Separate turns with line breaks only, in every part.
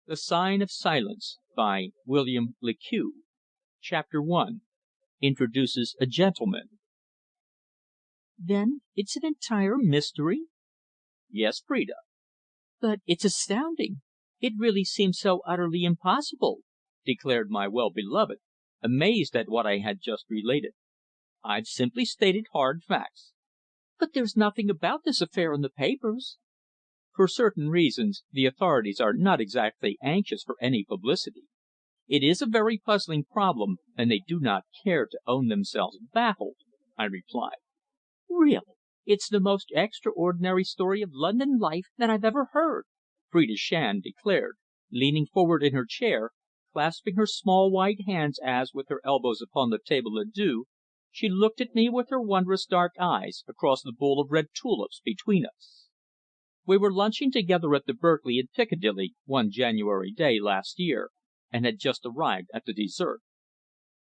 The Sign of Silence by William Le Queux. Chapter 1 Introduces a Gentleman.
"Then it's an entire mystery?"
"Yes, Phrida."
"But it's astounding. It really seems so utterly impossible,"
declared my well beloved, amazed at what I had just related. "I've simply stated hard facts."
"But there's nothing about this affair in the papers."
"For certain reasons the authorities are not exactly anxious for any publicity. It is a very puzzling problem, and they do not care to own themselves baffled," I replied.
"Really, it's the most extraordinary story of London life that I've ever heard,"
Phrida Shand declared, leaning forward in her chair, clasping her small white hands as, with her elbows upon the table à deux, she looked at me with her wondrous dark eyes across the bowl of red tulips between us. We were lunching together at the Berkeley in Piccadilly one January day last year, and had just arrived at the dessert.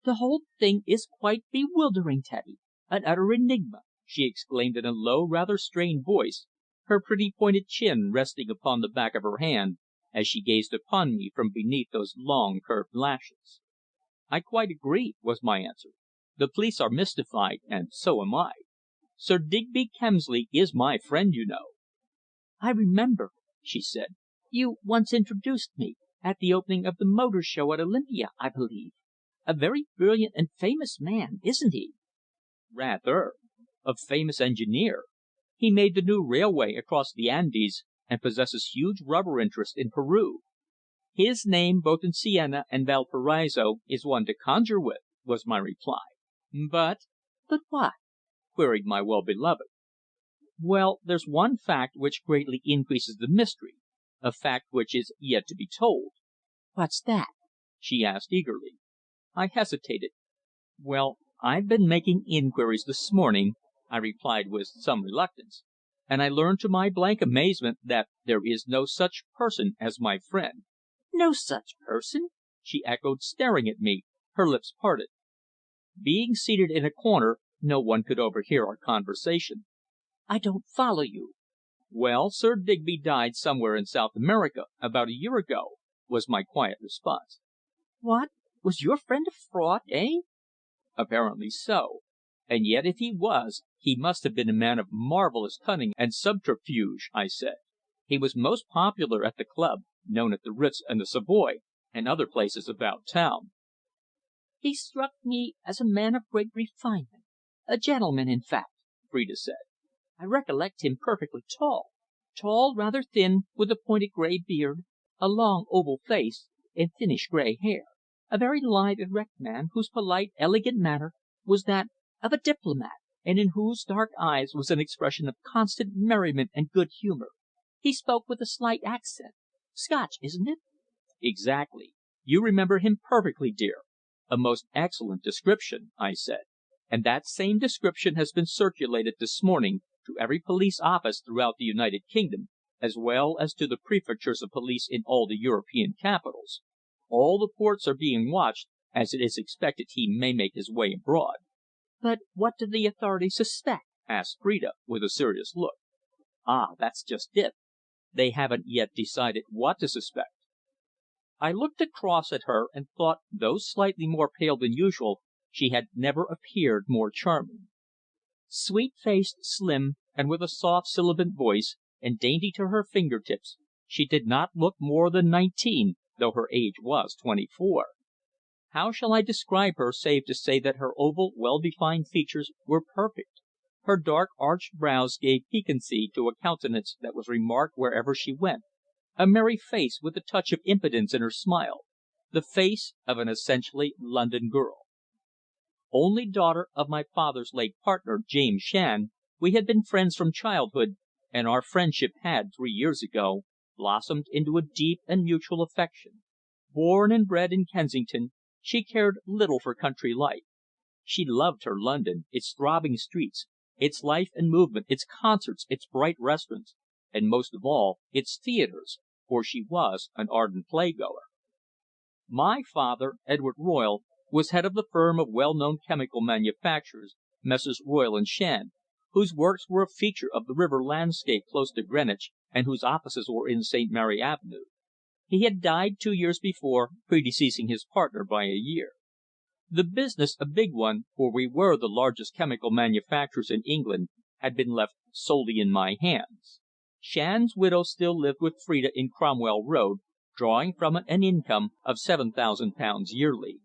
"The whole thing is quite bewildering, Teddy. An utter enigma," she exclaimed in a low, rather strained voice, her pretty pointed chin resting upon the back of her hand as she gazed upon me from beneath those long curved lashes. "I quite agree," was my answer. "The police are mystified, and so am I. Sir Digby Kemsley is my friend, you know." "I remember," she said. "You once introduced me at the opening of the Motor Show at Olympia, I believe. A very brilliant and famous man, isn't he?"
"Rather. A famous engineer. He made the new railway across the Andes, and possesses huge rubber interests in Peru. His name, both in Siena and Valparaiso, is one to conjure with," was my reply. "But "
"But what?"
queried my well beloved. "Well, there's one fact which greatly increases the mystery, a fact which is yet to be told."
"What's that?"
she asked eagerly. I hesitated. "Well, I've been making inquiries this morning," I replied with some reluctance, "and I learned to my blank amazement that there is no such person as my friend."
"No such person?"
she echoed, staring at me, her lips parted. Being seated in a corner, no one could overhear our conversation.
"I don't follow you."
"Well, Sir Digby died somewhere in South America about a year ago," was my quiet response.
"What? Was your friend a fraud, eh?"
"Apparently so. And yet if he was, he must have been a man of marvellous cunning and subterfuge," I said. "He was most popular at the club, known at the Ritz and the Savoy, and other places about town."
"He struck me as a man of great refinement a gentleman, in fact," Phrida said. "I recollect him perfectly tall, rather thin, with a pointed grey beard, a long oval face, and thinnish grey hair. A very lithe, erect man, whose polite, elegant manner was that of a diplomat, and in whose dark eyes was an expression of constant merriment and good humour. He spoke with a slight accent. Scotch, isn't it?"
"Exactly. You remember him perfectly, dear. A most excellent description," I said. "And that same description has been circulated this morning to every police office throughout the United Kingdom, as well as to the prefectures of police in all the European capitals. All the ports are being watched, as it is expected he may make his way abroad."
"But what do the authorities suspect?"
asked Phrida, with a serious look. "Ah, that's just it. They haven't yet decided what to suspect." I looked across at her, and thought, though slightly more pale than usual, she had never appeared more charming. Sweet faced, slim, and with a soft, sibilant voice, and dainty to her finger tips, she did not look more than 19, though her age was 24. How shall I describe her save to say that her oval, well defined features were perfect, her dark arched brows gave piquancy to a countenance that was remarked wherever she went, a merry face with a touch of impudence in her smile, the face of an essentially London girl. Only daughter of my father's late partner, James Shand, we had been friends from childhood, and our friendship had, 3 years ago, blossomed into a deep and mutual affection. Born and bred in Kensington, she cared little for country life. She loved her London, its throbbing streets, its life and movement, its concerts, its bright restaurants, and most of all, its theatres, for she was an ardent playgoer. My father, Edward Royle, was head of the firm of well known chemical manufacturers, Messrs. Royle and Shand, whose works were a feature of the river landscape close to Greenwich, and whose offices were in St. Mary Avenue. He had died 2 years before, predeceasing his partner by a year. The business, a big one, for we were the largest chemical manufacturers in England, had been left solely in my hands. Shand's widow still lived with Phrida in Cromwell Road, drawing from it an income of £7,000 yearly.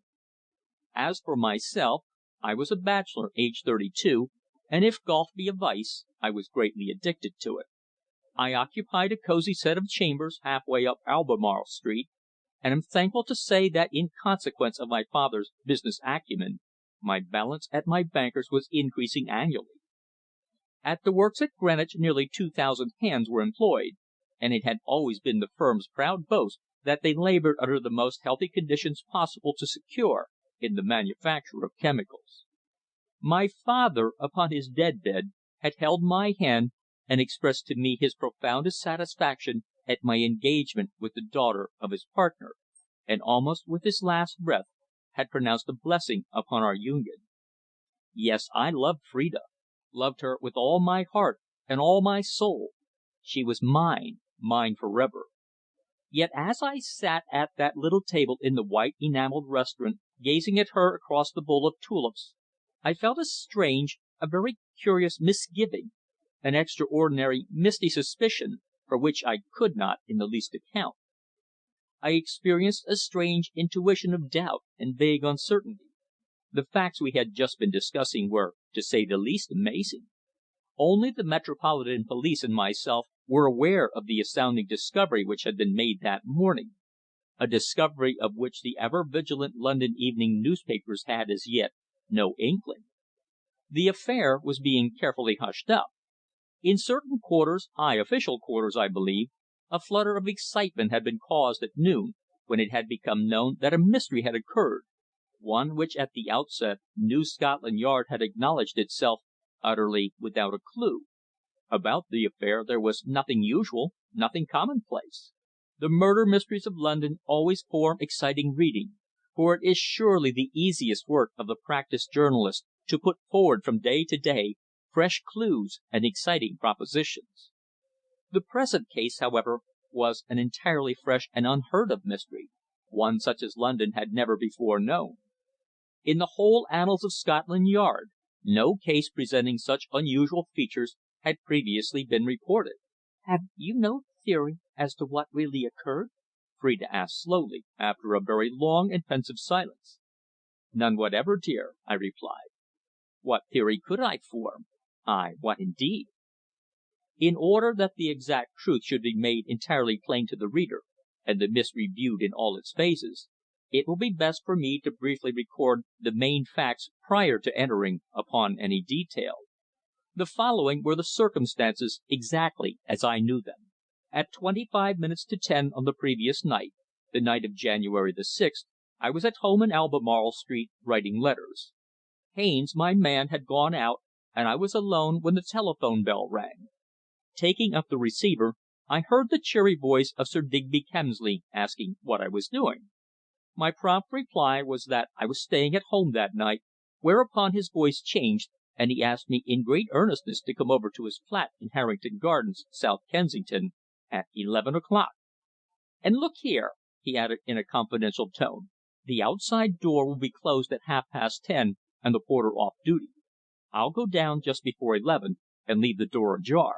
As for myself, I was a bachelor, aged 32, and if golf be a vice, I was greatly addicted to it. I occupied a cosy set of chambers half way up Albemarle Street, and am thankful to say that in consequence of my father's business acumen, my balance at my banker's was increasing annually. At the works at Greenwich nearly 2,000 hands were employed, and it had always been the firm's proud boast that they laboured under the most healthy conditions possible to secure in the manufacture of chemicals. My father, upon his death bed, had held my hand and expressed to me his profoundest satisfaction at my engagement with the daughter of his partner, and almost with his last breath had pronounced a blessing upon our union. Yes, I loved Phrida, loved her with all my heart and all my soul. She was mine, mine forever. Yet as I sat at that little table in the white enamelled restaurant, gazing at her across the bowl of tulips, I felt a strange, a very curious misgiving, an extraordinary misty suspicion, for which I could not in the least account. I experienced a strange intuition of doubt and vague uncertainty. The facts we had just been discussing were, to say the least, amazing. Only the Metropolitan Police and myself were aware of the astounding discovery which had been made that morning, a discovery of which the ever vigilant London evening newspapers had as yet no inkling. The affair was being carefully hushed up. In certain quarters, high official quarters I believe, a flutter of excitement had been caused at noon, when it had become known that a mystery had occurred, one which at the outset New Scotland Yard had acknowledged itself utterly without a clue. About the affair there was nothing usual, nothing commonplace. The murder mysteries of London always form exciting reading, for it is surely the easiest work of the practised journalist to put forward from day to day fresh clues and exciting propositions. The present case, however, was an entirely fresh and unheard of mystery, one such as London had never before known. In the whole annals of Scotland Yard no case presenting such unusual features had previously been reported. "Have you no theory as to what really occurred?" Phrida asked slowly, after a very long and pensive silence. "None whatever, dear," I replied. What theory could I form? What indeed? In order that the exact truth should be made entirely plain to the reader, and the mystery viewed in all its phases, it will be best for me to briefly record the main facts prior to entering upon any detail. The following were the circumstances exactly as I knew them. At 25 minutes to 10 on the previous night, the night of January the 6th, I was at home in Albemarle Street writing letters. Haines, my man, had gone out, and I was alone when the telephone bell rang. Taking up the receiver, I heard the cheery voice of Sir Digby Kemsley asking what I was doing. My prompt reply was that I was staying at home that night, whereupon his voice changed, and he asked me in great earnestness to come over to his flat in Harrington Gardens, South Kensington, at 11 o'clock. "And look here," he added in a confidential tone, "the outside door will be closed at 10:30 and the porter off duty. I'll go down just before 11 and leave the door ajar.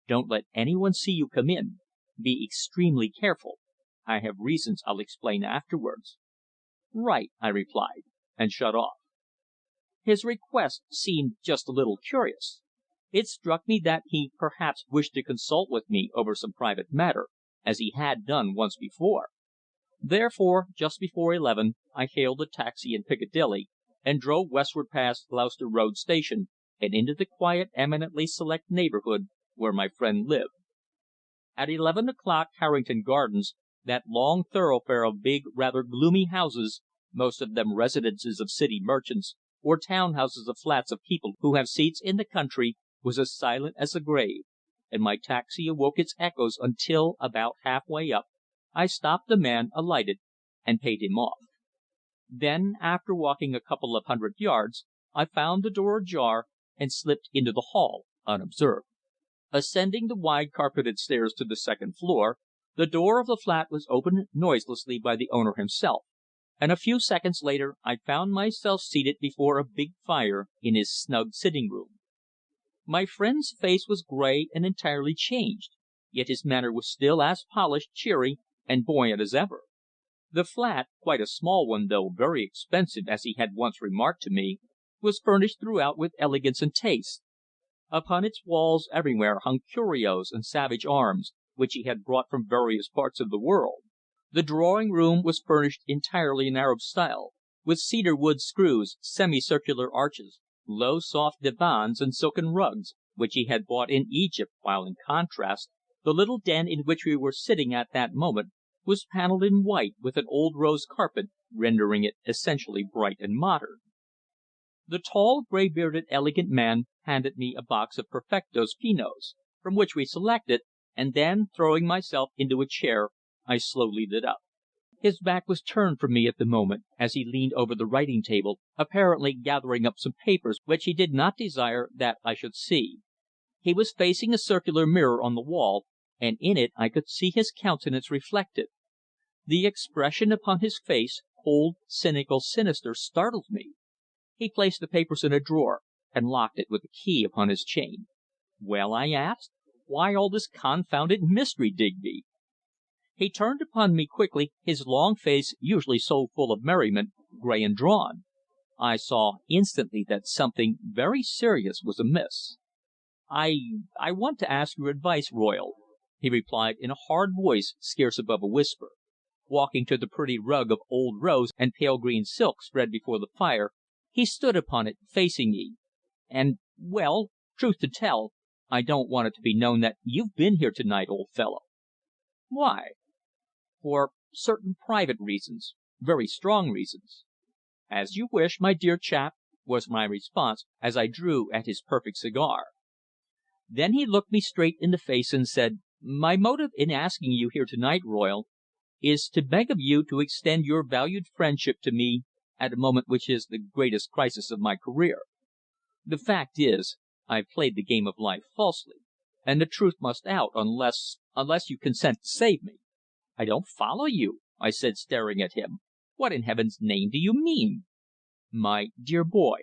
Don't let anyone see you come in. Be extremely careful. I have reasons I'll explain afterwards." "Right," I replied, and shut off. His request seemed just a little curious. It struck me that he perhaps wished to consult with me over some private matter, as he had done once before. Therefore, just before 11 I hailed a taxi in Piccadilly, and drove westward past Gloucester Road Station and into the quiet, eminently select neighbourhood where my friend lived. At 11 o'clock Harrington Gardens, that long thoroughfare of big, rather gloomy houses, most of them residences of city merchants, or town houses of flats of people who have seats in the country, was as silent as the grave, and my taxi awoke its echoes until, about half way up, I stopped the man, alighted, and paid him off. Then, after walking a couple of hundred yards, I found the door ajar, and slipped into the hall unobserved. Ascending the wide carpeted stairs to the second floor, The door of the flat was opened noiselessly by the owner himself, and a few seconds later I found myself seated before a big fire in his snug sitting room. My friend's face was grey and entirely changed, yet his manner was still as polished, cheery, and buoyant as ever. The flat, quite a small one, though very expensive as he had once remarked to me, was furnished throughout with elegance and taste. Upon its walls everywhere hung curios and savage arms, which he had brought from various parts of the world. The drawing room was furnished entirely in Arab style, with cedar wood screws, semicircular arches, low soft divans and silken rugs, which he had bought in Egypt, while in contrast, the little den in which we were sitting at that moment was panelled in white with an old rose carpet, rendering it essentially bright and modern. The tall, grey bearded, elegant man handed me a box of Perfectos Pinos, from which we selected, and then, throwing myself into a chair, I slowly lit up. His back was turned from me at the moment, as he leaned over the writing table, apparently gathering up some papers which he did not desire that I should see. He was facing a circular mirror on the wall, and in it I could see his countenance reflected. The expression upon his face, cold, cynical, sinister, startled me. He placed the papers in a drawer, and locked it with a key upon his chain. "Well?" I asked. "Why all this confounded mystery, Digby?" He turned upon me quickly, his long face, usually so full of merriment, grey and drawn. I saw instantly that something very serious was amiss. "I want to ask your advice, Royle," he replied in a hard voice scarce above a whisper. Walking to the pretty rug of old rose and pale green silk spread before the fire, he stood upon it, facing me. "And well, truth to tell, I don't want it to be known that you've been here to night, old fellow." "Why?" "For certain private reasons very strong reasons." "As you wish, my dear chap," was my response, as I drew at his perfect cigar. Then he looked me straight in the face and said: "My motive in asking you here to night, Royle, is to beg of you to extend your valued friendship to me at a moment which is the greatest crisis of my career. The fact is, I've played the game of life falsely, and the truth must out unless you consent to save me." "I don't follow you," I said, staring at him. "What in heaven's name do you mean?" "My dear boy,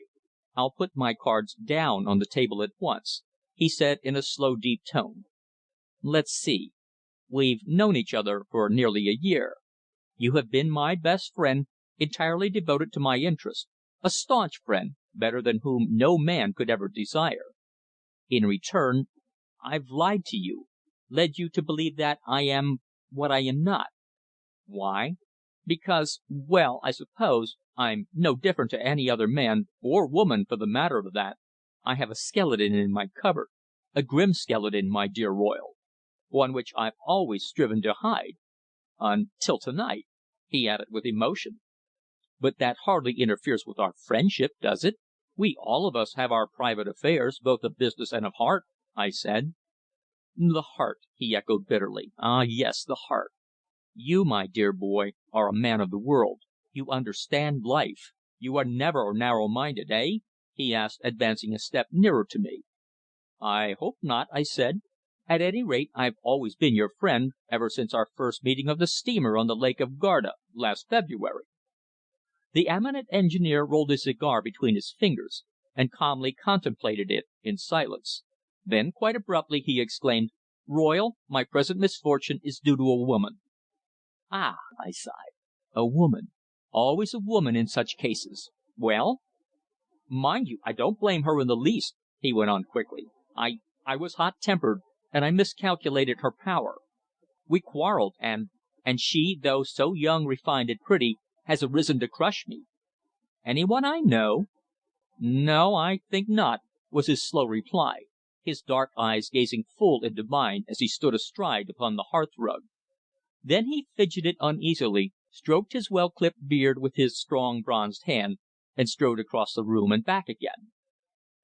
I'll put my cards down on the table at once," he said in a slow, deep tone. "Let's see. We've known each other for nearly a year. You have been my best friend, entirely devoted to my interests, a staunch friend, better than whom no man could ever desire. In return, I've lied to you, led you to believe that I am what I am not. Why? Because well, I suppose I'm no different to any other man, or woman for the matter of that. I have a skeleton in my cupboard, a grim skeleton, my dear Royle, one which I've always striven to hide until to night," he added with emotion. "But that hardly interferes with our friendship, does it? We all of us have our private affairs, both of business and of heart," I said. "The heart," he echoed bitterly. "Ah, yes, the heart. You, my dear boy, are a man of the world. You understand life. You are never narrow minded, eh?" he asked, advancing a step nearer to me. "I hope not," I said. "At any rate, I've always been your friend, ever since our first meeting of the steamer on the Lake of Garda last February." The eminent engineer rolled his cigar between his fingers, and calmly contemplated it in silence. Then, quite abruptly, he exclaimed: "Royle, my present misfortune is due to a woman." "Ah!" I sighed. "A woman. Always a woman in such cases. Well?" "Mind you, I don't blame her in the least," he went on quickly. I was hot tempered, and I miscalculated her power. We quarrelled, and she, though so young, refined and pretty, has arisen to crush me." "Anyone I know?" "No, I think not," was his slow reply, his dark eyes gazing full into mine as he stood astride upon the hearthrug. Then he fidgeted uneasily, stroked his well clipped beard with his strong bronzed hand, and strode across the room and back again.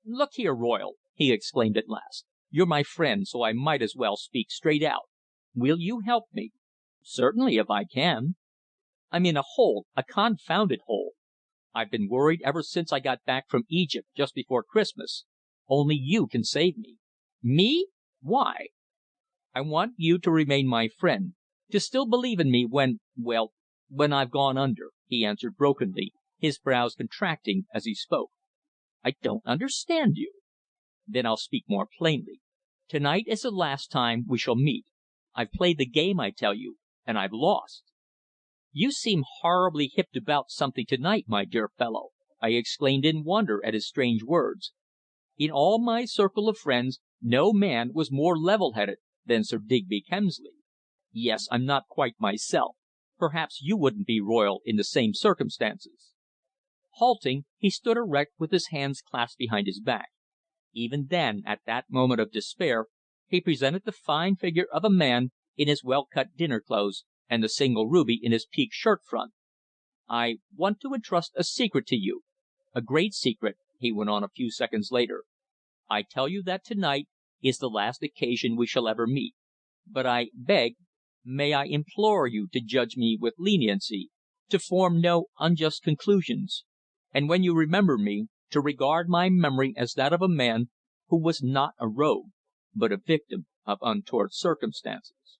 "Look here, Royle," he exclaimed at last. "You're my friend, so I might as well speak straight out. Will you help me?" "Certainly, if I can." "I'm in a hole, a confounded hole. I've been worried ever since I got back from Egypt just before Christmas. Only you can save me." "Me? Why?" "I want you to remain my friend.
to still believe in me when well, when I've gone under," he answered brokenly, his brows contracting as he spoke. "I don't understand you." "Then I'll speak more plainly. To night is the last time we shall meet. I've played the game, I tell you, and I've lost." "You seem horribly hipped about something to night, my dear fellow," I exclaimed in wonder at his strange words. In all my circle of friends no man was more level headed than Sir Digby Kemsley. "Yes, I'm not quite myself. Perhaps you wouldn't be, Royle, in the same circumstances." Halting, he stood erect with his hands clasped behind his back. Even then, at that moment of despair, he presented the fine figure of a man in his well cut dinner clothes and the single ruby in his piqué shirt front. "I want to entrust a secret to you a great secret," he went on a few seconds later. "I tell you that to night is the last occasion we shall ever meet. But I beg, may I implore you to judge me with leniency, to form no unjust conclusions, and when you remember me, to regard my memory as that of a man who was not a rogue, but a victim of untoward circumstances."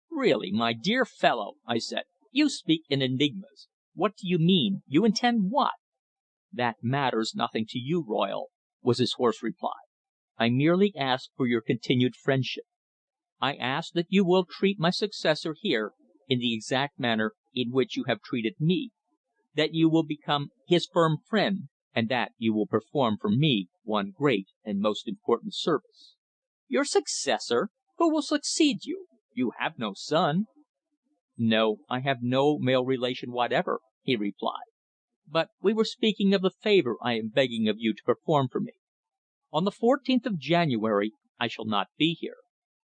"Really, my dear fellow," I said, "you speak in enigmas. What do you mean? You intend what?" "That matters nothing to you, Royle," was his hoarse reply. "I merely ask for your continued friendship. I ask that you will treat my successor here in the exact manner in which you have treated me, that you will become his firm friend, and that you will perform for me one great and most important service." "Your successor? Who will succeed you? You have no son." "No, I have no male relation whatever," he replied. "But we were speaking of the favour I am begging of you to perform for me. On the 14th of January I shall not be here,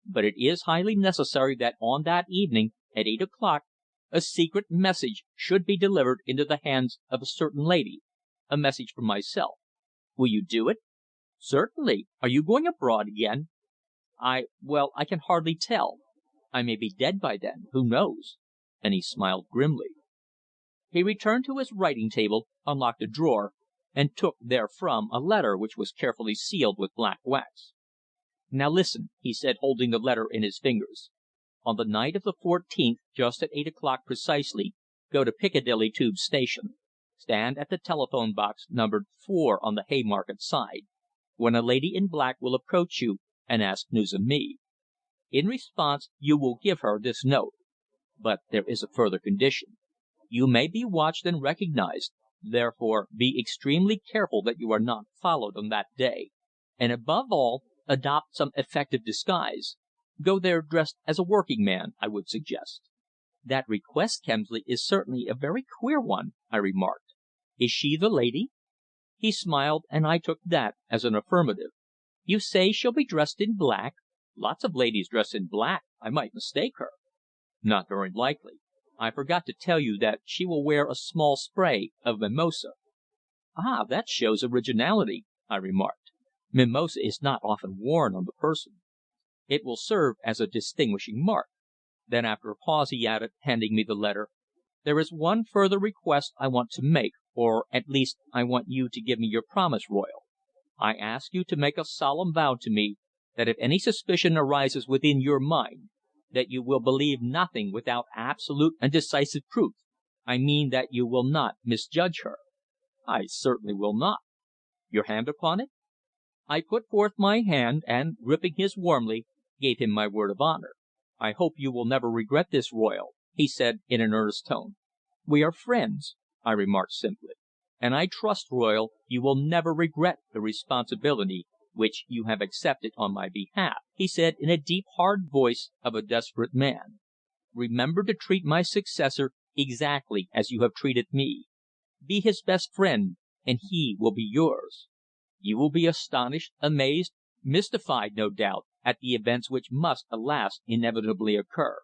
but it is highly necessary that on that evening, at 8 o'clock, a secret message should be delivered into the hands of a certain lady a message from myself. Will you do it?" "Certainly. Are you going abroad again?" Well, I can hardly tell. I may be dead by then. Who knows?" And he smiled grimly. He returned to his writing table, unlocked a drawer, and took therefrom a letter which was carefully sealed with black wax. "Now listen," he said, holding the letter in his fingers. "On the night of the 14th, just at 8 o'clock precisely, go to Piccadilly Tube Station. Stand at the telephone box numbered 4 on the Haymarket side, when a lady in black will approach you and ask news of me. In response you will give her this note. But there is a further condition. You may be watched and recognized, therefore be extremely careful that you are not followed on that day, and above all, adopt some effective disguise. Go there dressed as a working man, I would suggest." "That request, Kemsley, is certainly a very queer one," I remarked. "Is she the lady?" He smiled, and I took that as an affirmative. "You say she'll be dressed in black? Lots of ladies dress in black. I might mistake her." "Not very likely. I forgot to tell you that she will wear a small spray of mimosa." "Ah, that shows originality," I remarked. "Mimosa is not often worn on the person." "It will serve as a distinguishing mark." Then after a pause he added, handing me the letter, "There is one further request I want to make, or at least I want you to give me your promise, Royle. I ask you to make a solemn vow to me that if any suspicion arises within your mind, that you will believe nothing without absolute and decisive proof. I mean that you will not misjudge her." "I certainly will not." "Your hand upon it?" I put forth my hand, and, gripping his warmly, gave him my word of honour. "I hope you will never regret this, Royle," he said in an earnest tone. "We are friends," I remarked simply. "And I trust, Royle, you will never regret the responsibility which you have accepted on my behalf," he said in a deep, hard voice of a desperate man. "Remember to treat my successor exactly as you have treated me. Be his best friend, and he will be yours. You will be astonished, amazed, mystified, no doubt, at the events which must, alas! inevitably occur.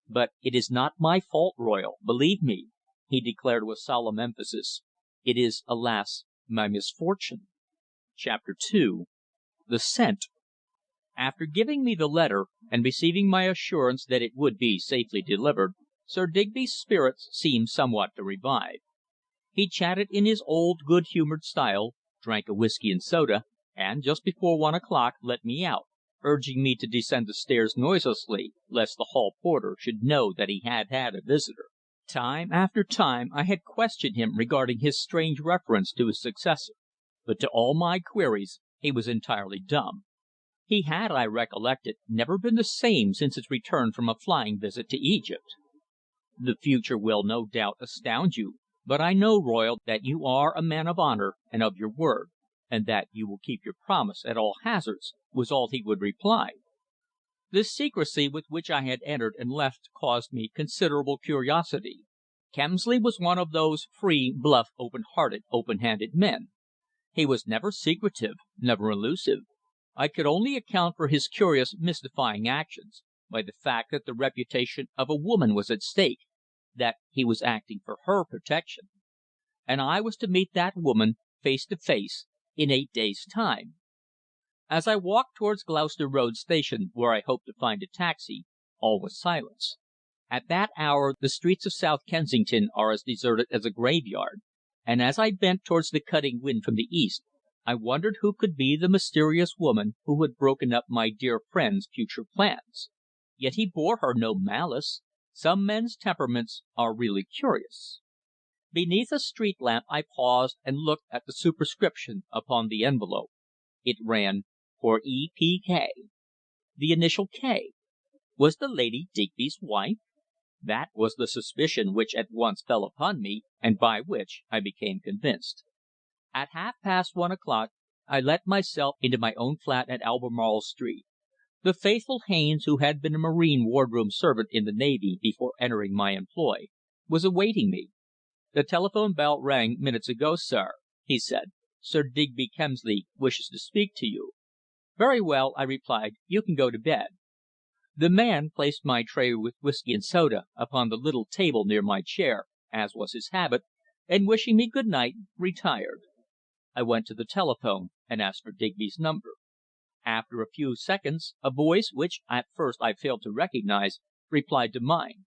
But it is not my fault, Royle, believe me," he declared with solemn emphasis. "It is, alas! my misfortune." CHAPTER II. THE SCENT. After giving me the letter, and receiving my assurance that it would be safely delivered, Sir Digby's spirits seemed somewhat to revive. He chatted in his old good humoured style, drank a whisky and soda, and just before 1 o'clock let me out,
urging me to descend the stairs noiselessly, lest the hall porter should know that he had had a visitor. Time after time I had questioned him regarding his strange reference to his successor, but to all my queries he was entirely dumb. He had, I recollected, never been the same since his return from a flying visit to Egypt. "The future will no doubt astound you, but I know, Royle, that you are a man of honour and of your word, and that you will keep your promise at all hazards," was all he would reply. The secrecy with which I had entered and left caused me considerable curiosity. Kemsley was one of those free, bluff, open hearted, open handed men. He was never secretive, never elusive. I could only account for his curious, mystifying actions by the fact that the reputation of a woman was at stake, that he was acting for her protection. And I was to meet that woman face to face in 8 days' time. As I walked towards Gloucester Road Station, where I hoped to find a taxi, all was silence. At that hour the streets of South Kensington are as deserted as a graveyard, and as I bent towards the cutting wind from the east, I wondered who could be the mysterious woman who had broken up my dear friend's future plans. Yet he bore her no malice. Some men's temperaments are really curious. Beneath a street lamp I paused and looked at the superscription upon the envelope. It ran, "For E. P. K." The initial K. Was the lady Digby's wife? That was the suspicion which at once fell upon me, and by which I became convinced. At 1:30 o'clock I let myself into my own flat at Albemarle Street. The faithful Haines, who had been a marine wardroom servant in the Navy before entering my employ, was awaiting me. "The telephone bell rang minutes ago, sir," he said. "Sir Digby Kemsley wishes to speak to you." "Very well," I replied. "You can go to bed." The man placed my tray with whisky and soda upon the little table near my chair, as was his habit, and wishing me good night, retired. I went to the telephone and asked for Digby's number. After a few seconds a voice, which at first I failed to recognize, replied to mine.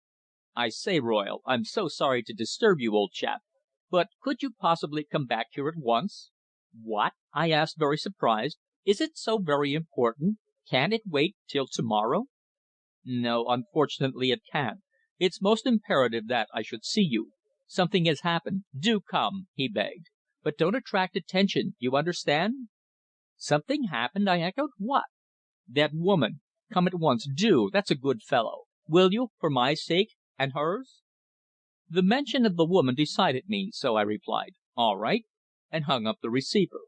"I say, Royle, I'm so sorry to disturb you, old chap, but could you possibly come back here at once?" "What?" I asked, very surprised. "Is it so very important? Can't it wait till to morrow?" "No, unfortunately it can't. It's most imperative that I should see you. Something has happened. Do come," he begged. "But don't attract attention. You understand?" "Something happened?" I echoed. "What?" "That woman. Come at once, do, that's a good fellow. Will you, for my sake and hers?" The mention of the woman decided me, so I replied, "All right," and hung up the receiver.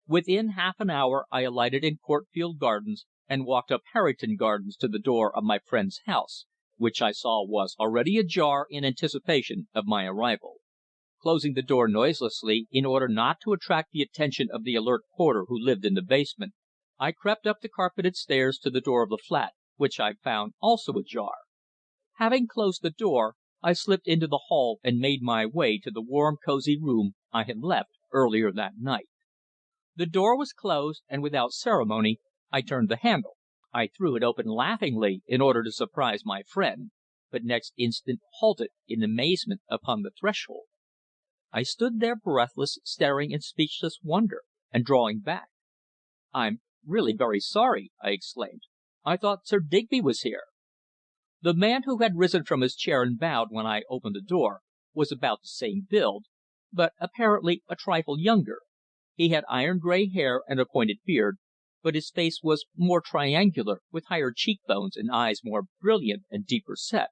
Within half an hour I alighted in Courtfield Gardens and walked up Harrington Gardens to the door of my friend's house, which I saw was already ajar in anticipation of my arrival. Closing the door noiselessly, in order not to attract the attention of the alert porter who lived in the basement, I crept up the carpeted stairs to the door of the flat, which I found also ajar. Having closed the door, I slipped into the hall and made my way to the warm, cosy room I had left earlier that night. The door was closed, and without ceremony I turned the handle. I threw it open laughingly, in order to surprise my friend, but next instant halted in amazement upon the threshold. I stood there breathless, staring in speechless wonder, and drawing back. "I'm really very sorry," I exclaimed. "I thought Sir Digby was here." The man, who had risen from his chair and bowed when I opened the door, was about the same build, but apparently a trifle younger. He had iron grey hair and a pointed beard, but his face was more triangular, with higher cheekbones and eyes more brilliant and deeper set.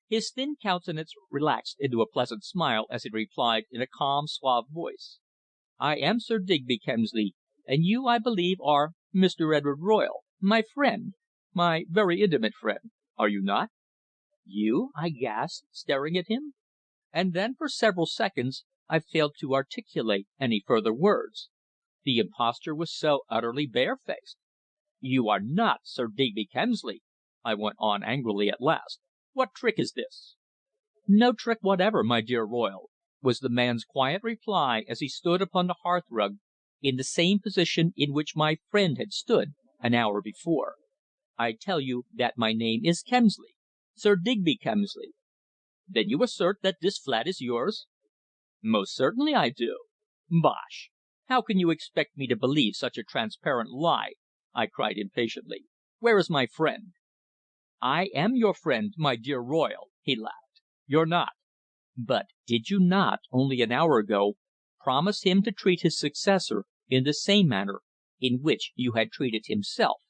His thin countenance relaxed into a pleasant smile as he replied in a calm, suave voice: "I am Sir Digby Kemsley, and you, I believe, are Mr. Edward Royle, my friend, my very intimate friend, are you not?" "You?" I gasped, staring at him. And then for several seconds I failed to articulate any further words. The imposture was so utterly barefaced. "You are not Sir Digby Kemsley!" I went on angrily at last. "What trick is this?" "No trick whatever, my dear Royle," was the man's quiet reply as he stood upon the hearthrug in the same position in which my friend had stood an hour before. "I tell you that my name is Kemsley Sir Digby Kemsley." "Then you assert that this flat is yours?" "Most certainly I do." "Bosh! How can you expect me to believe such a transparent lie?" I cried impatiently. "Where is my friend?" "I am your friend, my dear Royle," he laughed. "You're not." "But did you not, only an hour ago, promise him to treat his successor in the same manner in which you had treated himself?"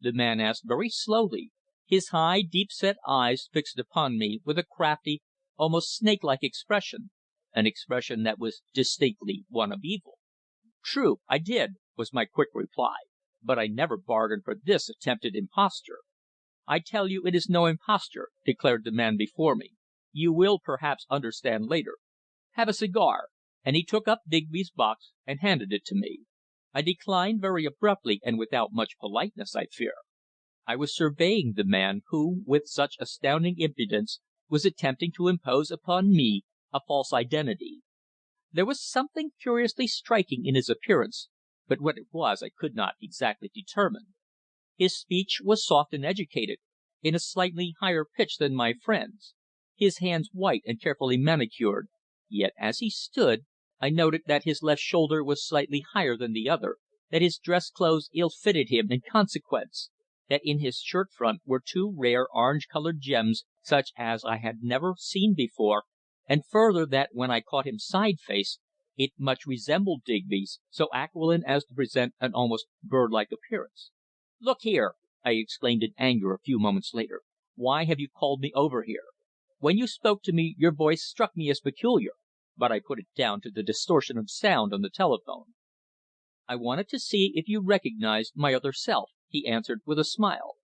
the man asked very slowly, his high, deep set eyes fixed upon me with a crafty, almost snake like expression, an expression that was distinctly one of evil. "True, I did," was my quick reply. "But I never bargained for this attempted imposture." "I tell you it is no imposture," declared the man before me. "You will perhaps understand later. Have a cigar," and he took up Digby's box and handed it to me. I declined very abruptly and without much politeness, I fear. I was surveying the man who, with such astounding impudence, was attempting to impose upon me a false identity. There was something curiously striking in his appearance, but what it was I could not exactly determine. His speech was soft and educated, in a slightly higher pitch than my friend's, his hands white and carefully manicured, yet as he stood I noted that his left shoulder was slightly higher than the other, that his dress clothes ill fitted him in consequence, that in his shirt front were two rare orange coloured gems such as I had never seen before, and further that when I caught him side face, it much resembled Digby's, so aquiline as to present an almost bird like appearance. "Look here!" I exclaimed in anger a few moments later. "Why have you called me over here? When you spoke to me your voice struck me as peculiar, but I put it down to the distortion of sound on the telephone." "I wanted to see if you recognized my other self," he answered, with a smile.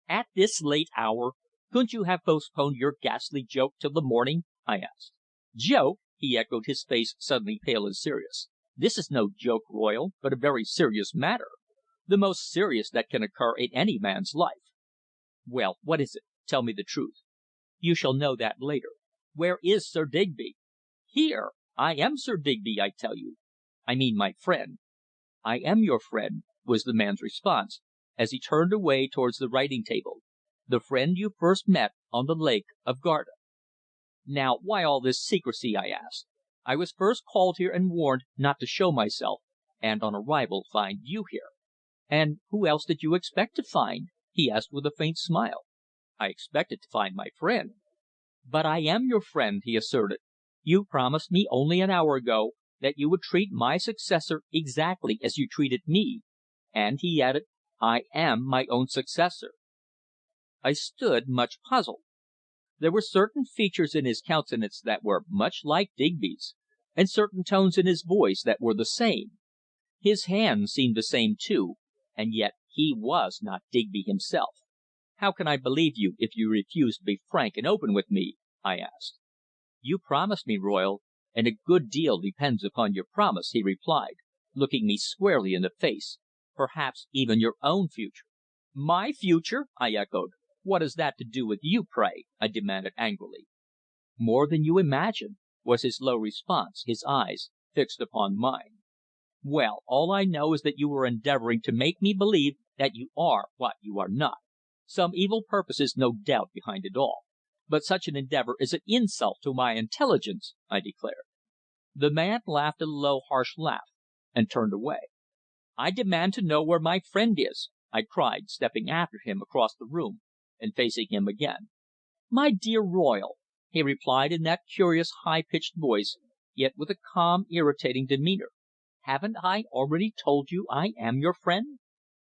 "At this late hour! Couldn't you have postponed your ghastly joke till the morning?" I asked. "Joke!" he echoed, his face suddenly pale and serious. "This is no joke, Royle, but a very serious matter. The most serious that can occur in any man's life." "Well, what is it? Tell me the truth." "You shall know that later. Where is Sir Digby?" "Here. I am Sir Digby, I tell you. I mean my friend." "I am your friend," was the man's response, as he turned away towards the writing table. "The friend you first met on the Lake of Garda." "Now, why all this secrecy?" I asked. "I was first called here and warned not to show myself, and on arrival find you here." "And who else did you expect to find?" he asked with a faint smile. "I expected to find my friend." "But I am your friend," he asserted. "You promised me only an hour ago that you would treat my successor exactly as you treated me. And," he added, "I am my own successor." I stood much puzzled. There were certain features in his countenance that were much like Digby's, and certain tones in his voice that were the same. His hands seemed the same too, and yet he was not Digby himself. "How can I believe you if you refuse to be frank and open with me?" I asked. "You promised me, Royle, and a good deal depends upon your promise," he replied, looking me squarely in the face. "Perhaps even your own future." "My future!" I echoed. "What has that to do with you, pray?" I demanded angrily. "More than you imagine," was his low response, his eyes fixed upon mine. "Well, all I know is that you are endeavouring to make me believe that you are what you are not. Some evil purpose is no doubt behind it all. But such an endeavour is an insult to my intelligence," I declared. The man laughed a low, harsh laugh, and turned away. "I demand to know where my friend is," I cried, stepping after him across the room and facing him again. "My dear Royle," he replied in that curious, high pitched voice, yet with a calm, irritating demeanour, "haven't I already told you I am your friend?"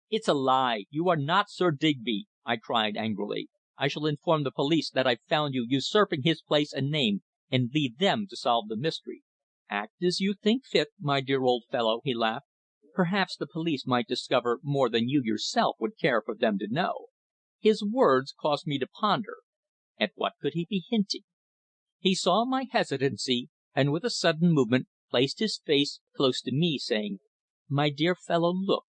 "It's a lie! You are not Sir Digby!" I cried angrily. "I shall inform the police that I've found you usurping his place and name, and leave them to solve the mystery." "Act as you think fit, my dear old fellow," he laughed. "Perhaps the police might discover more than you yourself would care for them to know." His words caused me to ponder. At what could he be hinting? He saw my hesitancy, and with a sudden movement placed his face close to me, saying: "My dear fellow, look.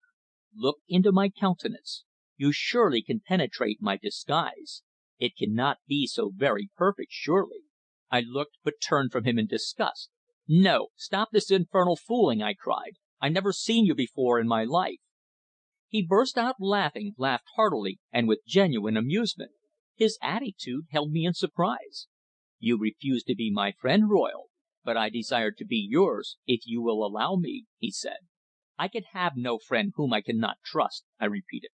Look into my countenance. You surely can penetrate my disguise. It cannot be so very perfect, surely." I looked, but turned from him in disgust. "No. Stop this infernal fooling!" I cried. "I never seen you before in my life." He burst out laughing, laughed heartily and with genuine amusement. His attitude held me in surprise. "You refuse to be my friend, Royle, but I desire to be yours, if you will allow me," he said. "I can have no friend whom I cannot trust," I repeated.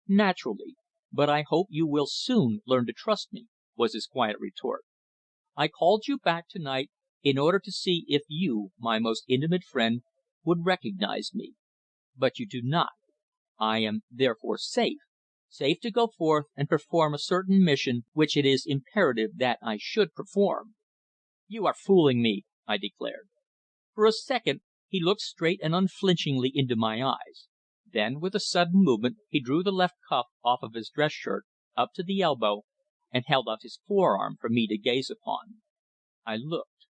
"Naturally. But I hope you will soon learn to trust me," was his quiet retort. "I called you back to night in order to see if you, my most intimate friend, would recognize me. But you do not. I am therefore safe safe to go forth and perform a certain mission which it is imperative that I should perform." "You are fooling me," I declared. For a second he looked straight and unflinchingly into my eyes. Then, with a sudden movement, he drew the left cuff off of his dress shirt, up to the elbow, and held out his forearm for me to gaze upon. I looked.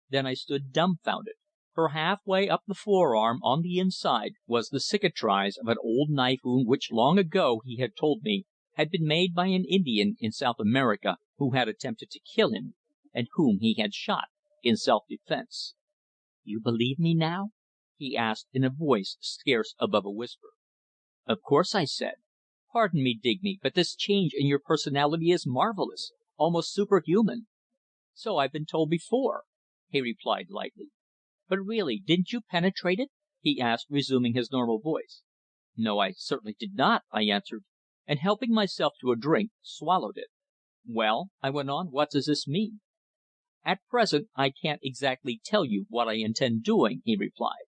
Then I stood dumbfounded, for half way up the forearm, on the inside, was the cicatrice of an old knife wound which long ago, he had told me, had been made by an Indian in South America who had attempted to kill him, and whom he had shot in self defence. "You believe me now?" he asked in a voice scarce above a whisper. "Of course," I said. "Pardon me, Digby, but this change in your personality is marvellous almost superhuman." "So I've been told before," he replied lightly. "But really, didn't you penetrate it?" he asked, resuming his normal voice. "No, I certainly did not," I answered, and helping myself to a drink, swallowed it. "Well," I went on, "what does this mean?" "At present I can't exactly tell you what I intend doing," he replied.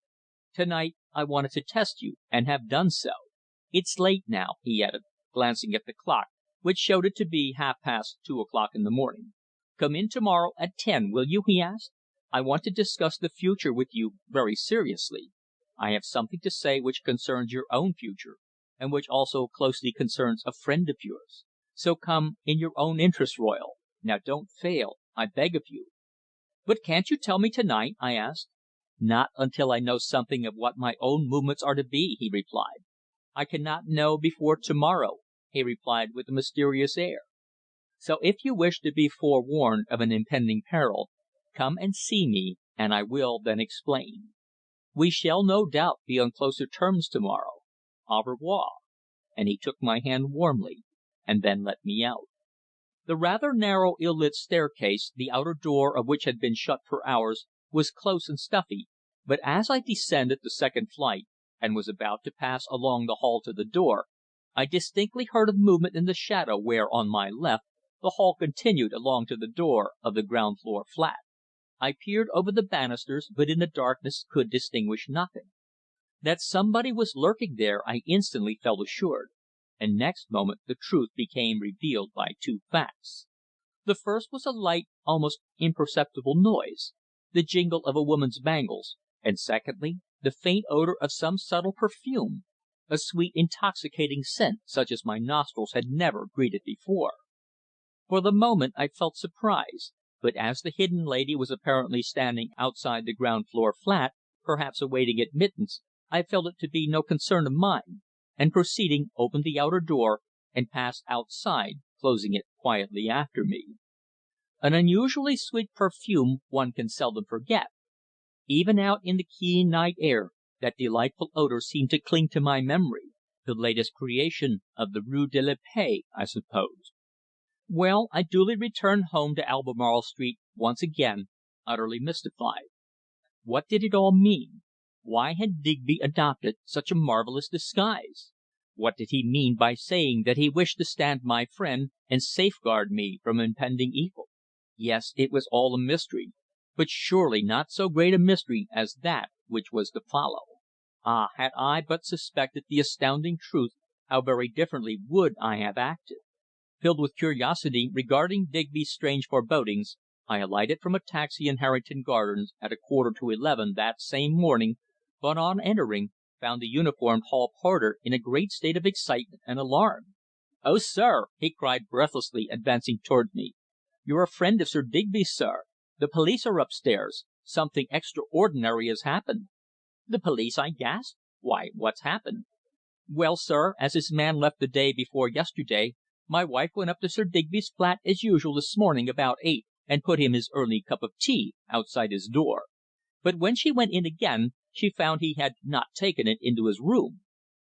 "To night I wanted to test you, and have done so. It's late now," he added, glancing at the clock, which showed it to be 2:30 in the morning. "Come in to morrow at 10, will you?" he asked. "I want to discuss the future with you very seriously. I have something to say which concerns your own future, and which also closely concerns a friend of yours. So come in your own interests, Royle. Now don't fail, I beg of you." "But can't you tell me to night?" I asked. "Not until I know something of what my own movements are to be," he replied. "I cannot know before to morrow," he replied with a mysterious air. "So if you wish to be forewarned of an impending peril, come and see me, and I will then explain. We shall no doubt be on closer terms to morrow. Au revoir," and he took my hand warmly, and then let me out. The rather narrow, ill lit staircase, the outer door of which had been shut for hours, was close and stuffy, but as I descended the second flight, and was about to pass along the hall to the door, I distinctly heard a movement in the shadow where, on my left, the hall continued along to the door of the ground floor flat. I peered over the banisters, but in the darkness could distinguish nothing. That somebody was lurking there I instantly felt assured, and next moment the truth became revealed by two facts. The first was a light, almost imperceptible noise, the jingle of a woman's bangles, and secondly, the faint odour of some subtle perfume, a sweet, intoxicating scent such as my nostrils had never greeted before. For the moment I felt surprise, but as the hidden lady was apparently standing outside the ground floor flat, perhaps awaiting admittance, I felt it to be no concern of mine, and proceeding, opened the outer door and passed outside, closing it quietly after me. An unusually sweet perfume one can seldom forget. Even out in the keen night air that delightful odour seemed to cling to my memory. The latest creation of the Rue de la Paix, I supposed. Well, I duly returned home to Albemarle Street once again utterly mystified. What did it all mean? Why had Digby adopted such a marvellous disguise? What did he mean by saying that he wished to stand my friend and safeguard me from impending evil? Yes, it was all a mystery, but surely not so great a mystery as that which was to follow. Ah, had I but suspected the astounding truth, how very differently would I have acted! Filled with curiosity regarding Digby's strange forebodings, I alighted from a taxi in Harrington Gardens at 11:15 that same morning, but on entering, found the uniformed hall porter in a great state of excitement and alarm. "Oh, sir!" he cried breathlessly, advancing towards me. "You're a friend of Sir Digby's, sir. The police are upstairs. Something extraordinary has happened." "The police!" I gasped. "Why, what's happened?" "Well, sir, as his man left the day before yesterday, my wife went up to Sir Digby's flat as usual this morning about 8, and put him his early cup of tea outside his door. But when she went in again she found he had not taken it into his room.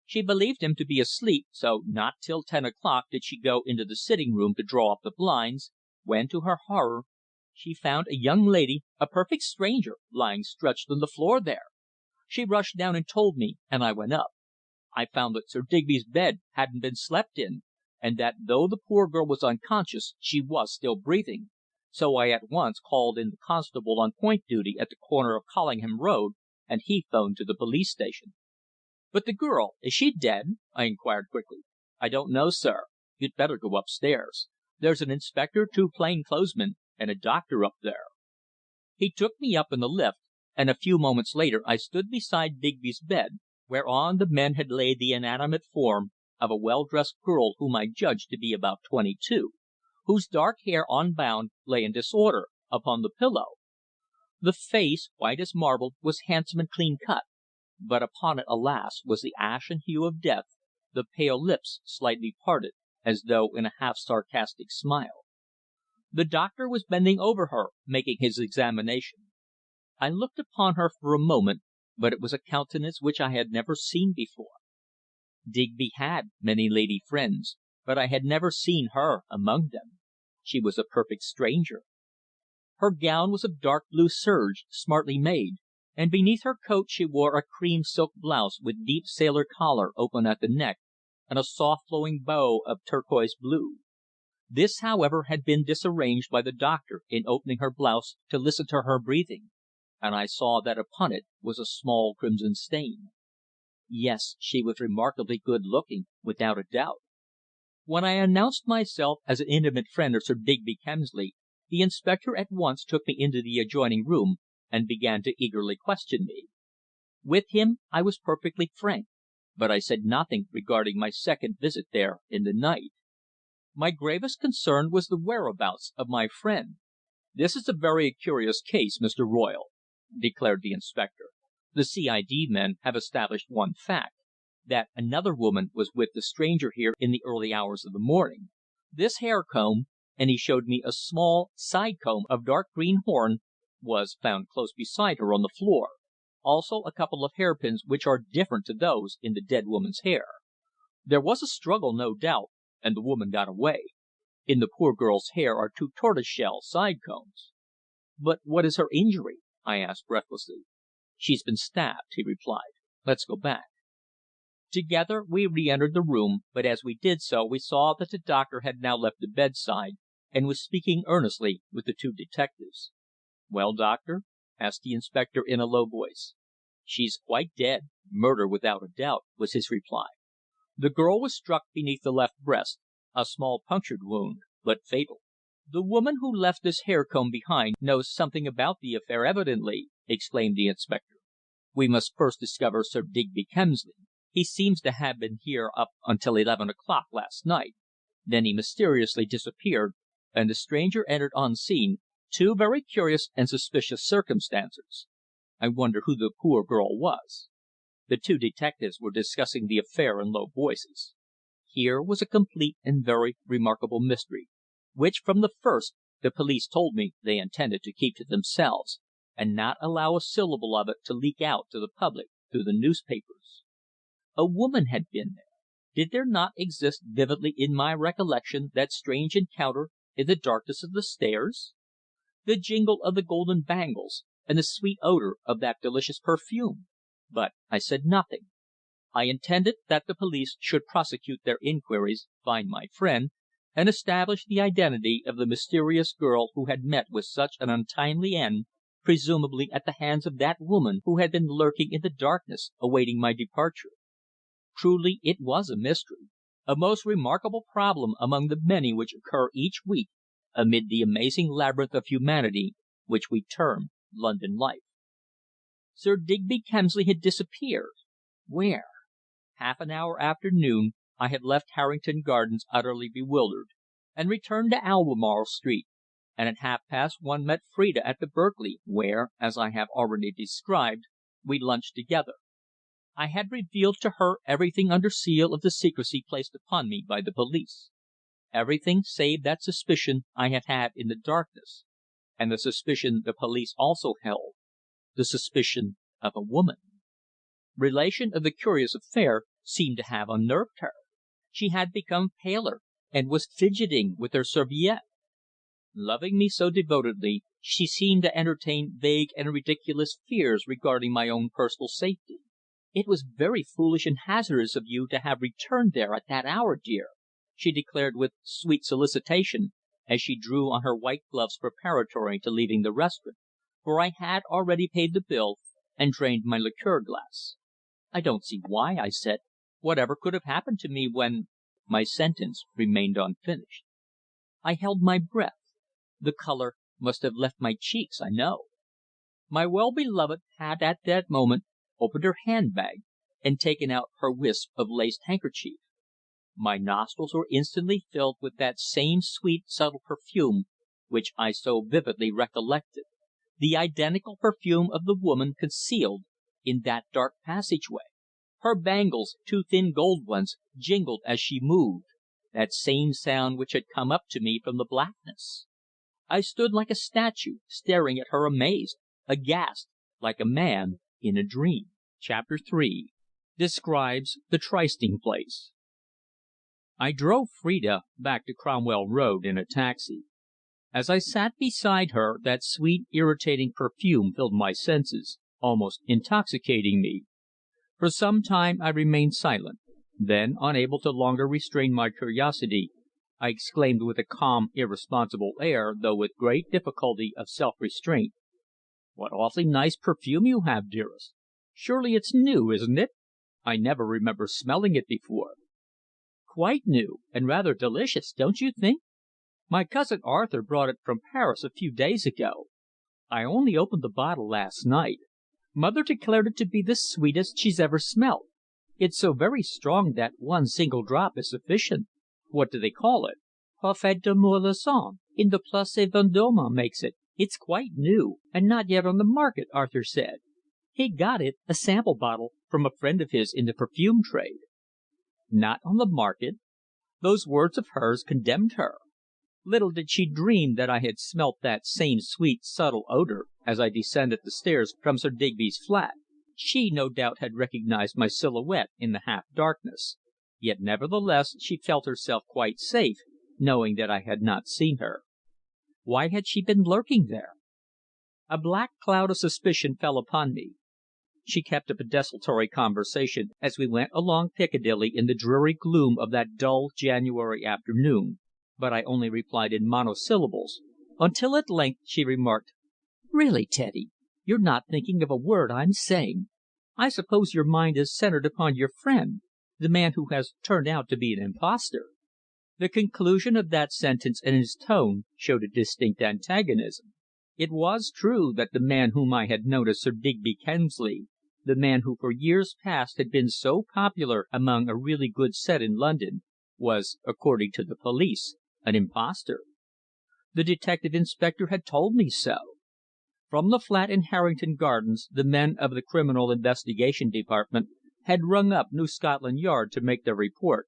She believed him to be asleep, so not till 10 o'clock did she go into the sitting room to draw up the blinds, when, to her horror, she found a young lady, a perfect stranger, lying stretched on the floor there. She rushed down and told me, and I went up. I found that Sir Digby's bed hadn't been slept in, and that though the poor girl was unconscious, she was still breathing. So I at once called in the constable on point duty at the corner of Collingham Road, and he 'phoned to the police station." "But the girl is she dead?" I inquired quickly. "I don't know, sir. You'd better go upstairs. There's an inspector, 2 plain clothes men, and a doctor up there." He took me up in the lift, and a few moments later I stood beside Digby's bed, whereon the men had laid the inanimate form of a well dressed girl whom I judged to be about 22, whose dark hair, unbound, lay in disorder upon the pillow. The face, white as marble, was handsome and clean cut, but upon it, alas! was the ashen hue of death, the pale lips slightly parted, as though in a half sarcastic smile. The doctor was bending over her, making his examination. I looked upon her for a moment, but it was a countenance which I had never seen before. Digby had many lady friends, but I had never seen her among them. She was a perfect stranger. Her gown was of dark blue serge, smartly made, and beneath her coat she wore a cream silk blouse with deep sailor collar open at the neck, and a soft flowing bow of turquoise blue. This, however, had been disarranged by the doctor in opening her blouse to listen to her breathing, and I saw that upon it was a small crimson stain. Yes, she was remarkably good looking, without a doubt. When I announced myself as an intimate friend of Sir Digby Kemsley, the inspector at once took me into the adjoining room and began to eagerly question me. With him I was perfectly frank, but I said nothing regarding my second visit there in the night. My gravest concern was the whereabouts of my friend. "This is a very curious case, Mr. Royle," declared the inspector. "The C.I.D. men have established one fact, that another woman was with the stranger here in the early hours of the morning. This hair comb," and he showed me a small side comb of dark green horn, "was found close beside her on the floor, also a couple of hairpins which are different to those in the dead woman's hair. There was a struggle, no doubt, and the woman got away. In the poor girl's hair are 2 tortoiseshell side combs." "But what is her injury?" I asked breathlessly. "She's been stabbed," he replied. "Let's go back." Together we re-entered the room, but as we did so we saw that the doctor had now left the bedside, and was speaking earnestly with the 2 detectives. "Well, doctor?" asked the inspector in a low voice. "She's quite dead murder without a doubt," was his reply. "The girl was struck beneath the left breast, a small punctured wound, but fatal." "The woman who left this hair comb behind knows something about the affair evidently," exclaimed the inspector. "We must first discover Sir Digby Kemsley. He seems to have been here up until 11 o'clock last night. Then he mysteriously disappeared, and the stranger entered unseen, 2 very curious and suspicious circumstances. I wonder who the poor girl was." The 2 detectives were discussing the affair in low voices. Here was a complete and very remarkable mystery, which from the first the police told me they intended to keep to themselves, and not allow a syllable of it to leak out to the public through the newspapers. A woman had been there. Did there not exist vividly in my recollection that strange encounter in the darkness of the stairs? The jingle of the golden bangles, and the sweet odour of that delicious perfume? But I said nothing. I intended that the police should prosecute their inquiries, find my friend, and establish the identity of the mysterious girl who had met with such an untimely end, presumably at the hands of that woman who had been lurking in the darkness awaiting my departure. Truly it was a mystery, a most remarkable problem among the many which occur each week amid the amazing labyrinth of humanity which we term London life. Sir Digby Kemsley had disappeared. Where? Half an hour after noon I had left Harrington Gardens utterly bewildered, and returned to Albemarle Street, and at 1:30 met Phrida at the Berkeley, where, as I have already described, we lunched together. I had revealed to her everything under seal of the secrecy placed upon me by the police. Everything save that suspicion I had had in the darkness, and the suspicion the police also held, the suspicion of a woman. Relation of the curious affair seemed to have unnerved her. She had become paler, and was fidgeting with her serviette. Loving me so devotedly, she seemed to entertain vague and ridiculous fears regarding my own personal safety. "It was very foolish and hazardous of you to have returned there at that hour, dear," she declared with sweet solicitation, as she drew on her white gloves preparatory to leaving the restaurant, for I had already paid the bill and drained my liqueur glass. "I don't see why," I said. "Whatever could have happened to me when " My sentence remained unfinished. I held my breath. The colour must have left my cheeks, I know. My well beloved had at that moment opened her handbag and taken out her wisp of lace handkerchief. My nostrils were instantly filled with that same sweet, subtle perfume which I so vividly recollected, the identical perfume of the woman concealed in that dark passageway. Her bangles, two thin gold ones, jingled as she moved, that same sound which had come up to me from the blackness. I stood like a statue, staring at her amazed, aghast, like a man in a dream. Chapter 3 Describes the trysting place. I drove Phrida back to Cromwell Road in a taxi. As I sat beside her, that sweet, irritating perfume filled my senses, almost intoxicating me. For some time I remained silent. Then, unable to longer restrain my curiosity, I exclaimed with a calm, irresponsible air, though with great difficulty of self-restraint: "What awfully nice perfume you have, dearest. Surely it's new, isn't it? I never remember smelling it before." "Quite new, and rather delicious, don't you think? My cousin Arthur brought it from Paris a few days ago. I only opened the bottle last night. Mother declared it to be the sweetest she's ever smelt. It's so very strong that one single drop is sufficient. What do they call it?" "Parfait d'amour Lausanne, in the Place Vendôme, makes it. It's quite new, and not yet on the market, Arthur said. He got it, a sample bottle, from a friend of his in the perfume trade." Not on the market! Those words of hers condemned her. Little did she dream that I had smelt that same sweet, subtle odour as I descended the stairs from Sir Digby's flat. She, no doubt, had recognized my silhouette in the half darkness, yet nevertheless she felt herself quite safe, knowing that I had not seen her. Why had she been lurking there? A black cloud of suspicion fell upon me. She kept up a desultory conversation as we went along Piccadilly in the dreary gloom of that dull January afternoon, but I only replied in monosyllables, until at length she remarked: "Really, Teddy, you're not thinking of a word I'm saying. I suppose your mind is centred upon your friend, the man who has turned out to be an impostor." The conclusion of that sentence and his tone showed a distinct antagonism. It was true that the man whom I had known as Sir Digby Kemsley, the man who for years past had been so popular among a really good set in London, was, according to the police, an impostor. The detective inspector had told me so. From the flat in Harrington Gardens the men of the Criminal Investigation Department had rung up New Scotland Yard to make their report,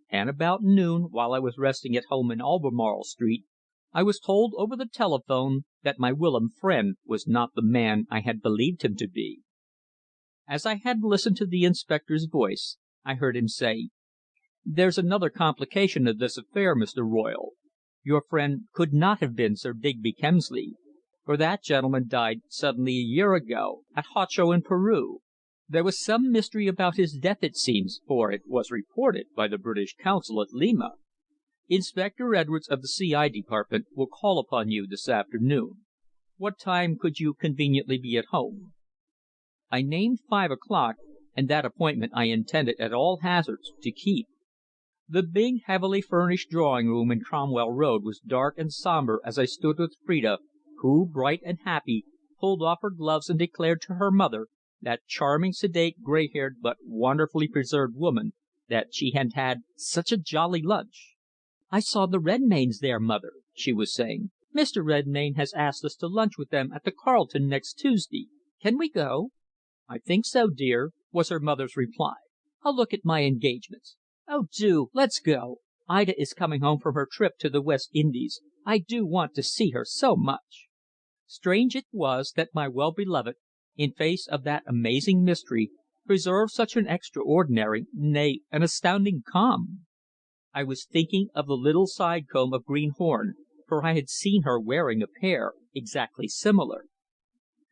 and about noon, while I was resting at home in Albemarle Street, I was told over the telephone that my whilom friend was not the man I had believed him to be. As I had listened to the inspector's voice, I heard him say: "There's another complication of this affair, Mr. Royle. Your friend could not have been Sir Digby Kemsley, for that gentleman died suddenly a year ago, at Huacho in Peru. There was some mystery about his death, it seems, for it was reported by the British Consul at Lima. Inspector Edwards of the C.I. Department will call upon you this afternoon. What time could you conveniently be at home?" I named 5 o'clock, and that appointment I intended at all hazards to keep. The big, heavily furnished drawing room in Cromwell Road was dark and sombre as I stood with Phrida, who, bright and happy, pulled off her gloves and declared to her mother, that charming, sedate, grey haired but wonderfully preserved woman, that she had had such a jolly lunch. "I saw the Redmaynes there, mother," she was saying. "Mr. Redmayne has asked us to lunch with them at the Carlton next Tuesday. Can we go?" "I think so, dear," was her mother's reply. "I'll look at my engagements." "Oh, do! Let's go. Ida is coming home from her trip to the West Indies. I do want to see her so much." Strange it was that my well beloved, in face of that amazing mystery, preserved such an extraordinary, nay, an astounding calm. I was thinking of the little side comb of green horn,
for I had seen her wearing a pair exactly similar.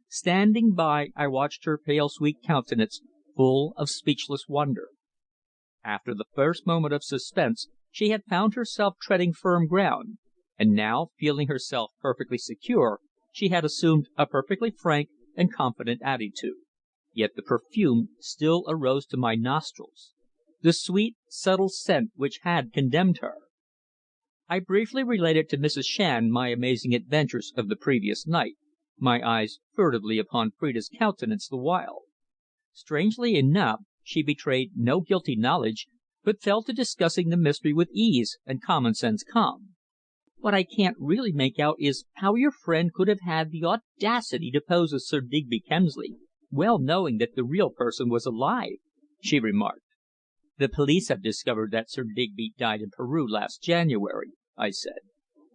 Standing by, I watched her pale sweet countenance full of speechless wonder. After the first moment of suspense she had found herself treading firm ground, and now, feeling herself perfectly secure, she had assumed a perfectly frank and confident attitude. Yet the perfume still arose to my nostrils, the sweet, subtle scent which had condemned her. I briefly related to Mrs. Shand my amazing adventures of the previous night, my eyes furtively upon Phrida's countenance the while. Strangely enough, she betrayed no guilty knowledge, but fell to discussing the mystery with ease and common sense calm. "What I can't really make out is how your friend could have had the audacity to pose as Sir Digby Kemsley, well knowing that the real person was alive," she remarked. "The police have discovered that Sir Digby died in Peru last January," I said.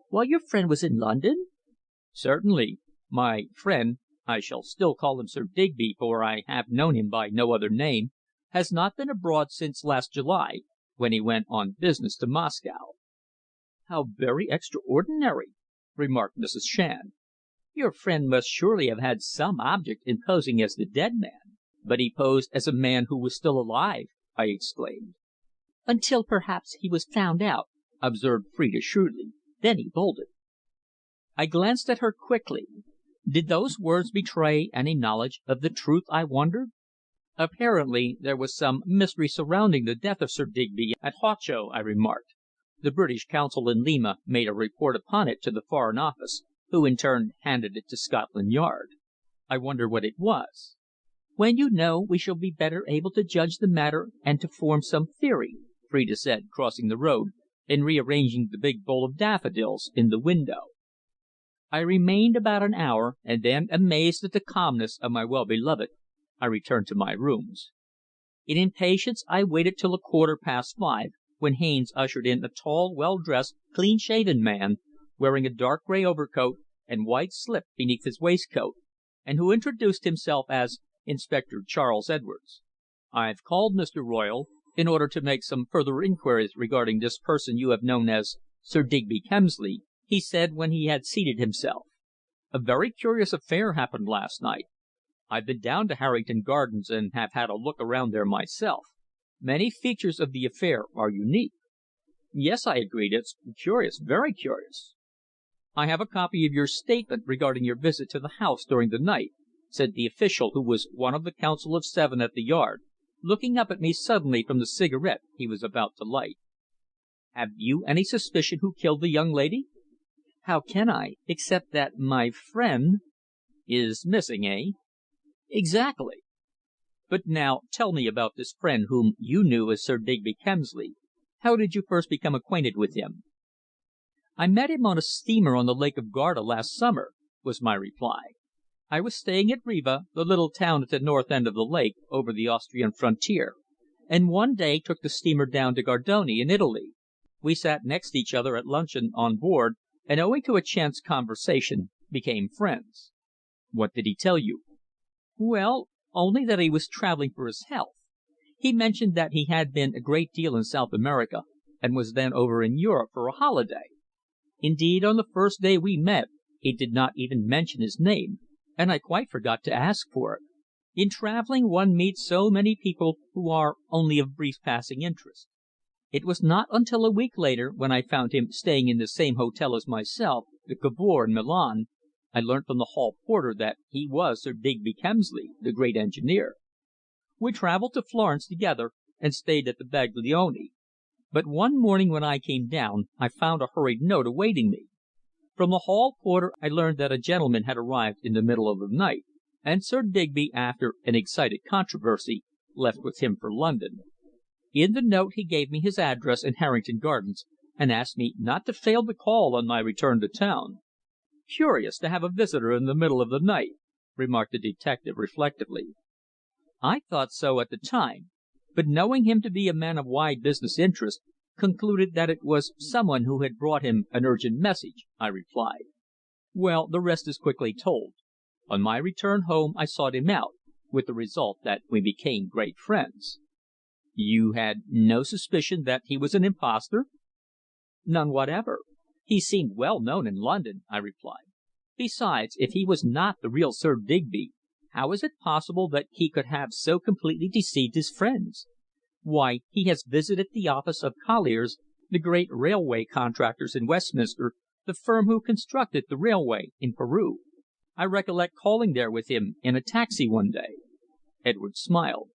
"While your friend was in London?" "Certainly. My friend I shall still call him Sir Digby, for I have known him by no other name has not been abroad since last July, when he went on business to Moscow." "How very extraordinary," remarked Mrs. Shand. "Your friend must surely have had some object in posing as the dead man." "But he posed as a man who was still alive," I exclaimed. "Until perhaps he was found out," observed Phrida shrewdly. "Then he bolted." I glanced at her quickly. Did those words betray any knowledge of the truth, I wondered? "Apparently there was some mystery surrounding the death of Sir Digby at Huacho," I remarked. "The British Consul in Lima made a report upon it to the Foreign Office, who in turn handed it to Scotland Yard. I wonder what it was." "When you know, we shall be better able to judge the matter and to form some theory," Phrida said, crossing the road and rearranging the big bowl of daffodils in the window. I remained about an hour, and then, amazed at the calmness of my well beloved, I returned to my rooms. In impatience I waited till 5:15, when Haines ushered in a tall, well dressed, clean shaven man, wearing a dark grey overcoat and white slip beneath his waistcoat, and who introduced himself as Inspector Charles Edwards. "I've called, Mr. Royle, in order to make some further inquiries regarding this person you have known as Sir Digby Kemsley," he said when he had seated himself. "A very curious affair happened last night. I've been down to Harrington Gardens and have had a look around there myself. Many features of the affair are unique." "Yes," I agreed. "It's curious very curious." "I have a copy of your statement regarding your visit to the house during the night," said the official who was one of the Council of Seven at the Yard, looking up at me suddenly from the cigarette he was about to light. "Have you any suspicion who killed the young lady?" "How can I, except that my friend " "Is missing, eh?" "Exactly." "But now tell me about this friend whom you knew as Sir Digby Kemsley. How did you first become acquainted with him?" "I met him on a steamer on the Lake of Garda last summer," was my reply. "I was staying at Riva, the little town at the north end of the lake, over the Austrian frontier, and one day took the steamer down to Gardone in Italy. We sat next each other at luncheon on board, and owing to a chance conversation became friends." "What did he tell you?" "Well, only that he was travelling for his health. He mentioned that he had been a great deal in South America, and was then over in Europe for a holiday. Indeed, on the first day we met he did not even mention his name, and I quite forgot to ask for it. In travelling one meets so many people who are only of brief passing interest. It was not until a week later, when I found him staying in the same hotel as myself, the Cavour in Milan, I learnt from the hall porter that he was Sir Digby Kemsley, the great engineer. We travelled to Florence together, and stayed at the Baglioni. But one morning when I came down I found a hurried note awaiting me. From the hall porter I learned that a gentleman had arrived in the middle of the night, and Sir Digby, after an excited controversy, left with him for London. In the note he gave me his address in Harrington Gardens, and asked me not to fail to call on my return to town." "Curious to have a visitor in the middle of the night," remarked the detective reflectively. "I thought so at the time, but knowing him to be a man of wide business interests, concluded that it was someone who had brought him an urgent message," I replied. "Well, the rest is quickly told. On my return home I sought him out, with the result that we became great friends." "You had no suspicion that he was an impostor?" "None whatever.
"He seemed well known in London," I replied. "Besides, if he was not the real Sir Digby, how is it possible that he could have so completely deceived his friends? Why, he has visited the office of Colliers, the great railway contractors in Westminster, the firm who constructed the railway in Peru. I recollect calling there with him in a taxi one day." Edward smiled.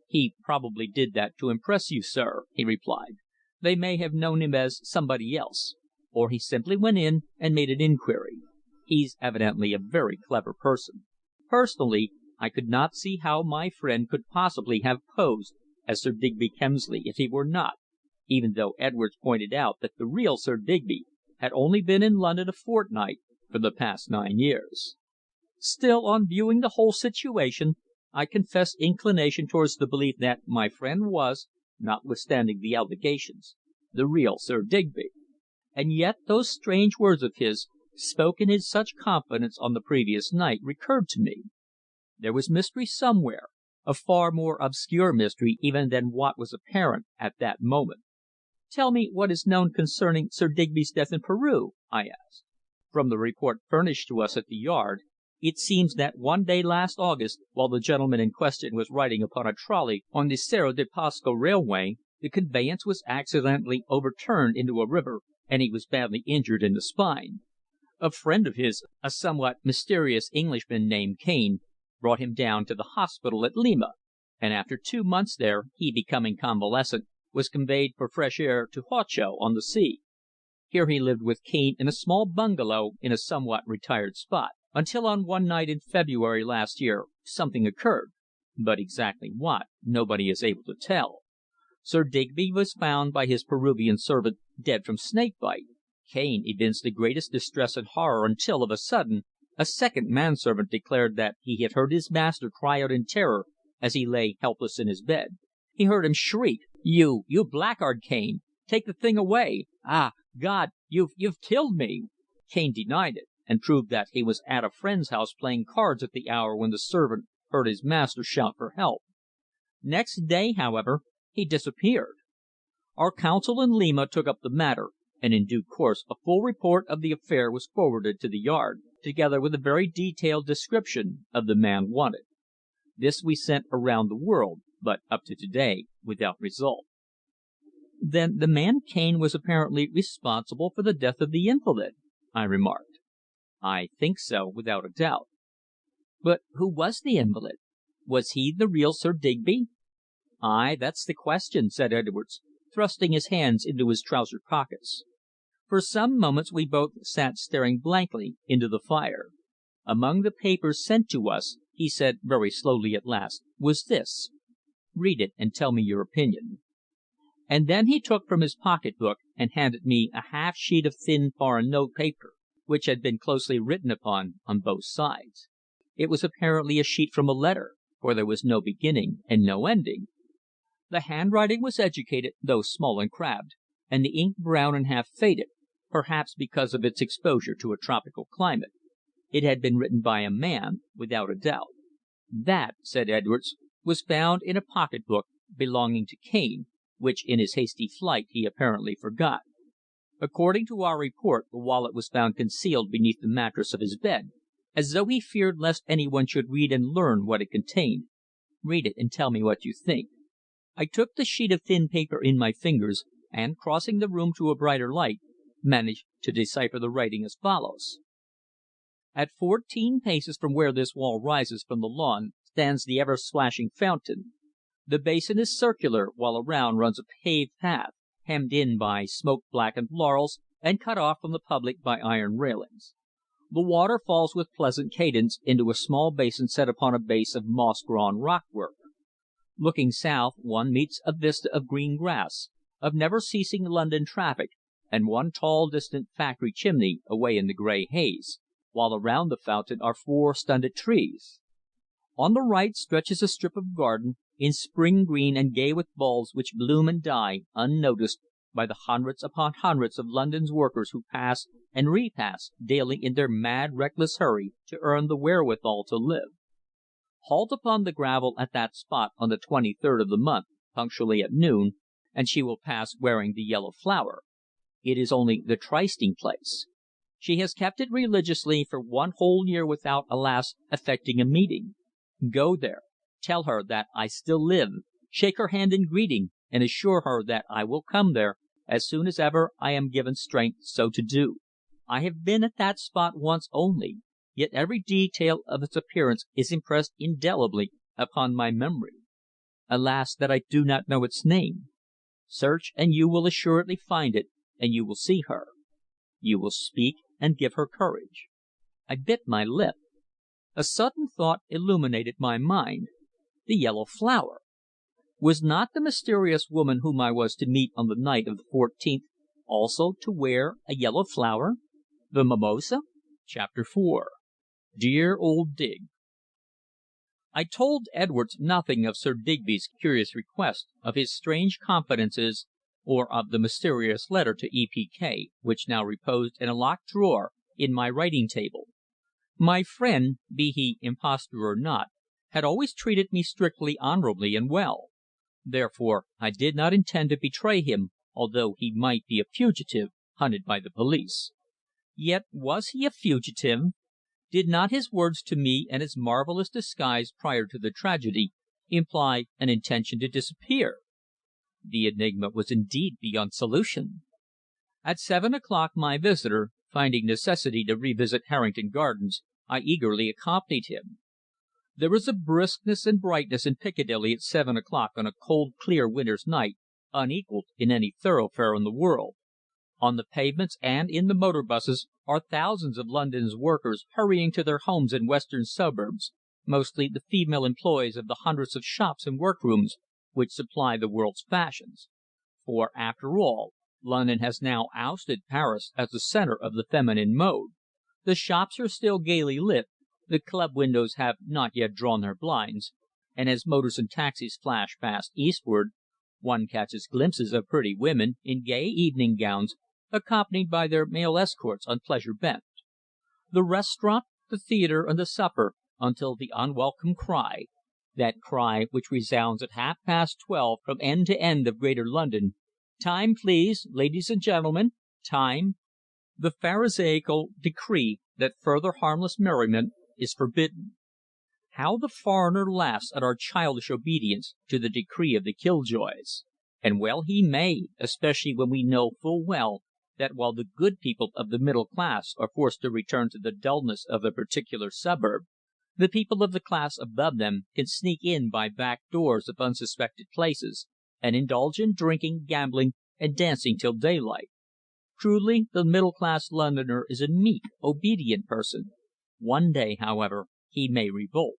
"He probably did that to impress you, sir," he replied. "They may have known him as somebody else. Or he simply went in and made an inquiry. He's evidently a very clever person. Personally, I could not see how my friend could possibly have posed as Sir Digby Kemsley if he were not, even though Edwards pointed out that the real Sir Digby had only been in London a fortnight for the past 9 years. Still, on viewing the whole situation, I confess inclination towards the belief that my friend was, notwithstanding the allegations, the real Sir Digby. And yet those strange words of his, spoken in such confidence on the previous night, recurred to me. There was mystery somewhere, a far more obscure mystery even than what was apparent at that moment. "Tell me what is known concerning Sir Digby's death in Peru?" I asked. "From the report furnished to us at the Yard, it seems that one day last August, while the gentleman in question was riding upon a trolley on the Cerro de Pasco railway, the conveyance was accidentally overturned into a river, and he was badly injured in the spine. A friend of his, a somewhat mysterious Englishman named Cane, brought him down to the hospital at Lima, and after 2 months there, he becoming convalescent, was conveyed for fresh air to Huacho on the sea. Here he lived with Cane in a small bungalow in a somewhat retired spot, until on one night in February last year something occurred, but exactly what nobody is able to tell. Sir Digby was found by his Peruvian servant dead from snake bite. Cane evinced the greatest distress and horror until, of a sudden, a second manservant declared that he had heard his master cry out in terror as he lay helpless in his bed. He heard him shriek, 'You blackguard, Cane! Take the thing away! Ah, God, you've killed me!' Cane denied it, and proved that he was at a friend's house playing cards at the hour when the servant heard his master shout for help. Next day, however, he disappeared. Our counsel in Lima took up the matter, and in due course a full report of the affair was forwarded to the Yard, together with a very detailed description of the man wanted. This we sent around the world, but up to day without result." "Then the man Cane was apparently responsible for the death of the invalid," I remarked. "I think so, without a doubt." "But who was the invalid? Was he the real Sir Digby?" "Ay, that's the question," said Edwards, thrusting his hands into his trouser pockets. For some moments we both sat staring blankly into the fire. "Among the papers sent to us," he said very slowly at last, "was this. Read it and tell me your opinion." And then he took from his pocketbook and handed me a half sheet of thin foreign note paper, which had been closely written upon on both sides. It was apparently a sheet from a letter, for there was no beginning and no ending. The handwriting was educated, though small and crabbed, and the ink brown and half faded, perhaps because of its exposure to a tropical climate. It had been written by a man, without a doubt. "That," said Edwards, "was found in a pocketbook belonging to Cane, which in his hasty flight he apparently forgot. According to our report, the wallet was found concealed beneath the mattress of his bed, as though he feared lest anyone should read and learn what it contained. Read it and tell me what you think." I took the sheet of thin paper in my fingers, and, crossing the room to a brighter light, managed to decipher the writing as follows: "At 14 paces from where this wall rises from the lawn stands the ever splashing fountain. The basin is circular, while around runs a paved path, hemmed in by smoke blackened laurels and cut off from the public by iron railings. The water falls with pleasant cadence into a small basin set upon a base of moss grown rockwork. Looking south one meets a vista of green grass, of never ceasing London traffic, and one tall distant factory chimney away in the grey haze, while around the fountain are 4 stunted trees. On the right stretches a strip of garden, in spring green and gay with bulbs which bloom and die unnoticed by the hundreds upon hundreds of London's workers who pass and repass daily in their mad, reckless hurry to earn the wherewithal to live. Halt upon the gravel at that spot on the 23rd of the month, punctually at noon, and she will pass wearing the yellow flower. It is only the trysting place. She has kept it religiously for one whole year without, alas, effecting a meeting. Go there. Tell her that I still live, shake her hand in greeting, and assure her that I will come there as soon as ever I am given strength so to do. I have been at that spot once only, yet every detail of its appearance is impressed indelibly upon my memory. Alas, that I do not know its name. Search, and you will assuredly find it, and you will see her. You will speak and give her courage." I bit my lip. A sudden thought illuminated my mind. The yellow flower! Was not the mysterious woman whom I was to meet on the night of the 14th also to wear a yellow flower? The mimosa? Chapter 4. Dear old Dig. I told Edwards nothing of Sir Digby's curious request, of his strange confidences, or of the mysterious letter to E.P.K., which now reposed in a locked drawer in my writing table. My friend, be he impostor or not, had always treated me strictly honourably and well. Therefore I did not intend to betray him, although he might be a fugitive hunted by the police. Yet was he a fugitive? Did not his words to me and his marvellous disguise prior to the tragedy imply an intention to disappear? The enigma was indeed beyond solution. At 7 o'clock my visitor, finding necessity to revisit Harrington Gardens, I eagerly accompanied him. There is a briskness and brightness in Piccadilly at 7 o'clock on a cold, clear winter's night unequalled in any thoroughfare in the world. On the pavements and in the motor buses are thousands of London's workers hurrying to their homes in western suburbs, mostly the female employees of the hundreds of shops and workrooms which supply the world's fashions. For, after all, London has now ousted Paris as the centre of the feminine mode. The shops are still gaily lit, the club windows have not yet drawn their blinds, and as motors and taxis flash past eastward, one catches glimpses of pretty women in gay evening gowns, accompanied by their male escorts on pleasure bent. The restaurant, the theatre, and the supper, until the unwelcome cry, that cry which resounds at 12:30 from end to end of Greater London, "Time, please, ladies and gentlemen, time!" The pharisaical decree that further harmless merriment is forbidden. How the foreigner laughs at our childish obedience to the decree of the killjoys! And well he may, especially when we know full well that while the good people of the middle class are forced to return to the dulness of their particular suburb, the people of the class above them can sneak in by back doors of unsuspected places, and indulge in drinking, gambling, and dancing till daylight. Truly, the middle class Londoner is a meek, obedient person. One day, however, he may revolt.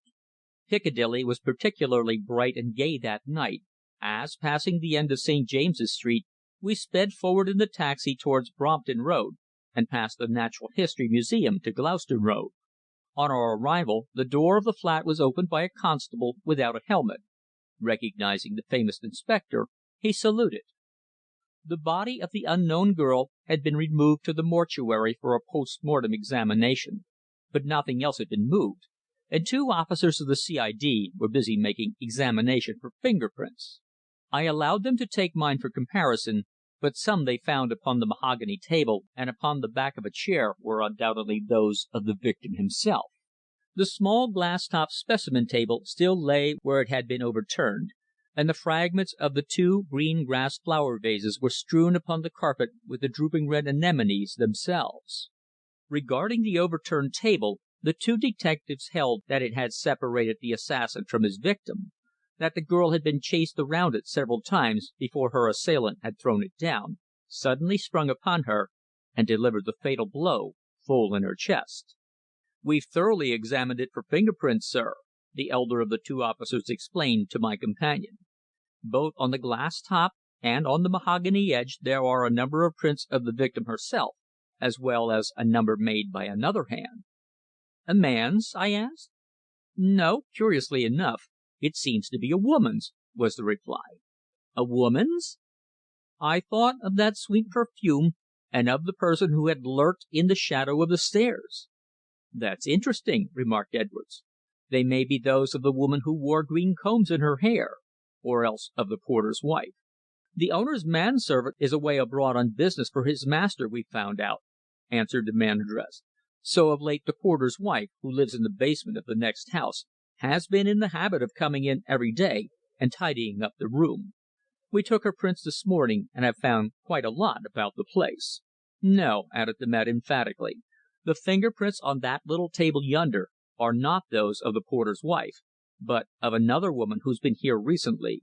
Piccadilly was particularly bright and gay that night, as, passing the end of St. James's Street, we sped forward in the taxi towards Brompton Road, and past the Natural History Museum to Gloucester Road. On our arrival, the door of the flat was opened by a constable without a helmet. Recognizing the famous inspector, he saluted. The body of the unknown girl had been removed to the mortuary for a post mortem examination, but nothing else had been moved, and two officers of the C.I.D. were busy making examination for finger prints. I allowed them to take mine for comparison, but some they found upon the mahogany table and upon the back of a chair were undoubtedly those of the victim himself. The small glass-topped specimen table still lay where it had been overturned, and the fragments of the two green grass flower vases were strewn upon the carpet with the drooping red anemones themselves. Regarding the overturned table, the two detectives held that it had separated the assassin from his victim, that the girl had been chased around it several times before her assailant had thrown it down, suddenly sprung upon her, and delivered the fatal blow full in her chest. "We've thoroughly examined it for finger prints, sir," the elder of the two officers explained to my companion. "Both on the glass top and on the mahogany edge there are a number of prints of the victim herself, as well as a number made by another hand." "A man's?" I asked. "No. Curiously enough, it seems to be a woman's," was the reply. "A woman's?" I thought of that sweet perfume, and of the person who had lurked in the shadow of the stairs. "That's interesting," remarked Edwards. "They may be those of the woman who wore green combs in her hair, or else of the porter's wife." "The owner's manservant is away abroad on business for his master, we've found out," answered the man addressed. "So of late the porter's wife, who lives in the basement of the next house, has been in the habit of coming in every day and tidying up the room. We took her prints this morning, and have found quite a lot about the place. No," added the man emphatically, "the finger prints on that little table yonder are not those of the porter's wife, but of another woman who's been here recently.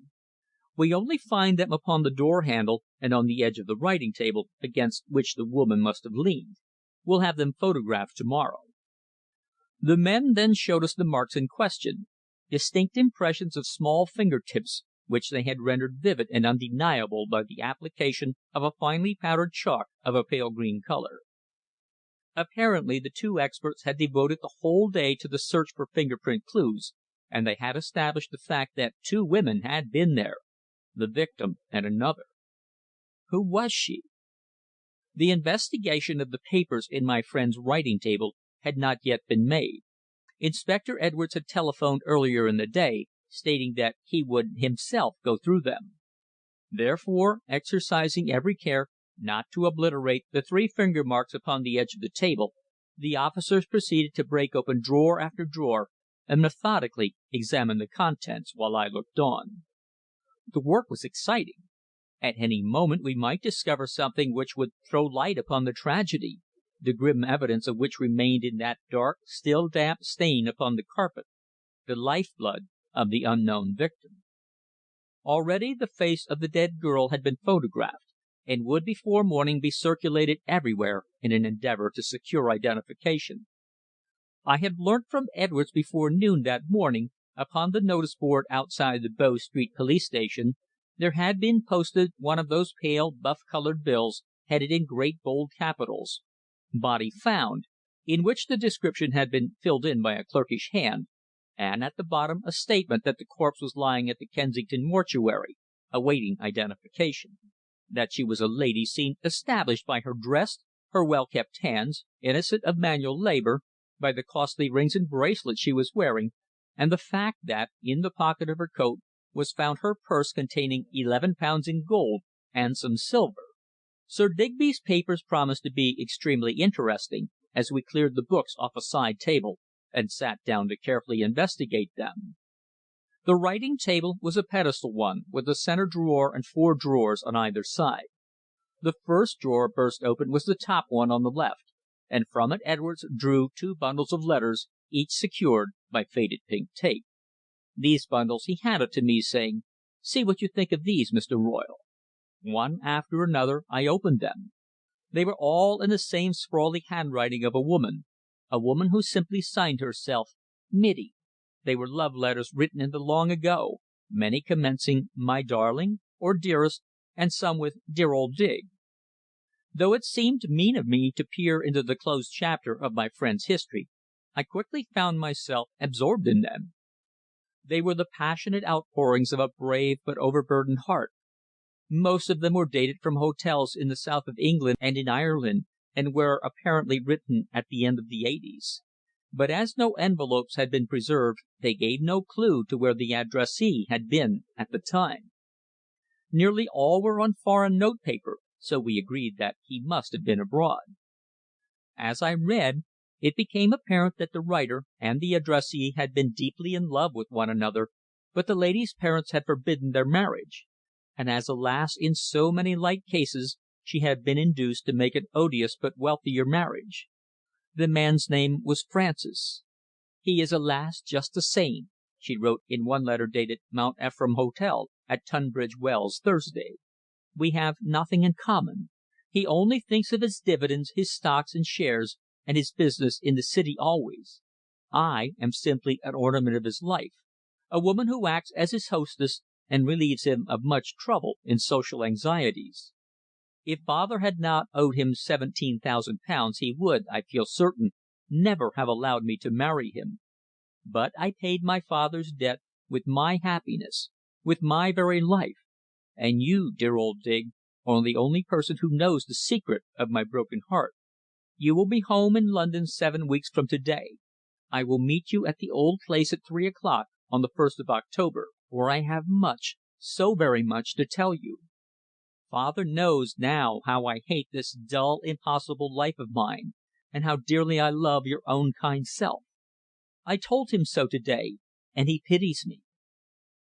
We only find them upon the door handle and on the edge of the writing table against which the woman must have leaned. We'll have them photographed to morrow." The men then showed us the marks in question, distinct impressions of small finger tips, which they had rendered vivid and undeniable by the application of a finely powdered chalk of a pale green colour. Apparently the two experts had devoted the whole day to the search for finger print clues, and they had established the fact that two women had been there, the victim and another. Who was she? The investigation of the papers in my friend's writing table had not yet been made. Inspector Edwards had telephoned earlier in the day, stating that he would himself go through them. Therefore, exercising every care not to obliterate the three finger marks upon the edge of the table, the officers proceeded to break open drawer after drawer and methodically examine the contents, while I looked on. The work was exciting. At any moment we might discover something which would throw light upon the tragedy, the grim evidence of which remained in that dark, still damp stain upon the carpet, the life-blood of the unknown victim. Already the face of the dead girl had been photographed, and would before morning be circulated everywhere in an endeavour to secure identification. I had learnt from Edwards before noon that morning, upon the notice board outside the Bow Street Police Station, there had been posted one of those pale buff-coloured bills headed in great bold capitals, "Body found," in which the description had been filled in by a clerkish hand, and at the bottom a statement that the corpse was lying at the Kensington mortuary, awaiting identification. That she was a lady seemed established by her dress, her well-kept hands, innocent of manual labour, by the costly rings and bracelets she was wearing, and the fact that, in the pocket of her coat, was found her purse containing £11 in gold and some silver. Sir Digby's papers promised to be extremely interesting, as we cleared the books off a side table and sat down to carefully investigate them. The writing table was a pedestal one, with a centre drawer and four drawers on either side. The first drawer burst open was the top one on the left, and from it Edwards drew two bundles of letters, each secured by faded pink tape. These bundles he handed to me, saying, "See what you think of these, Mr. Royle." One after another I opened them. They were all in the same sprawly handwriting of a woman who simply signed herself "Mittie." They were love letters written in the long ago, many commencing "My darling," or "Dearest," and some with "Dear old Dig." Though it seemed mean of me to peer into the closed chapter of my friend's history, I quickly found myself absorbed in them. They were the passionate outpourings of a brave but overburdened heart. Most of them were dated from hotels in the south of England and in Ireland, and were apparently written at the end of the '80s. But as no envelopes had been preserved, they gave no clue to where the addressee had been at the time. Nearly all were on foreign notepaper, so we agreed that he must have been abroad. As I read, it became apparent that the writer and the addressee had been deeply in love with one another, but the lady's parents had forbidden their marriage, and as, alas, in so many like cases, she had been induced to make an odious but wealthier marriage. The man's name was Francis. "He is, alas, just the same," she wrote in one letter dated Mount Ephraim Hotel at Tunbridge Wells, Thursday. "We have nothing in common. He only thinks of his dividends, his stocks and shares, and his business in the City always. I am simply an ornament of his life, a woman who acts as his hostess and relieves him of much trouble in social anxieties. If father had not owed him £17,000 he would, I feel certain, never have allowed me to marry him. But I paid my father's debt with my happiness, with my very life, and you, dear old Dig, are the only person who knows the secret of my broken heart. You will be home in London 7 weeks from to day. I will meet you at the old place at 3 o'clock on the 1st of October, for I have much, so very much, to tell you.
Father knows now how I hate this dull, impossible life of mine, and how dearly I love your own kind self. I told him so to day, and he pities me.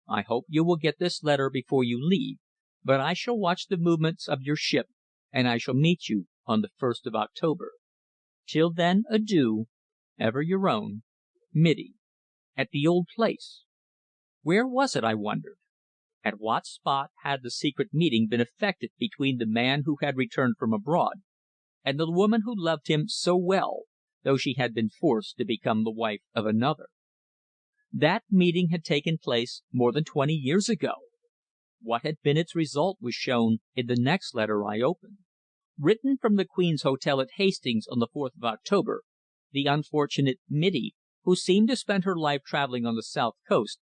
I hope you will get this letter before you leave, but I shall watch the movements of your ship, and I shall meet you on the 1st of October. Till then, adieu. Ever your own, Mittie. At the old place. Where was it, I wondered? At what spot had the secret meeting been effected between the man who had returned from abroad, and the woman who loved him so well, though she had been forced to become the wife of another? That meeting had taken place more than 20 years ago. What had been its result was shown in the next letter I opened. Written from the Queen's Hotel at Hastings on the 4th of October, the unfortunate Mittie, who seemed to spend her life travelling on the south coast,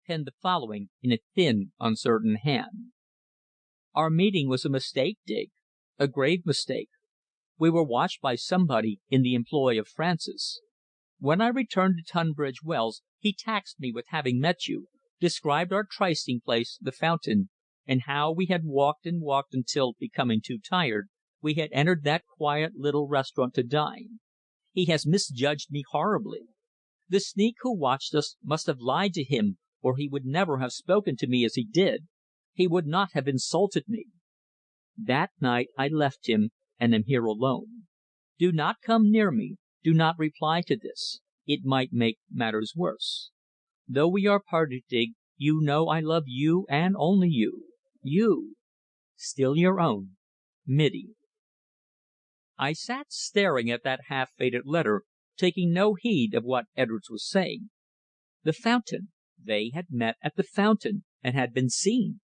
penned the following in a thin, uncertain hand: "Our meeting was a mistake, Dig, a grave mistake. We were watched by somebody in the employ of Francis. When I returned to Tunbridge Wells he taxed me with having met you, described our trysting place, the Fountain, and how we had walked and walked until, becoming too tired, we had entered that quiet little restaurant to dine. He has misjudged me horribly. The sneak who watched us must have lied to him, or he would never have spoken to me as he did. He would not have insulted me. That night I left him, and am here alone. Do not come near me. Do not reply to this. It might make matters worse. Though we are parted, Dig, you know I love you and only you. You. Still your own, Mittie." I sat staring at that half faded letter, taking no heed of what Edwards was saying. The Fountain. They had met at the Fountain, and had been seen.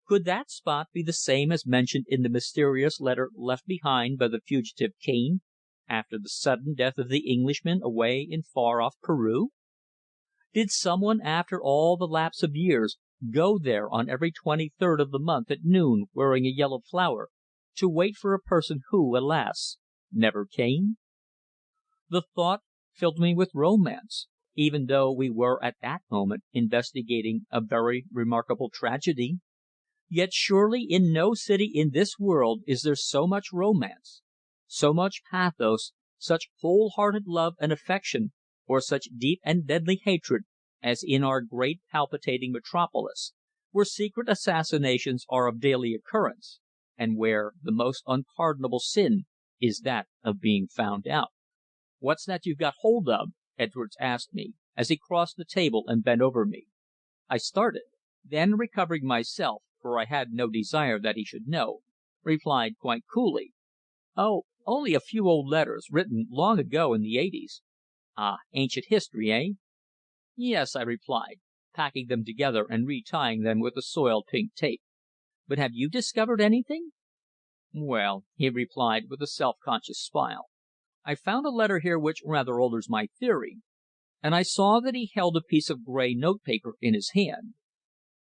Could that spot be the same as mentioned in the mysterious letter left behind by the fugitive Cane, after the sudden death of the Englishman away in far off Peru? Did someone, after all the lapse of years, go there on every 23rd of the month at noon wearing a yellow flower, to wait for a person who, alas, never came? The thought filled me with romance, even though we were at that moment investigating a very remarkable tragedy. Yet surely in no city in this world is there so much romance, so much pathos, such whole-hearted love and affection, or such deep and deadly hatred, as in our great palpitating metropolis, where secret assassinations are of daily occurrence, and where the most unpardonable sin is that of being found out. "What's that you've got hold of?" Edwards asked me, as he crossed the table and bent over me. I started. Then, recovering myself, for I had no desire that he should know, replied quite coolly: "Oh, only a few old letters, written long ago in the '80s." "Ah, ancient history, eh?" "Yes," I replied, packing them together and retying them with the soiled pink tape. "But have you discovered anything?" "Well," he replied, with a self-conscious smile, "I found a letter here which rather alters my theory," and I saw that he held a piece of grey notepaper in his hand.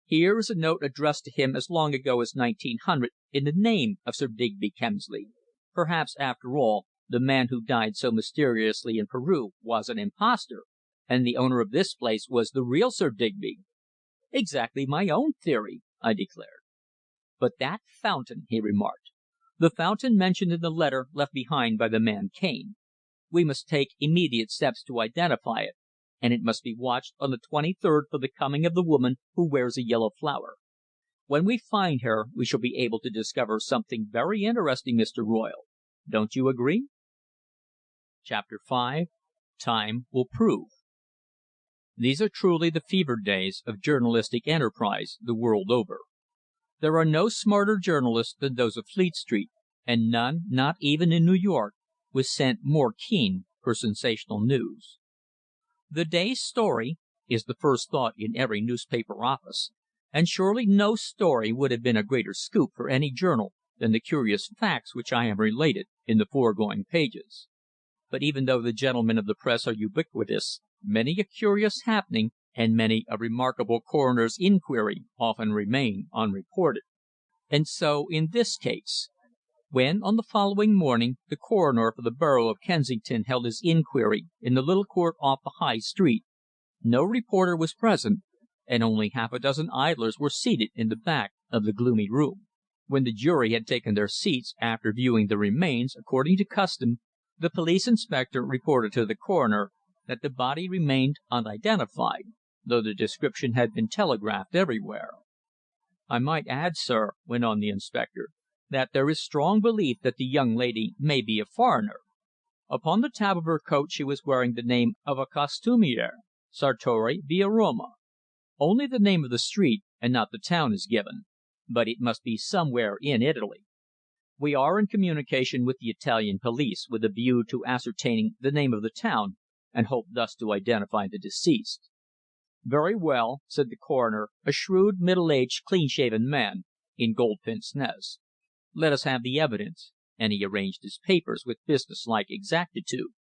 "Here is a note addressed to him as long ago as 1900 in the name of Sir Digby Kemsley. Perhaps, after all, the man who died so mysteriously in Peru was an impostor, and the owner of this place was the real Sir Digby." "Exactly my own theory," I declared. "But that fountain," he remarked. "The fountain mentioned in the letter left behind by the man Cane. We must take immediate steps to identify it, and it must be watched on the 23rd for the coming of the woman who wears a yellow flower. When we find her we shall be able to discover something very interesting, Mr. Royle. Don't you agree?" Chapter 5. Time Will Prove. These are truly the fever days of journalistic enterprise the world over. There are no smarter journalists than those of Fleet Street, and none, not even in New York, with scent more keen for sensational news. The day's story is the first thought in every newspaper office, and surely no story would have been a greater scoop for any journal than the curious facts which I have related in the foregoing pages. But even though the gentlemen of the press are ubiquitous, many a curious happening and many a remarkable coroner's inquiry often remain unreported. And so in this case. When, on the following morning, the coroner for the Borough of Kensington held his inquiry in the little court off the High Street, no reporter was present, and only half a dozen idlers were seated in the back of the gloomy room. When the jury had taken their seats after viewing the remains, according to custom, the police inspector reported to the coroner that the body remained unidentified, though the description had been telegraphed everywhere. "I might add, sir," went on the inspector, "that there is strong belief that the young lady may be a foreigner. Upon the tab of her coat she was wearing the name of a costumier, Sartori via Roma. Only the name of the street and not the town is given, but it must be somewhere in Italy. We are in communication with the Italian police with a view to ascertaining the name of the town, and hope thus to identify the deceased." "Very well," said the coroner, a shrewd, middle-aged, clean-shaven man in gold pince nez. "Let us have the evidence," and he arranged his papers with businesslike exactitude.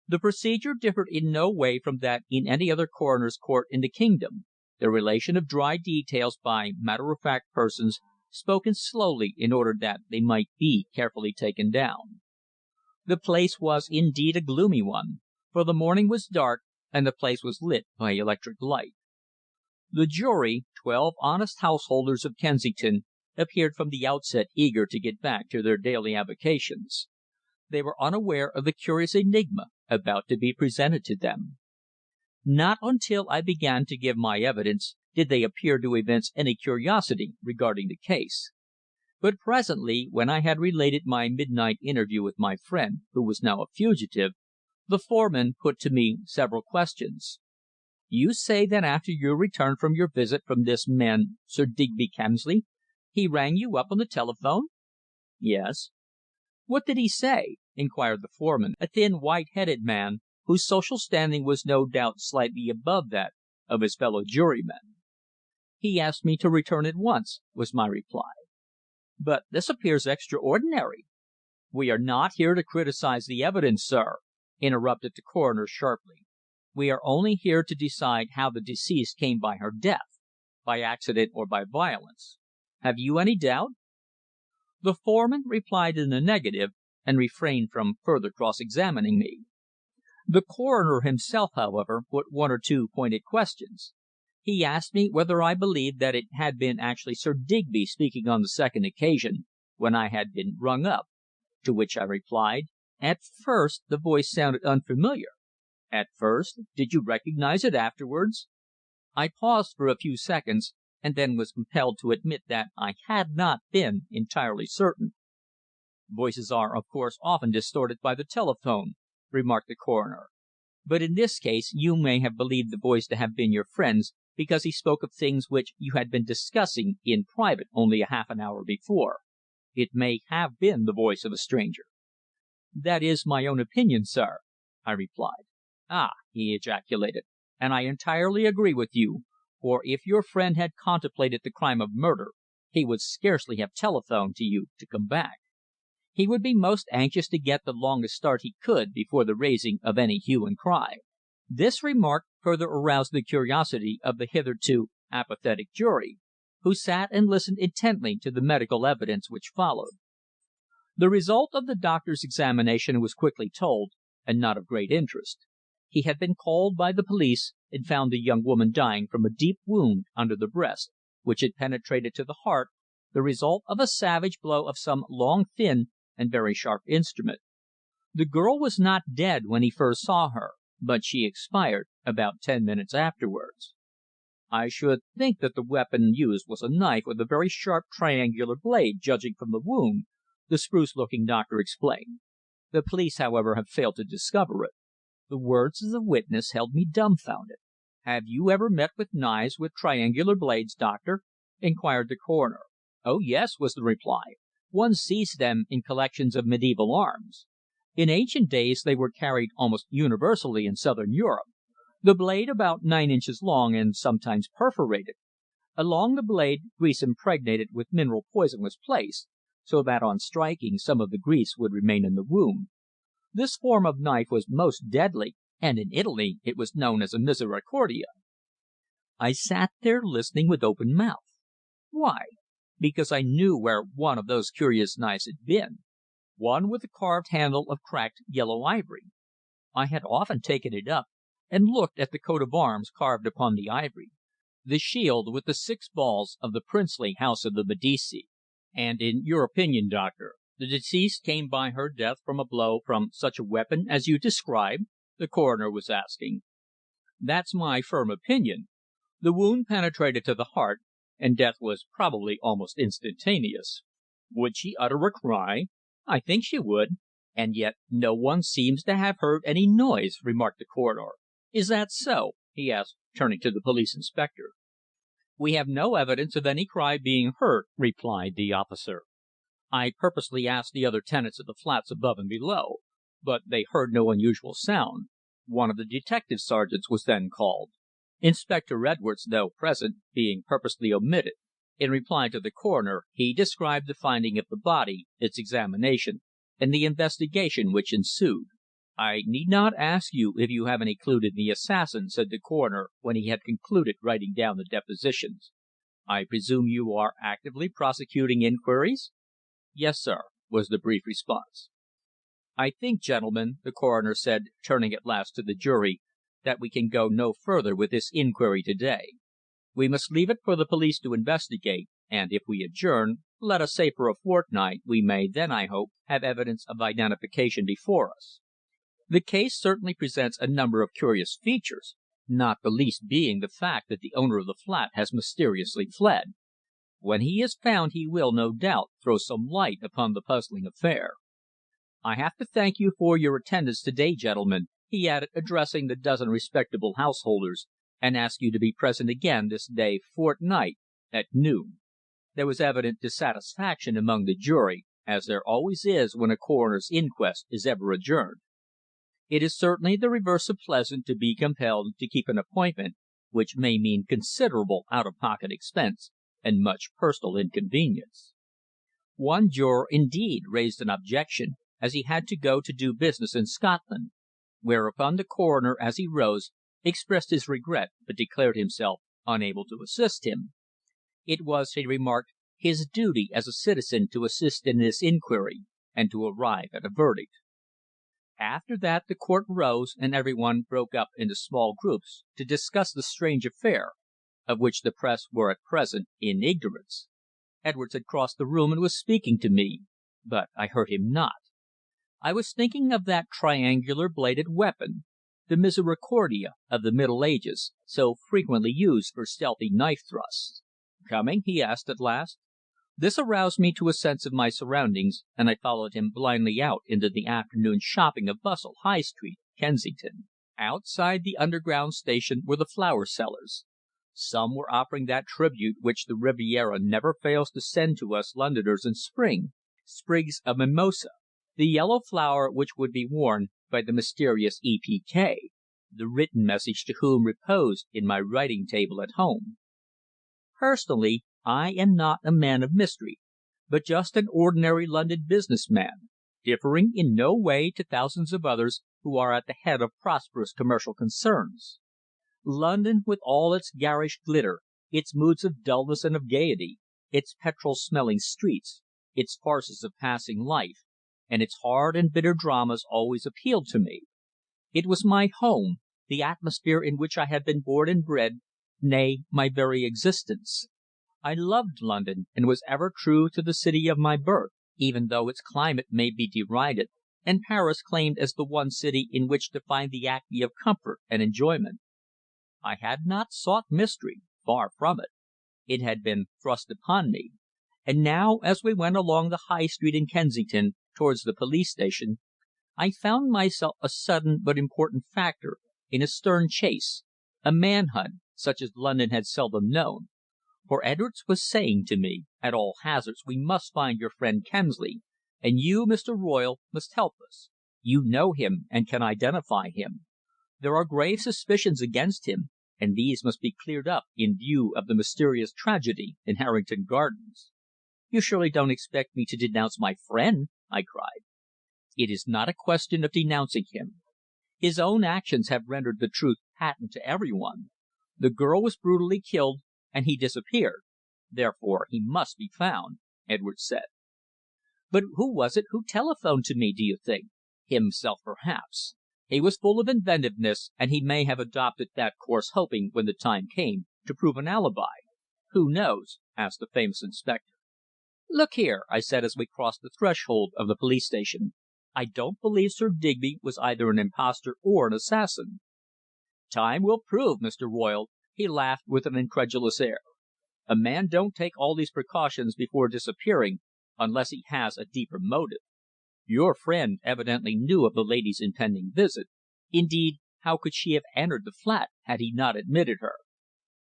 The procedure differed in no way from that in any other coroner's court in the kingdom, the relation of dry details by matter-of-fact persons, spoken slowly in order that they might be carefully taken down. The place was indeed a gloomy one, for the morning was dark and the place was lit by electric light. The jury, 12 honest householders of Kensington, appeared from the outset eager to get back to their daily avocations. They were unaware of the curious enigma about to be presented to them. Not until I began to give my evidence did they appear to evince any curiosity regarding the case. But presently, when I had related my midnight interview with my friend, who was now a fugitive, the foreman put to me several questions. "You say that after your return from your visit from this man, Sir Digby Kemsley, he rang you up on the telephone?" "Yes." "What did he say?" inquired the foreman, a thin, white-headed man, whose social standing was no doubt slightly above that of his fellow jurymen. "He asked me to return at once," was my reply. "But this appears extraordinary." "We are not here to criticise the evidence, sir," interrupted the coroner sharply. "We are only here to decide how the deceased came by her death, by accident or by violence. Have you any doubt?" The foreman replied in the negative, and refrained from further cross-examining me. The coroner himself, however, put one or two pointed questions. He asked me whether I believed that it had been actually Sir Digby speaking on the second occasion, when I had been rung up, to which I replied: "At first the voice sounded unfamiliar." "At first? Did you recognize it afterwards?" I paused for a few seconds, and then was compelled to admit that I had not been entirely certain. "Voices are, of course, often distorted by the telephone," remarked the coroner. "But in this case you may have believed the voice to have been your friend's because he spoke of things which you had been discussing in private only half an hour before. It may have been the voice of a stranger." "That is my own opinion, sir," I replied. "Ah!" he ejaculated. "And I entirely agree with you, for if your friend had contemplated the crime of murder he would scarcely have telephoned to you to come back. He would be most anxious to get the longest start he could before the raising of any hue and cry." This remark further aroused the curiosity of the hitherto apathetic jury, who sat and listened intently to the medical evidence which followed. The result of the doctor's examination was quickly told, and not of great interest. He had been called by the police, and found the young woman dying from a deep wound under the breast, which had penetrated to the heart, the result of a savage blow of some long, thin, and very sharp instrument. The girl was not dead when he first saw her, but she expired about 10 minutes afterwards. "I should think that the weapon used was a knife with a very sharp triangular blade, judging from the wound," the spruce-looking doctor explained. "The police, however, have failed to discover it." The words of the witness held me dumbfounded. "Have you ever met with knives with triangular blades, doctor?" inquired the coroner. "Oh, yes," was the reply. "One sees them in collections of medieval arms. In ancient days they were carried almost universally in southern Europe, the blade about 9 inches long and sometimes perforated. Along the blade grease impregnated with mineral poison was placed, so that on striking some of the grease would remain in the wound. This form of knife was most deadly, and in Italy it was known as a misericordia." I sat there listening with open mouth. Why? Because I knew where one of those curious knives had been, one with a carved handle of cracked yellow ivory. I had often taken it up and looked at the coat of arms carved upon the ivory, the shield with the 6 balls of the princely house of the Medici,
"And in your opinion, doctor, the deceased came by her death from a blow from such a weapon as you describe?" the coroner was asking. "That's my firm opinion. The wound penetrated to the heart, and death was probably almost instantaneous." "Would she utter a cry?" "I think she would." "And yet no one seems to have heard any noise," remarked the coroner. "Is that so?" he asked, turning to the police inspector. "We have no evidence of any cry being heard," replied the officer. "I purposely asked the other tenants of the flats above and below, but they heard no unusual sound." One of the detective sergeants was then called. Inspector Edwards, though present, being purposely omitted. In reply to the coroner, he described the finding of the body, its examination, and the investigation which ensued. "I need not ask you if you have any clue to the assassin," said the coroner, when he had concluded writing down the depositions. "I presume you are actively prosecuting inquiries?" "Yes, sir," was the brief response. "I think, gentlemen," the coroner said, turning at last to the jury, "that we can go no further with this inquiry to day. We must leave it for the police to investigate, and if we adjourn, let us say for a fortnight, we may then, I hope, have evidence of identification before us. The case certainly presents a number of curious features, not the least being the fact that the owner of the flat has mysteriously fled. When he is found he will, no doubt, throw some light upon the puzzling affair. I have to thank you for your attendance to day, gentlemen," he added, addressing the dozen respectable householders, "and ask you to be present again this day fortnight at noon." There was evident dissatisfaction among the jury, as there always is when a coroner's inquest is ever adjourned. It is certainly the reverse of pleasant to be compelled to keep an appointment which may mean considerable out of pocket expense and much personal inconvenience. One juror, indeed, raised an objection, as he had to go to do business in Scotland, whereupon the coroner, as he rose, expressed his regret, but declared himself unable to assist him. It was, he remarked, his duty as a citizen to assist in this inquiry, and to arrive at a verdict. After that the court rose, and every one broke up into small groups to discuss the strange affair, of which the press were at present in ignorance. Edwards had crossed the room and was speaking to me, but I heard him not. I was thinking of that triangular bladed weapon, the misericordia of the Middle Ages, so frequently used for stealthy knife thrusts. "Coming?" he asked at last. This aroused me to a sense of my surroundings, and I followed him blindly out into the afternoon shopping of Bustle High Street, Kensington. Outside the Underground station were the flower sellers. Some were offering that tribute which the Riviera never fails to send to us Londoners in spring, sprigs of mimosa, the yellow flower which would be worn by the mysterious E.P.K., the written message to whom reposed in my writing table at home. Personally, I am not a man of mystery, but just an ordinary London business man, differing in no way to thousands of others who are at the head of prosperous commercial concerns. London, with all its garish glitter, its moods of dulness and of gaiety, its petrol-smelling streets, its farces of passing life, and its hard and bitter dramas always appealed to me. It was my home, the atmosphere in which I had been born and bred, nay, my very existence. I loved London, and was ever true to the city of my birth, even though its climate may be derided, and Paris claimed as the one city in which to find the acme of comfort and enjoyment. I had not sought mystery, far from it. It had been thrust upon me. And now, as we went along the High Street in Kensington towards the police station, I found myself a sudden but important factor in a stern chase, a man hunt, such as London had seldom known. For Edwards was saying to me, "At all hazards we must find your friend Kemsley, and you, Mr. Royle, must help us. You know him, and can identify him. There are grave suspicions against him, and these must be cleared up in view of the mysterious tragedy in Harrington Gardens." "You surely don't expect me to denounce my friend?" I cried. "It is not a question of denouncing him. His own actions have rendered the truth patent to every one. The girl was brutally killed, and he disappeared. Therefore he must be found," Edwards said. "But who was it who telephoned to me, do you think?" "Himself, perhaps. He was full of inventiveness, and he may have adopted that course hoping, when the time came, to prove an alibi. Who knows?" asked the famous inspector. "Look here," I said as we crossed the threshold of the police station. "I don't believe Sir Digby was either an impostor or an assassin." "Time will prove, Mr. Royle," he laughed with an incredulous air. "A man don't take all these precautions before disappearing unless he has a deeper motive. Your friend evidently knew of the lady's impending visit. Indeed, how could she have entered the flat had he not admitted her?"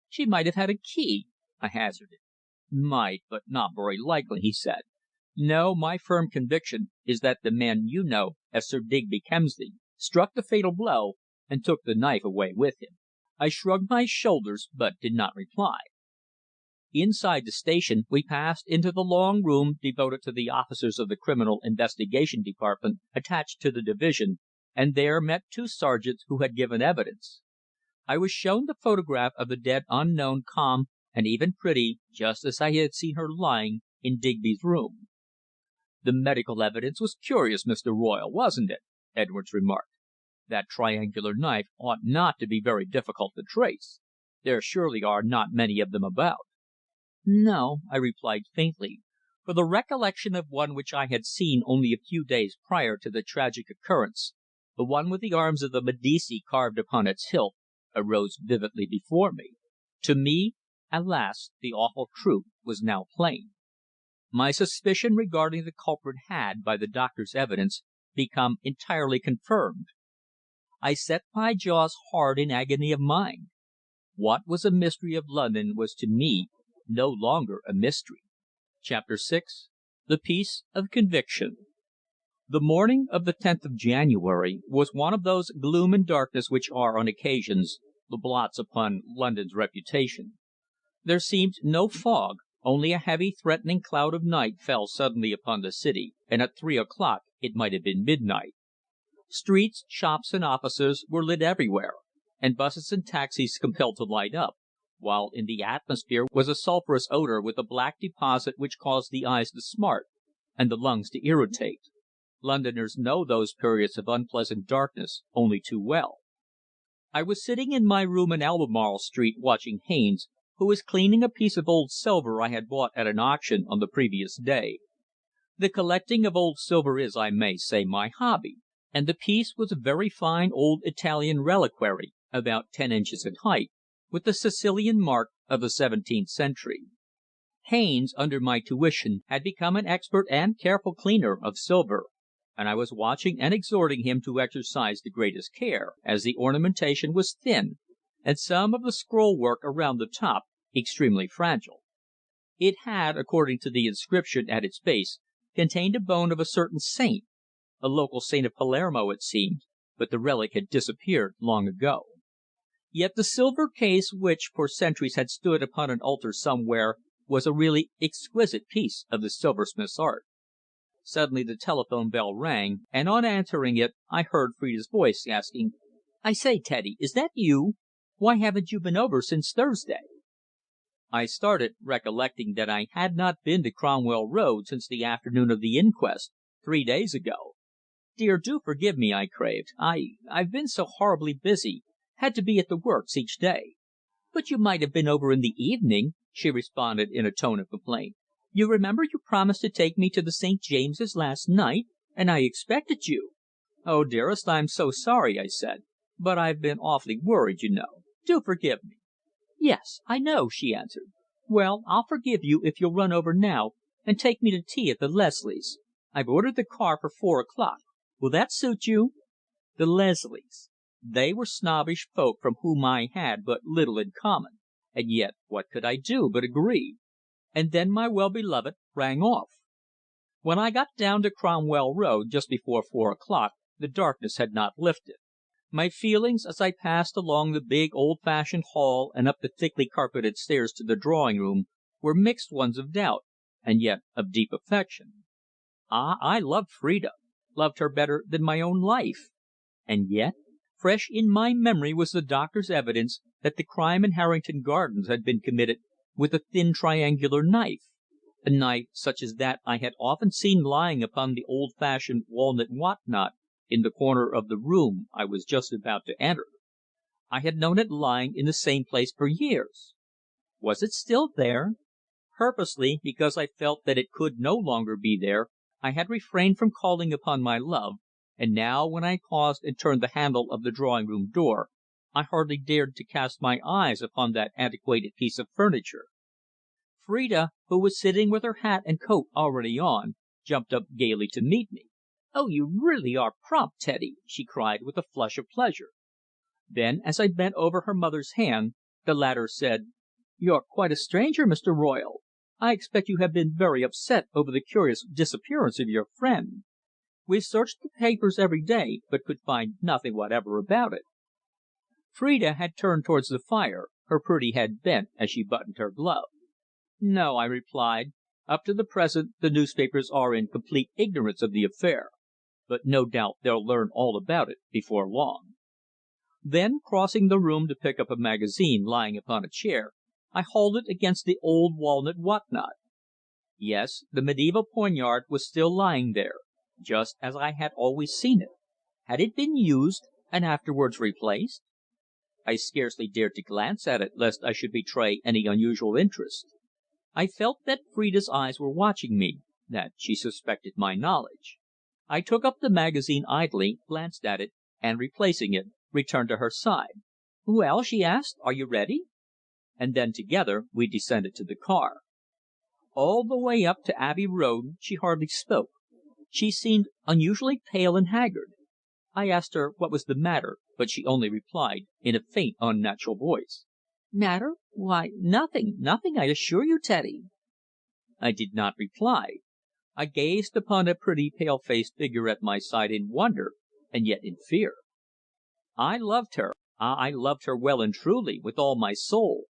"She might have had a key," I hazarded. "Might, but not very likely," he said. "No, my firm conviction is that the man you know as Sir Digby Kemsley struck the fatal blow and took the knife away with him." I shrugged my shoulders, but did not reply. Inside the station we passed into the long room devoted to the officers of the Criminal Investigation Department attached to the division, and there met two sergeants who had given evidence. I was shown the photograph of the dead unknown, calm and even pretty, just as I had seen her lying in Digby's room. "The medical evidence was curious, Mr. Royle, wasn't it?" Edwards remarked. "That triangular knife ought not to be very difficult to trace. There surely are not many of them about." "No," I replied faintly, for the recollection of one which I had seen only a few days prior to the tragic occurrence, the one with the arms of the Medici carved upon its hilt, arose vividly before me. To me, alas! the awful truth was now plain. My suspicion regarding the culprit had, by the doctor's evidence, become entirely confirmed. I set my jaws hard in agony of mind. What was a mystery of London was to me no longer a mystery. CHAPTER VI. The Peace of Conviction. The morning of the 10th of January was one of those gloom and darkness which are, on occasions, the blots upon London's reputation. There seemed no fog, only a heavy, threatening cloud of night fell suddenly upon the city, and at 3 o'clock it might have been midnight. Streets, shops and offices were lit everywhere, and buses and taxis compelled to light up, while in the atmosphere was a sulphurous odour with a black deposit which caused the eyes to smart and the lungs to irritate. Londoners know those periods of unpleasant darkness only too well. I was sitting in my room in Albemarle Street watching Haines, who was cleaning a piece of old silver I had bought at an auction on the previous day. The collecting of old silver is, I may say, my hobby, and the piece was a very fine old Italian reliquary, about 10 inches in height, with the Sicilian mark of the 17th century. Haines, under my tuition, had become an expert and careful cleaner of silver, and I was watching and exhorting him to exercise the greatest care, as the ornamentation was thin, and some of the scroll work around the top extremely fragile. It had, according to the inscription at its base, contained a bone of a certain saint, a local saint of Palermo it seemed, but the relic had disappeared long ago. Yet the silver case, which for centuries had stood upon an altar somewhere, was a really exquisite piece of the silversmith's art. Suddenly the telephone bell rang, and on answering it I heard Phrida's voice asking: "I say, Teddy, is that you? Why haven't you been over since Thursday?" I started, recollecting that I had not been to Cromwell Road since the afternoon of the inquest, 3 days ago. "Dear, do forgive me," I craved. "I've been so horribly busy had to be at the works each day." "But you might have been over in the evening," she responded in a tone of complaint. "You remember you promised to take me to the St. James's last night, and I expected you." "Oh, dearest, I'm so sorry," I said. "But I've been awfully worried, you know. Do forgive me." "Yes, I know," she answered. "Well, I'll forgive you if you'll run over now and take me to tea at the Leslies. I've ordered the car for 4 o'clock. Will that suit you?" The Leslies! They were snobbish folk from whom I had but little in common, and yet what could I do but agree? And then my well beloved rang off. When I got down to Cromwell Road just before 4 o'clock the darkness had not lifted. My feelings as I passed along the big old fashioned hall and up the thickly carpeted stairs to the drawing room were mixed ones of doubt, and yet of deep affection. Ah, I loved Phrida, loved her better than my own life. And yet, fresh in my memory was the doctor's evidence that the crime in Harrington Gardens had been committed with a thin triangular knife, a knife such as that I had often seen lying upon the old fashioned walnut whatnot in the corner of the room I was just about to enter. I had known it lying in the same place for years. Was it still there? Purposely, because I felt that it could no longer be there, I had refrained from calling upon my love, and now when I paused and turned the handle of the drawing room door, I hardly dared to cast my eyes upon that antiquated piece of furniture. Phrida, who was sitting with her hat and coat already on, jumped up gaily to meet me. "Oh, you really are prompt, Teddy!" she cried, with a flush of pleasure. Then, as I bent over her mother's hand, the latter said: "You're quite a stranger, Mr. Royle. I expect you have been very upset over the curious disappearance of your friend. We've searched the papers every day, but could find nothing whatever about it." Phrida had turned towards the fire, her pretty head bent as she buttoned her glove. "No," I replied. "Up to the present the newspapers are in complete ignorance of the affair, but no doubt they'll learn all about it before long." Then, crossing the room to pick up a magazine lying upon a chair, I halted against the old walnut whatnot. Yes, the medieval poignard was still lying there, just as I had always seen it. Had it been used, and afterwards replaced? I scarcely dared to glance at it lest I should betray any unusual interest. I felt that Phrida's eyes were watching me, that she suspected my knowledge. I took up the magazine idly, glanced at it, and replacing it, returned to her side. "Well," she asked, "are you ready?" And then together we descended to the car. All the way up to Abbey Road she hardly spoke. She seemed unusually pale and haggard. I asked her what was the matter, but she only replied in a faint, unnatural voice: "Matter? Why, nothing nothing, I assure you, Teddy." I did not reply. I gazed upon a pretty, pale faced figure at my side in wonder, and yet in fear. I loved her. Ah, I loved her well and truly, with all my soul.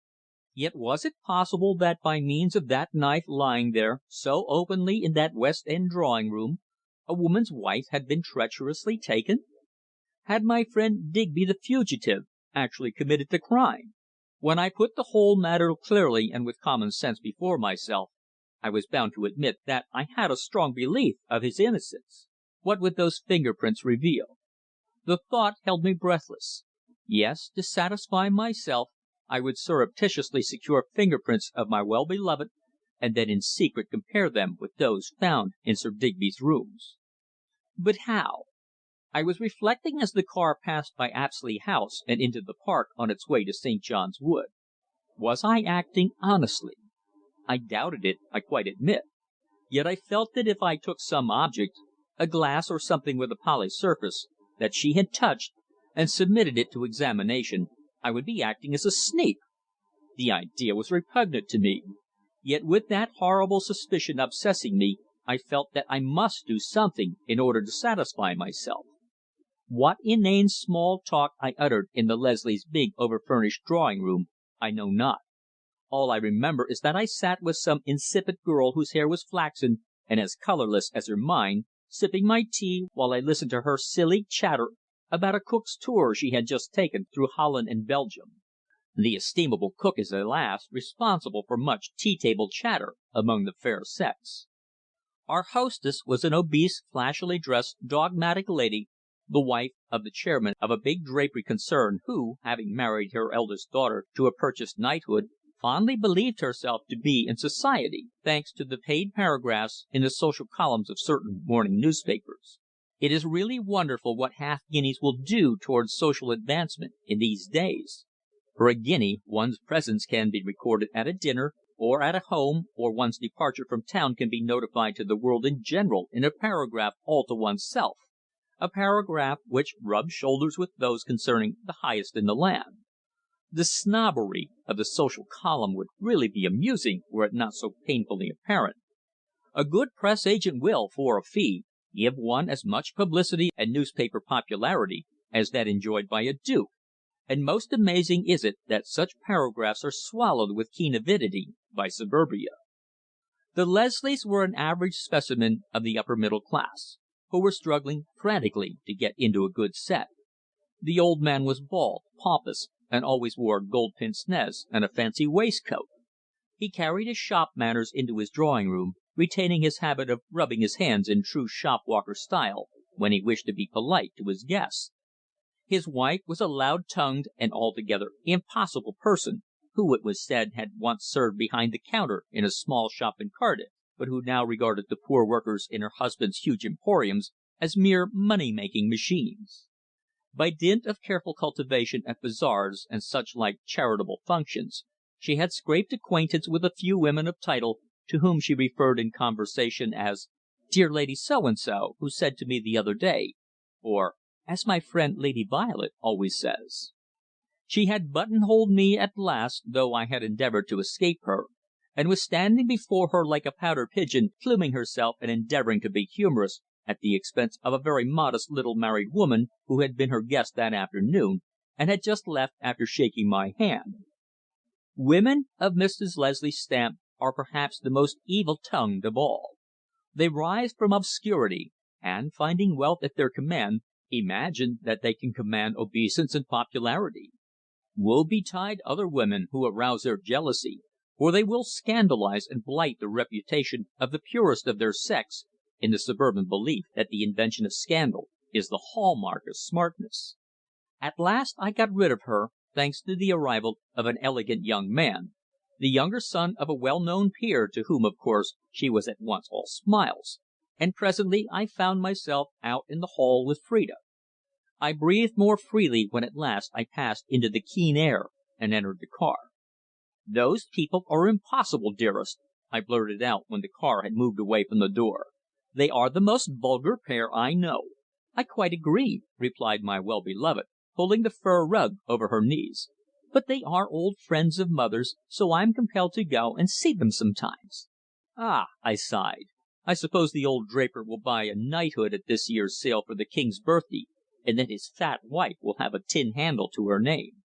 Yet was it possible that by means of that knife lying there so openly in that West End drawing room, a woman's wife had been treacherously taken? Had my friend Digby the fugitive actually committed the crime? When I put the whole matter clearly and with common sense before myself, I was bound to admit that I had a strong belief of his innocence. What would those finger prints reveal? The thought held me breathless. Yes, to satisfy myself, I would surreptitiously secure finger prints of my well beloved, and then in secret compare them with those found in Sir Digby's rooms. But how? I was reflecting as the car passed by Apsley House and into the park on its way to St. John's Wood. Was I acting honestly? I doubted it, I quite admit. Yet I felt that if I took some object, a glass or something with a polished surface, that she had touched, and submitted it to examination, I would be acting as a sneak. The idea was repugnant to me. Yet with that horrible suspicion obsessing me, I felt that I must do something in order to satisfy myself. What inane small talk I uttered in the Leslies' big over furnished drawing room, I know not. All I remember is that I sat with some insipid girl whose hair was flaxen and as colourless as her mind, sipping my tea while I listened to her silly chatter about a cook's tour she had just taken through Holland and Belgium. The estimable cook is, alas, responsible for much tea table chatter among the fair sex. Our hostess was an obese, flashily dressed, dogmatic lady, the wife of the chairman of a big drapery concern who, having married her eldest daughter to a purchased knighthood, fondly believed herself to be in society, thanks to the paid paragraphs in the social columns of certain morning newspapers. It is really wonderful what half guineas will do towards social advancement in these days. For a guinea one's presence can be recorded at a dinner, or at a home, or one's departure from town can be notified to the world in general in a paragraph all to oneself, a paragraph which rubs shoulders with those concerning the highest in the land. The snobbery of the social column would really be amusing were it not so painfully apparent. A good press agent will, for a fee, give one as much publicity and newspaper popularity as that enjoyed by a duke, and most amazing is it that such paragraphs are swallowed with keen avidity by suburbia. The Leslies were an average specimen of the upper middle class, who were struggling frantically to get into a good set. The old man was bald, pompous, and always wore gold pince nez and a fancy waistcoat. He carried his shop manners into his drawing room, retaining his habit of rubbing his hands in true shop walker style when he wished to be polite to his guests. His wife was a loud tongued and altogether impossible person, who, it was said, had once served behind the counter in a small shop in Cardiff, but who now regarded the poor workers in her husband's huge emporiums as mere money-making machines. By dint of careful cultivation at bazaars and such like charitable functions, she had scraped acquaintance with a few women of title, to whom she referred in conversation as "dear Lady So and so, who said to me the other day," or "as my friend Lady Violet always says." She had buttonholed me at last, though I had endeavoured to escape her, and was standing before her like a pouter pigeon, pluming herself and endeavouring to be humorous at the expense of a very modest little married woman who had been her guest that afternoon and had just left after shaking my hand. Women of Mrs. Leslie's stamp are perhaps the most evil-tongued of all. They rise from obscurity, and, finding wealth at their command, imagine that they can command obeisance and popularity. Woe betide other women who arouse their jealousy, for they will scandalize and blight the reputation of the purest of their sex, in the suburban belief that the invention of scandal is the hall-mark of smartness. At last I got rid of her, thanks to the arrival of an elegant young man, the younger son of a well-known peer, to whom, of course, she was at once all smiles, and presently I found myself out in the hall with Phrida. I breathed more freely when at last I passed into the keen air and entered the car. "Those people are impossible, dearest," I blurted out when the car had moved away from the door. "They are the most vulgar pair I know." "I quite agree," replied my well beloved, pulling the fur rug over her knees. "But they are old friends of mother's, so I'm compelled to go and see them sometimes." "Ah!" I sighed. "I suppose the old draper will buy a knighthood at this year's sale for the King's birthday, and then his fat wife will have a tin handle to her name."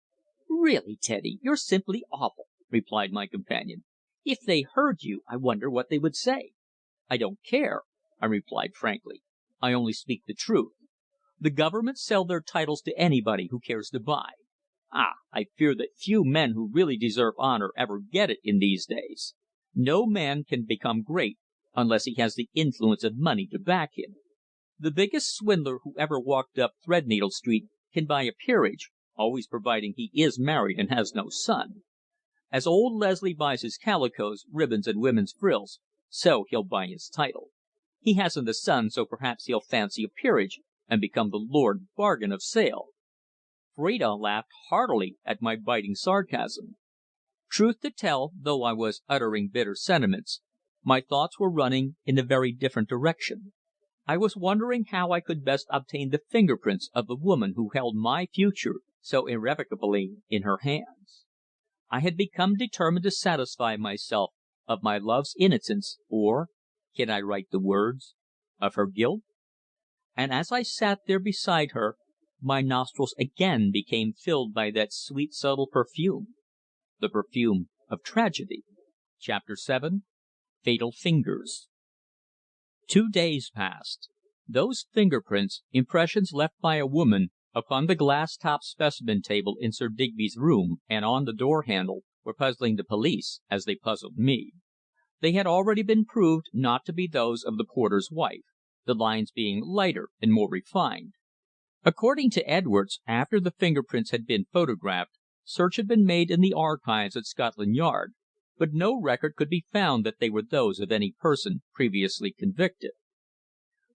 "Really, Teddy, you're simply awful," replied my companion. "If they heard you, I wonder what they would say." "I don't care," I replied frankly. "I only speak the truth. The Government sell their titles to anybody who cares to buy. Ah! I fear that few men who really deserve honour ever get it in these days. No man can become great unless he has the influence of money to back him. The biggest swindler who ever walked up Threadneedle Street can buy a peerage, always providing he is married and has no son. As old Leslie buys his calicoes, ribbons and women's frills, so he'll buy his title. He hasn't a son, so perhaps he'll fancy a peerage and become the Lord Bargain of Sale." Phrida laughed heartily at my biting sarcasm. Truth to tell, though I was uttering bitter sentiments, my thoughts were running in a very different direction. I was wondering how I could best obtain the finger prints of the woman who held my future so irrevocably in her hands. I had become determined to satisfy myself of my love's innocence, or can I write the words, of her guilt? And as I sat there beside her, my nostrils again became filled by that sweet subtle perfume, the perfume of tragedy. Chapter 7. Fatal Fingers. 2 days passed. Those fingerprints, impressions left by a woman, upon the glass-topped specimen table in Sir Digby's room and on the door handle, were puzzling the police as they puzzled me. They had already been proved not to be those of the porter's wife, the lines being lighter and more refined. According to Edwards, after the fingerprints had been photographed, search had been made in the archives at Scotland Yard, but no record could be found that they were those of any person previously convicted.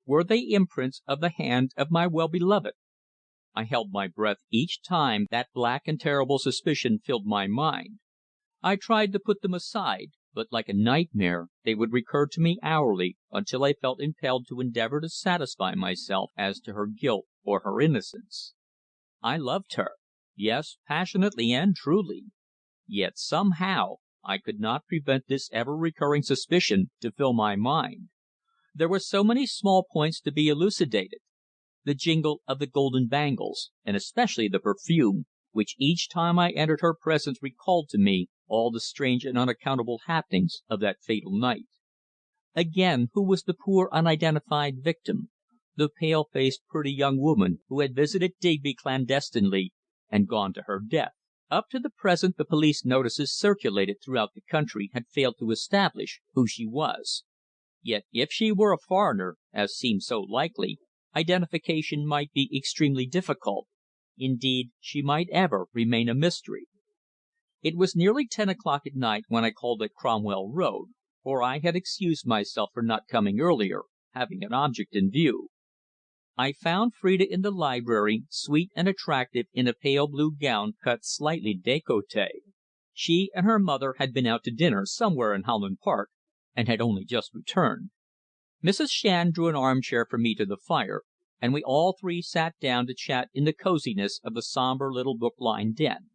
Were they imprints of the hand of my well beloved? I held my breath each time that black and terrible suspicion filled my mind. I tried to put them aside, but like a nightmare they would recur to me hourly until I felt impelled to endeavour to satisfy myself as to her guilt or her innocence. I loved her, yes, passionately and truly, yet somehow I could not prevent this ever recurring suspicion to fill my mind. There were so many small points to be elucidated. The jingle of the golden bangles, and especially the perfume, which each time I entered her presence recalled to me all the strange and unaccountable happenings of that fatal night. Again, who was the poor unidentified victim, the pale-faced, pretty young woman who had visited Digby clandestinely and gone to her death? Up to the present the police notices circulated throughout the country had failed to establish who she was. Yet if she were a foreigner, as seemed so likely, identification might be extremely difficult. Indeed, she might ever remain a mystery. It was nearly 10 o'clock at night when I called at Cromwell Road, for I had excused myself for not coming earlier, having an object in view. I found Phrida in the library, sweet and attractive in a pale blue gown cut slightly décolleté. She and her mother had been out to dinner somewhere in Holland Park, and had only just returned. Mrs. Shand drew an armchair for me to the fire, and we all three sat down to chat in the cosiness of the sombre little book lined den.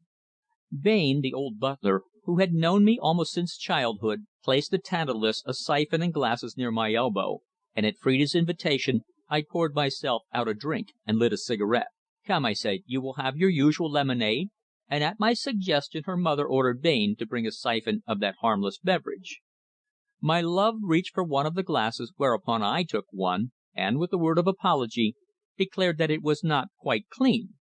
Bain, the old butler, who had known me almost since childhood, placed the Tantalus, a syphon and glasses near my elbow, and at Phrida's invitation I poured myself out a drink and lit a cigarette. "Come," I said, "you will have your usual lemonade?" And at my suggestion her mother ordered Bain to bring a syphon of that harmless beverage. My love reached for one of the glasses, whereupon I took one, and, with a word of apology, declared that it was not quite clean.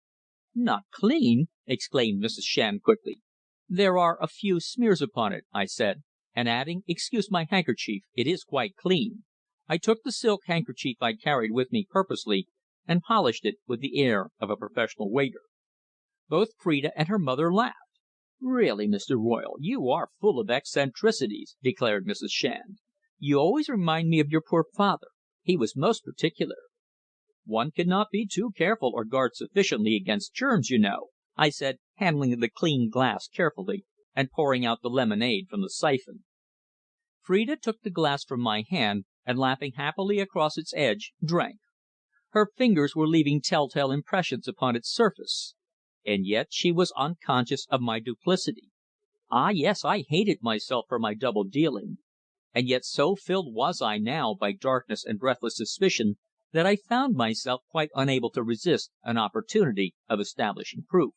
"Not clean!" exclaimed Mrs. Shand quickly. "There are a few smears upon it," I said, and adding, "Excuse my handkerchief, it is quite clean," I took the silk handkerchief I carried with me purposely, and polished it with the air of a professional waiter. Both Phrida and her mother laughed. "Really, Mr. Royle, you are full of eccentricities," declared Mrs. Shand. "You always remind me of your poor father. He was most particular." "One cannot be too careful or guard sufficiently against germs, you know," I said, handling the clean glass carefully, and pouring out the lemonade from the syphon. Phrida took the glass from my hand, and lapping happily across its edge, drank. Her fingers were leaving telltale impressions upon its surface. And yet she was unconscious of my duplicity. Ah, yes, I hated myself for my double dealing. And yet so filled was I now by darkness and breathless suspicion that I found myself quite unable to resist an opportunity of establishing proof.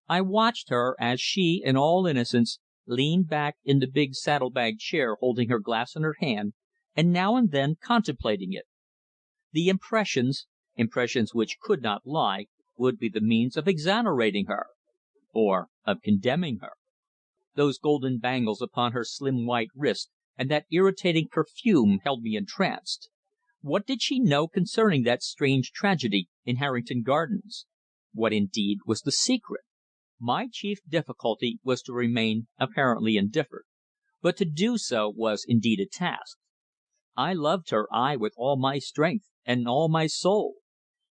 I watched her as she, in all innocence, leaned back in the big saddle bag chair holding her glass in her hand, and now and then contemplating it. The impressions which could not lie, would be the means of exonerating her, or of condemning her. Those golden bangles upon her slim white wrist, and that irritating perfume held me entranced. What did she know concerning that strange tragedy in Harrington Gardens? What indeed was the secret? My chief difficulty was to remain apparently indifferent, but to do so was indeed a task. I loved her, I, with all my strength and all my soul.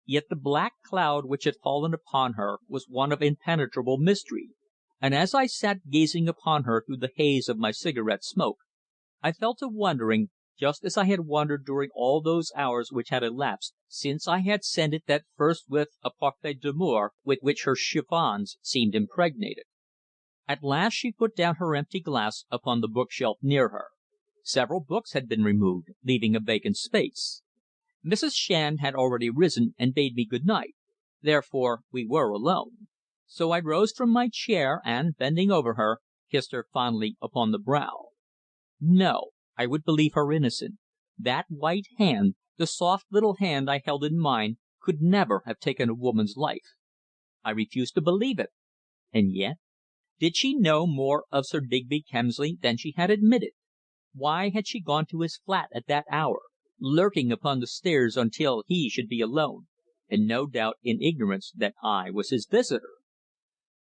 Yet the black cloud which had fallen upon her was one of impenetrable mystery, and as I sat gazing upon her through the haze of my cigarette smoke, I fell to wondering, just as I had wondered during all those hours which had elapsed since I had scented that first whiff of parfum d'amour with which her chiffons seemed impregnated. At last she put down her empty glass upon the bookshelf near her. Several books had been removed, leaving a vacant space. Mrs. Shand had already risen and bade me good night, therefore we were alone. So I rose from my chair and, bending over her, kissed her fondly upon the brow. No, I would believe her innocent. That white hand, the soft little hand I held in mine, could never have taken a woman's life. I refused to believe it. And yet, did she know more of Sir Digby Kemsley than she had admitted? Why had she gone to his flat at that hour, lurking upon the stairs until he should be alone, and no doubt in ignorance that I was his visitor?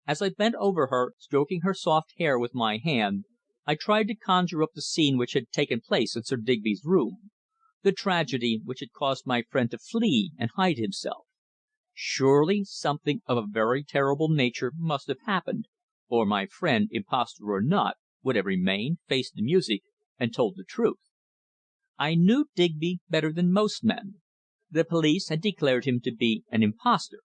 As I bent over her, stroking her soft hair with my hand, I tried to conjure up the scene which had taken place in Sir Digby's room, the tragedy which had caused my friend to flee and hide himself. Surely something of a very terrible nature must have happened, or my friend, impostor or not, would have remained, faced the music, and told the truth. I knew Digby better than most men. The police had declared him to be an impostor.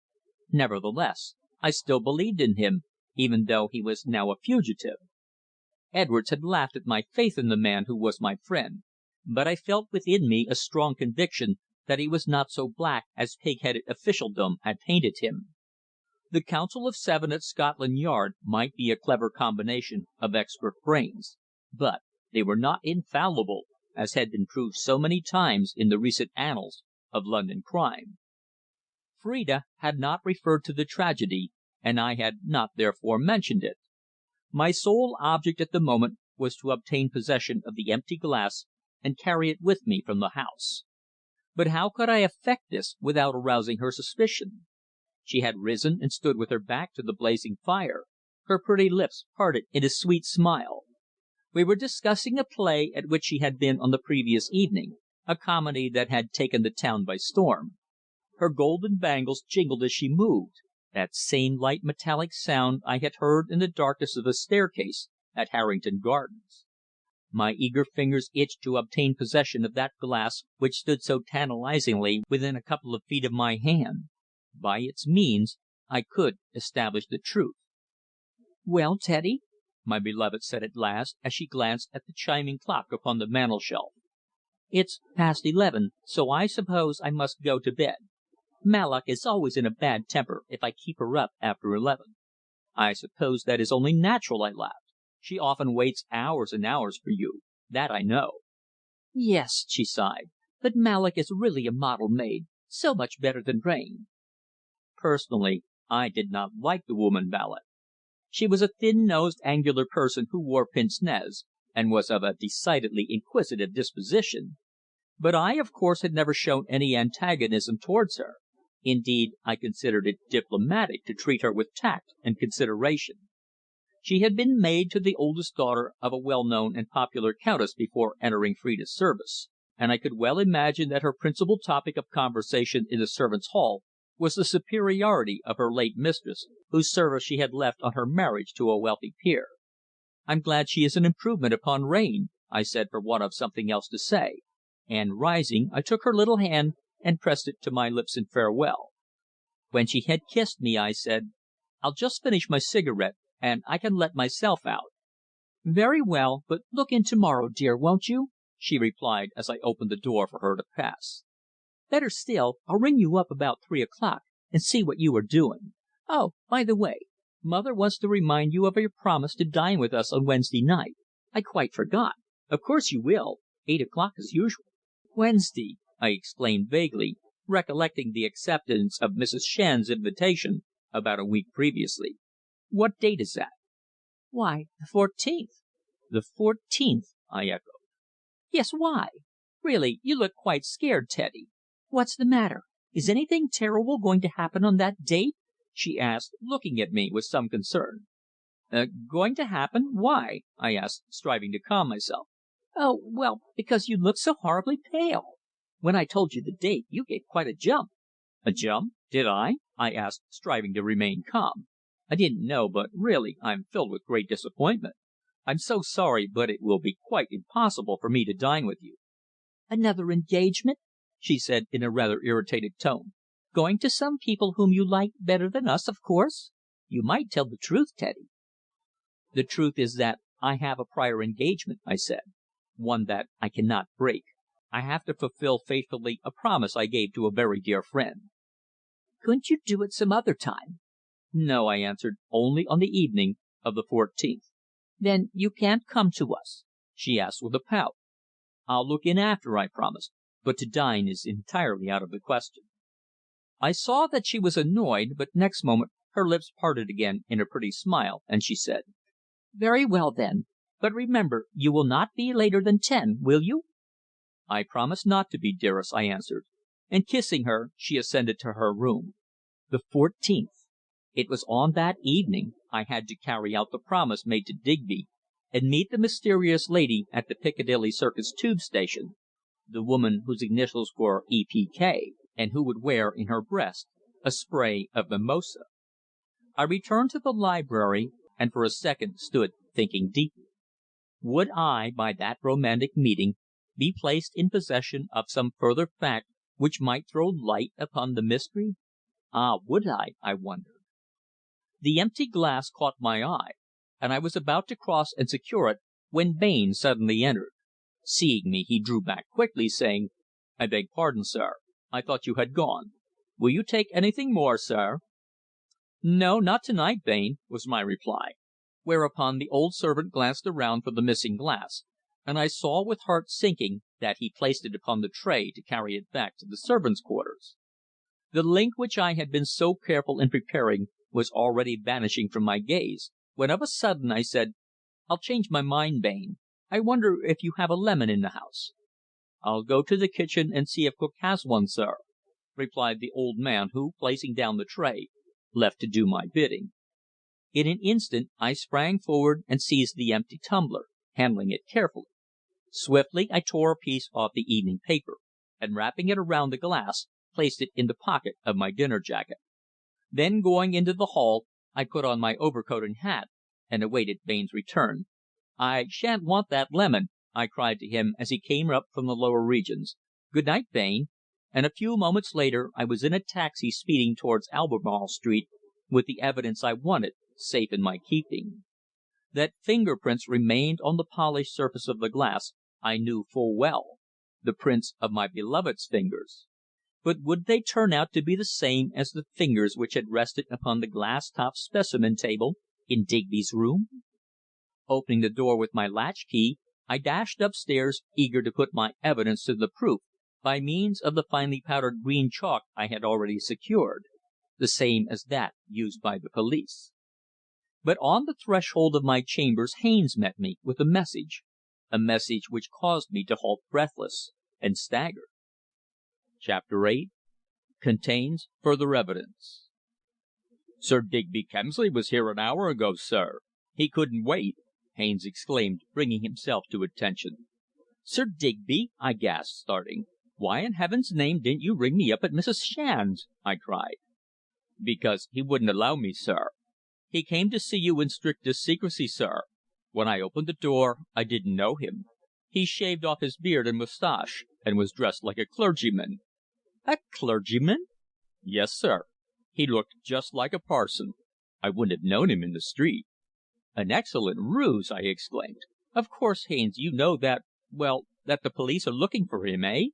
Nevertheless, I still believed in him, even though he was now a fugitive. Edwards had laughed at my faith in the man who was my friend, but I felt within me a strong conviction that he was not so black as pig-headed officialdom had painted him. The Council of Seven at Scotland Yard might be a clever combination of expert brains, but they were not infallible, as had been proved so many times in the recent annals of London crime. Phrida had not referred to the tragedy, and I had not therefore mentioned it. My sole object at the moment was to obtain possession of the empty glass and carry it with me from the house. But how could I effect this without arousing her suspicion? She had risen and stood with her back to the blazing fire, Her pretty lips parted in a sweet smile. We were discussing a play at which she had been on the previous evening, a comedy that had taken the town by storm. Her golden bangles jingled as she moved, that same light metallic sound I had heard in the darkness of the staircase at Harrington Gardens. My eager fingers itched to obtain possession of that glass which stood so tantalizingly within a couple of feet of my hand. By its means I could establish the truth. "Well, Teddy?" my beloved said at last, as she glanced at the chiming clock upon the mantelshelf. "It's past 11, so I suppose I must go to bed. Mallock is always in a bad temper if I keep her up after 11." "I suppose that is only natural," I laughed. "She often waits hours and hours for you. That I know." "Yes," she sighed. "But Mallock is really a model maid. So much better than Rayne." Personally, I did not like the woman valet. She was a thin nosed, angular person who wore pince nez, and was of a decidedly inquisitive disposition. But I, of course, had never shown any antagonism towards her. Indeed, I considered it diplomatic to treat her with tact and consideration. She had been maid to the oldest daughter of a well known and popular countess before entering Phrida's service, and I could well imagine that her principal topic of conversation in the servants' hall was the superiority of her late mistress, whose service she had left on her marriage to a wealthy peer. "I'm glad she is an improvement upon Rayne," I said for want of something else to say, and rising, I took her little hand and pressed it to my lips in farewell. When she had kissed me, I said: "I'll just finish my cigarette, and I can let myself out." "Very well, but look in to morrow, dear, won't you?" she replied as I opened the door for her to pass. "Better still, I'll ring you up about 3 o'clock and see what you are doing. Oh, by the way, mother wants to remind you of your promise to dine with us on Wednesday night. I quite forgot. Of course you will. 8 o'clock as usual." "Wednesday!" I exclaimed vaguely, recollecting the acceptance of Mrs. Shand's invitation about a week previously. "What date is that?" "Why, the 14th." "The 14th!" I echoed. "Yes, why? Really, you look quite scared, Teddy. What's the matter? Is anything terrible going to happen on that date?" she asked, looking at me with some concern. "Going to happen? Why?" I asked, striving to calm myself. "Oh, well, because you look so horribly pale. When I told you the date, you gave quite a jump." "A jump? Did I?" I asked, striving to remain calm. "I didn't know, but really I'm filled with great disappointment. I'm so sorry, but it will be quite impossible for me to dine with you." "Another engagement?" she said in a rather irritated tone. "Going to some people whom you like better than us, of course. You might tell the truth, Teddy." "The truth is that I have a prior engagement," I said. "One that I cannot break. I have to fulfil faithfully a promise I gave to a very dear friend." "Couldn't you do it some other time?" "No," I answered. "Only on the evening of the 14th." "Then you can't come to us?" she asked with a pout. "I'll look in after," I promised. "But to dine is entirely out of the question." I saw that she was annoyed, but next moment her lips parted again in a pretty smile, and she said: "Very well, then. But remember, you will not be later than 10, will you?" "I promise not to be, dearest," I answered, and kissing her, she ascended to her room. The 14th! It was on that evening I had to carry out the promise made to Digby, and meet the mysterious lady at the Piccadilly Circus tube station, the woman whose initials were E.P.K., and who would wear in her breast a spray of mimosa. I returned to the library, and for a second stood thinking deeply. Would I, by that romantic meeting, be placed in possession of some further fact which might throw light upon the mystery? Ah, would I wondered. The empty glass caught my eye, and I was about to cross and secure it, when Bain suddenly entered. Seeing me, he drew back quickly, saying: "I beg pardon, sir. I thought you had gone. Will you take anything more, sir?" "No, not to night, Bain," was my reply, whereupon the old servant glanced around for the missing glass, and I saw, with heart sinking, that he placed it upon the tray to carry it back to the servants' quarters. The link which I had been so careful in preparing was already vanishing from my gaze, when of a sudden I said: "I'll change my mind, Bain. I wonder if you have a lemon in the house?" "I'll go to the kitchen and see if cook has one, sir," replied the old man, who, placing down the tray, left to do my bidding. In an instant I sprang forward and seized the empty tumbler, handling it carefully. Swiftly I tore a piece off the evening paper, and wrapping it around the glass, placed it in the pocket of my dinner jacket. Then going into the hall, I put on my overcoat and hat, and awaited Bain's return. "I shan't want that lemon," I cried to him as he came up from the lower regions. "Good night, Bain," and a few moments later I was in a taxi speeding towards Albemarle Street, with the evidence I wanted safe in my keeping. That finger prints remained on the polished surface of the glass I knew full well, the prints of my beloved's fingers. But would they turn out to be the same as the fingers which had rested upon the glass topped specimen table in Digby's room? Opening the door with my latch key, I dashed upstairs, eager to put my evidence to the proof by means of the finely powdered green chalk I had already secured, the same as that used by the police. But on the threshold of my chambers Haines met me with a message which caused me to halt breathless and staggered. Chapter 8 contains further evidence. "Sir Digby Kemsley was here an hour ago, sir. He couldn't wait," Haines exclaimed, bringing himself to attention. "Sir Digby!" I gasped, starting. "Why in heaven's name didn't you ring me up at Mrs. Shand's?" I cried. "Because he wouldn't allow me, sir. He came to see you in strictest secrecy, sir. When I opened the door I didn't know him. He shaved off his beard and moustache, and was dressed like a clergyman." "A clergyman?" "Yes, sir. He looked just like a parson. I wouldn't have known him in the street." "An excellent ruse!" I exclaimed. "Of course, Haines, you know that that the police are looking for him, eh?"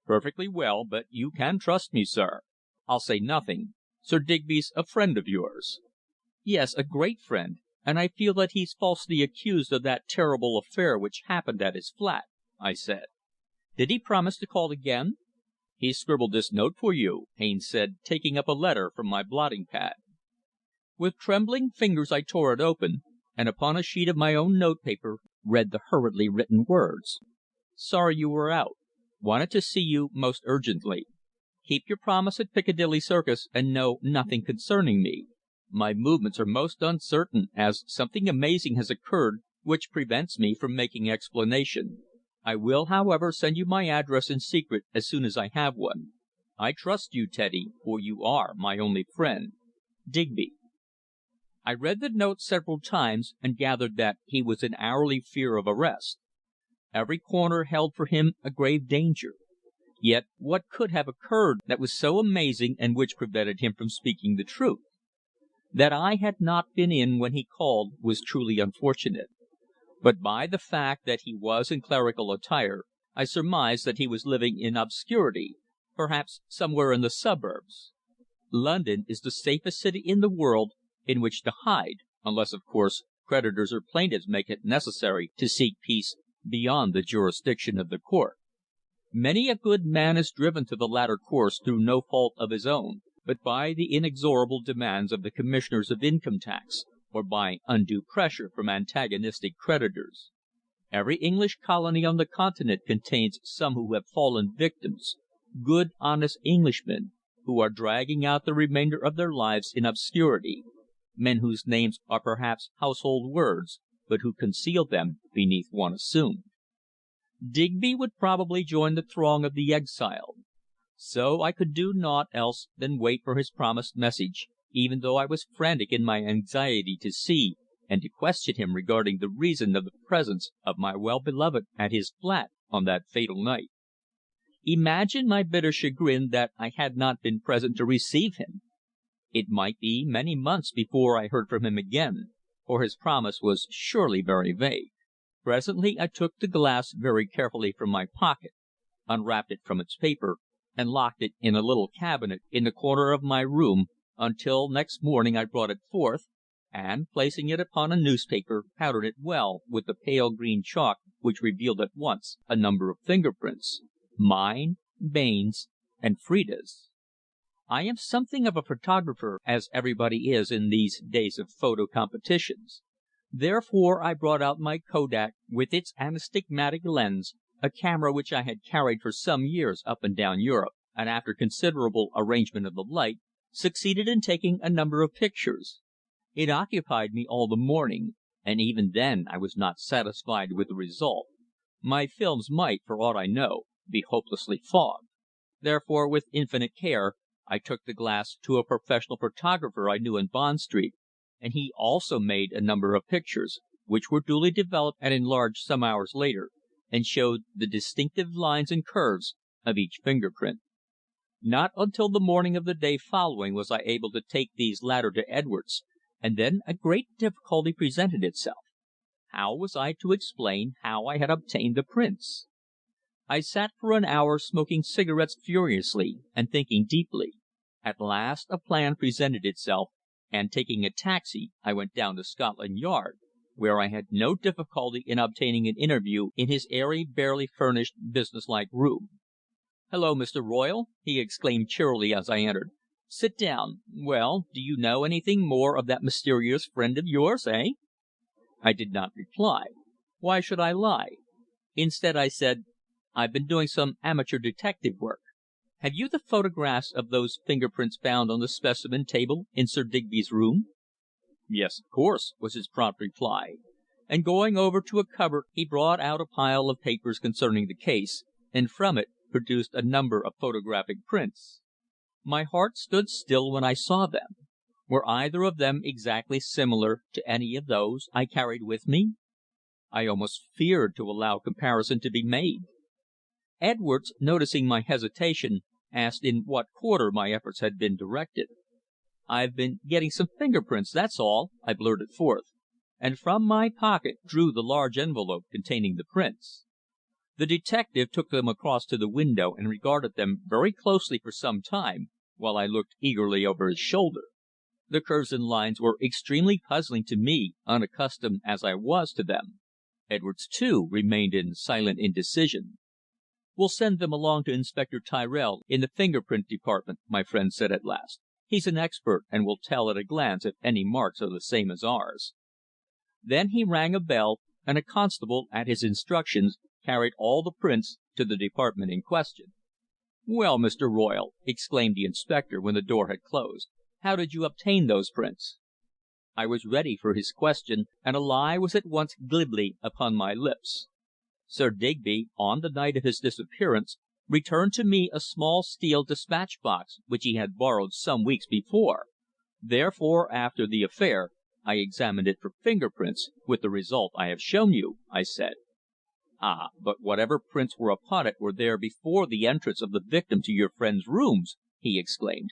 "Perfectly well, but you can trust me, sir. I'll say nothing. Sir Digby's a friend of yours." "Yes, a great friend, and I feel that he's falsely accused of that terrible affair which happened at his flat," I said. "Did he promise to call again?" "He scribbled this note for you," Haines said, taking up a letter from my blotting pad. With trembling fingers I tore it open, and upon a sheet of my own notepaper read the hurriedly written words: "Sorry you were out. Wanted to see you most urgently. Keep your promise at Piccadilly Circus and know nothing concerning me. My movements are most uncertain, as something amazing has occurred which prevents me from making explanation. I will, however, send you my address in secret as soon as I have one. I trust you, Teddy, for you are my only friend. Digby." I read the note several times, and gathered that he was in hourly fear of arrest. Every corner held for him a grave danger. Yet what could have occurred that was so amazing and which prevented him from speaking the truth? That I had not been in when he called was truly unfortunate, but by the fact that he was in clerical attire I surmised that he was living in obscurity, perhaps somewhere in the suburbs. London is the safest city in the world in which to hide, unless, of course, creditors or plaintiffs make it necessary to seek peace beyond the jurisdiction of the court. Many a good man is driven to the latter course through no fault of his own, but by the inexorable demands of the Commissioners of Income Tax, or by undue pressure from antagonistic creditors. Every English colony on the Continent contains some who have fallen victims, good, honest Englishmen, who are dragging out the remainder of their lives in obscurity, men whose names are perhaps household words, but who conceal them beneath one assumed. Digby would probably join the throng of the exiled. So I could do naught else than wait for his promised message, even though I was frantic in my anxiety to see and to question him regarding the reason of the presence of my well beloved at his flat on that fatal night. Imagine my bitter chagrin that I had not been present to receive him. It might be many months before I heard from him again, for his promise was surely very vague. Presently I took the glass very carefully from my pocket, unwrapped it from its paper, and locked it in a little cabinet in the corner of my room, until next morning I brought it forth, and, placing it upon a newspaper, powdered it well with the pale green chalk which revealed at once a number of finger prints: mine, Bain's, and Phrida's. I am something of a photographer, as everybody is in these days of photo competitions. Therefore I brought out my kodak with its anastigmatic lens, a camera which I had carried for some years up and down Europe, and after considerable arrangement of the light, succeeded in taking a number of pictures. It occupied me all the morning, and even then I was not satisfied with the result. My films might, for aught I know, be hopelessly fogged. Therefore, with infinite care, I took the glass to a professional photographer I knew in Bond Street, and he also made a number of pictures, which were duly developed and enlarged some hours later, and showed the distinctive lines and curves of each finger print. Not until the morning of the day following was I able to take these latter to Edwards, and then a great difficulty presented itself. How was I to explain how I had obtained the prints? I sat for an hour smoking cigarettes furiously and thinking deeply. At last a plan presented itself, and taking a taxi I went down to Scotland Yard, where I had no difficulty in obtaining an interview in his airy, barely furnished, businesslike room. "Hello, Mr. Royle!" he exclaimed cheerily as I entered. "Sit down. Well, do you know anything more of that mysterious friend of yours, eh?" I did not reply. Why should I lie? Instead I said: "I've been doing some amateur detective work. Have you the photographs of those finger prints found on the specimen table in Sir Digby's room?" "Yes, of course," was his prompt reply, and going over to a cupboard he brought out a pile of papers concerning the case, and from it produced a number of photographic prints. My heart stood still when I saw them. Were either of them exactly similar to any of those I carried with me? I almost feared to allow comparison to be made. Edwards, noticing my hesitation, asked in what quarter my efforts had been directed. "I've been getting some finger prints, that's all," I blurted forth, and from my pocket drew the large envelope containing the prints. The detective took them across to the window and regarded them very closely for some time, while I looked eagerly over his shoulder. The curves and lines were extremely puzzling to me, unaccustomed as I was to them. Edwards, too, remained in silent indecision. "We'll send them along to Inspector Tirel in the finger print department," my friend said at last. "He's an expert, and will tell at a glance if any marks are the same as ours." Then he rang a bell, and a constable, at his instructions, carried all the prints to the department in question. "Well, Mr. Royle," exclaimed the inspector when the door had closed, "how did you obtain those prints?" I was ready for his question, and a lie was at once glibly upon my lips. Sir Digby, on the night of his disappearance, returned to me a small steel despatch box which he had borrowed some weeks before. Therefore, after the affair, I examined it for finger prints, with the result I have shown you," I said. "Ah, but whatever prints were upon it were there before the entrance of the victim to your friend's rooms!" he exclaimed.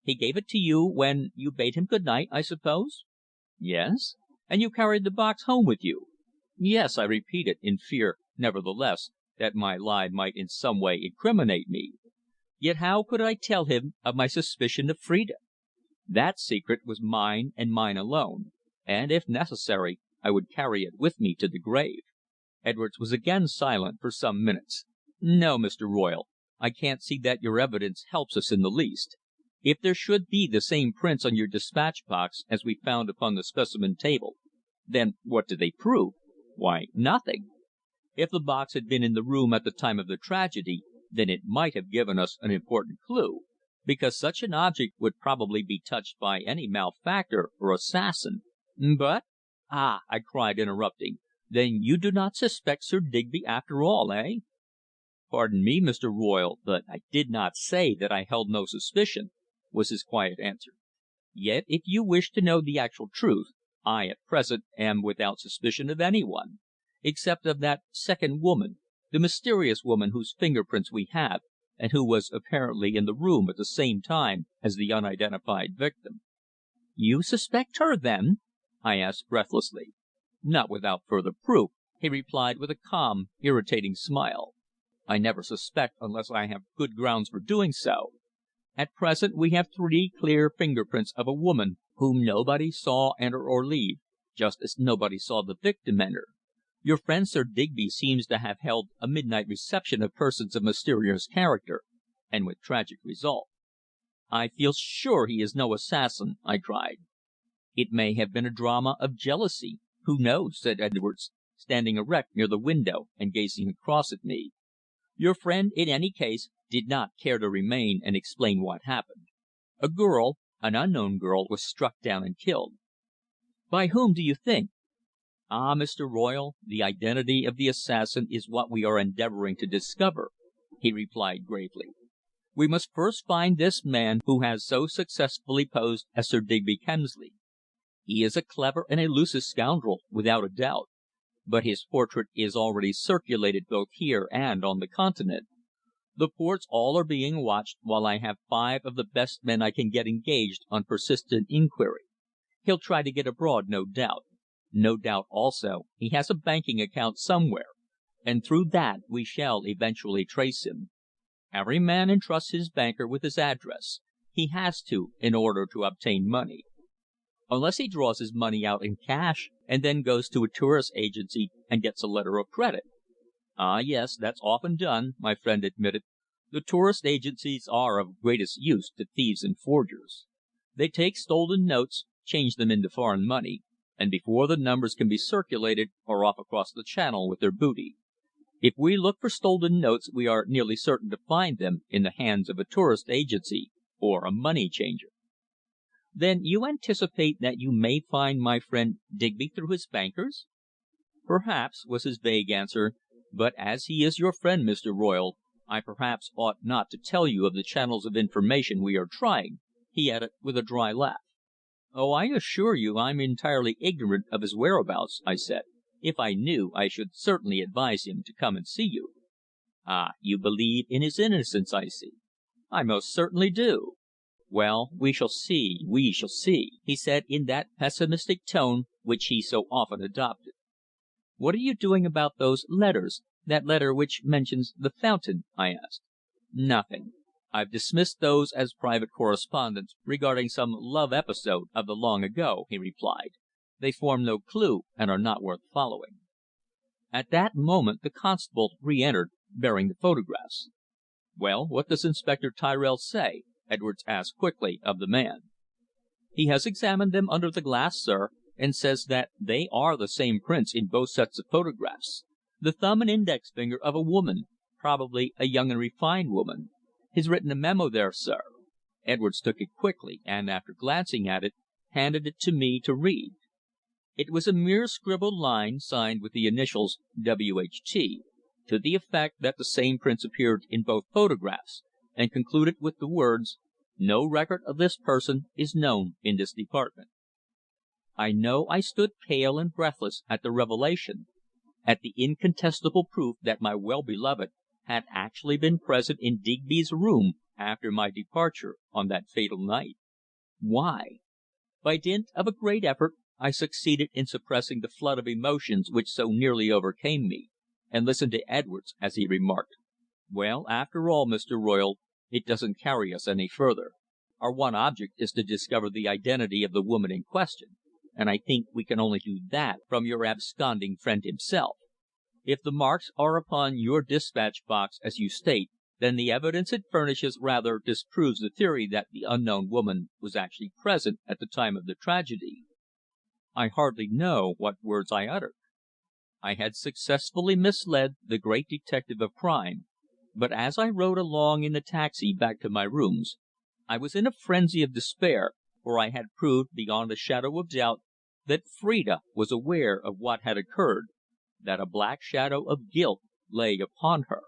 "He gave it to you when you bade him good night, I suppose?" "Yes." "And you carried the box home with you?" "Yes," I repeated, in fear, nevertheless, that my lie might in some way incriminate me. Yet how could I tell him of my suspicion of Phrida? That secret was mine and mine alone, and, if necessary, I would carry it with me to the grave. Edwards was again silent for some minutes. "No, Mr. Royle, I can't see that your evidence helps us in the least. If there should be the same prints on your despatch box as we found upon the specimen table, then what do they prove? Why, nothing. If the box had been in the room at the time of the tragedy, then it might have given us an important clue, because such an object would probably be touched by any malefactor or assassin. But " "Ah!" I cried, interrupting. "Then you do not suspect Sir Digby after all, eh?" "Pardon me, Mr. Royle, but I did not say that I held no suspicion," was his quiet answer. "Yet if you wish to know the actual truth, I at present am without suspicion of anyone, except of that second woman, the mysterious woman whose finger prints we have, and who was apparently in the room at the same time as the unidentified victim." "You suspect her, then?" I asked breathlessly. "Not without further proof," he replied with a calm, irritating smile. "I never suspect unless I have good grounds for doing so. At present we have 3 clear finger prints of a woman whom nobody saw enter or leave, just as nobody saw the victim enter. Your friend Sir Digby seems to have held a midnight reception of persons of mysterious character, and with tragic result." "I feel sure he is no assassin!" I cried. "It may have been a drama of jealousy. Who knows?" said Edwards, standing erect near the window and gazing across at me. "Your friend, in any case, did not care to remain and explain what happened. A girl, an unknown girl, was struck down and killed."
"By whom do you think?" "Ah, Mr. Royle, the identity of the assassin is what we are endeavouring to discover," he replied gravely. "We must first find this man who has so successfully posed as Sir Digby Kemsley. He is a clever and elusive scoundrel, without a doubt, but his portrait is already circulated both here and on the Continent. The ports all are being watched, while I have 5 of the best men I can get engaged on persistent inquiry. He'll try to get abroad, no doubt. No doubt, also, he has a banking account somewhere, and through that we shall eventually trace him. Every man entrusts his banker with his address. He has to, in order to obtain money. Unless he draws his money out in cash, and then goes to a tourist agency and gets a letter of credit." "Ah, yes, that's often done," my friend admitted. "The tourist agencies are of greatest use to thieves and forgers. They take stolen notes, change them into foreign money, and before the numbers can be circulated are off across the Channel with their booty. If we look for stolen notes we are nearly certain to find them in the hands of a tourist agency or a money changer." "Then you anticipate that you may find my friend Digby through his bankers?" "Perhaps," was his vague answer. "But as he is your friend, Mr. Royle, I perhaps ought not to tell you of the channels of information we are trying," he added with a dry laugh. "Oh, I assure you I'm entirely ignorant of his whereabouts," I said. "If I knew, I should certainly advise him to come and see you." "Ah, you believe in his innocence, I see." "I most certainly do." "Well, we shall see, we shall see," he said in that pessimistic tone which he so often adopted. "What are you doing about those letters, that letter which mentions the fountain?" I asked. "Nothing. I've dismissed those as private correspondence regarding some love episode of the long ago," he replied. "They form no clue, and are not worth following." At that moment the constable re entered, bearing the photographs. "Well, what does Inspector Tirrell say?" Edwards asked quickly of the man. "He has examined them under the glass, sir, and says that they are the same prints in both sets of photographs. The thumb and index finger of a woman, probably a young and refined woman. He's written a memo there, sir." Edwards took it quickly, and after glancing at it, handed it to me to read. It was a mere scribbled line, signed with the initials W.H.T., to the effect that the same prints appeared in both photographs, and concluded with the words, "No record of this person is known in this department." I know I stood pale and breathless at the revelation, at the incontestable proof that my well beloved had actually been present in Digby's room after my departure on that fatal night. Why? By dint of a great effort I succeeded in suppressing the flood of emotions which so nearly overcame me, and listened to Edwards as he remarked: "Well, after all, Mr. Royle, it doesn't carry us any further. Our one object is to discover the identity of the woman in question, and I think we can only do that from your absconding friend himself. If the marks are upon your dispatch box, as you state, then the evidence it furnishes rather disproves the theory that the unknown woman was actually present at the time of the tragedy." I hardly know what words I uttered. I had successfully misled the great detective of crime, but as I rode along in the taxi back to my rooms, I was in a frenzy of despair, for I had proved beyond a shadow of doubt that Phrida was aware of what had occurred, that a black shadow of guilt lay upon her.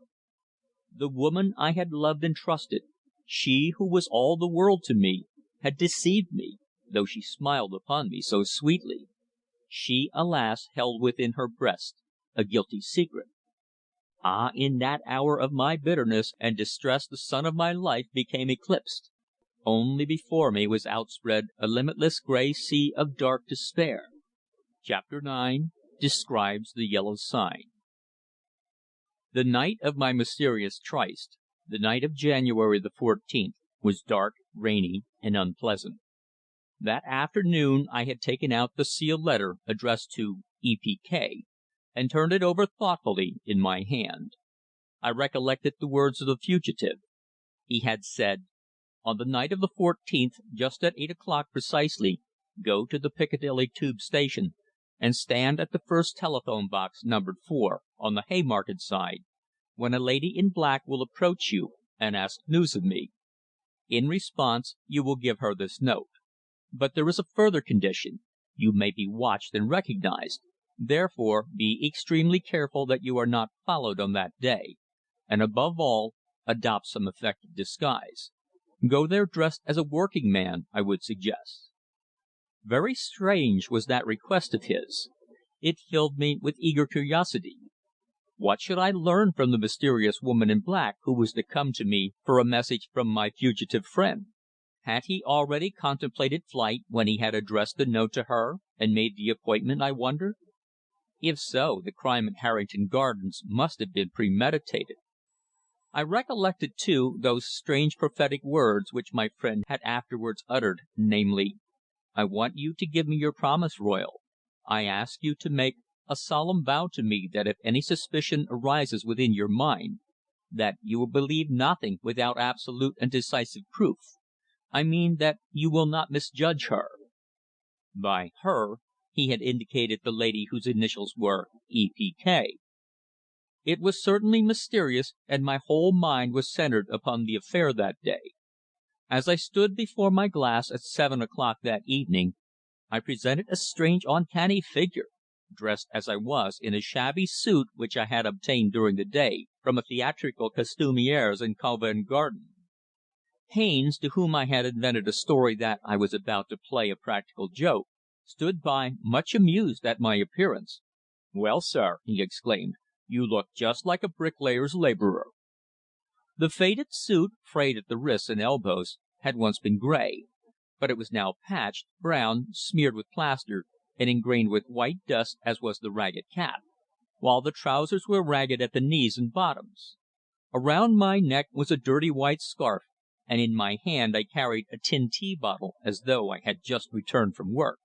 The woman I had loved and trusted, she who was all the world to me, had deceived me, though she smiled upon me so sweetly. She, alas, held within her breast a guilty secret. Ah, in that hour of my bitterness and distress the sun of my life became eclipsed. Only before me was outspread a limitless grey sea of dark despair. Chapter 9 describes the yellow sign. The night of my mysterious tryst, the night of January the 14th, was dark, rainy, and unpleasant. That afternoon I had taken out the sealed letter addressed to E.P.K., and turned it over thoughtfully in my hand. I recollected the words of the fugitive. He had said: "On the night of the 14th, just at 8 o'clock precisely, go to the Piccadilly Tube Station, and stand at the first telephone box numbered 4, on the Haymarket side, when a lady in black will approach you and ask news of me. In response you will give her this note. But there is a further condition.
You may be watched and recognized. Therefore, be extremely careful that you are not followed on that day, and above all, adopt some effective disguise. Go there dressed as a working man, I would suggest." Very strange was that request of his. It filled me with eager curiosity. What should I learn from the mysterious woman in black who was to come to me for a message from my fugitive friend? Had he already contemplated flight when he had addressed the note to her and made the appointment, I wondered? If so, the crime at Harrington Gardens must have been premeditated. I recollected, too, those strange prophetic words which my friend had afterwards uttered, namely: "I want you to give me your promise, Royle. I ask you to make a solemn vow to me that if any suspicion arises within your mind, that you will believe nothing without absolute and decisive proof. I mean that you will not misjudge her." By "her" he had indicated the lady whose initials were E.P.K. It was certainly mysterious, and my whole mind was centred upon the affair that day. As I stood before my glass at 7 o'clock that evening, I presented a strange uncanny figure, dressed as I was in a shabby suit which I had obtained during the day from a theatrical costumier's in Covent Garden. Haines, to whom I had invented a story that I was about to play a practical joke, stood by much amused at my appearance. "Well, sir," he exclaimed, "you look just like a bricklayer's labourer." The faded suit, frayed at the wrists and elbows, had once been grey, but it was now patched, brown, smeared with plaster, and ingrained with white dust, as was the ragged cap, while the trousers were ragged at the knees and bottoms. Around my neck was a dirty white scarf, and in my hand I carried a tin tea bottle, as though I had just returned from work.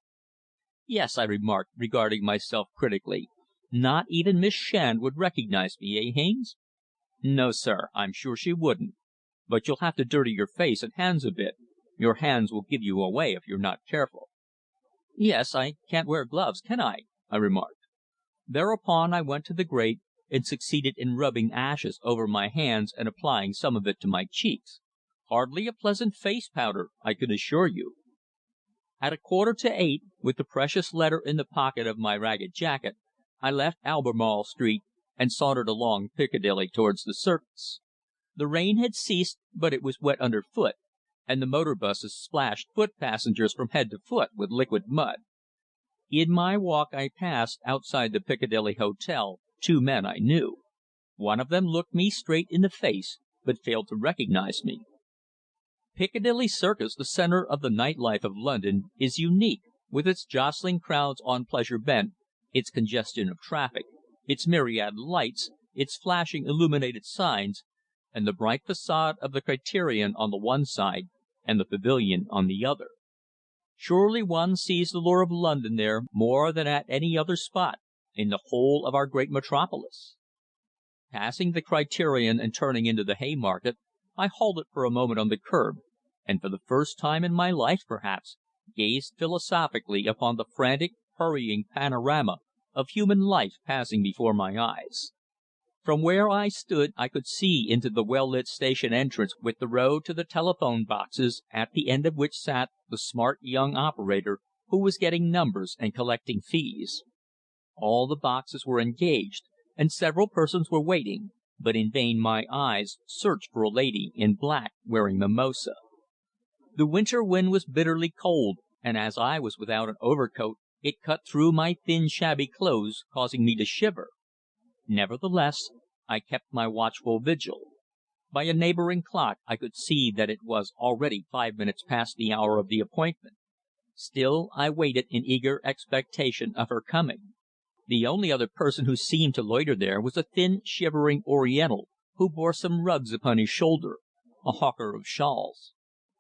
"Yes," I remarked, regarding myself critically. "Not even Miss Shand would recognize me, eh, Haines?" "No, sir, I'm sure she wouldn't. But you'll have to dirty your face and hands a bit. Your hands will give you away if you're not careful." "Yes, I can't wear gloves, can I?" I remarked. Thereupon I went to the grate and succeeded in rubbing ashes over my hands and applying some of it to my cheeks. Hardly a pleasant face powder, I can assure you. At 7:45, with the precious letter in the pocket of my ragged jacket, I left Albemarle Street and sauntered along Piccadilly towards the Circus. The rain had ceased, but it was wet underfoot, and the motor buses splashed foot passengers from head to foot with liquid mud. In my walk I passed, outside the Piccadilly Hotel, two men I knew. One of them looked me straight in the face, but failed to recognize me. Piccadilly Circus, the centre of the night life of London, is unique, with its jostling crowds on pleasure bent, its congestion of traffic, its myriad lights, its flashing illuminated signs, and the bright façade of the Criterion on the one side and the Pavilion on the other. Surely one sees the lure of London there more than at any other spot in the whole of our great metropolis. Passing the Criterion and turning into the Haymarket, I halted for a moment on the curb, and for the first time in my life perhaps, gazed philosophically upon the frantic, hurrying panorama of human life passing before my eyes. From where I stood I could see into the well lit station entrance with the road to the telephone boxes, at the end of which sat the smart young operator who was getting numbers and collecting fees. All the boxes were engaged, and several persons were waiting, but in vain my eyes searched for a lady in black wearing mimosa. The winter wind was bitterly cold, and as I was without an overcoat it cut through my thin shabby clothes, causing me to shiver. Nevertheless, I kept my watchful vigil. By a neighbouring clock I could see that it was already 5 minutes past the hour of the appointment. Still I waited in eager expectation of her coming. The only other person who seemed to loiter there was a thin, shivering Oriental, who bore some rugs upon his shoulder, a hawker of shawls.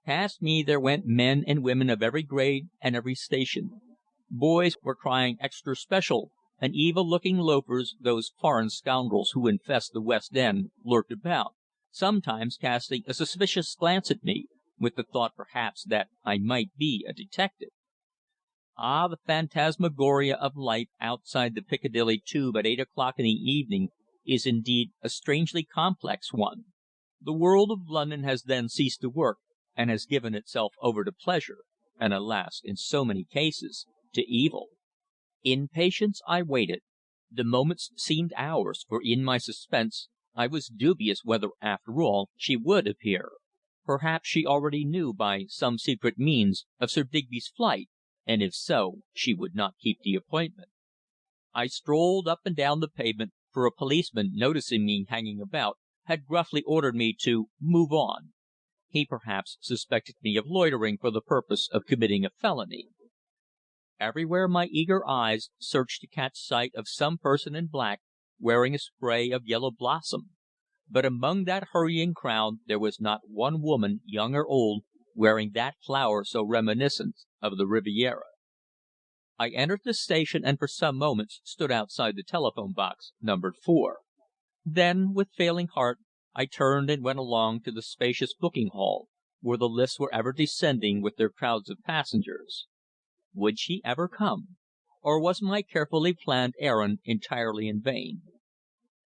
Past me there went men and women of every grade and every station. Boys were crying extra special, and evil-looking loafers, those foreign scoundrels who infest the West End, lurked about, sometimes casting a suspicious glance at me, with the thought perhaps that I might be a detective. Ah, the phantasmagoria of life outside the Piccadilly Tube at 8 o'clock in the evening is indeed a strangely complex one. The world of London has then ceased to work, and has given itself over to pleasure, and alas, in so many cases, to evil. In patience I waited. The moments seemed hours, for in my suspense I was dubious whether, after all, she would appear. Perhaps she already knew by some secret means of Sir Digby's flight, and if so, she would not keep the appointment. I strolled up and down the pavement, for a policeman, noticing me hanging about, had gruffly ordered me to "move on." He perhaps suspected me of loitering for the purpose of committing a felony. Everywhere my eager eyes searched to catch sight of some person in black, wearing a spray of yellow blossom, but among that hurrying crowd there was not one woman, young or old, wearing that flower so reminiscent of the Riviera. I entered the station and for some moments stood outside the telephone box numbered 4. Then, with failing heart, I turned and went along to the spacious booking hall, where the lifts were ever descending with their crowds of passengers. Would she ever come? Or was my carefully planned errand entirely in vain?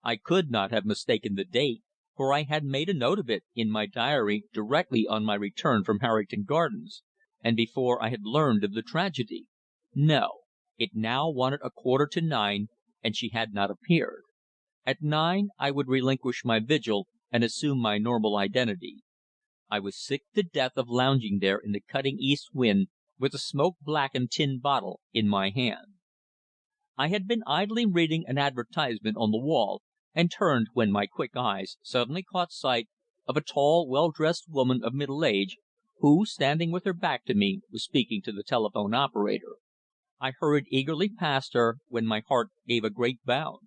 I could not have mistaken the date, for I had made a note of it in my diary directly on my return from Harrington Gardens, and before I had learned of the tragedy. No, it now wanted 9:15, and she had not appeared. At 9 I would relinquish my vigil and assume my normal identity. I was sick to death of lounging there in the cutting east wind with a smoke blackened tin bottle in my hand. I had been idly reading an advertisement on the wall, and turned when my quick eyes suddenly caught sight of a tall, well dressed woman of middle age, who, standing with her back to me, was speaking to the telephone operator. I hurried eagerly past her, when my heart gave a great bound.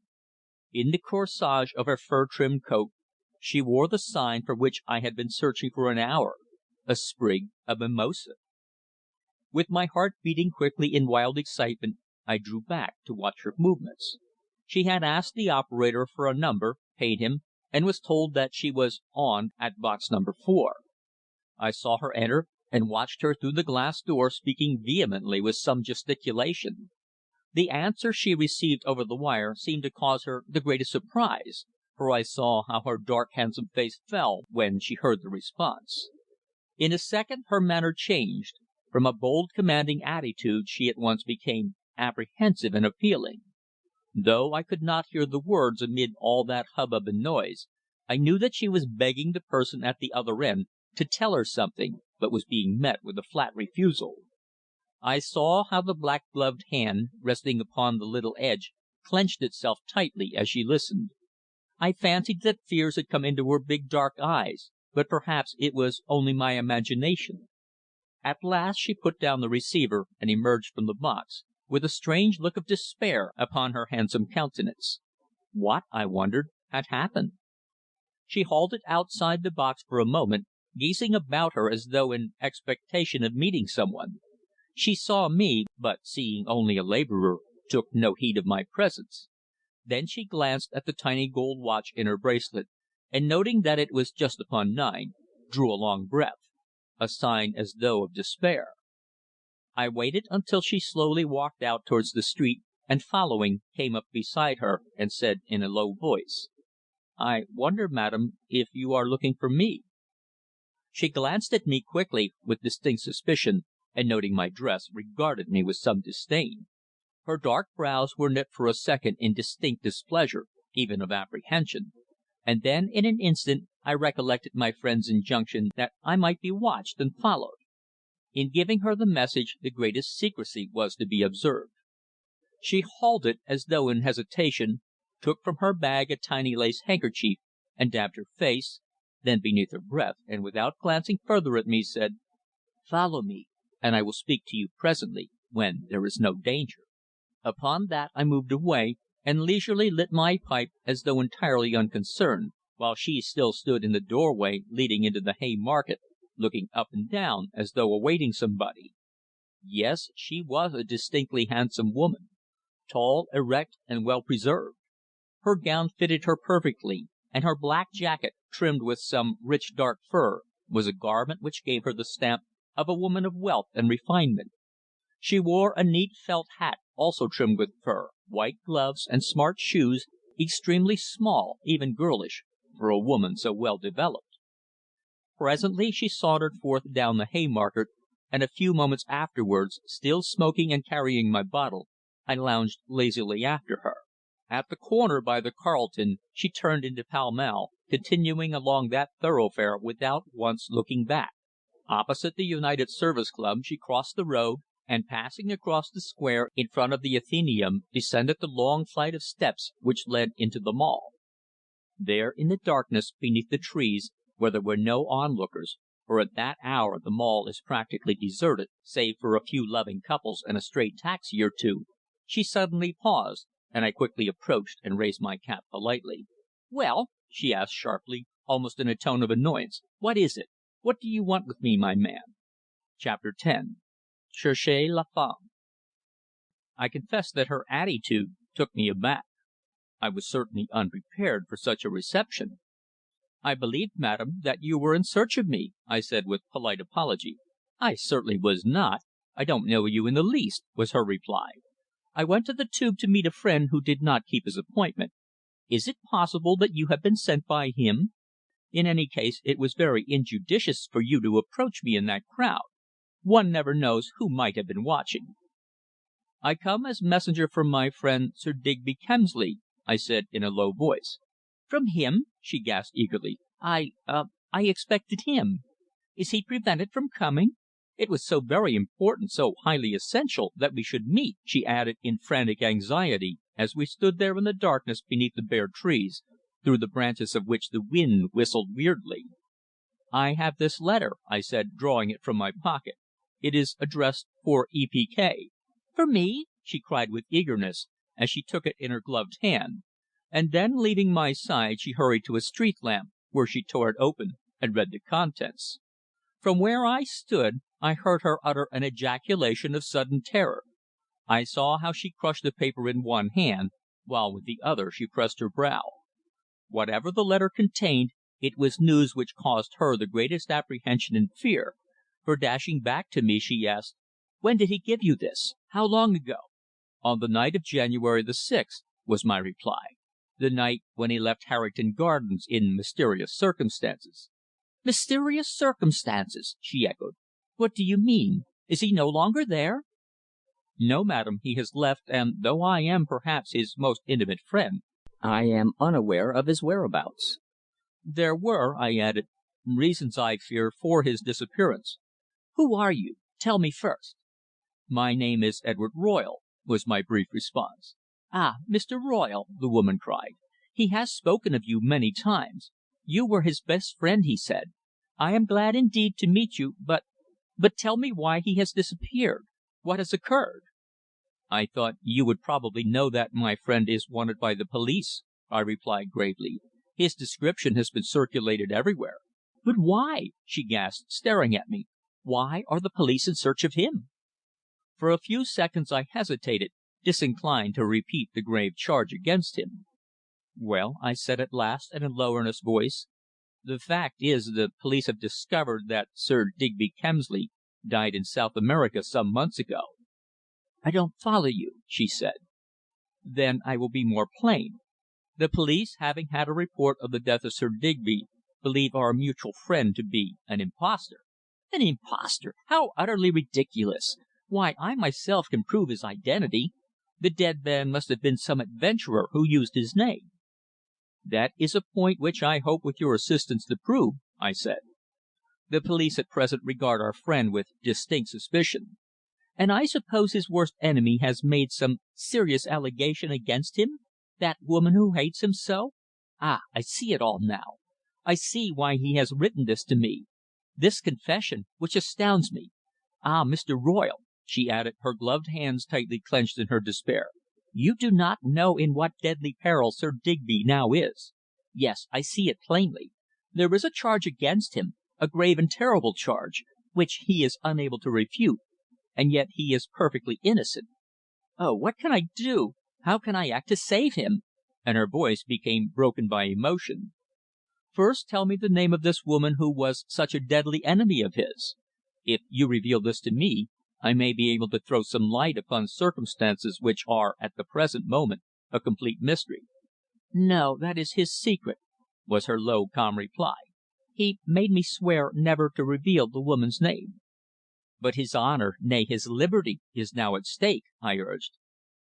In the corsage of her fur trimmed coat she wore the sign for which I had been searching for an hour, a sprig of mimosa. With my heart beating quickly in wild excitement, I drew back to watch her movements. She had asked the operator for a number, paid him, and was told that she was "on" at box number 4. I saw her enter, and watched her through the glass door speaking vehemently with some gesticulation. The answer she received over the wire seemed to cause her the greatest surprise, for I saw how her dark handsome face fell when she heard the response. In a second her manner changed. From a bold commanding attitude she at once became apprehensive and appealing. Though I could not hear the words amid all that hubbub and noise, I knew that she was begging the person at the other end to tell her something, but was being met with a flat refusal. I saw how the black gloved hand, resting upon the little edge, clenched itself tightly as she listened. I fancied that fears had come into her big dark eyes, but perhaps it was only my imagination. At last she put down the receiver and emerged from the box, with a strange look of despair upon her handsome countenance. What, I wondered, had happened? She halted outside the box for a moment, gazing about her as though in expectation of meeting someone. She saw me, but seeing only a labourer, took no heed of my presence. Then she glanced at the tiny gold watch in her bracelet, and noting that it was just upon 9, drew a long breath, a sign as though of despair. I waited until she slowly walked out towards the street, and following, came up beside her and said in a low voice: "I wonder, madam, if you are looking for me?" She glanced at me quickly, with distinct suspicion, and noting my dress, regarded me with some disdain. Her dark brows were knit for a second in distinct displeasure, even of apprehension, and then in an instant I recollected my friend's injunction that I might be watched and followed. In giving her the message the greatest secrecy was to be observed. She halted as though in hesitation, took from her bag a tiny lace handkerchief and dabbed her face, then beneath her breath, and without glancing further at me, said: "Follow me, and I will speak to you presently, when there is no danger." Upon that I moved away, and leisurely lit my pipe as though entirely unconcerned, while she still stood in the doorway leading into the Haymarket, looking up and down as though awaiting somebody. Yes, she was a distinctly handsome woman, tall, erect, and well preserved. Her gown fitted her perfectly, and her black jacket, trimmed with some rich dark fur, was a garment which gave her the stamp of a woman of wealth and refinement. She wore a neat felt hat, also trimmed with fur, white gloves, and smart shoes, extremely small, even girlish, for a woman so well developed. Presently she sauntered forth down the Haymarket, and a few moments afterwards, still smoking and carrying my bottle, I lounged lazily after her. At the corner by the Carlton she turned into Pall Mall, continuing along that thoroughfare without once looking back. Opposite the United Service Club she crossed the road, and passing across the square in front of the Athenaeum, descended the long flight of steps which led into the Mall. There in the darkness beneath the trees, where there were no onlookers, for at that hour the Mall is practically deserted, save for a few loving couples and a stray taxi or two, she suddenly paused, and I quickly approached and raised my cap politely. "Well?" she asked sharply, almost in a tone of annoyance. "What is it? What do you want with me, my man?" Chapter 10. Cherchez la femme. I confess that her attitude took me aback. I was certainly unprepared for such a reception. "I believed, madam, that you were in search of me," I said with polite apology. "I certainly was not. I don't know you in the least," was her reply. "I went to the Tube to meet a friend who did not keep his appointment. Is it possible that you have been sent by him? In any case it was very injudicious for you to approach me in that crowd. One never knows who might have been watching." "I come as messenger from my friend Sir Digby Kemsley," I said in a low voice. "From him?" she gasped eagerly. I expected him. Is he prevented from coming? It was so very important, so highly essential, that we should meet," she added in frantic anxiety, as we stood there in the darkness beneath the bare trees, through the branches of which the wind whistled weirdly. "I have this letter," I said, drawing it from my pocket. "It is addressed for E.P.K." "For me?" she cried with eagerness, as she took it in her gloved hand, and then leaving my side she hurried to a street lamp, where she tore it open and read the contents. From where I stood I heard her utter an ejaculation of sudden terror. I saw how she crushed the paper in one hand, while with the other she pressed her brow. Whatever the letter contained, it was news which caused her the greatest apprehension and fear, for dashing back to me she asked: "When did he give you this? How long ago?" "On the night of January the 6th," was my reply. "The night when he left Harrington Gardens in mysterious circumstances." "Mysterious circumstances!" she echoed. "What do you mean? Is he no longer there?" "No, madam. He has left, and though I am perhaps his most intimate friend, I am unaware of his whereabouts. There were," I added, "reasons, I fear, for his disappearance." "Who are you? Tell me first." "My name is Edward Royle," was my brief response. "Ah, Mr. Royle!" the woman cried. "He has spoken of you many times. You were his best friend, he said. I am glad indeed to meet you, but tell me why he has disappeared. What has occurred?" "I thought you would probably know that my friend is wanted by the police," I replied gravely. "His description has been circulated everywhere." "But why?" she gasped, staring at me. "Why are the police in search of him?" For a few seconds I hesitated, disinclined to repeat the grave charge against him. "Well," I said at last in a low, earnest voice, "the fact is the police have discovered that Sir Digby Kemsley died in South America some months ago." "I don't follow you," she said. "Then I will be more plain. The police, having had a report of the death of Sir Digby, believe our mutual friend to be an impostor." "An impostor! How utterly ridiculous! Why, I myself can prove his identity. The dead man must have been some adventurer who used his name." "That is a point which I hope with your assistance to prove," I said. "The police at present regard our friend with distinct suspicion." "And I suppose his worst enemy has made some serious allegation against him that woman who hates him so? Ah, I see it all now. I see why he has written this to me. This confession, which astounds me. Ah, Mr. Royle," she added, her gloved hands tightly clenched in her despair, "you do not know in what deadly peril Sir Digby now is. Yes, I see it plainly. There is a charge against him, a grave and terrible charge, which he is unable to refute, and yet he is perfectly innocent. Oh, what can I do? How can I act to save him?" and her voice became broken by emotion. "First tell me the name of this woman who was such a deadly enemy of his. If you reveal this to me, I may be able to throw some light upon circumstances which are at the present moment a complete mystery." "No, that is his secret," was her low, calm reply. "He made me swear never to reveal the woman's name."
"But his honour, nay, his liberty, is now at stake," I urged.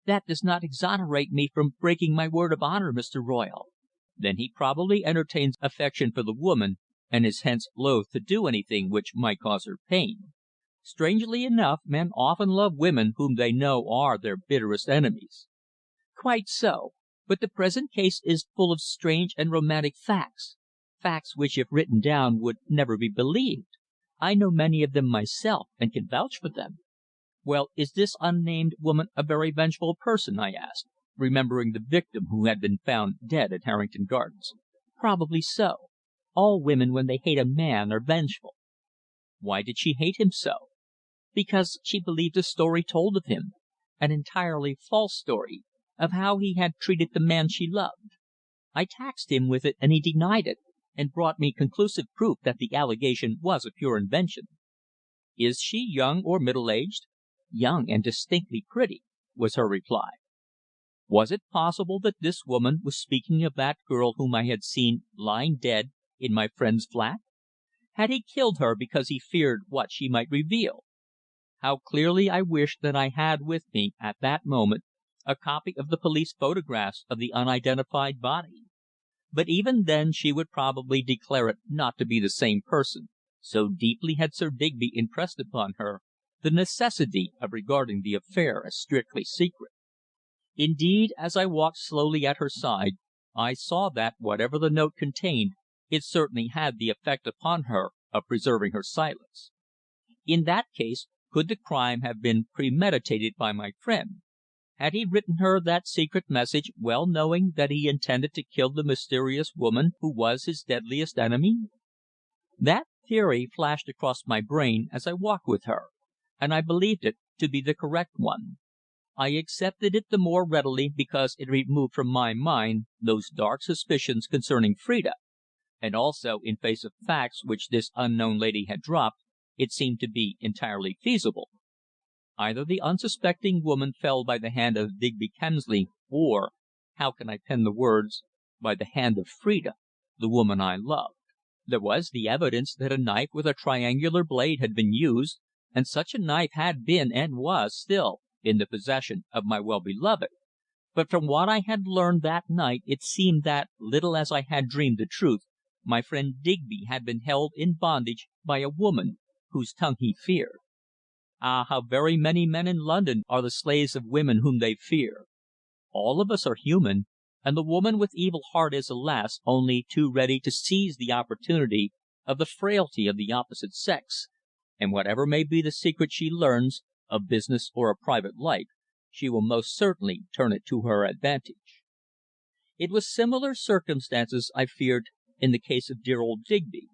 "That does not exonerate me from breaking my word of honour, Mr. Royle." "Then he probably entertains affection for the woman, and is hence loath to do anything which might cause her pain. Strangely enough, men often love women whom they know are their bitterest enemies." "Quite so. But the present case is full of strange and romantic facts facts which, if written down, would never be believed. I know many of them myself, and can vouch for them." "Well, is this unnamed woman a very vengeful person?" I asked, remembering the victim who had been found dead at Harrington Gardens. "Probably so. All women when they hate a man are vengeful." "Why did she hate him so?" "Because she believed a story told of him an entirely false story of how he had treated the man she loved. I taxed him with it and he denied it, and brought me conclusive proof that the allegation was a pure invention." "Is she young or middle aged?" "Young and distinctly pretty," was her reply. Was it possible that this woman was speaking of that girl whom I had seen lying dead in my friend's flat? Had he killed her because he feared what she might reveal? How clearly I wished that I had with me, at that moment, a copy of the police photographs of the unidentified body. But even then she would probably declare it not to be the same person, so deeply had Sir Digby impressed upon her the necessity of regarding the affair as strictly secret. Indeed, as I walked slowly at her side, I saw that, whatever the note contained, it certainly had the effect upon her of preserving her silence. In that case, could the crime have been premeditated by my friend? Had he written her that secret message well knowing that he intended to kill the mysterious woman who was his deadliest enemy? That theory flashed across my brain as I walked with her, and I believed it to be the correct one. I accepted it the more readily because it removed from my mind those dark suspicions concerning Phrida, and also, in face of facts which this unknown lady had dropped, it seemed to be entirely feasible. Either the unsuspecting woman fell by the hand of Digby Kemsley, or how can I pen the words by the hand of Phrida, the woman I loved. There was the evidence that a knife with a triangular blade had been used, and such a knife had been, and was still, in the possession of my well beloved. But from what I had learned that night it seemed that, little as I had dreamed the truth, my friend Digby had been held in bondage by a woman whose tongue he feared. Ah, how very many men in London are the slaves of women whom they fear. All of us are human, and the woman with evil heart is, alas, only too ready to seize the opportunity of the frailty of the opposite sex, and whatever may be the secret she learns, of business or of private life, she will most certainly turn it to her advantage. It was similar circumstances, I feared, in the case of dear old Digby.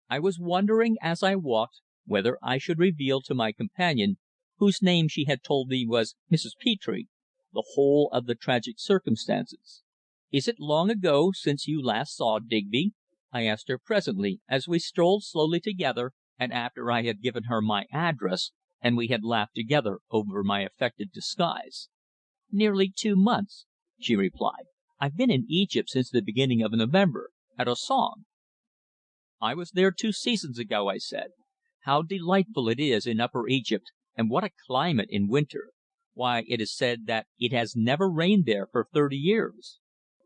I was wondering, as I walked, whether I should reveal to my companion, whose name she had told me was Mrs. Petre, the whole of the tragic circumstances. "Is it long ago since you last saw Digby?" I asked her presently, as we strolled slowly together, and after I had given her my address, and we had laughed together over my affected disguise. "Nearly 2 months," she replied. "I've been in Egypt since the beginning of November, at Assuan." "I was there 2 seasons ago," I said. "How delightful it is in Upper Egypt, and what a climate in winter! Why, it is said that it has never rained there for 30 years."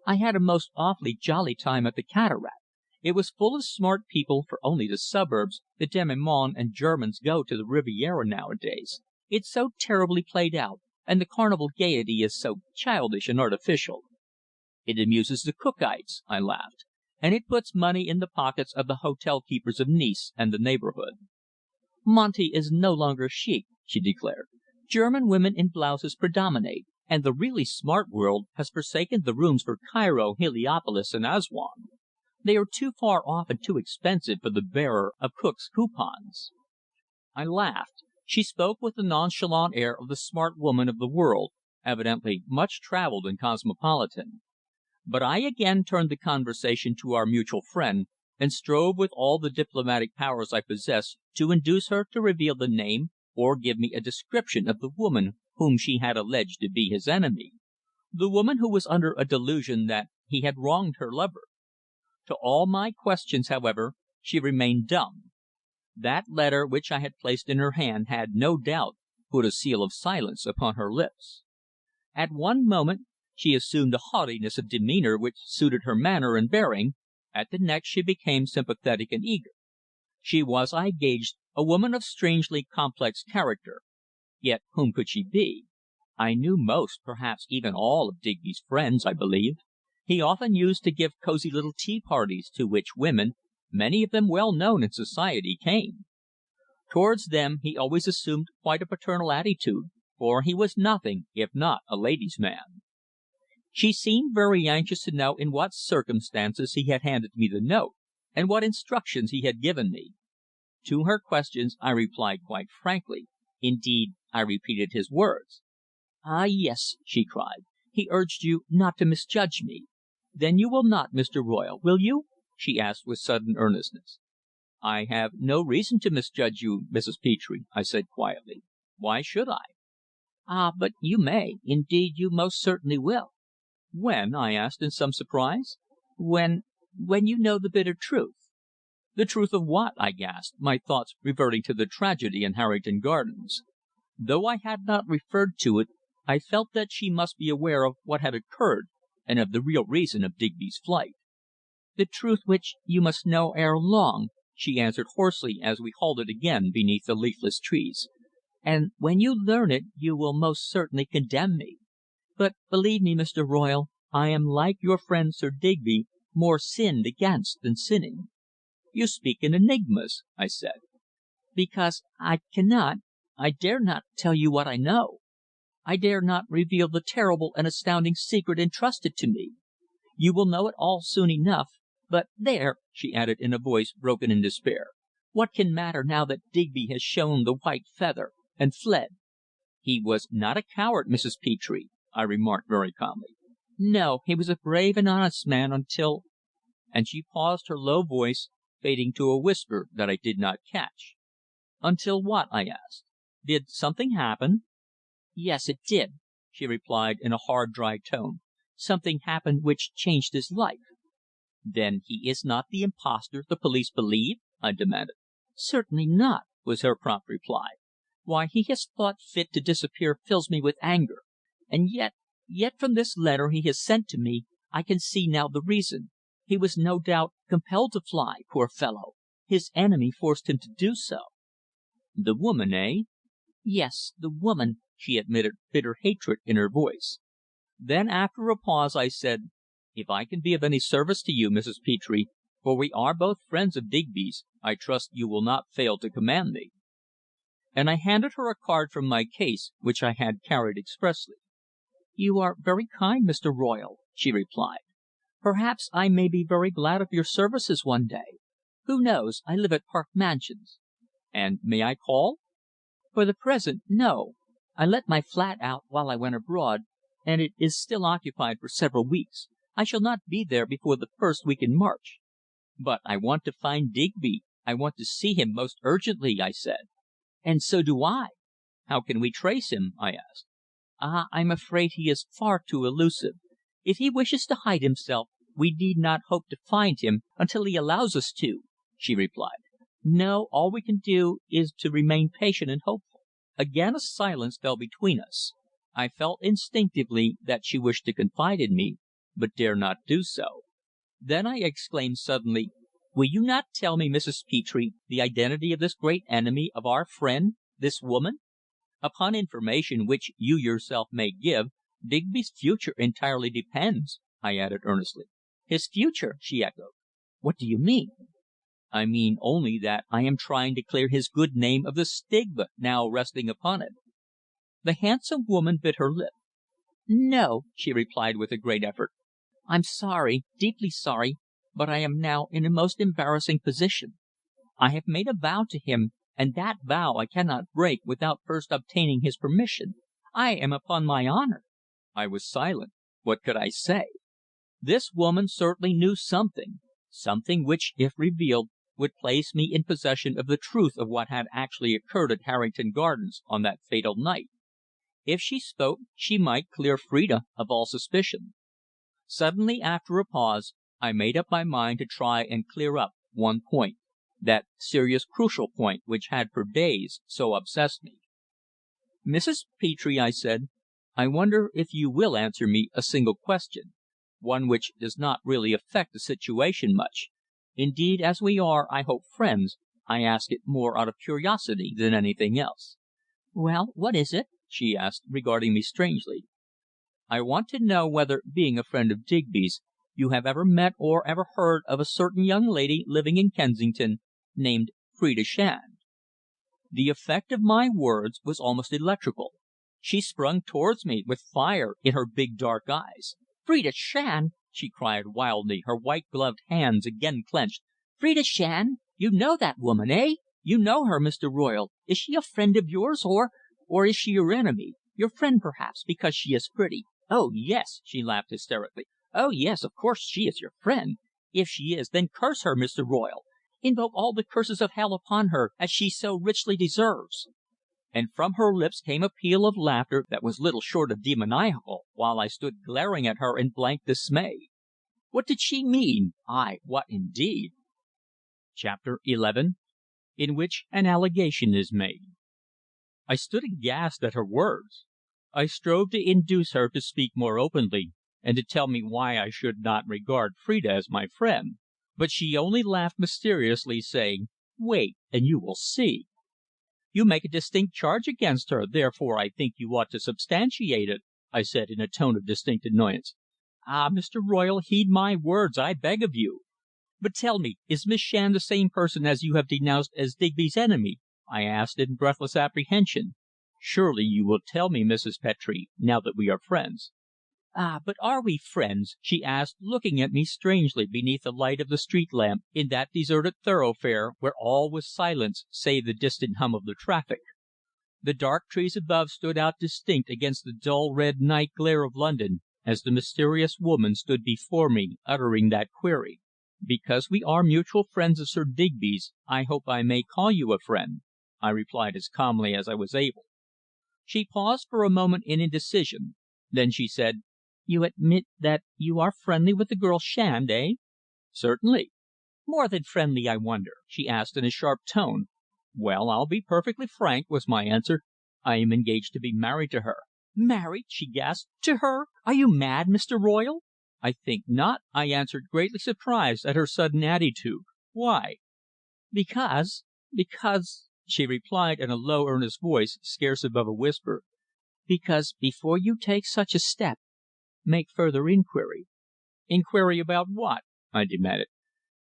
"I had a most awfully jolly time at the Cataract. It was full of smart people, for only the suburbs, the demi monde and Germans go to the Riviera nowadays. It's so terribly played out, and the carnival gaiety is so childish and artificial." "It amuses the Cookites," I laughed, "and it puts money in the pockets of the hotel keepers of Nice and the neighbourhood." "Monte is no longer chic," she declared. "German women in blouses predominate, and the really smart world has forsaken the rooms for Cairo, Heliopolis and Assuan. They are too far off and too expensive for the bearer of Cook's coupons." I laughed. She spoke with the nonchalant air of the smart woman of the world, evidently much travelled and cosmopolitan. But I again turned the conversation to our mutual friend, and strove with all the diplomatic powers I possessed to induce her to reveal the name, or give me a description of the woman whom she had alleged to be his enemy, the woman who was under a delusion that he had wronged her lover. To all my questions, however, she remained dumb.
That letter which I had placed in her hand had, no doubt, put a seal of silence upon her lips. At one moment she assumed a haughtiness of demeanour which suited her manner and bearing, at the next she became sympathetic and eager. She was, I gauged, a woman of strangely complex character. Yet whom could she be? I knew most, perhaps even all, of Digby's friends, I believed. He often used to give cosy little tea parties to which women, many of them well known in society, came. Towards them he always assumed quite a paternal attitude, for he was nothing if not a ladies' man. She seemed very anxious to know in what circumstances he had handed me the note, and what instructions he had given me. To her questions I replied quite frankly. Indeed, I repeated his words. "Ah, yes," she cried. "He urged you not to misjudge me. Then you will not, Mr. Royle, will you?" she asked with sudden earnestness. "I have no reason to misjudge you, Mrs. Petre," I said quietly. "Why should I?" "Ah, but you may. Indeed, you most certainly will." "When?" I asked in some surprise. "When you know the bitter truth." "The truth of what?" I gasped, my thoughts reverting to the tragedy in Harrington Gardens. Though I had not referred to it, I felt that she must be aware of what had occurred, and of the real reason of Digby's flight. "The truth which you must know ere long," she answered hoarsely as we halted again beneath the leafless trees. "And when you learn it you will most certainly condemn me. But believe me, Mr. Royle, I am like your friend Sir Digby, more sinned against than sinning." "You speak in enigmas," I said. "Because I cannot, I dare not tell you what I know. I dare not reveal the terrible and astounding secret entrusted to me. You will know it all soon enough, but there," she added in a voice broken in despair, "what can matter now that Digby has shown the white feather and fled?" "He was not a coward, Mrs. Petre," I remarked very calmly. "No. He was a brave and honest man until " and she paused, her low voice fading to a whisper that I did not catch. "Until what?" I asked. "Did something happen?" "Yes, it did," she replied in a hard, dry tone. "Something happened which changed his life." "Then he is not the impostor the police believe?" I demanded. "Certainly not," was her prompt reply. "Why he has thought fit to disappear fills me with anger. And yet from this letter he has sent to me I can see now the reason. He was no doubt compelled to fly, poor fellow. His enemy forced him to do so." "The woman, eh?" "Yes, the woman," she admitted, bitter hatred in her voice. Then after a pause I said: "If I can be of any service to you, Mrs. Petre, for we are both friends of Digby's, I trust you will not fail to command me." And I handed her a card from my case, which I had carried expressly. "You are very kind, Mr. Royle," she replied. "Perhaps I may be very glad of your services one day. Who knows? I live at Park Mansions." "And may I call?" "For the present, no. I let my flat out while I went abroad, and it is still occupied for several weeks. I shall not be there before the first week in March." "But I want to find Digby. I want to see him most urgently," I said. "And so do I." "How can we trace him?" I asked. "Ah, I'm afraid he is far too elusive. If he wishes to hide himself, we need not hope to find him until he allows us to," she replied. "No, all we can do is to remain patient and hopeful." Again a silence fell between us. I felt instinctively that she wished to confide in me, but dare not do so. Then I exclaimed suddenly: "Will you not tell me, Mrs. Petre, the identity of this great enemy of our friend, this woman? Upon information which you yourself may give, Digby's future entirely depends," I added earnestly. "His future!" she echoed. "What do you mean?" "I mean only that I am trying to clear his good name of the stigma now resting upon it." The handsome woman bit her lip. "No," she replied with a great effort. "I'm sorry, deeply sorry, but I am now in a most embarrassing position. I have made a vow to him, and that vow I cannot break without first obtaining his permission. I am upon my honour." I was silent. What could I say? This woman certainly knew something which, if revealed, would place me in possession of the truth of what had actually occurred at Harrington Gardens on that fatal night. If she spoke she might clear Phrida of all suspicion. Suddenly, after a pause, I made up my mind to try and clear up one point. that serious, crucial point which had for days so obsessed me. "Mrs. Petre," I said, "I wonder if you will answer me a single question, one which does not really affect the situation much. Indeed, as we are, I hope, friends, I ask it more out of curiosity than anything else." "Well, what is it?" she asked, regarding me strangely. "I want to know whether, being a friend of Digby's, you have ever met or ever heard of a certain young lady living in Kensington, named Phrida Shand." The effect of my words was almost electrical. She sprung towards me, with fire in her big dark eyes. "Phrida Shand!" she cried wildly, her white gloved hands again clenched. "Phrida Shand! You know that woman eh? You know her, Mr. Royle. Is she a friend of yours, or is she your enemy? Your friend, perhaps, because she is pretty." "Oh, yes!" she laughed hysterically. "Oh, yes, of course she is your friend. If she is, then curse her, Mr. Royle. Invoke all the curses of hell upon her, as she so richly deserves." And from her lips came a peal of laughter that was little short of demoniacal, while I stood glaring at her in blank dismay. What did she mean? Aye, what indeed? Chapter 11, in which an allegation is made. I stood aghast at her words. I strove to induce her to speak more openly, and to tell me why I should not regard Phrida as my friend, but she only laughed mysteriously, saying: "Wait, and you will see." "You make a distinct charge against her, therefore I think you ought to substantiate it," I said in a tone of distinct annoyance. "Ah, Mr. Royle, heed my words, I beg of you." "But tell me, is Miss Shand the same person as you have denounced as Digby's enemy?" I asked in breathless apprehension. "Surely you will tell me, Mrs. Petre, now that we are friends." "Ah, but are we friends?" she asked, looking at me strangely beneath the light of the street lamp in that deserted thoroughfare where all was silence save the distant hum of the traffic. The dark trees above stood out distinct against the dull red night glare of London as the mysterious woman stood before me uttering that query. "Because we are mutual friends of Sir Digby's, I hope I may call you a friend," I replied as calmly as I was able. She paused for a moment in indecision. Then she said: "You admit that you are friendly with the girl Shand, eh?" "Certainly." "More than friendly, I wonder?" she asked in a sharp tone. "Well, I'll be perfectly frank," was my answer. "I am engaged to be married to her." "Married!" she gasped. "To her! Are you mad, Mr. Royle?" "I think not," I answered, greatly surprised at her sudden attitude. "Why?" "Because," she replied in a low, earnest voice, scarce above a whisper, "because before you take such a step, make further inquiry." "Inquiry about what?" I demanded.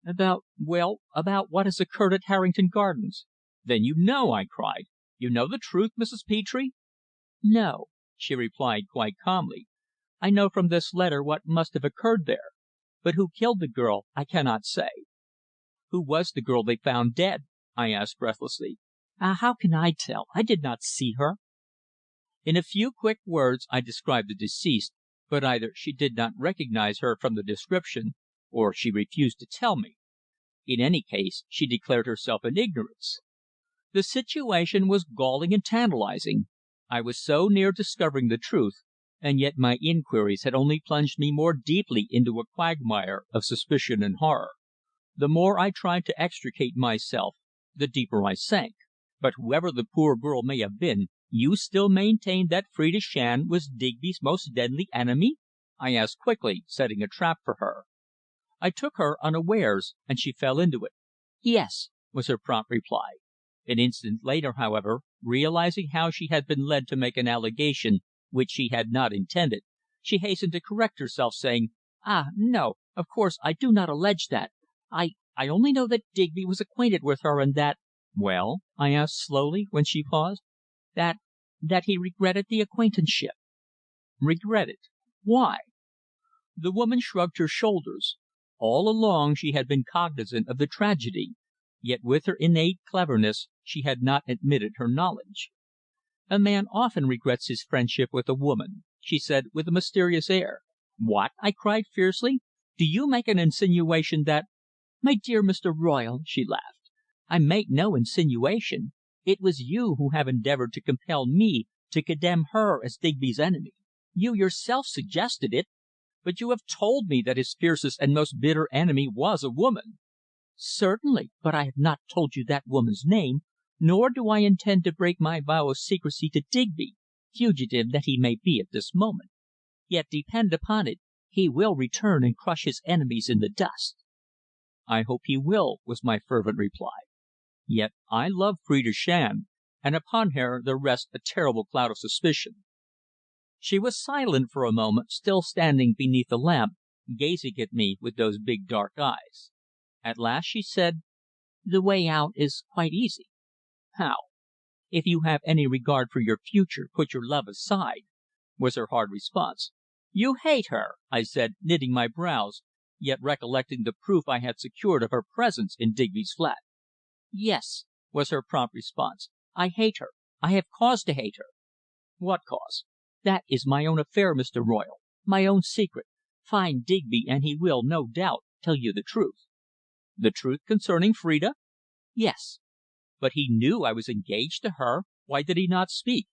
"About about what has occurred at Harrington Gardens." "Then you know!" I cried. "You know the truth, Mrs. Petre?" "No," she replied quite calmly. "I know from this letter what must have occurred there. But who killed the girl I cannot say." "Who was the girl they found dead?" I asked breathlessly. "Ah, how can I tell? I did not see her." In a few quick words I described the deceased, but either she did not recognize her from the description, or she refused to tell me. In any case, she declared herself in ignorance. The situation was galling and tantalizing. I was so near discovering the truth, and yet my inquiries had only plunged me more deeply into a quagmire of suspicion and horror. The more I tried to extricate myself, the deeper I sank. "But whoever the poor girl may have been, you still maintain that Phrida Shand was Digby's most deadly enemy?" I asked quickly, setting a trap for her. I took her unawares, and she fell into it. "Yes," was her prompt reply. An instant later, however, realizing how she had been led to make an allegation which she had not intended, she hastened to correct herself, saying: "Ah, no. Of course I do not allege that. I only know that Digby was acquainted with her, and that." "Well?" I asked slowly, when she paused. "That he regretted the acquaintanceship." "Regretted? Why?" The woman shrugged her shoulders. All along she had been cognizant of the tragedy, yet with her innate cleverness she had not admitted her knowledge. "A man often regrets his friendship with a woman," she said with a mysterious air. "What?" I cried fiercely. "Do you make an insinuation that " "My dear Mr. Royle," she laughed, "I make no insinuation. It was you who have endeavoured to compel me to condemn her as Digby's enemy. You yourself suggested it. But you have told me that his fiercest and most bitter enemy was a woman."
"Certainly. But I have not told you that woman's name, nor do I intend to break my vow of secrecy to Digby, fugitive that he may be at this moment. Yet depend upon it, he will return and crush his enemies in the dust." "I hope he will," was my fervent reply. "Yet I love Phrida Shand, and upon her there rests a terrible cloud of suspicion." She was silent for a moment, still standing beneath the lamp, gazing at me with those big dark eyes. At last she said: "The way out is quite easy." "How?" "If you have any regard for your future, put your love aside," was her hard response. "You hate her!" I said, knitting my brows, yet recollecting the proof I had secured of her presence in Digby's flat. "Yes," was her prompt response. "I hate her. I have cause to hate her." "What cause?" "That is my own affair, Mr. Royle. My own secret. Find Digby, and he will, no doubt, tell you the truth." "The truth concerning Phrida?" "Yes." "But he knew I was engaged to her. Why did he not speak?"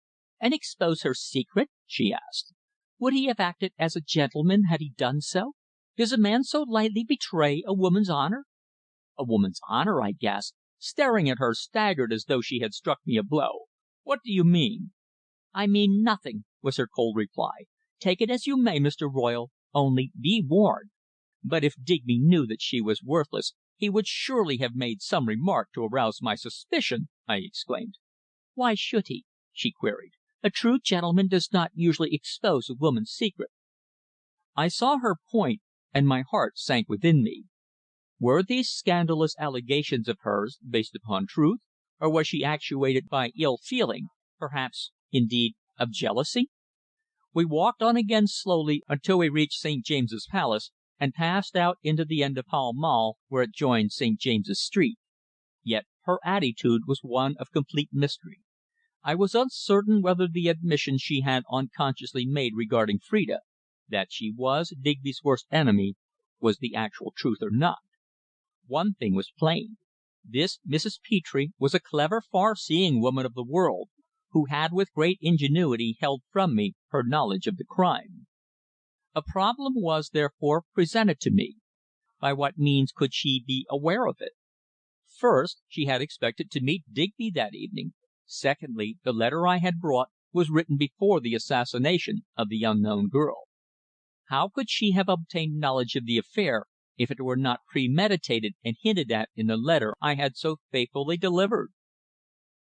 "And expose her secret?" she asked. "Would he have acted as a gentleman had he done so? Does a man so lightly betray a woman's honour?" "A woman's honour!" I gasped, staring at her, staggered as though she had struck me a blow. "What do you mean?" "I mean nothing," was her cold reply. "Take it as you may, Mr. Royle, only be warned." "But if Digby knew that she was worthless, he would surely have made some remark to arouse my suspicion!" I exclaimed. "Why should he?" she queried. "A true gentleman does not usually expose a woman's secret." I saw her point, and my heart sank within me. Were these scandalous allegations of hers based upon truth, or was she actuated by ill feeling, perhaps, indeed, of jealousy? We walked on again slowly until we reached St. James's Palace, and passed out into the end of Pall Mall, where it joined St. James's Street. Yet her attitude was one of complete mystery. I was uncertain whether the admission she had unconsciously made regarding Phrida, that she was Digby's worst enemy, was the actual truth or not. One thing was plain. This Mrs. Petre was a clever, far seeing woman of the world, who had with great ingenuity held from me her knowledge of the crime. A problem was, therefore, presented to me. By what means could she be aware of it? First, she had expected to meet Digby that evening. Secondly, the letter I had brought was written before the assassination of the unknown girl. How could she have obtained knowledge of the affair if it were not premeditated and hinted at in the letter I had so faithfully delivered?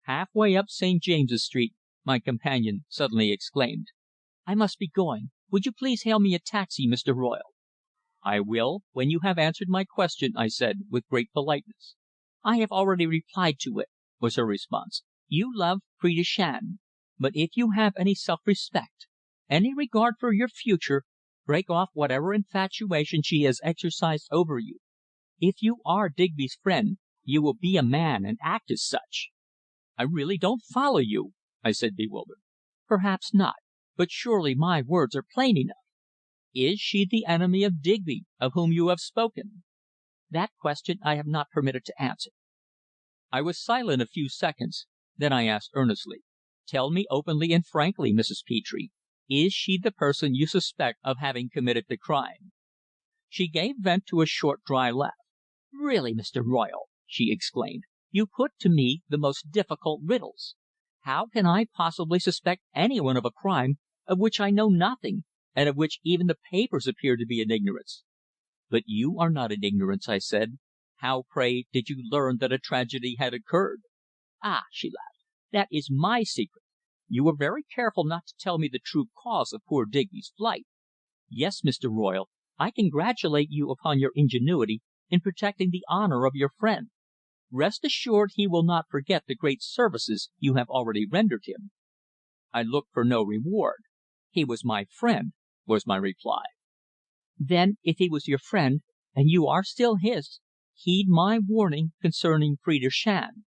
Half way up St. James's Street my companion suddenly exclaimed: "I must be going. Would you please hail me a taxi, Mr. Royle?" "I will, when you have answered my question," I said, with great politeness. "I have already replied to it," was her response. "You love Phrida Shand. But if you have any self respect, any regard for your future, break off whatever infatuation she has exercised over you. If you are Digby's friend, you will be a man and act as such." "I really don't follow you," I said, bewildered. "Perhaps not, but surely my words are plain enough. Is she the enemy of Digby, of whom you have spoken?" "That question I am not permitted to answer." I was silent a few seconds, then I asked earnestly: "Tell me openly and frankly, Mrs. Petre, is she the person you suspect of having committed the crime?" She gave vent to a short, dry laugh. "Really, Mr. Royle," she exclaimed, "you put to me the most difficult riddles. How can I possibly suspect anyone of a crime of which I know nothing, and of which even the papers appear to be in ignorance?" "But you are not in ignorance," I said. "How, pray, did you learn that a tragedy had occurred?" "Ah!" she laughed. "That is my secret. You were very careful not to tell me the true cause of poor Digby's flight. Yes, Mr. Royle, I congratulate you upon your ingenuity in protecting the honour of your friend. Rest assured he will not forget the great services you have already rendered him." "I looked for no reward. He was my friend," was my reply. "Then if he was your friend, and you are still his, heed my warning concerning Phrida Shand."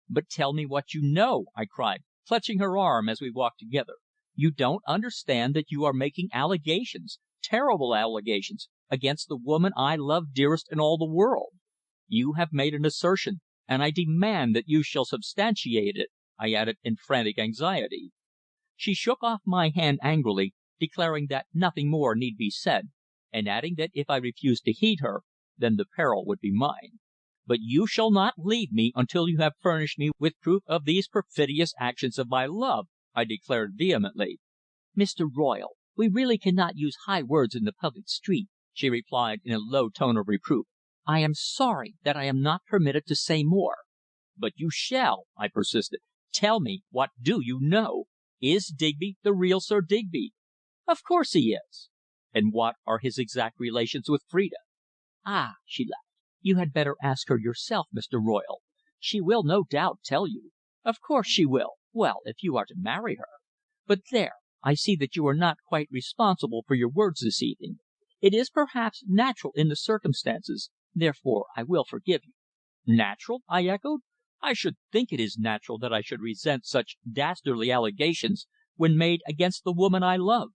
"But tell me what you know!" I cried, clutching her arm as we walked together. "You don't understand that you are making allegations, terrible allegations, against the woman I love dearest in all the world. You have made an assertion, and I demand that you shall substantiate it," I added in frantic anxiety. She shook off my hand angrily, declaring that nothing more need be said, and adding that if I refused to heed her, then the peril would be mine.
But you shall not leave me until you have furnished me with proof of these perfidious actions of my love," I declared vehemently.
"Mr. Royle, we really cannot use high words in the public street," she replied in a low tone of reproof. "I am sorry that I am not permitted to say more."
"But you shall," I persisted. "Tell me, what do you know? Is Digby the real Sir Digby?" "Of course he is." "And what are his exact relations with Phrida?"
"Ah!" she laughed. "You had better ask her yourself, Mr. Royle. She will no doubt tell you. Of course she will. Well, if you are to marry her. But there, I see that you are not quite responsible for your words this evening. It is perhaps natural in the circumstances, therefore I will forgive you."
"Natural?" I echoed. "I should think it is natural that I should resent such dastardly allegations when made against the woman I love."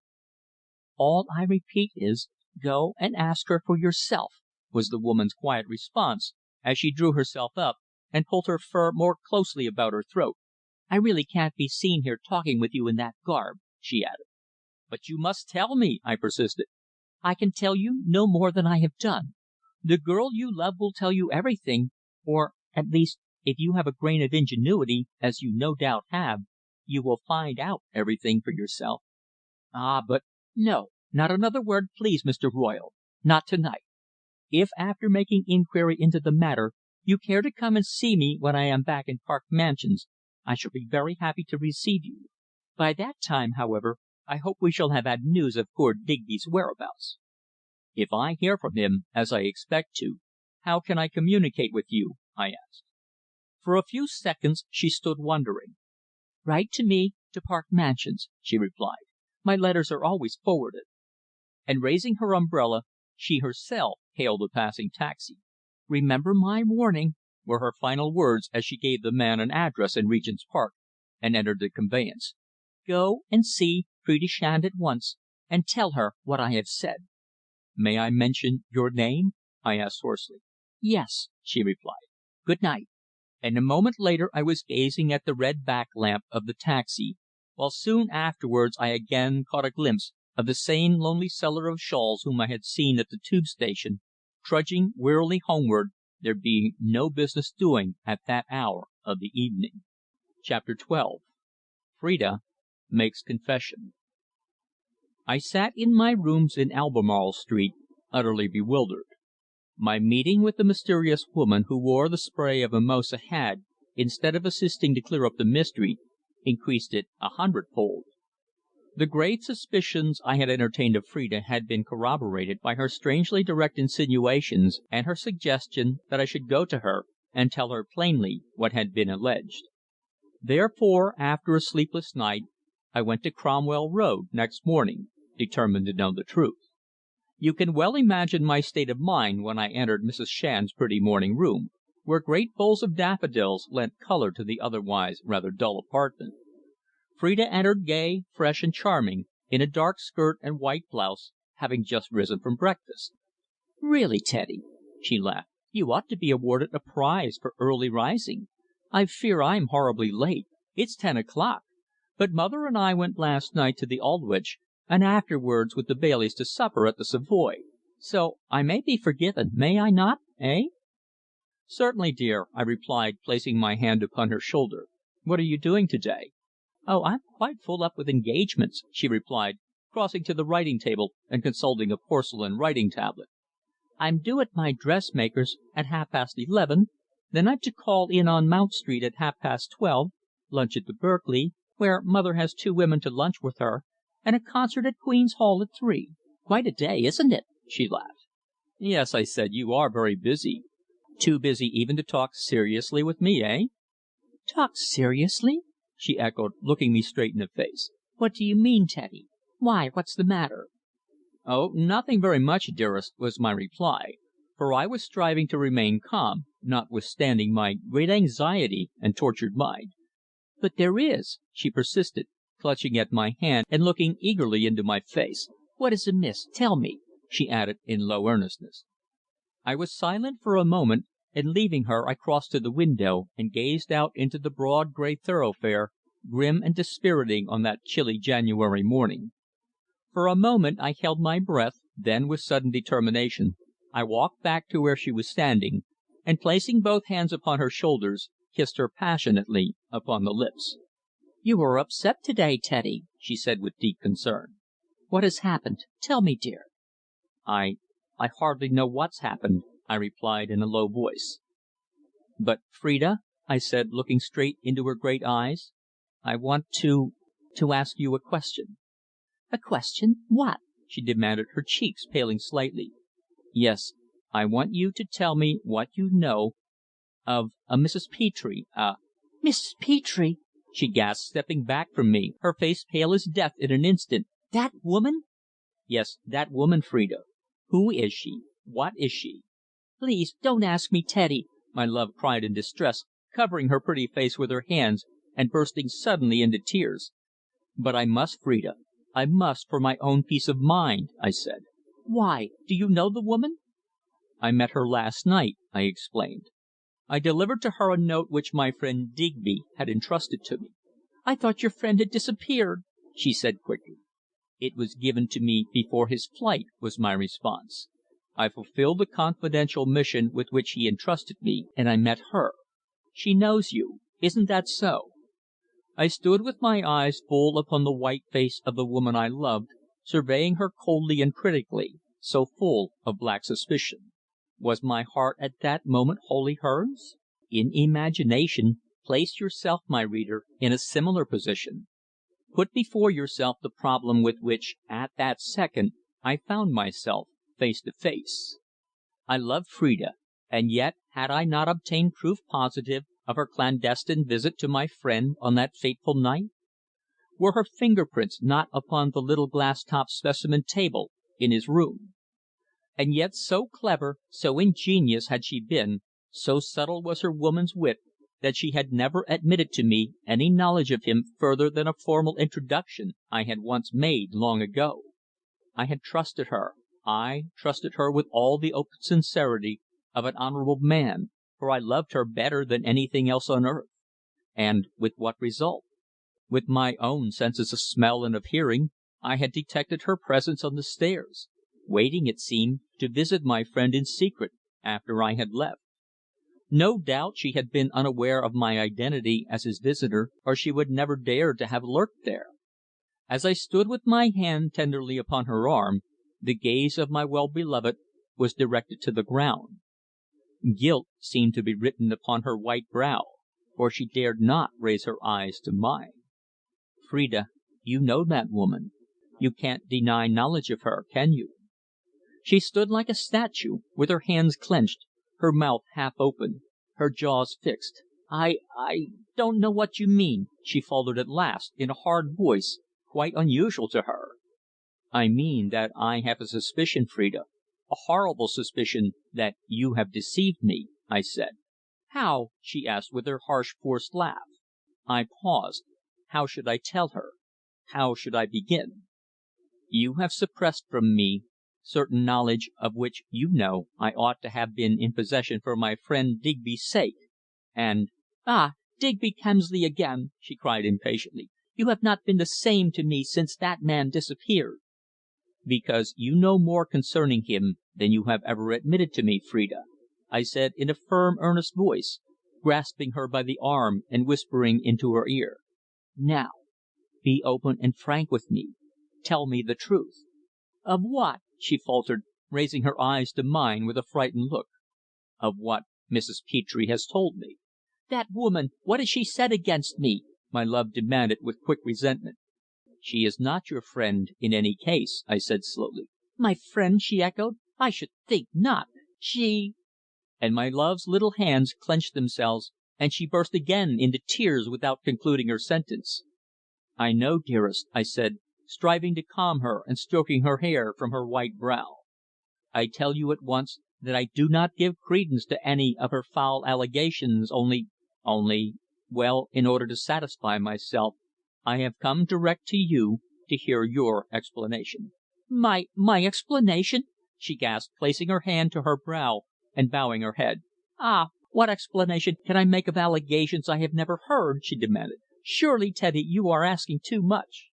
"All I repeat is, go and ask her for yourself," was the woman's quiet response, as she drew herself up and pulled her fur more closely about her throat. "I really can't be seen here talking with you in that garb," she added.
"But you must tell me," I persisted.
"I can tell you no more than I have done. The girl you love will tell you everything, or, at least, if you have a grain of ingenuity, as you no doubt have, you will find out everything for yourself."
"Ah, but "
"No, not another word, please, Mr. Royle. Not to night. If, after making inquiry into the matter, you care to come and see me when I am back in Park Mansions, I shall be very happy to receive you. By that time, however, I hope we shall have had news of poor Digby's whereabouts."
"If I hear from him, as I expect to, how can I communicate with you?" I asked. For a few seconds she stood wondering.
"Write to me, to Park Mansions," she replied. "My letters are always forwarded."
And raising her umbrella, she herself hailed a passing taxi.
"Remember my warning,"
were her final words as she gave the man an address in Regent's Park, and entered the conveyance.
"Go and see Phrida Shand at once, and tell her what I have said."
"May I mention your name?" I asked hoarsely.
"Yes," she replied. "Good night."
And a moment later I was gazing at the red back lamp of the taxi, while soon afterwards I again caught a glimpse of the same lonely seller of shawls whom I had seen at the Tube station, trudging wearily homeward, there being no business doing at that hour of the evening. Chapter XII. Phrida Makes Confession. I sat in my rooms in Albemarle Street, utterly bewildered. My meeting with the mysterious woman who wore the spray of mimosa had, instead of assisting to clear up the mystery, increased it 100-fold. The grave suspicions I had entertained of Phrida had been corroborated by her strangely direct insinuations and her suggestion that I should go to her and tell her plainly what had been alleged. Therefore, after a sleepless night, I went to Cromwell Road next morning, determined to know the truth. You can well imagine my state of mind when I entered Mrs. Shand's pretty morning room, where great bowls of daffodils lent colour to the otherwise rather dull apartment. Phrida entered gay, fresh and charming, in a dark skirt and white blouse, having just risen from breakfast.
"Really, Teddy," she laughed, "you ought to be awarded a prize for early rising. I fear I'm horribly late. It's 10 o'clock. But mother and I went last night to the Aldwych, and afterwards with the Baileys to supper at the Savoy. So I may be forgiven, may I not, eh?"
"Certainly, dear," I replied, placing my hand upon her shoulder. "What are you doing to day?"
"Oh, I'm quite full up with engagements," she replied,
crossing to the writing table and consulting a porcelain writing tablet.
"I'm due at my dressmaker's at 11:30, then I've to call in on Mount Street at 12:30, lunch at the Berkeley, where mother has 2 women to lunch with her, and a concert at Queen's Hall at 3. Quite a day, isn't it?" she laughed.
"Yes," I said. "You are very busy. Too busy even to talk seriously with me, eh?"
"Talk seriously?" she echoed, looking me straight in the face. "What do you mean, Teddy? Why, what's the matter?"
"Oh, nothing very much, dearest," was my reply, for I was striving to remain calm, notwithstanding my great anxiety and tortured mind.
"But there is," she persisted, clutching at my hand and looking eagerly into my face. "What is amiss? Tell me," she added in low earnestness.
I was silent for a moment, and leaving her I crossed to the window and gazed out into the broad grey thoroughfare, grim and dispiriting on that chilly January morning. For a moment I held my breath, then with sudden determination I walked back to where she was standing, and placing both hands upon her shoulders, kissed her passionately upon the lips.
"You are upset to day, Teddy," she said with deep concern. "What has happened? Tell me, dear."
I hardly know what's happened," I replied in a low voice. "But, Phrida," I said, looking straight into her great eyes, "I want to ask you a question."
"A question? What?"
she demanded, her cheeks paling slightly. "Yes, I want you to tell me what you know of a Mrs. Petre, a "
"Mrs. Petre!"
she gasped, stepping back from me, her face pale as death in an instant.
"That woman?"
"Yes, that woman, Phrida. Who is she? What is she?"
"Please don't ask me, Teddy,"
my love cried in distress, covering her pretty face with her hands and bursting suddenly into tears. "But I must, Phrida. I must, for my own peace of mind," I said.
"Why? Do you know the woman?"
"I met her last night," I explained. "I delivered to her a note which my friend Digby had entrusted to me."
"I thought your friend had disappeared," she said quickly.
"It was given to me before his flight," was my response. "I fulfilled the confidential mission with which he entrusted me, and I met her. She knows you. Isn't that so?" I stood with my eyes full upon the white face of the woman I loved, surveying her coldly and critically, so full of black suspicion. Was my heart at that moment wholly hers? In imagination, place yourself, my reader, in a similar position. Put before yourself the problem with which, at that second, I found myself face to face. I loved Phrida, and yet had I not obtained proof positive of her clandestine visit to my friend on that fateful night? Were her finger prints not upon the little glass topped specimen table in his room? And yet so clever, so ingenious had she been, so subtle was her woman's wit, that she had never admitted to me any knowledge of him further than a formal introduction I had once made long ago. I had trusted her, I trusted her with all the open sincerity of an honourable man, for I loved her better than anything else on earth. And with what result? With my own senses of smell and of hearing I had detected her presence on the stairs, waiting, it seemed, to visit my friend in secret after I had left. No doubt she had been unaware of my identity as his visitor, or she would never dared to have lurked there. As I stood with my hand tenderly upon her arm, the gaze of my well beloved was directed to the ground. Guilt seemed to be written upon her white brow, for she dared not raise her eyes to mine. "Phrida, you know that woman. You can't deny knowledge of her, can you?" She stood like a statue, with her hands clenched, her mouth half open, her jaws fixed. "I don't know what you mean," she faltered at last, in a hard voice, quite unusual to her. "I mean that I have a suspicion, Phrida, a horrible suspicion that you have deceived me," I said. "How?" she asked, with her harsh, forced laugh. I paused. How should I tell her? How should I begin? "You have suppressed from me certain knowledge of which you know I ought to have been in possession for my friend Digby's sake, and " "Ah, Digby Kemsley again!" she cried impatiently. "You have not been the same to me since that man disappeared." "Because you know more concerning him than you have ever admitted to me, Phrida," I said in a firm, earnest voice, grasping her by the arm and whispering into her ear. "Now, be open and frank with me. Tell me the truth." "Of what?" she faltered, raising her eyes to mine with a frightened look. "Of what Mrs. Petre has told me." "That woman! What has she said against me?" my love demanded with quick resentment. "She is not your friend in any case," I said slowly.
"My friend!" she echoed. "I should think not. She "
And my love's little hands clenched themselves, and she burst again into tears without concluding her sentence. "I know, dearest," I said, striving to calm her and stroking her hair from her white brow. "I tell you at once that I do not give credence to any of her foul allegations, only well, in order to satisfy myself, I have come direct to you to hear your explanation."
My explanation!" she gasped, placing her hand to her brow and bowing her head. "Ah! What explanation can I make of allegations I have never heard?" she demanded. "Surely, Teddy, you are asking too much."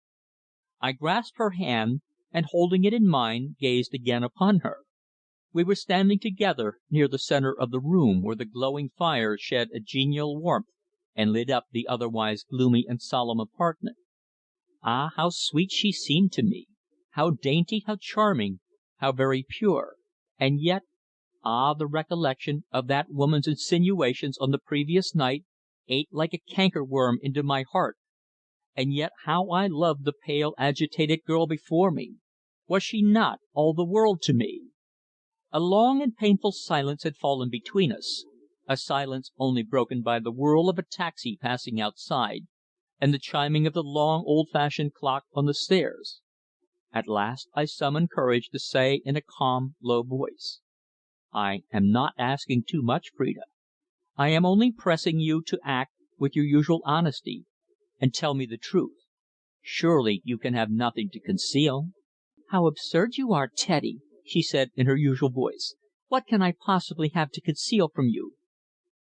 I grasped her hand, and holding it in mine, gazed again upon her. We were standing together near the centre of the room where the glowing fire shed a genial warmth and lit up the otherwise gloomy and solemn apartment. Ah, how sweet she seemed to me, how dainty, how charming, how very pure. And yet, ah, the recollection of that woman's insinuations on the previous night ate like a cankerworm into my heart. And yet how I loved the pale, agitated girl before me. Was she not all the world to me? A long and painful silence had fallen between us, a silence only broken by the whirl of a taxi passing outside, and the chiming of the long, old fashioned clock on the stairs. At last I summoned courage to say in a calm, low voice: "I am not asking too much, Phrida. I am only pressing you to act with your usual honesty, and tell me the truth. Surely you can have nothing to conceal." "How absurd you are, Teddy," she said in her usual voice. "What can I possibly have to conceal from you?"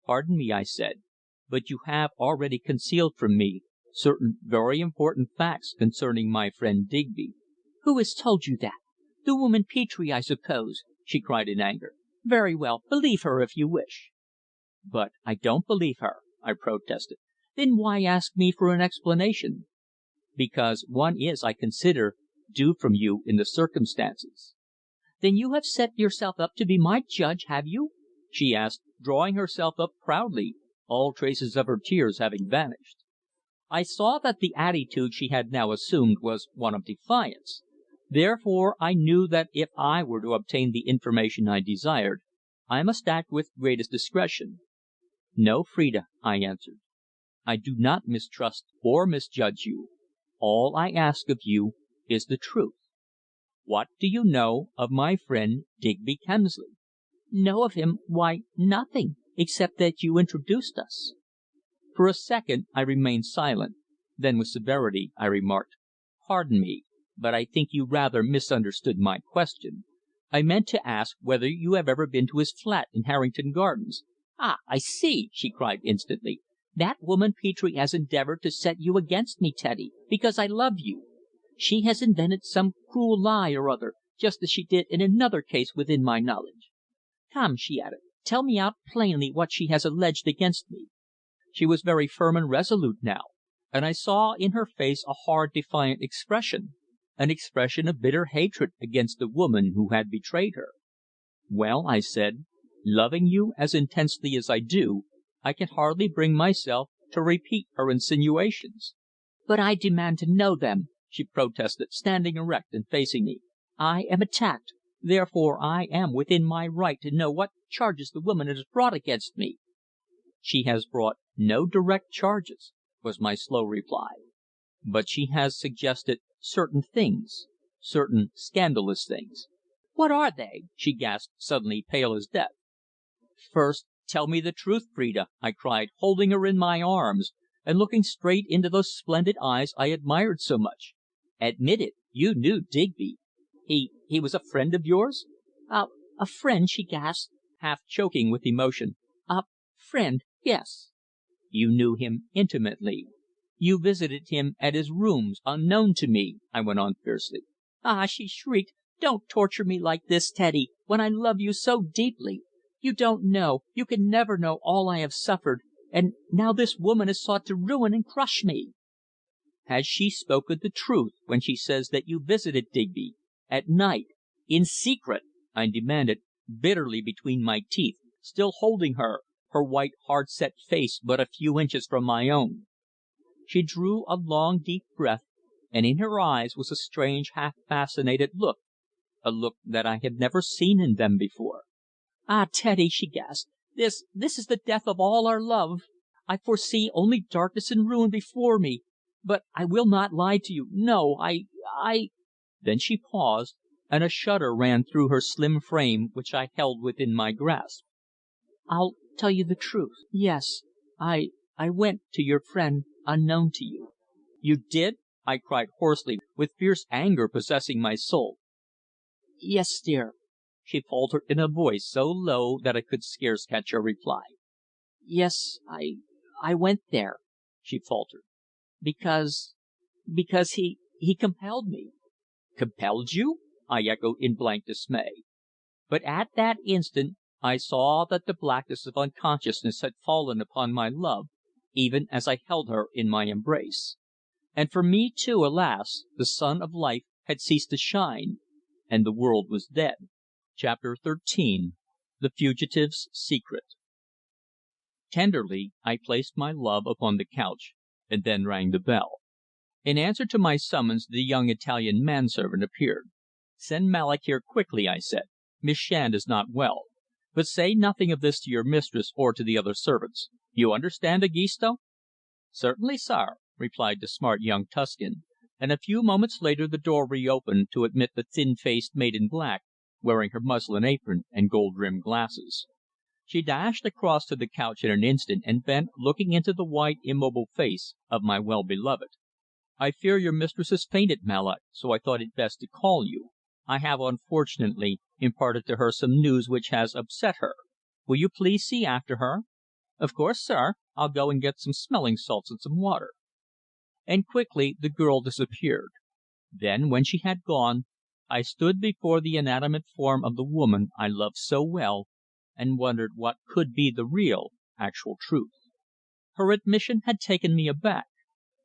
"Pardon me," I said, "but you have already concealed from me certain very important facts concerning my friend Digby." "Who has told you that? The woman Petre, I suppose," she cried in anger. "Very well, believe her if you wish." "But I don't believe her," I protested. "Then why ask me for an explanation?" "Because one is, I consider, due from you in the circumstances." "Then you have set yourself up to be my judge, have you?" she asked, drawing herself up proudly, all traces of her tears having vanished. I saw that the attitude she had now assumed was one of defiance. Therefore I knew that if I were to obtain the information I desired, I must act with greatest discretion. "No, Phrida," I answered. "I do not mistrust or misjudge you. All I ask of you is the truth. What do you know of my friend Digby Kemsley?" "Know of him? Why, nothing, except that you introduced us." For a second I remained silent, then with severity I remarked: "Pardon me, but I think you rather misunderstood my question. I meant to ask whether you have ever been to his flat in Harrington Gardens." "Ah, I see!" she cried instantly. "That woman Petre has endeavoured to set you against me, Teddy, because I love you. She has invented some cruel lie or other, just as she did in another case within my knowledge. Come," she added, "tell me out plainly what she has alleged against me." She was very firm and resolute now, and I saw in her face a hard, defiant expression, an expression of bitter hatred against the woman who had betrayed her. "Well," I said, "loving you as intensely as I do, I can hardly bring myself to repeat her insinuations." "But I demand to know them," she protested, standing erect and facing me. "I am attacked, therefore I am within my right to know what charges the woman has brought against me." "She has brought no direct charges," was my slow reply. "But she has suggested certain things certain scandalous things." "What are they?" she gasped, suddenly pale as death. "First, tell me the truth, Phrida," I cried, holding her in my arms, and looking straight into those splendid eyes I admired so much. "Admit it, you knew Digby. He was a friend of yours?" "A friend," she gasped, half choking with emotion. "A friend, yes." "You knew him intimately. You visited him at his rooms, unknown to me," I went on fiercely. "Ah!" she shrieked. "Don't torture me like this, Teddy, when I love you so deeply. You don't know, you can never know all I have suffered, and now this woman has sought to ruin and crush me." "Has she spoken the truth when she says that you visited Digby at night in secret?" I demanded, bitterly between my teeth, still holding her, her white, hard set face but a few inches from my own. She drew a long, deep breath, and in her eyes was a strange, half fascinated look, a look that I had never seen in them before. "Ah, Teddy," she gasped, "this is the death of all our love. I foresee only darkness and ruin before me. But I will not lie to you. No, I " Then she paused, and a shudder ran through her slim frame which I held within my grasp. "I'll tell you the truth. Yes, I went to your friend unknown to you." "You did?" I cried hoarsely, with fierce anger possessing my soul. "Yes, dear," she faltered in a voice so low that I could scarce catch her reply. "Yes, I went there," she faltered. "Because he compelled me." "Compelled you?" I echoed in blank dismay.
But at that instant I saw that the blackness of unconsciousness had fallen upon my love, even as I held her in my embrace. And for me too, alas! the sun of life had ceased to shine, and the world was dead. Chapter 13 The Fugitive's Secret. Tenderly I placed my love upon the couch, and then rang the bell. In answer to my summons the young Italian manservant appeared. "Send Mallock here quickly," I said. "Miss Shand is not well. But say nothing of this to your mistress or to the other servants. You understand, Egisto?" "Certainly, sir," replied the smart young Tuscan, and a few moments later the door reopened to admit the thin faced maid in black, wearing her muslin apron and gold rimmed glasses. She dashed across to the couch in an instant and bent, looking into the white, immobile face of my well beloved. "I fear your mistress has fainted, Mallock, so I thought it best to call you. I have, unfortunately, imparted to her some news which has upset her. Will you please see after her?" "Of course, sir. I'll go and get some smelling salts and some water." And quickly the girl disappeared. Then, when she had gone, I stood before the inanimate form of the woman I loved so well, and wondered what could be the real, actual truth. Her admission had taken me aback.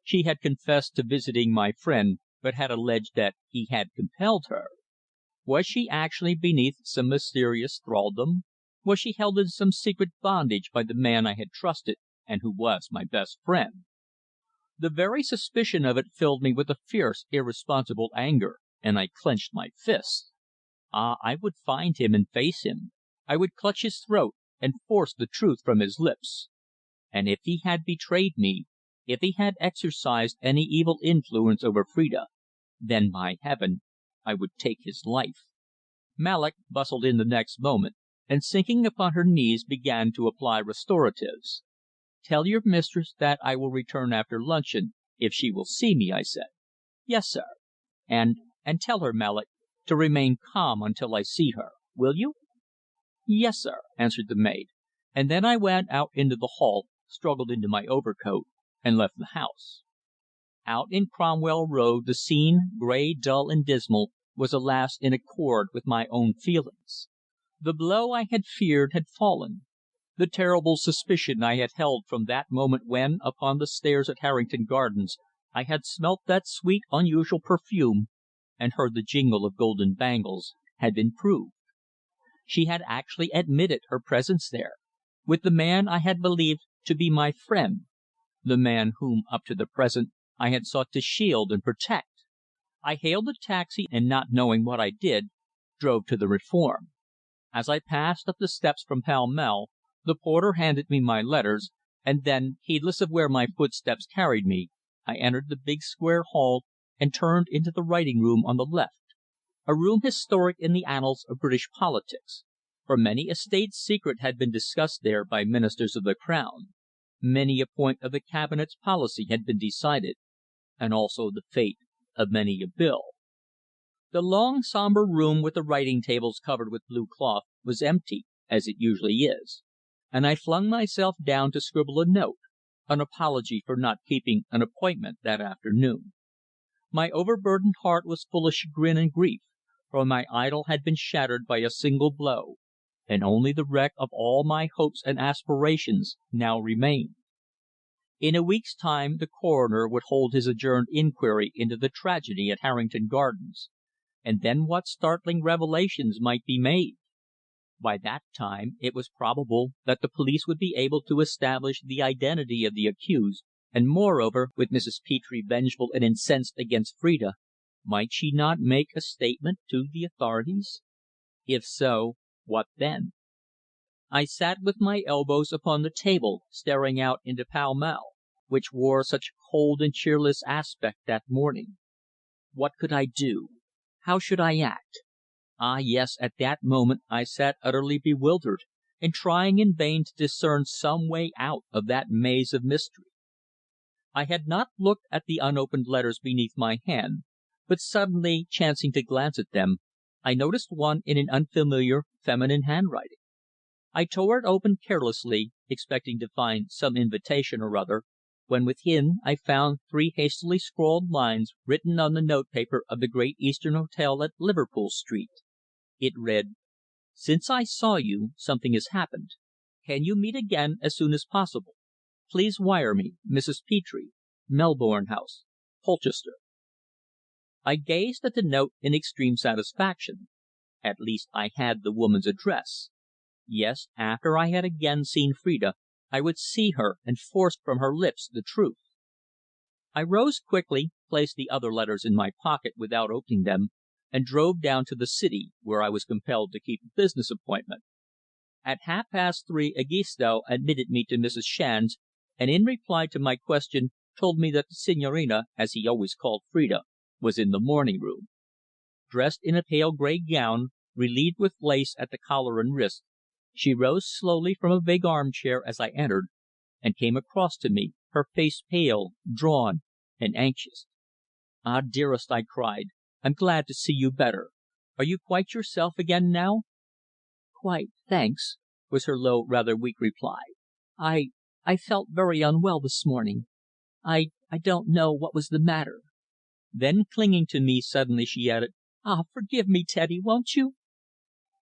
She had confessed to visiting my friend, but had alleged that he had compelled her. Was she actually beneath some mysterious thraldom? Was she held in some secret bondage by the man I had trusted, and who was my best friend? The very suspicion of it filled me with a fierce, irresponsible anger, and I clenched my fists. Ah, I would find him and face him. I would clutch his throat and force the truth from his lips. And if he had betrayed me, if he had exercised any evil influence over Phrida, then, by heaven, I would take his life. Mallock bustled in the next moment, and sinking upon her knees began to apply restoratives. "Tell your mistress that I will return after luncheon, if she will see me," I said. "Yes, sir." "And tell her, Mallock, to remain calm until I see her. Will you?" "Yes, sir," answered the maid, and then I went out into the hall, struggled into my overcoat, and left the house. Out in Cromwell Road the scene, grey, dull and dismal, was alas in accord with my own feelings. The blow I had feared had fallen. The terrible suspicion I had held from that moment when, upon the stairs at Harrington Gardens, I had smelt that sweet, unusual perfume, and heard the jingle of golden bangles, had been proved. She had actually admitted her presence there, with the man I had believed to be my friend, the man whom up to the present I had sought to shield and protect. I hailed a taxi, and not knowing what I did, drove to the Reform. As I passed up the steps from Pall Mall, the porter handed me my letters, and then, heedless of where my footsteps carried me, I entered the big square hall and turned into the writing room on the left, a room historic in the annals of British politics, for many a state secret had been discussed there by ministers of the Crown, many a point of the Cabinet's policy had been decided, and also the fate of many a bill. The long, sombre room with the writing tables covered with blue cloth was empty, as it usually is, and I flung myself down to scribble a note, an apology for not keeping an appointment that afternoon. My overburdened heart was full of chagrin and grief, for my idol had been shattered by a single blow, and only the wreck of all my hopes and aspirations now remained. In a week's time the coroner would hold his adjourned inquiry into the tragedy at Harrington Gardens, and then what startling revelations might be made! By that time it was probable that the police would be able to establish the identity of the accused, and moreover, with Mrs. Petre vengeful and incensed against Phrida, might she not make a statement to the authorities? If so, what then? I sat with my elbows upon the table, staring out into Pall Mall, which wore such a cold and cheerless aspect that morning. What could I do? How should I act? Ah, yes, at that moment I sat utterly bewildered, and trying in vain to discern some way out of that maze of mystery. I had not looked at the unopened letters beneath my hand, but suddenly chancing to glance at them, I noticed one in an unfamiliar feminine handwriting. I tore it open carelessly, expecting to find some invitation or other, when within I found 3 hastily scrawled lines written on the notepaper of the Great Eastern Hotel at Liverpool Street. It read:
Since I saw you, something has happened. Can you meet again as soon as possible? Please wire me, Mrs. Petre, Melbourne House, Colchester." I gazed at the note in extreme satisfaction. At least I had the woman's address. Yes, after I had again seen Phrida, I would see her and force from her lips the truth. I rose quickly, placed the other letters in my pocket without opening them, and drove down to the City, where I was compelled to keep a business appointment. At 3:30 Egisto admitted me to Mrs. Shand's, and in reply to my question told me that the Signorina, as he always called Phrida, was in the morning room. Dressed in a pale grey gown, relieved with lace at the collar and wrist, she rose slowly from a big armchair as I entered, and came across to me, her face pale, drawn, and anxious. "Ah, dearest," I cried, "I'm glad to see you better. Are you quite yourself again now?" "Quite, thanks," was her low, rather weak reply. I felt very unwell this morning. I don't know what was the matter." Then clinging to me suddenly, she added, "Ah, forgive me, Teddy, won't you?"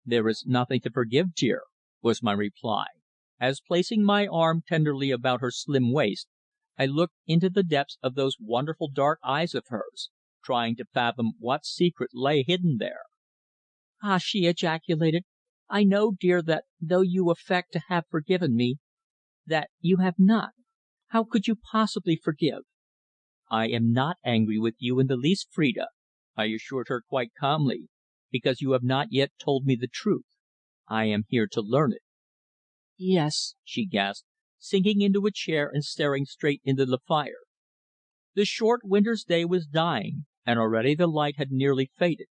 "There is nothing to forgive, dear," was my reply, as placing my arm tenderly about her slim waist, I looked into the depths of those wonderful dark eyes of hers, trying to fathom what secret lay hidden there. "Ah!" she ejaculated. "I know, dear, that though you affect to have forgiven me, that you have not. How could you possibly forgive?" "I am not angry with you in the least, Phrida," I assured her quite calmly, "because you have not yet told me the truth. I am here to learn it." "Yes," she gasped, sinking into a chair and staring straight into the fire. The short winter's day was dying, and already the light had nearly faded,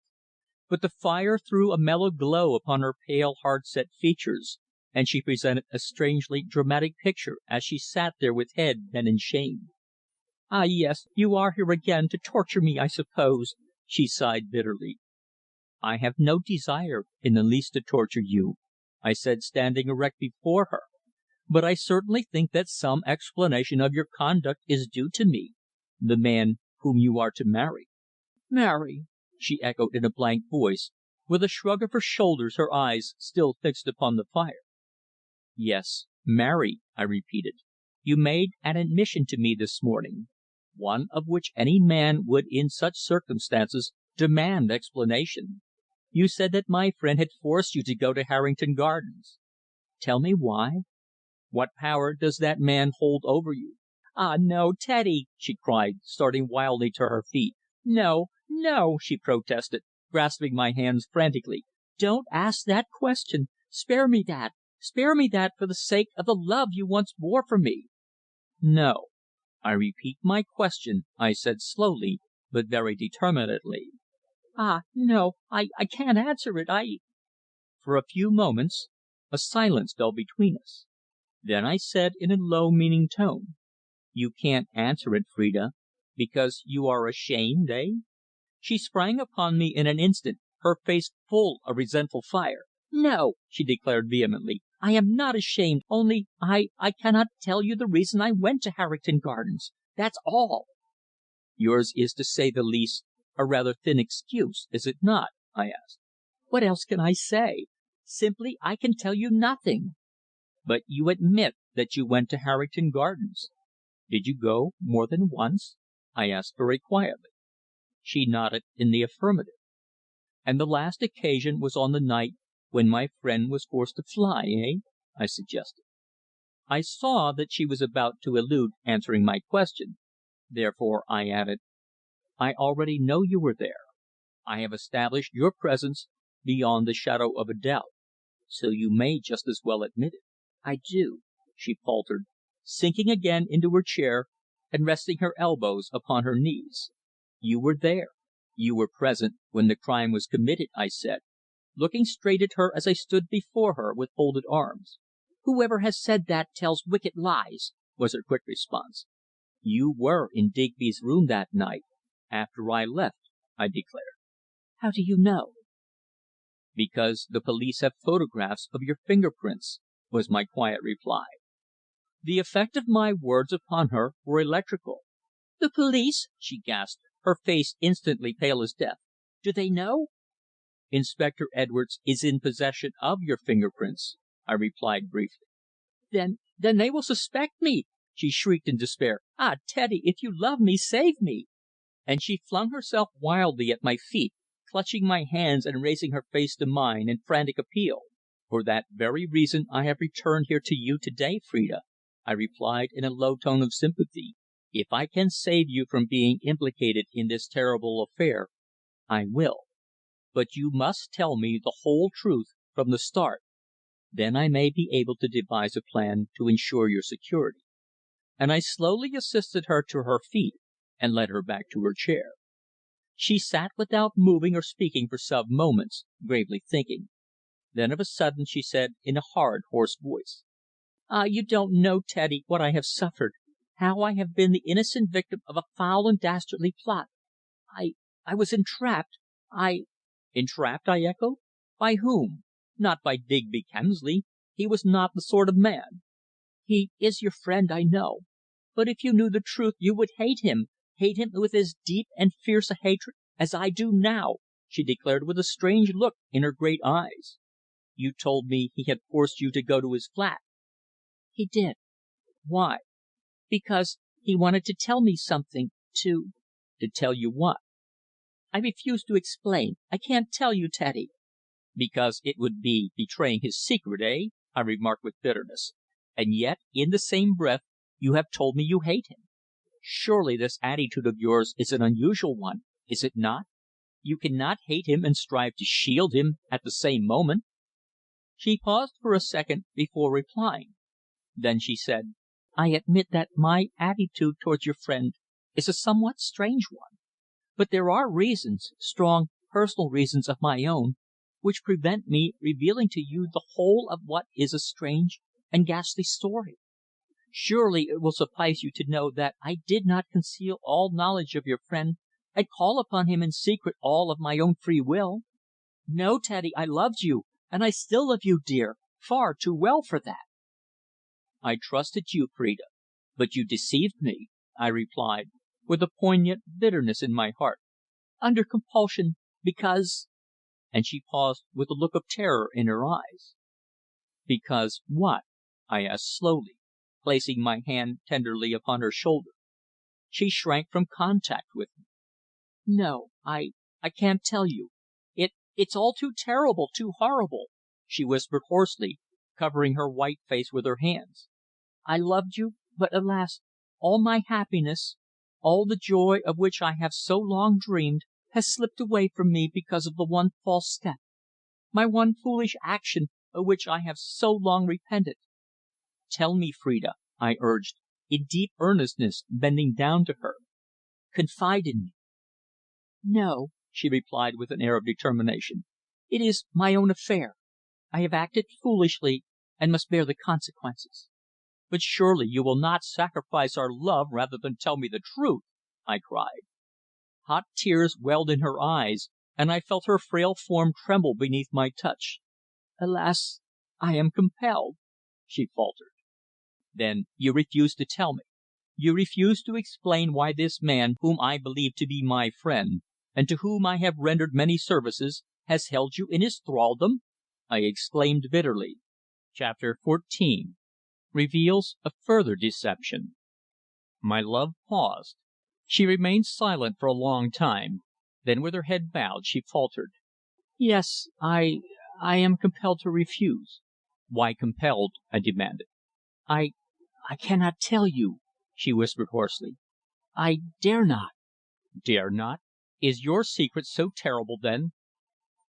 but the fire threw a mellow glow upon her pale, hard set features, and she presented a strangely dramatic picture as she sat there with head bent in shame. "Ah, yes, you are here again to torture me, I suppose," she sighed bitterly. "I have no desire in the least to torture you," I said, standing erect before her. "But I certainly think that some explanation of your conduct is due to me, the man whom you are to marry." "Marry!" she echoed in a blank voice, with a shrug of her shoulders, her eyes still fixed upon the fire. "Yes, marry," I repeated. "You made an admission to me this morning, one of which any man would in such circumstances demand explanation. You said that my friend had forced you to go to Harrington Gardens. Tell me why? What power does that man hold over you?" "Ah, no, Teddy!" she cried, starting wildly to her feet. "No, no!" she protested, grasping my hands frantically. "Don't ask that question. Spare me that. Spare me that for the sake of the love you once bore for me." "No. I repeat my question," I said slowly, but very determinedly. "Ah, no, I can't answer it. For a few moments a silence fell between us. Then I said in a low, meaning tone: "You can't answer it, Phrida, because you are ashamed, eh?" She sprang upon me in an instant, her face full of resentful fire. "No," she declared vehemently. "I am not ashamed, only I cannot tell you the reason I went to Harrington Gardens. That's all." "Yours is, to say the least, a rather thin excuse, is it not?" I asked. "What else can I say? Simply I can tell you nothing." "But you admit that you went to Harrington Gardens. Did you go more than once?" I asked very quietly. She nodded in the affirmative. "And the last occasion was on the night when my friend was forced to fly, eh?" I suggested. I saw that she was about to elude answering my question, therefore I added: "I already know you were there. I have established your presence beyond the shadow of a doubt, so you may just as well admit it." "I do," she faltered, sinking again into her chair and resting her elbows upon her knees. "You were there. You were present when the crime was committed," I said, looking straight at her as I stood before her with folded arms. "Whoever has said that tells wicked lies," was her quick response. "You were in Digby's room that night, after I left," I declared. "How do you know?" "Because the police have photographs of your finger prints," was my quiet reply. The effect of my words upon her were electrical. "The police!" she gasped, her face instantly pale as death. "Do they know?"
Inspector Edwards is in possession of your finger prints," I replied briefly.
Then they will suspect me!" she shrieked in despair. "Ah, Teddy, if you love me, save me!" And she flung herself wildly at my feet, clutching my hands and raising her face to mine in frantic appeal. "For that very reason I have returned here to you to day, Phrida," I replied in a low tone of sympathy. "If I can save you from being implicated in this terrible affair, I will. But you must tell me the whole truth from the start. Then I may be able to devise a plan to ensure your security." And I slowly assisted her to her feet and led her back to her chair. She sat without moving or speaking for some moments, gravely thinking. Then of a sudden she said in a hard, hoarse voice: "Ah, you don't know, Teddy, what I have suffered, how I have been the innocent victim of a foul and dastardly plot. I was entrapped. "Entrapped?" I echoed. "By whom? Not by Digby Kemsley. He was not the sort of man." "He is your friend, I know. But if you knew the truth you would hate him with as deep and fierce a hatred as I do now," she declared with a strange look in her great eyes. "You told me he had forced you to go to his flat." "He did." "Why?" "Because he wanted to tell me something to tell you what?" "I refuse to explain. I can't tell you, Teddy." "Because it would be betraying his secret eh?" I remarked with bitterness. "And yet, in the same breath, you have told me you hate him. Surely this attitude of yours is an unusual one, is it not? You cannot hate him and strive to shield him at the same moment." She paused for a second before replying. Then she said: "I admit that my attitude towards your friend is a somewhat strange one. But there are reasons strong personal reasons of my own which prevent me revealing to you the whole of what is a strange and ghastly story. Surely it will suffice you to know that I did not conceal all knowledge of your friend and call upon him in secret all of my own free will. No, Teddy, I loved you, and I still love you, dear, far too well for that." "I trusted you, Phrida, but you deceived me," I replied, with a poignant bitterness in my heart. "Under compulsion, because "
And she paused with a look of terror in her eyes. "Because what?" I asked slowly, placing my hand tenderly upon her shoulder. She shrank from contact with me.
"No, I can't tell you. It's all too terrible, too horrible," she whispered hoarsely, covering her white face with her hands. "I loved you, but alas! all my happiness, all the joy of which I have so long dreamed, has slipped away from me because of the one false step, my one foolish action of which I have so long repented." "Tell me, Phrida," I urged, in deep earnestness, bending down to her. "Confide in me." "No," she replied with an air of determination. "It is my own affair. I have acted foolishly, and must bear the consequences." "But surely you will not sacrifice our love rather than tell me the truth!" I cried. Hot tears welled in her eyes, and I felt her frail form tremble beneath my touch. "Alas! I am compelled," she faltered.
"Then you refuse to tell me? You refuse to explain why this man, whom I believe to be my friend, and to whom I have rendered many services, has held you in his thraldom?" I exclaimed bitterly. Chapter XIV Reveals a further deception. My love paused. She remained silent for a long time. Then with her head bowed she faltered:
"Yes, I am compelled to refuse."
"Why compelled?" I demanded.
I cannot tell you," she whispered hoarsely. "I dare not."
"Dare not? Is your secret so terrible, then?"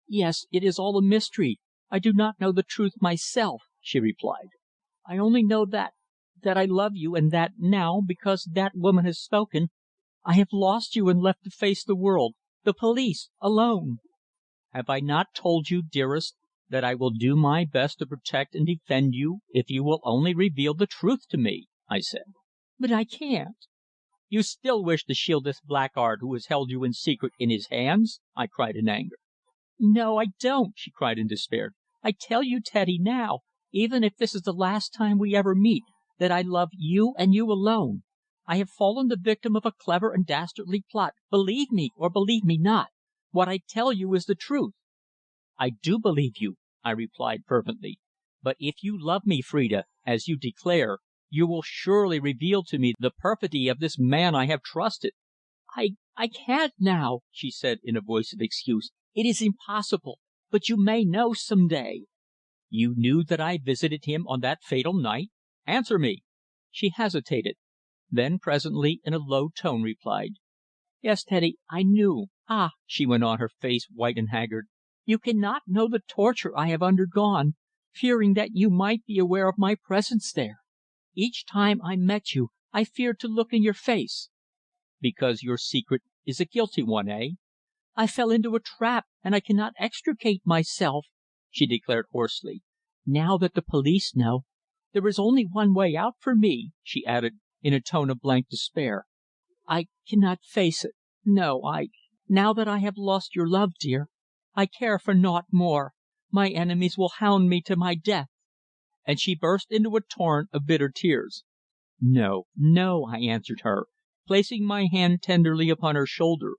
"Yes. It is all a mystery. I do not know the truth myself," she replied. "I only know that I love you, and that now, because that woman has spoken, I have lost you and left to face the world the police alone."
"Have I not told you, dearest, that I will do my best to protect and defend you if you will only reveal the truth to me?" I said.
"But I can't."
"You still wish to shield this blackguard who has held you in secret in his hands?" I cried in anger.
"No, I don't," she cried in despair. "I tell you, Teddy, now, even if this is the last time we ever meet, that I love you and you alone. I have fallen the victim of a clever and dastardly plot, believe me or believe me not. What I tell you is the truth."
"I do believe you," I replied fervently. "But if you love me, Phrida, as you declare, you will surely reveal to me the perfidy of this man I have trusted." "I can't now," she said in a voice of excuse. "It is impossible. But you may know some day." "You knew that I visited him on that fatal night? Answer me." She hesitated, then presently in a low tone replied: "Yes, Teddy, I knew. Ah!" she went on, her face white and haggard, "you cannot know the torture I have undergone, fearing that you might be aware of my presence there. Each time I met you I feared to look in your face." "Because your secret is a guilty one, eh?" "I fell into a trap, and I cannot extricate myself," she declared hoarsely. "Now that the police know, there is only one way out for me," she added in a tone of blank despair. "I cannot face it. No, now that I have lost your love, dear, I care for naught more. My enemies will hound me to my death." And she burst into a torrent of bitter tears. "No, no," I answered her, placing my hand tenderly upon her shoulder.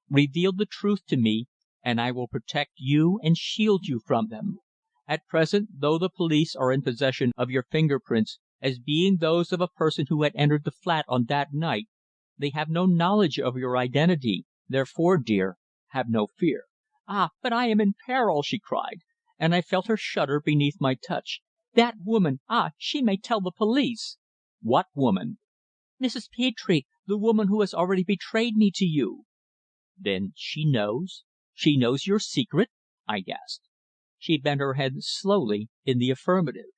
"Reveal the truth to me, and I will protect you and shield you from them. At present, though the police are in possession of your finger prints as being those of a person who had entered the flat on that night, they have no knowledge of your identity, therefore, dear, have no fear." "Ah, but I am in peril!" she cried, and I felt her shudder beneath my touch. "That woman ah, she may tell the police!" "What woman?" "Mrs. Petre, the woman who has already betrayed me to you." "Then she knows she knows your secret?" I gasped. She bent her head slowly in the affirmative.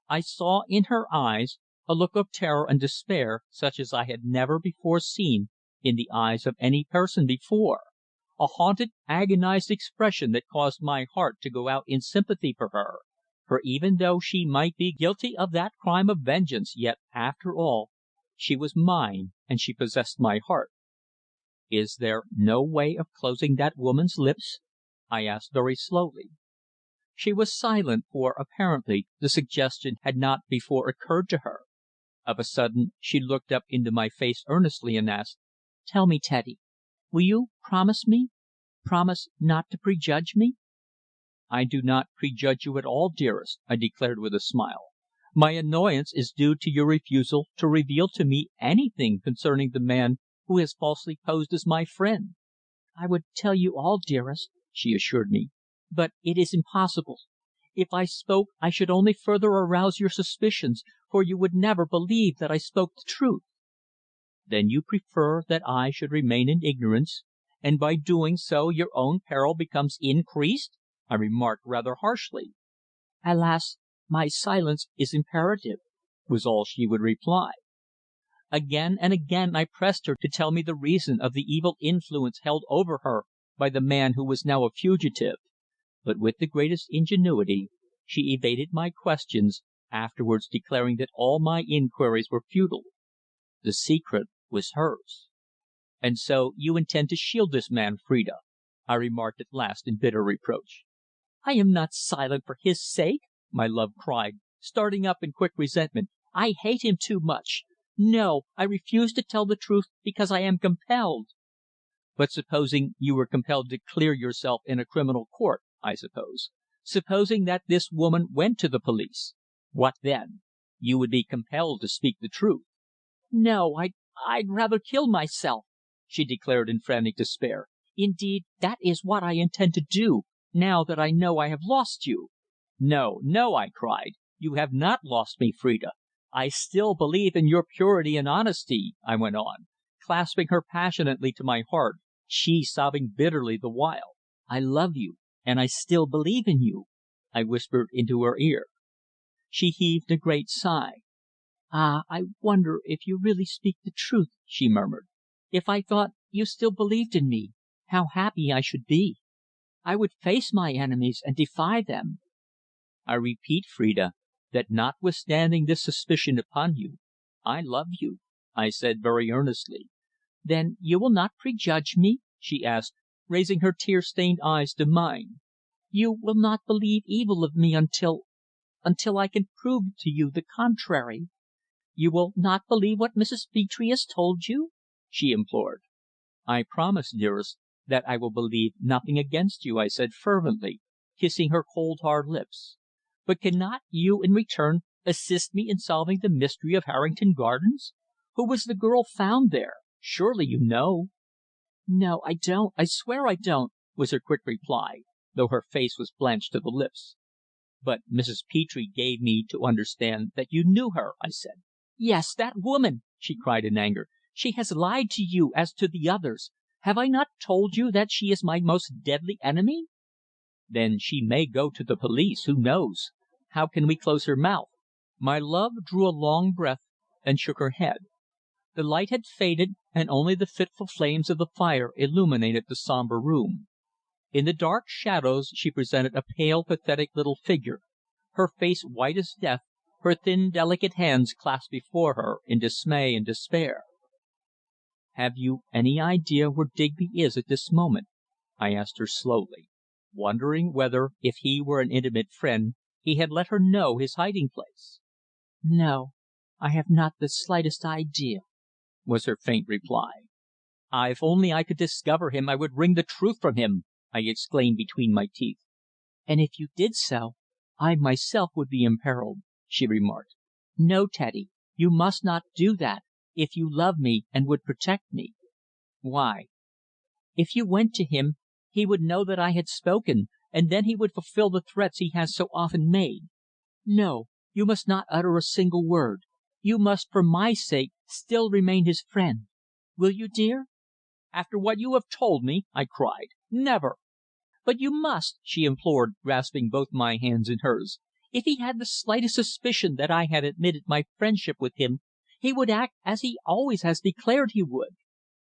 I saw in her eyes a look of terror and despair such as I had never before seen in the eyes of any person before, a haunted, agonized expression that caused my heart to go out in sympathy for her, for even though she might be guilty of that crime of vengeance, yet, after all, she was mine, and she possessed my heart. "Is there no way of closing that woman's lips?" I asked very slowly. She was silent, for, apparently, the suggestion had not before occurred to her. Of a sudden she looked up into my face earnestly and asked: "Tell me, Teddy, will you promise me promise not to prejudge me?" "I do not prejudge you at all, dearest," I declared with a smile. "My annoyance is due to your refusal to reveal to me anything concerning the man who has falsely posed as my friend." "I would tell you all, dearest," she assured me, "but it is impossible. If I spoke I should only further arouse your suspicions, for you would never believe that I spoke the truth." "Then you prefer that I should remain in ignorance, and by doing so your own peril becomes increased?" I remarked rather harshly. "Alas! my silence is imperative," was all she would reply. Again and again I pressed her to tell me the reason of the evil influence held over her by the man who was now a fugitive, but with the greatest ingenuity she evaded my questions, afterwards declaring that all my inquiries were futile. The secret was hers. "And so you intend to shield this man, Phrida," I remarked at last in bitter reproach. "I am not silent for his sake," my love cried, starting up in quick resentment. "I hate him too much. No, I refuse to tell the truth because I am compelled." "But supposing you were compelled to clear yourself in a criminal court, I suppose. Supposing that this woman went to the police. What then? You would be compelled to speak the truth." "No, I'd rather kill myself," she declared in frantic despair. "Indeed, that is what I intend to do, now that I know I have lost you." "No, no!" I cried. "You have not lost me, Phrida. I still believe in your purity and honesty," I went on, clasping her passionately to my heart, she sobbing bitterly the while. "I love you, and I still believe in you," I whispered into her ear. She heaved a great sigh. "Ah, I wonder if you really speak the truth," she murmured. "If I thought you still believed in me, how happy I should be. I would face my enemies and defy them." "I repeat, Phrida, that notwithstanding this suspicion upon you, I love you," I said very earnestly. "Then you will not prejudge me?" she asked, raising her tear stained eyes to mine. "You will not believe evil of me until I can prove to you the contrary? You will not believe what Mrs. Petre has told you?" she implored. "I promise, dearest, that I will believe nothing against you," I said fervently,
kissing her cold, hard lips. "But cannot you, in return, assist me in solving the mystery of Harrington Gardens? Who was the girl found there? Surely you know?" "No, I don't. I swear I don't," was her quick reply, though her face was blanched to the lips. "But Mrs. Petre gave me to understand that you knew her," I said. "Yes, that woman!" she cried in anger. "She has lied to you as to the others. Have I not told you that she is my most deadly enemy?" "Then she may go to the police. Who knows? How can we close her mouth?" My love drew a long breath and shook her head. The light had faded, and only the fitful flames of the fire illuminated the sombre room. In the dark shadows she presented a pale, pathetic little figure, her face white as death, her thin, delicate hands clasped before her in dismay and despair. "Have you any idea where Digby is at this moment?" I asked her slowly, wondering whether, if he were an intimate friend, he had let her know his hiding place. "No, I have not the slightest idea," was her faint reply. "Ah, if only I could discover him I would wring the truth from him!" I exclaimed between my teeth. "And if you did so, I myself would be imperilled," she remarked. "No, Teddy, you must not do that, if you love me and would protect me." "Why?" "If you went to him, he would know that I had spoken, and then he would fulfil the threats he has so often made. No, you must not utter a single word. You must, for my sake, still remain his friend. Will you, dear?" "After what you have told me!" I cried. "Never!" "But you must," she implored, grasping both my hands in hers. "If he had the slightest suspicion that I had admitted my friendship with him, he would act as he always has declared he would."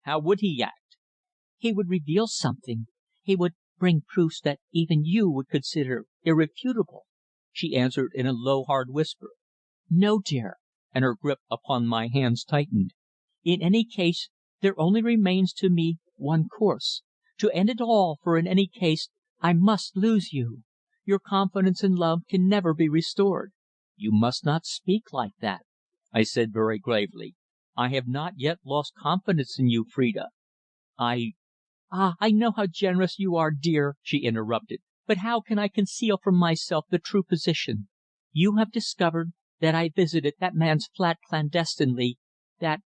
"How would he act?" "He would reveal something. He would bring proofs that even you would consider irrefutable," she answered in a low, hard whisper. "No, dear," and her grip upon my hands tightened. "In any case there only remains to me one course to end it all, for in any case I must lose you. Your confidence and love can never be restored." "You must not speak like that," I said very gravely. "I have not yet lost confidence in you, Phrida. I " "Ah, I know how generous you are, dear," she interrupted. "But how can I conceal from myself the true position? You have discovered that I visited that man's flat clandestinely, that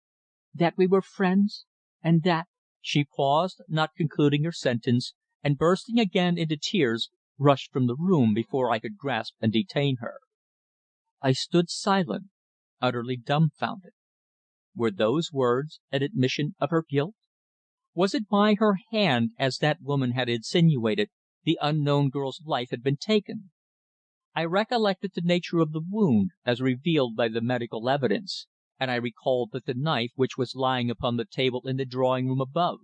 we were friends, and that " She paused, not concluding her sentence, and bursting again into tears, rushed from the room before I could grasp and detain her. I stood silent, utterly dumbfounded. Were those words an admission of her guilt? Was it by her hand, as that woman had insinuated, the unknown girl's life had been taken? I recollected the nature of the wound, as revealed by the medical evidence, and I recalled that the knife which was lying upon the table in the drawing room above.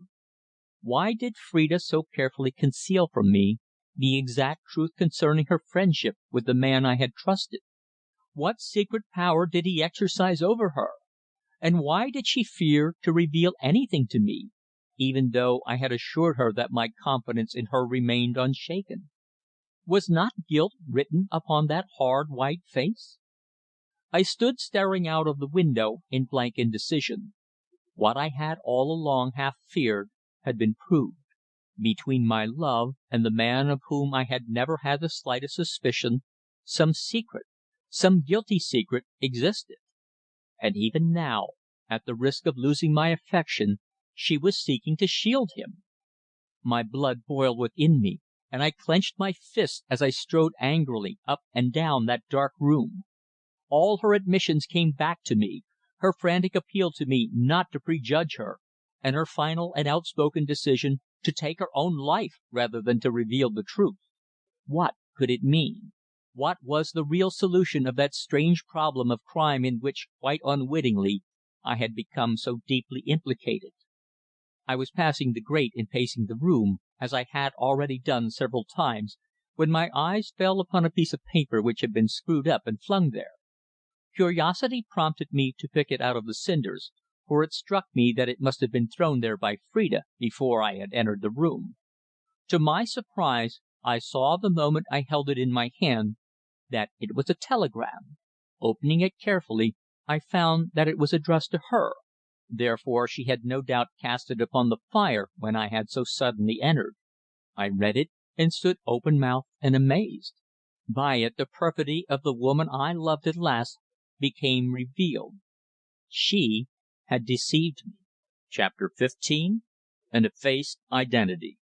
Why did Phrida so carefully conceal from me the exact truth concerning her friendship with the man I had trusted? What secret power did he exercise over her? And why did she fear to reveal anything to me, even though I had assured her that my confidence in her remained unshaken? Was not guilt written upon that hard, white face? I stood staring out of the window in blank indecision. What I had all along half feared had been proved. Between my love and the man of whom I had never had the slightest suspicion, some secret, some guilty secret, existed. And even now, at the risk of losing my affection, she was seeking to shield him. My blood boiled within me, and I clenched my fists as I strode angrily up and down that dark room. All her admissions came back to me, her frantic appeal to me not to prejudge her, and her final and outspoken decision to take her own life rather than to reveal the truth. What could it mean? What was the real solution of that strange problem of crime in which, quite unwittingly, I had become so deeply implicated? I was passing the grate in pacing the room, as I had already done several times, when my eyes fell upon a piece of paper which had been screwed up and flung there. Curiosity prompted me to pick it out of the cinders, for it struck me that it must have been thrown there by Phrida before I had entered the room. To my surprise, I saw the moment I held it in my hand that it was a telegram. Opening it carefully, I found that it was addressed to her. Therefore she had no doubt cast it upon the fire when I had so suddenly entered. I read it,
and stood open-mouthed and amazed. By it the perfidy of the woman I loved at last became revealed. She had deceived me. Chapter 15. An Effaced Identity.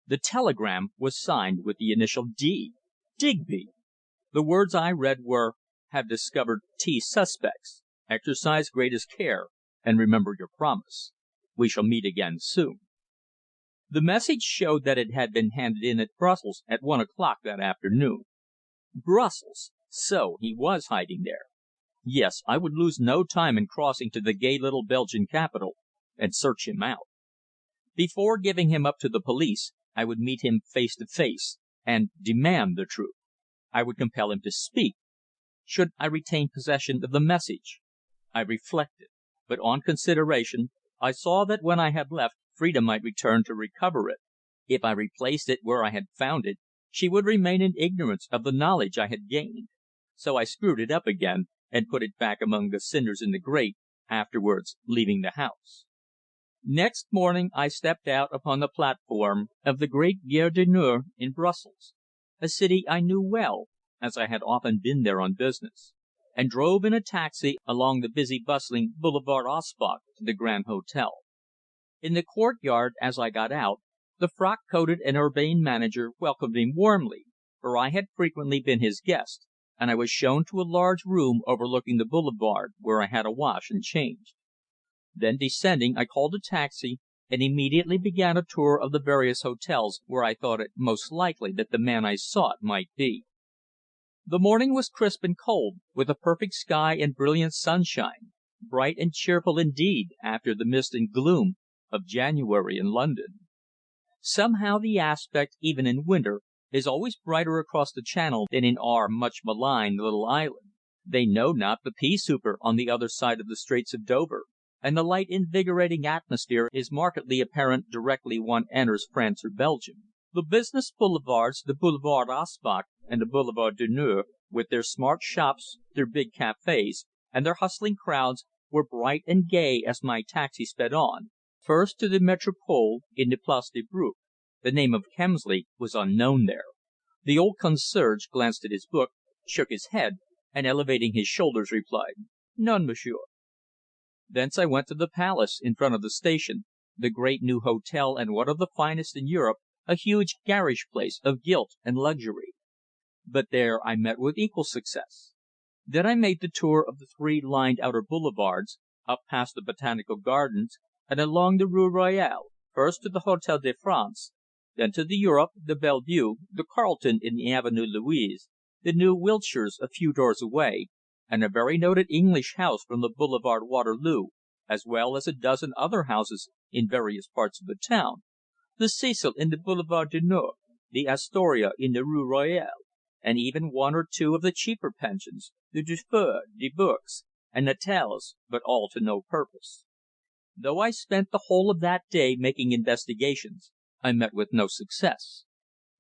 The telegram was signed with the initial D. Digby! The words I read were: "Have discovered T suspects. Exercise greatest care, and remember your promise. We shall meet again soon." The message showed that it had been handed in at Brussels at 1 o'clock that afternoon. Brussels! So he was hiding there. Yes, I would lose no time in crossing to the gay little Belgian capital and search him out. Before giving him up to the police, I would meet him face to face, and demand the truth. I would compel him to speak. Should I retain possession of the message? I reflected, but on consideration I saw that when I had left, Phrida might return to recover it. If I replaced it where I had found it, she would remain in ignorance of the knowledge I had gained. So I screwed it up again, and put it back among the cinders in the grate, afterwards leaving the house. Next morning I stepped out upon the platform of the great Gare du Nord in Brussels, a city I knew well, as I had often been there on business, and drove in a taxi along the busy bustling Boulevard Auspach to the Grand Hotel. In the courtyard, as I got out, the frock-coated and urbane manager welcomed me warmly, for I had frequently been his guest, and I was shown to a large room overlooking the boulevard, where I had a wash and changed. Then descending, I called a taxi, and immediately began a tour of the various hotels where I thought it most likely that the man I sought might be. The morning was crisp and cold, with a perfect sky and brilliant sunshine, bright and cheerful indeed after the mist and gloom of January in London. Somehow the aspect, even in winter, is always brighter across the Channel than in our much maligned little island. They know not the pea souper on the other side of the Straits of Dover, and the light invigorating atmosphere is markedly apparent directly one enters France or Belgium. The business boulevards, the Boulevard Auspach and the Boulevard du Nord, with their smart shops, their big cafés, and their hustling crowds, were bright and gay as my taxi sped on, first to the Métropole in the Place de Brook. The name of Kemsley was unknown there. The old concierge glanced at his book, shook his head, and elevating his shoulders, replied: "Non, monsieur." Thence I went to the Palace, in front of the station, the great new hotel and one of the finest in Europe, a huge garish place of gilt and luxury. But there I met with equal success. Then I made the tour of the three lined outer boulevards, up past the Botanical Gardens, and along the Rue Royale, first to the Hôtel de France, then to the Europe, the Bellevue, the Carlton in the Avenue Louise, the new Wiltshires a few doors away, and a very noted English house from the Boulevard Waterloo, as well as a dozen other houses in various parts of the town, the Cecil in the Boulevard du Nord, the Astoria in the Rue Royale, and even one or two of the cheaper pensions, the Dufour, de Bourgs, and Natels, but all to no purpose. Though I spent the whole of that day making investigations, I met with no success.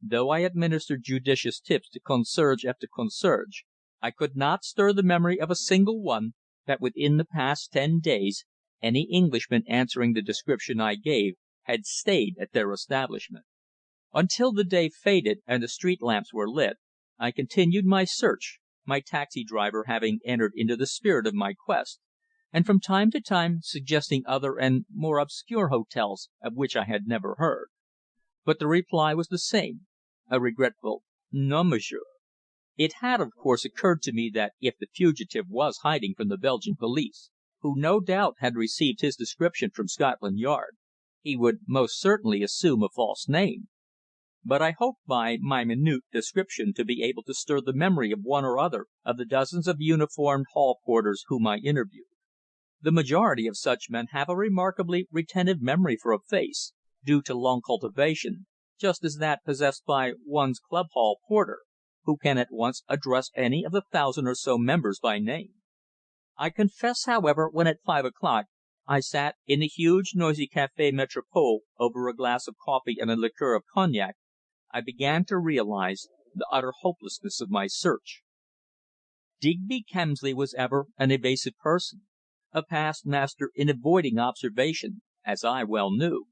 Though I administered judicious tips to concierge after concierge, I could not stir the memory of a single one that within the past 10 days any Englishman answering the description I gave had stayed at their establishment. Until the day faded and the street lamps were lit, I continued my search, my taxi driver having entered into the spirit of my quest, and from time to time suggesting other and more obscure hotels of which I had never heard. But the reply was the same, a regretful "Non, monsieur." It had, of course, occurred to me that if the fugitive was hiding from the Belgian police, who no doubt had received his description from Scotland Yard, he would most certainly assume a false name. But I hoped by my minute description to be able to stir the memory of one or other of the dozens of uniformed hall porters whom I interviewed. The majority of such men have a remarkably retentive memory for a face, due to long cultivation, just as that possessed by one's club hall porter, who can at once address any of the 1,000 or so members by name. I confess, however, when at 5 o'clock I sat in the huge, noisy Café Métropole over a glass of coffee and a liqueur of cognac, I began to realize the utter hopelessness of my search. Digby Kemsley was ever an evasive person, a past master in avoiding observation, as I well knew.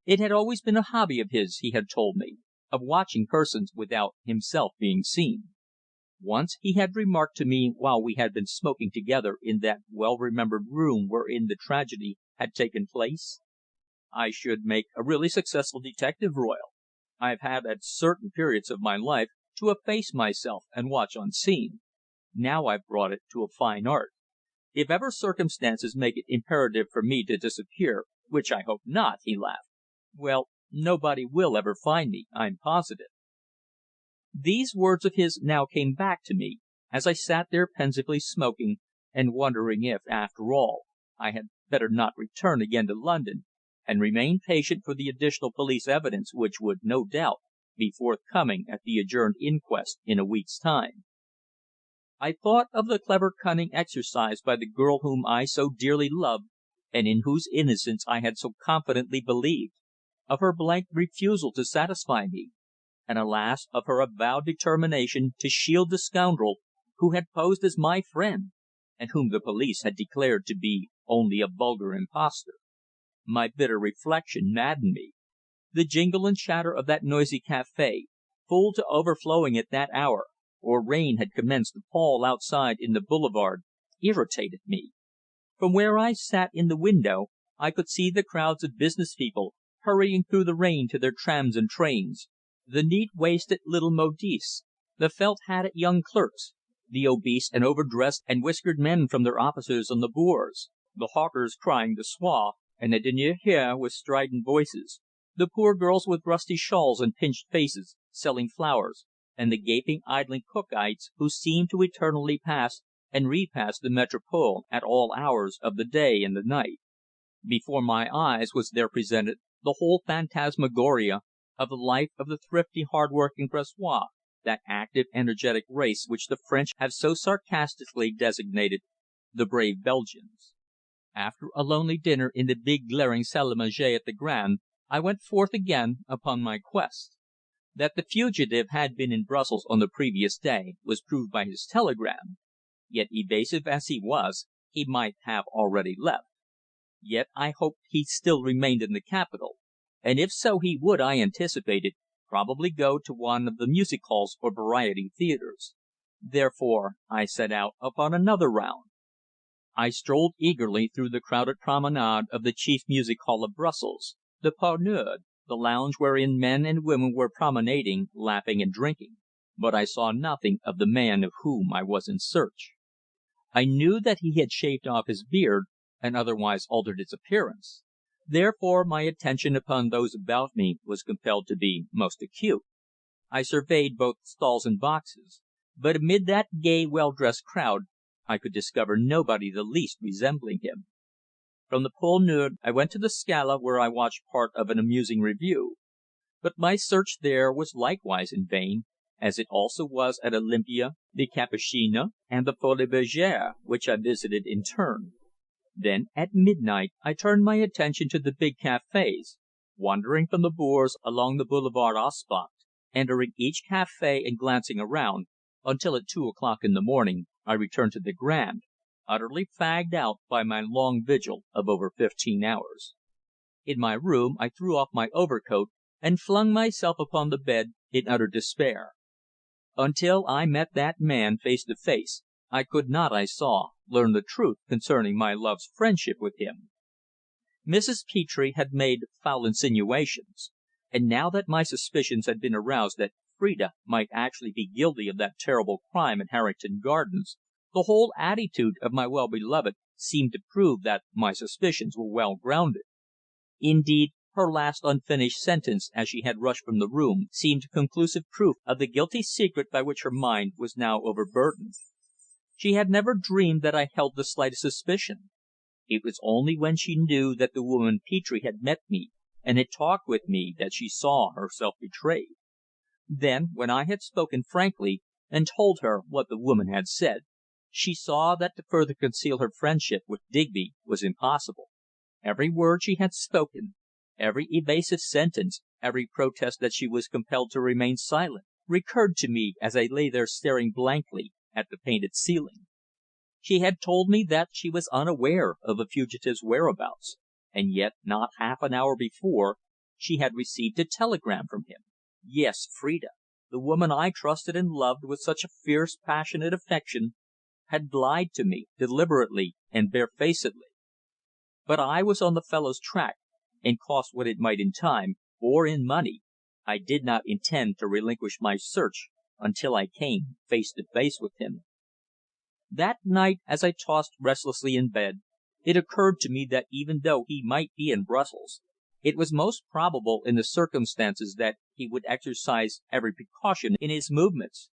It had always been a hobby of his, he had told me, of watching persons without himself being seen. Once he had remarked to me while we had been smoking together in that well remembered room wherein the tragedy had taken place: "I should make a really successful detective, Royle. I've had at certain periods of my life to efface myself and watch unseen. Now I've brought it to a fine art. If ever circumstances make it imperative for me to disappear, which I hope not," he laughed, "well, nobody will ever find me, I'm positive." These words of his now came back to me, as I sat there pensively smoking, and wondering if, after all, I had better not return again to London, and remain patient for the additional police evidence which would no doubt be forthcoming at the adjourned inquest in a week's time. I thought of the clever cunning exercised by the girl whom I so dearly loved, and in whose innocence I had so confidently believed, of her blank refusal to satisfy me, and alas! of her avowed determination to shield the scoundrel who had posed as my friend, and whom the police had declared to be only a vulgar impostor. My bitter reflection maddened me. The jingle and chatter of that noisy café, full to overflowing at that hour, or rain had commenced to fall outside in the boulevard, irritated me. From where I sat in the window I could see the crowds of business people hurrying through the rain to their trams and trains, the neat waisted little modistes, the felt hatted young clerks, the obese and overdressed and whiskered men from their offices on the Bourse, the hawkers crying the soir and the deniers with strident voices, the poor girls with rusty shawls and pinched faces, selling flowers, and the gaping, idling Cookites who seemed to eternally pass and repass the Métropole at all hours of the day and the night. Before my eyes was there presented the whole phantasmagoria of the life of the thrifty, hard working Bruxellois, that active, energetic race which the French have so sarcastically designated the brave Belgians. After a lonely dinner in the big glaring salle à manger at the Grand, I went forth again upon my quest. That the fugitive had been in Brussels on the previous day was proved by his telegram. Yet evasive as he was, he might have already left. Yet I hoped he still remained in the capital, and if so he would, I anticipated, probably go to one of the music halls or variety theatres. Therefore I set out upon another round. I strolled eagerly through the crowded promenade of the chief music hall of Brussels, the Pont Neuf, the lounge wherein men and women were promenading, laughing and drinking, but I saw nothing of the man of whom I was in search. I knew that he had shaved off his beard and otherwise altered his appearance. Therefore my attention upon those about me was compelled to be most acute. I surveyed both stalls and boxes, but amid that gay, well dressed crowd I could discover nobody the least resembling him. From the Pont Neuf I went to the Scala, where I watched part of an amusing revue. But my search there was likewise in vain, as it also was at Olympia, the Capucines, and the Folies Bergère, which I visited in turn. Then at midnight I turned my attention to the big cafés, wandering from the Bourse along the Boulevard Auspach, entering each café and glancing around, until at 2 o'clock in the morning I returned to the Grand, utterly fagged out by my long vigil of over 15 hours. In my room I threw off my overcoat and flung myself upon the bed in utter despair. Until I met that man face to face I could not, I saw, learn the truth concerning my love's friendship with him. Mrs. Petre had made foul insinuations, and now that my suspicions had been aroused that Phrida might actually be guilty of that terrible crime in Harrington Gardens, the whole attitude of my well beloved seemed to prove that my suspicions were well grounded. Indeed, her last unfinished sentence as she had rushed from the room seemed conclusive proof of the guilty secret by which her mind was now overburdened. She had never dreamed that I held the slightest suspicion. It was only when she knew that the woman Petre had met me and had talked with me that she saw herself betrayed. Then, when I had spoken frankly and told her what the woman had said, she saw that to further conceal her friendship with Digby was impossible. Every word she had spoken, every evasive sentence, every protest that she was compelled to remain silent, recurred to me as I lay there staring blankly at the painted ceiling. She had told me that she was unaware of the fugitive's whereabouts, and yet not half an hour before she had received a telegram from him. Yes, Phrida, the woman I trusted and loved with such a fierce, passionate affection, had lied to me, deliberately and barefacedly. But I was on the fellow's track, and cost what it might in time, or in money, I did not intend to relinquish my search until I came face to face with him. That night, as I tossed restlessly in bed, it occurred to me that even though he might be in Brussels, it was most probable in the circumstances that he would exercise every precaution in his movements,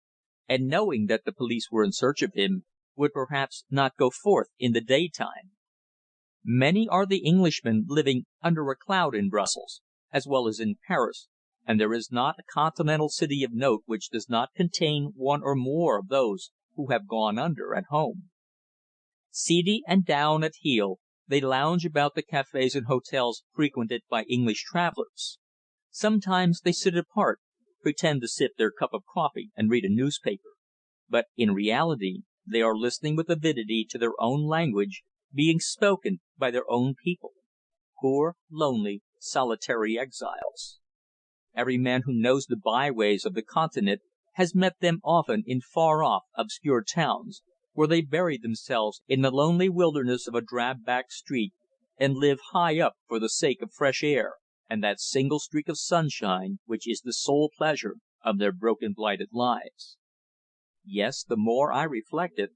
and knowing that the police were in search of him, would perhaps not go forth in the daytime. Many are the Englishmen living under a cloud in Brussels, as well as in Paris, and there is not a continental city of note which does not contain one or more of those who have gone under at home. Seedy and down at heel, they lounge about the cafés and hotels frequented by English travellers. Sometimes they sit apart, pretend to sip their cup of coffee and read a newspaper, but in reality they are listening with avidity to their own language being spoken by their own people, poor, lonely, solitary exiles. Every man who knows the byways of the Continent has met them often in far off, obscure towns, where they bury themselves in the lonely wilderness of a drab back street, and live high up for the sake of fresh air and that single streak of sunshine which is the sole pleasure of their broken, blighted lives. Yes, the more I reflected,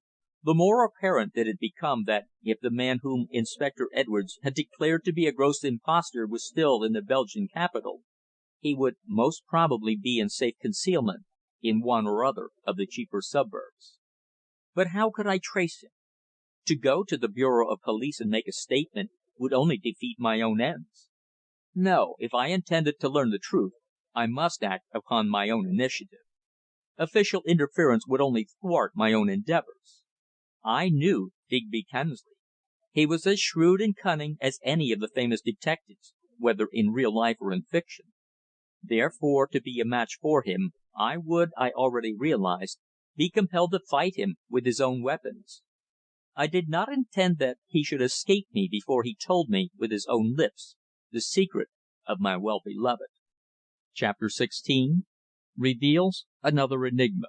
the more apparent did it become that if the man whom Inspector Edwards had declared to be a gross impostor was still in the Belgian capital, he would most probably be in safe concealment in one or other of the cheaper suburbs. But how could I trace him? To go to the Bureau of Police and make a statement would only defeat my own ends. No, if I intended to learn the truth, I must act upon my own initiative. Official interference would only thwart my own endeavours. I knew Digby Kemsley. He was as shrewd and cunning as any of the famous detectives, whether in real life or in fiction. Therefore, to be a match for him, I would, I already realized, be compelled to fight him with his own weapons. I did not intend that he should escape me before he told me with his own lips the secret of my well-beloved. Chapter 16 reveals another enigma.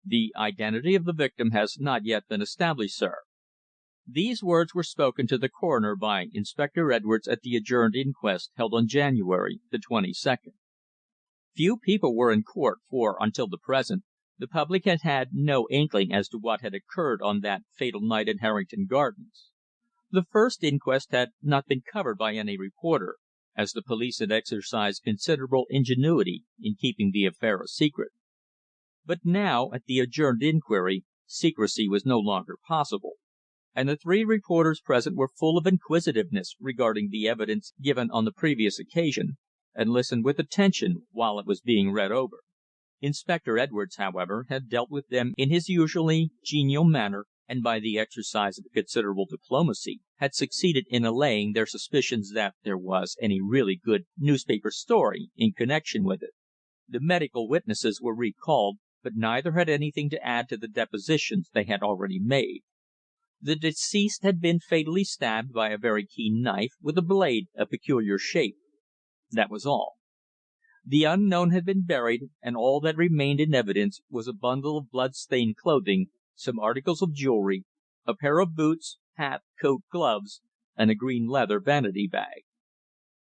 The identity of the victim has not yet been established, sir. These words were spoken to the coroner by Inspector Edwards at the adjourned inquest held on January the 22nd. Few people were in court, for until the present the public had had no inkling as to what had occurred on that fatal night in Harrington Gardens. The first inquest had not been covered by any reporter, as the police had exercised considerable ingenuity in keeping the affair a secret. But now, at the adjourned inquiry, secrecy was no longer possible, and the three reporters present were full of inquisitiveness regarding the evidence given on the previous occasion, and listened with attention while it was being read over. Inspector Edwards, however, had dealt with them in his usually genial manner, and by the exercise of considerable diplomacy had succeeded in allaying their suspicions that there was any really good newspaper story in connection with it. The medical witnesses were recalled, but neither had anything to add to the depositions they had already made. The deceased had been fatally stabbed by a very keen knife with a blade of peculiar shape. That was all. The unknown had been buried, and all that remained in evidence was a bundle of blood-stained clothing, some articles of jewellery, a pair of boots, hat, coat, gloves, and a green leather vanity bag.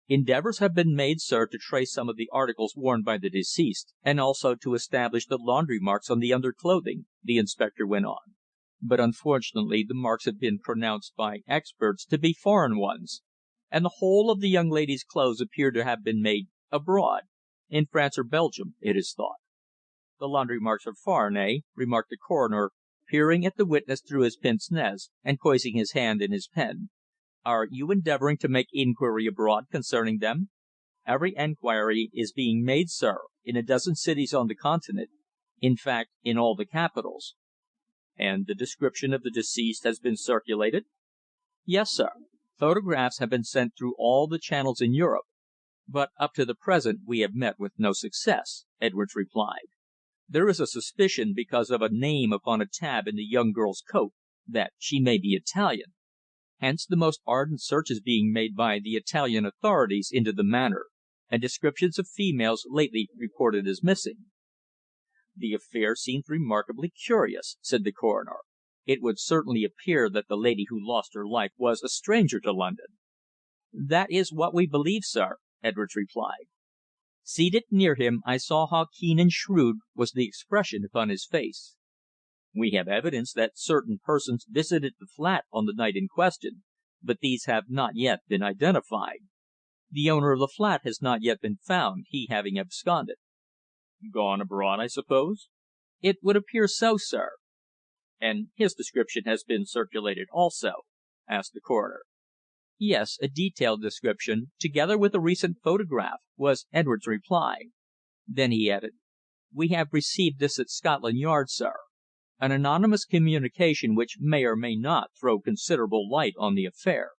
Endeavours have been made, sir, to trace some of the articles worn by the deceased, and also to establish the laundry marks on the underclothing, the inspector went on. But unfortunately the marks have been pronounced by experts to be foreign ones, and the whole of the young lady's clothes appear to have been made abroad, in France or Belgium, it is thought. The laundry marks are foreign, eh? Remarked the coroner, peering at the witness through his pince nez, and poising his hand in his pen. Are you endeavouring to make inquiry abroad concerning them? Every enquiry is being made, sir, in a dozen cities on the Continent, in fact, in all the capitals. And the description of the deceased has been circulated? Yes, sir. Photographs have been sent through all the channels in Europe, but up to the present we have met with no success, Edwards replied. There is a suspicion, because of a name upon a tab in the young girl's coat, that she may be Italian. Hence the most ardent search is being made by the Italian authorities into the matter, and descriptions of females lately reported as missing." "The affair seems remarkably curious," said the coroner. "It would certainly appear that the lady who lost her life was a stranger to London." "That is what we believe, sir," Edwards replied. Seated near him, I saw how keen and shrewd was the expression upon his face. "We have evidence that certain persons visited the flat on the night in question, but these have not yet been identified. The owner of the flat has not yet been found, he having absconded." "Gone abroad, I suppose?" "It would appear so, sir." "And his description has been circulated also?" asked the coroner. "Yes, a detailed description, together with a recent photograph," was Edwards' reply. Then he added: "We have received this at Scotland Yard, sir. An anonymous communication which may or may not throw considerable light on the affair."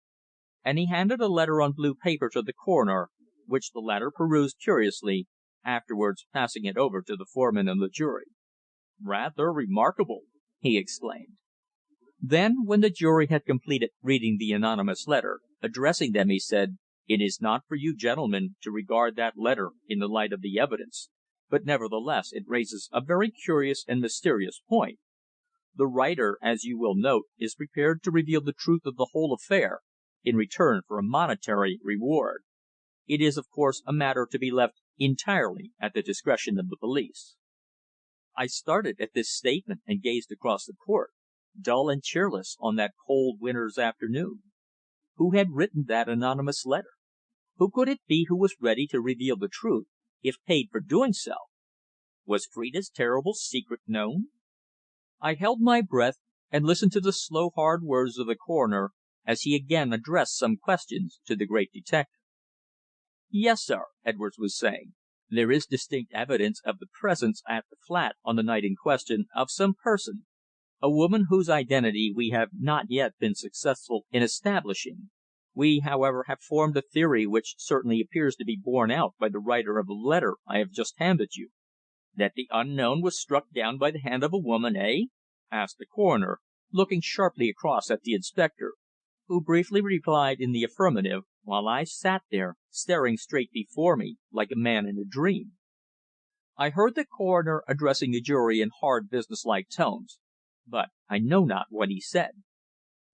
And he handed a letter on blue paper to the coroner, which the latter perused curiously, afterwards passing it over to the foreman of the jury. "Rather remarkable!" he exclaimed. Then, when the jury had completed reading the anonymous letter, addressing them, he said: "It is not for you gentlemen to regard that letter in the light of the evidence, but nevertheless it raises a very curious and mysterious point. The writer, as you will note, is prepared to reveal the truth of the whole affair in return for a monetary reward. It is, of course, a matter to be left entirely at the discretion of the police." I started at this statement and gazed across the court, dull and cheerless on that cold winter's afternoon. Who had written that anonymous letter? Who could it be who was ready to reveal the truth, if paid for doing so? Was Phrida's terrible secret known? I held my breath and listened to the slow, hard words of the coroner as he again addressed some questions to the great detective. "Yes, sir," Edwards was saying. "There is distinct evidence of the presence at the flat on the night in question of some person, a woman whose identity we have not yet been successful in establishing. We, however, have formed a theory which certainly appears to be borne out by the writer of the letter I have just handed you." "That the unknown was struck down by the hand of a woman, eh?" asked the coroner, looking sharply across at the inspector, who briefly replied in the affirmative, while I sat there staring straight before me like a man in a dream. I heard the coroner addressing the jury in hard, businesslike tones, but I know not what he said.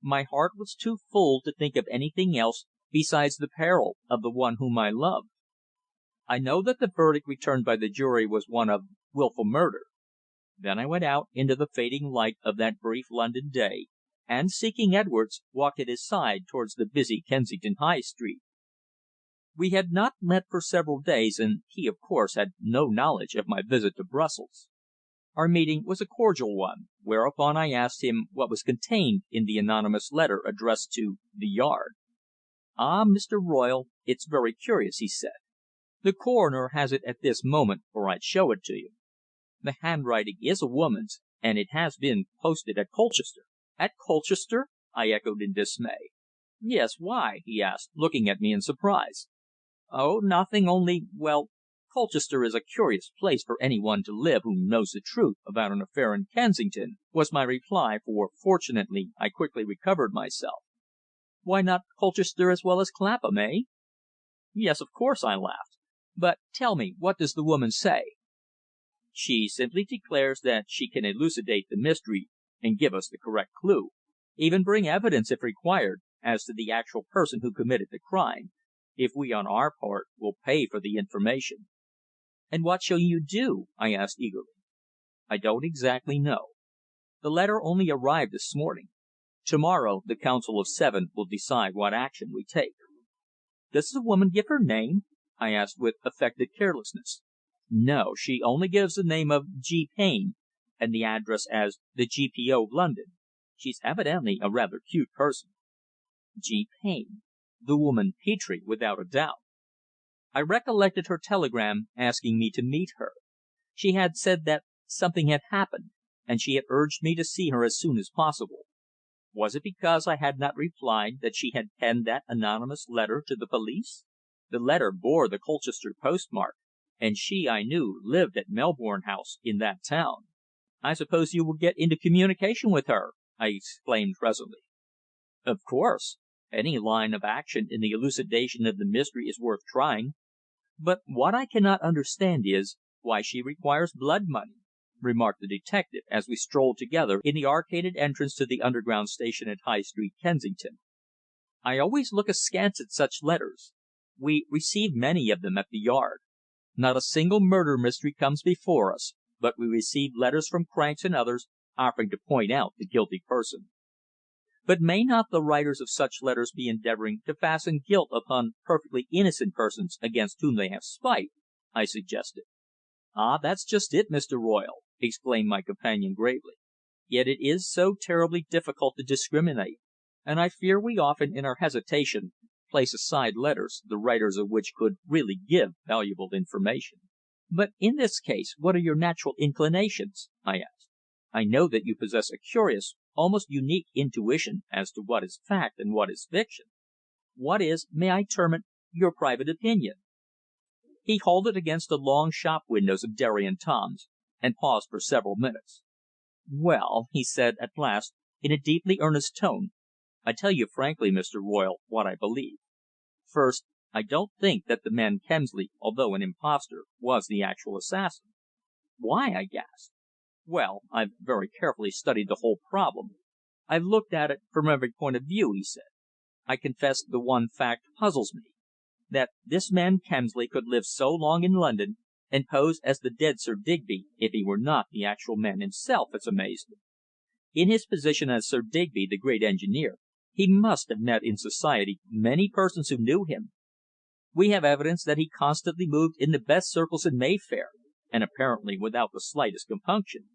My heart was too full to think of anything else besides the peril of the one whom I loved. I know that the verdict returned by the jury was one of wilful murder. Then I went out into the fading light of that brief London day, and, seeking Edwards, walked at his side towards the busy Kensington High Street. We had not met for several days, and he, of course, had no knowledge of my visit to Brussels. Our meeting was a cordial one, whereupon I asked him what was contained in the anonymous letter addressed to "The Yard." "Ah, Mr. Royle, it's very curious," he said. "The coroner has it at this moment, or I'd show it to you. The handwriting is a woman's, and it has been posted at Colchester." "At Colchester?" I echoed in dismay. "Yes. Why?" he asked, looking at me in surprise. "Oh, nothing, only well, Colchester is a curious place for any one to live who knows the truth about an affair in Kensington," was my reply, for fortunately I quickly recovered myself. "Why not Colchester as well as Clapham, eh?" "Yes, of course," I laughed. "But tell me, what does the woman say?" "She simply declares that she can elucidate the mystery and give us the correct clue, even bring evidence, if required, as to the actual person who committed the crime, if we on our part will pay for the information." "And what shall you do?" I asked eagerly. "I don't exactly know. The letter only arrived this morning. To morrow the Council of Seven will decide what action we take." "Does the woman give her name?" I asked with affected carelessness. "No. She only gives the name of G. Payne, and the address as the G.P.O., London. She's evidently a rather cute person." G. Payne. The woman Petre, without a doubt. I recollected her telegram asking me to meet her. She had said that something had happened, and she had urged me to see her as soon as possible. Was it because I had not replied that she had penned that anonymous letter to the police? The letter bore the Colchester postmark, and she, I knew, lived at Melbourne House in that town. "I suppose you will get into communication with her?" I exclaimed presently. "Of course. Any line of action in the elucidation of the mystery is worth trying. "But what I cannot understand is, why she requires blood money," remarked the detective, as we strolled together in the arcaded entrance to the Underground station at High Street, Kensington. "I always look askance at such letters. We receive many of them at the Yard. Not a single murder mystery comes before us, but we receive letters from cranks and others offering to point out the guilty person." "But may not the writers of such letters be endeavouring to fasten guilt upon perfectly innocent persons against whom they have spite?" I suggested. "Ah, that's just it, Mr. Royle," exclaimed my companion gravely. "Yet it is so terribly difficult to discriminate, and I fear we often, in our hesitation, place aside letters, the writers of which could really give valuable information." "But in this case, what are your natural inclinations?" I asked. "I know that you possess a curious, almost unique intuition as to what is fact and what is fiction. What is, may I term it, your private opinion?" He halted against the long shop windows of Derry and Toms, and paused for several minutes. "Well," he said at last, in a deeply earnest tone, "I tell you frankly, Mr. Royle, what I believe. First, I don't think that the man Kemsley, although an impostor, was the actual assassin." "Why?" I gasped. "Well, I've very carefully studied the whole problem. I've looked at it from every point of view," he said. "I confess the one fact puzzles me. That this man Kemsley could live so long in London and pose as the dead Sir Digby, if he were not the actual man himself, has amazed me. In his position as Sir Digby, the great engineer, he must have met in society many persons who knew him. We have evidence that he constantly moved in the best circles in Mayfair, and apparently without the slightest compunction.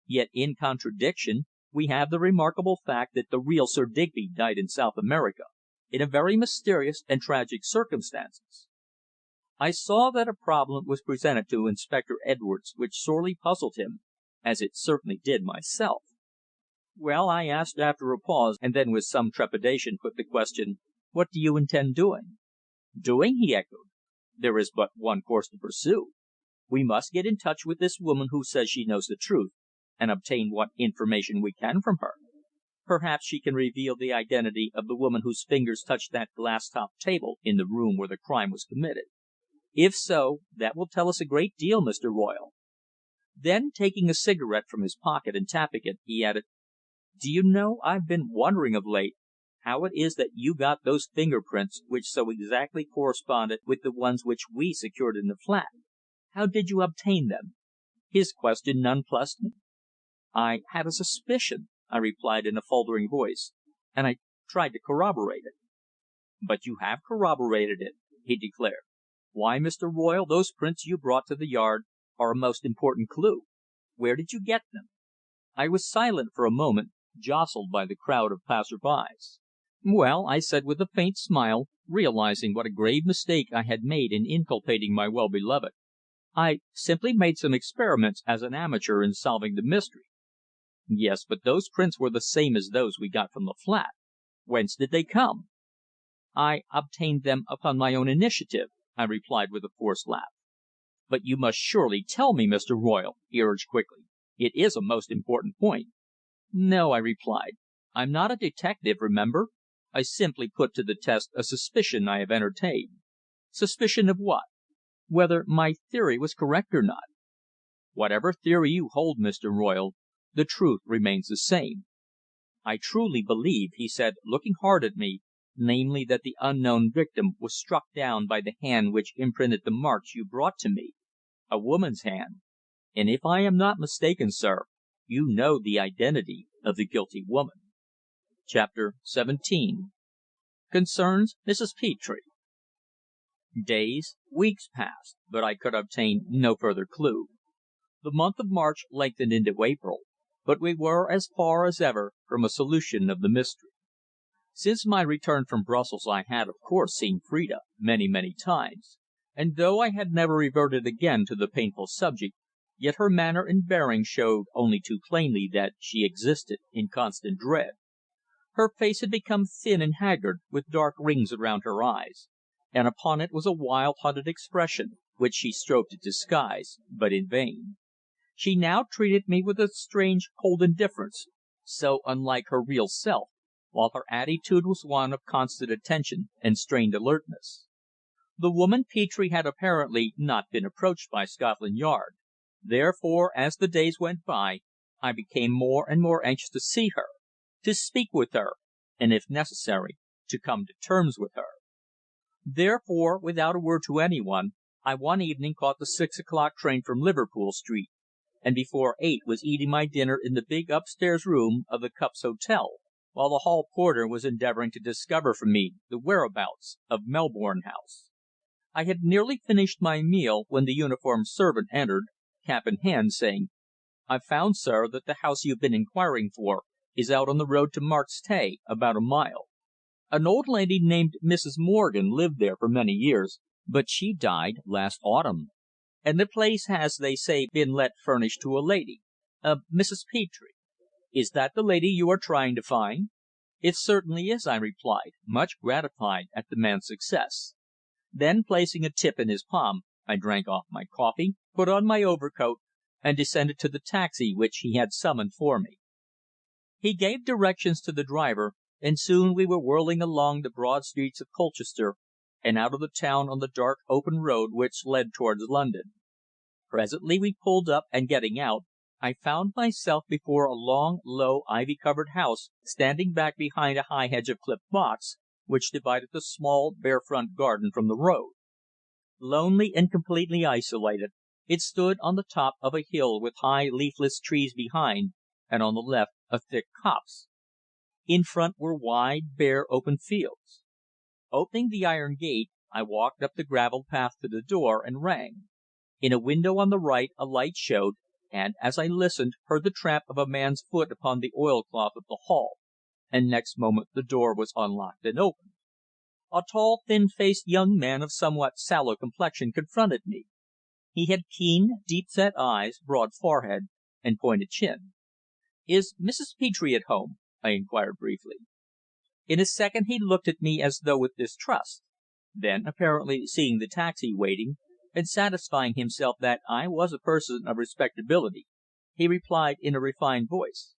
Yet in contradiction, we have the remarkable fact that the real Sir Digby died in South America, in a very mysterious and tragic circumstances." I saw that a problem was presented to Inspector Edwards which sorely puzzled him, as it certainly did myself. "Well," I asked after a pause, and then with some trepidation put the question, "what do you intend doing?" "Doing?" he echoed. "There is but one course to pursue. We must get in touch with this woman who says she knows the truth, and obtain what information we can from her. Perhaps she can reveal the identity of the woman whose fingers touched that glass topped table in the room where the crime was committed. If so, that will tell us a great deal, Mr. Royle." Then, taking a cigarette from his pocket and tapping it, he added: "Do you know, I've been wondering of late how it is that you got those finger prints which so exactly corresponded with the ones which we secured in the flat. How did you obtain them?" His question nonplussed me. "I had a suspicion," I replied in a faltering voice, "and I tried to corroborate it." "But you have corroborated it," he declared. "Why, Mr. Royle, those prints you brought to the Yard are a most important clue. Where did you get them?" I was silent for a moment, jostled by the crowd of passers by. "Well," I said with a faint smile, realizing what a grave mistake I had made in inculpating my well beloved, "I simply made some experiments as an amateur in solving the mystery." "Yes, but those prints were the same as those we got from the flat. Whence did they come?" "I obtained them upon my own initiative," I replied with a forced laugh. "But you must surely tell me, Mr. Royle," he urged quickly. "It is a most important point." "No," I replied. "I'm not a detective, remember. I simply put to the test a suspicion I have entertained." "Suspicion of what?" "Whether my theory was correct or not." "Whatever theory you hold, Mr. Royle, the truth remains the same. I truly believe," he said, looking hard at me, "namely, that the unknown victim was struck down by the hand which imprinted the marks you brought to me a woman's hand. And if I am not mistaken, sir, you know the identity of the guilty woman." Chapter 17 Concerns Mrs. Petre. Days, weeks passed, but I could obtain no further clue. The month of March lengthened into April, but we were as far as ever from a solution of the mystery. Since my return from Brussels I had, of course, seen Phrida many, many times, and though I had never reverted again to the painful subject, yet her manner and bearing showed only too plainly that she existed in constant dread. Her face had become thin and haggard, with dark rings around her eyes, and upon it was a wild, hunted expression, which she strove to disguise, but in vain. She now treated me with a strange, cold indifference, so unlike her real self, while her attitude was one of constant attention and strained alertness. The woman Petre had apparently not been approached by Scotland Yard, therefore, as the days went by, I became more and more anxious to see her, to speak with her, and if necessary, to come to terms with her. Therefore, without a word to anyone, I one evening caught the 6 o'clock train from Liverpool Street, and before 8 was eating my dinner in the big upstairs room of the Cups Hotel, while the hall porter was endeavouring to discover for me the whereabouts of Melbourne House. I had nearly finished my meal when the uniformed servant entered, cap in hand, saying: "I've found, sir, that the house you've been inquiring for is out on the road to Marks Tey, about a mile. An old lady named Mrs. Morgan lived there for many years, but she died last autumn, and the place has, they say, been let furnished to a lady, a Mrs. Petre. Is that the lady you are trying to find?" "It certainly is," I replied, much gratified at the man's success. Then, placing a tip in his palm, I drank off my coffee, put on my overcoat, and descended to the taxi which he had summoned for me. He gave directions to the driver, and soon we were whirling along the broad streets of Colchester, and out of the town on the dark open road which led towards London. Presently we pulled up, and getting out, I found myself before a long, low, ivy covered house standing back behind a high hedge of clipped box, which divided the small, bare front garden from the road. Lonely and completely isolated, it stood on the top of a hill with high leafless trees behind, and on the left a thick copse. In front were wide, bare, open fields. Opening the iron gate, I walked up the gravelled path to the door, and rang. In a window on the right a light showed, and, as I listened, heard the tramp of a man's foot upon the oilcloth of the hall, and next moment the door was unlocked and opened. A tall, thin-faced young man of somewhat sallow complexion confronted me. He had keen, deep-set eyes, broad forehead, and pointed chin. "Is Mrs. Petre at home?" I inquired briefly. In a second he looked at me as though with distrust. Then, apparently seeing the taxi waiting, and satisfying himself that I was a person of respectability, he replied in a refined voice: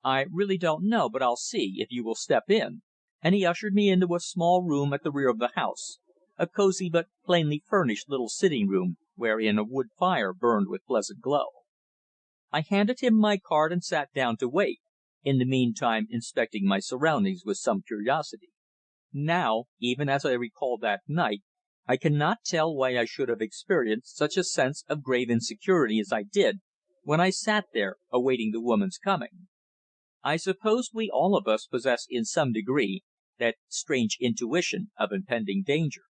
"I really don't know, but I'll see, if you will step in," and he ushered me into a small room at the rear of the house, a cosy but plainly furnished little sitting room, wherein a wood fire burned with pleasant glow. I handed him my card and sat down to wait, in the meantime inspecting my surroundings with some curiosity. Now, even as I recall that night, I cannot tell why I should have experienced such a sense of grave insecurity as I did when I sat there awaiting the woman's coming. I suppose we all of us possess in some degree that strange intuition of impending danger.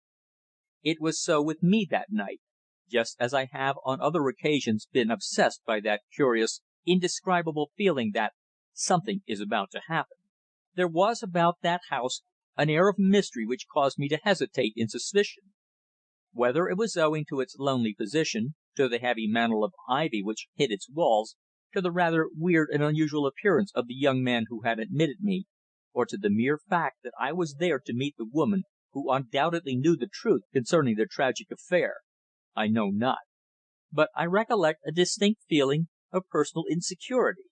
It was so with me that night, just as I have on other occasions been obsessed by that curious, indescribable feeling that something is about to happen. There was about that house an air of mystery which caused me to hesitate in suspicion. Whether it was owing to its lonely position, to the heavy mantle of ivy which hid its walls, to the rather weird and unusual appearance of the young man who had admitted me, or to the mere fact that I was there to meet the woman who undoubtedly knew the truth concerning their tragic affair, I know not. But I recollect a distinct feeling of personal insecurity.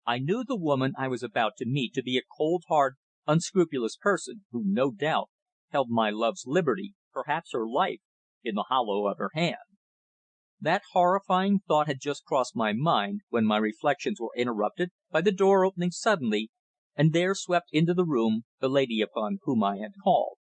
I knew the woman I was about to meet to be a cold, hard, unscrupulous person, who, no doubt, held my love's liberty, perhaps her life, in the hollow of her hand. That horrifying thought had just crossed my mind when my reflections were interrupted by the door opening suddenly, and there swept into the room the lady upon whom I had called.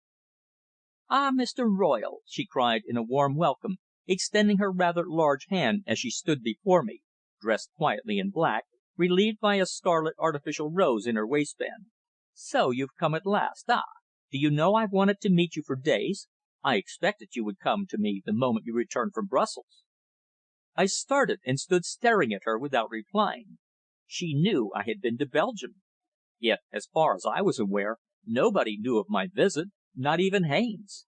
"Ah, Mr. Royle!" she cried in a warm welcome, extending her rather large hand as she stood before me, dressed quietly in black, relieved by a scarlet artificial rose in her waistband. "So you've come at last. Ah! Do you know I've wanted to meet you for days. I expected you would come to me the moment you returned from Brussels." I started and stood staring at her without replying. She knew I had been to Belgium. Yet, as far as I was aware, nobody knew of my visit, not even Haines.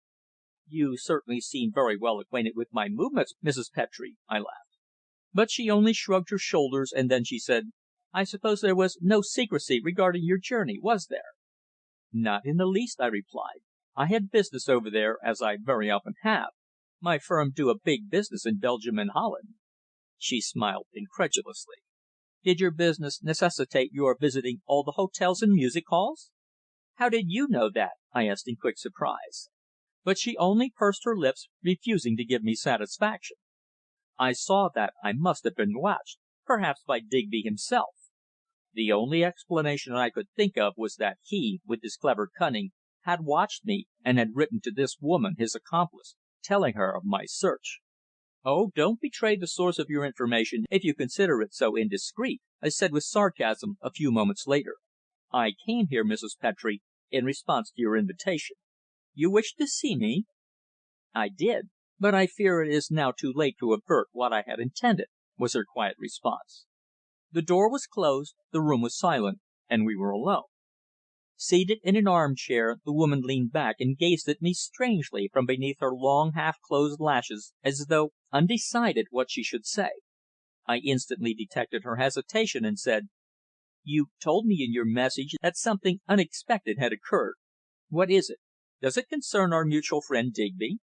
"You certainly seem very well acquainted with my movements, Mrs. Petre," I laughed. But she only shrugged her shoulders, and then she said: "I suppose there was no secrecy regarding your journey, was there?" "Not in the least," I replied. "I had business over there, as I very often have. My firm do a big business in Belgium and Holland." She smiled incredulously. "Did your business necessitate your visiting all the hotels and music halls?" "How did you know that?" I asked in quick surprise. but she only pursed her lips, refusing to give me satisfaction. I saw that I must have been watched, perhaps by Digby himself. The only explanation I could think of was that he, with his clever cunning, had watched me, and had written to this woman, his accomplice, telling her of my search. "Oh, don't betray the source of your information if you consider it so indiscreet," I said with sarcasm a few moments later. "I came here, Mrs. Petre, in response to your invitation. You wished to see me?" "I did, but I fear it is now too late to avert what I had intended," was her quiet response. The door was closed, the room was silent, and we were alone. Seated in an armchair, the woman leaned back and gazed at me strangely from beneath her long half closed lashes, as though undecided what she should say. I instantly detected her hesitation, and said: "You told me in your message that something unexpected had occurred. What is it? Does it concern our mutual friend Digby?"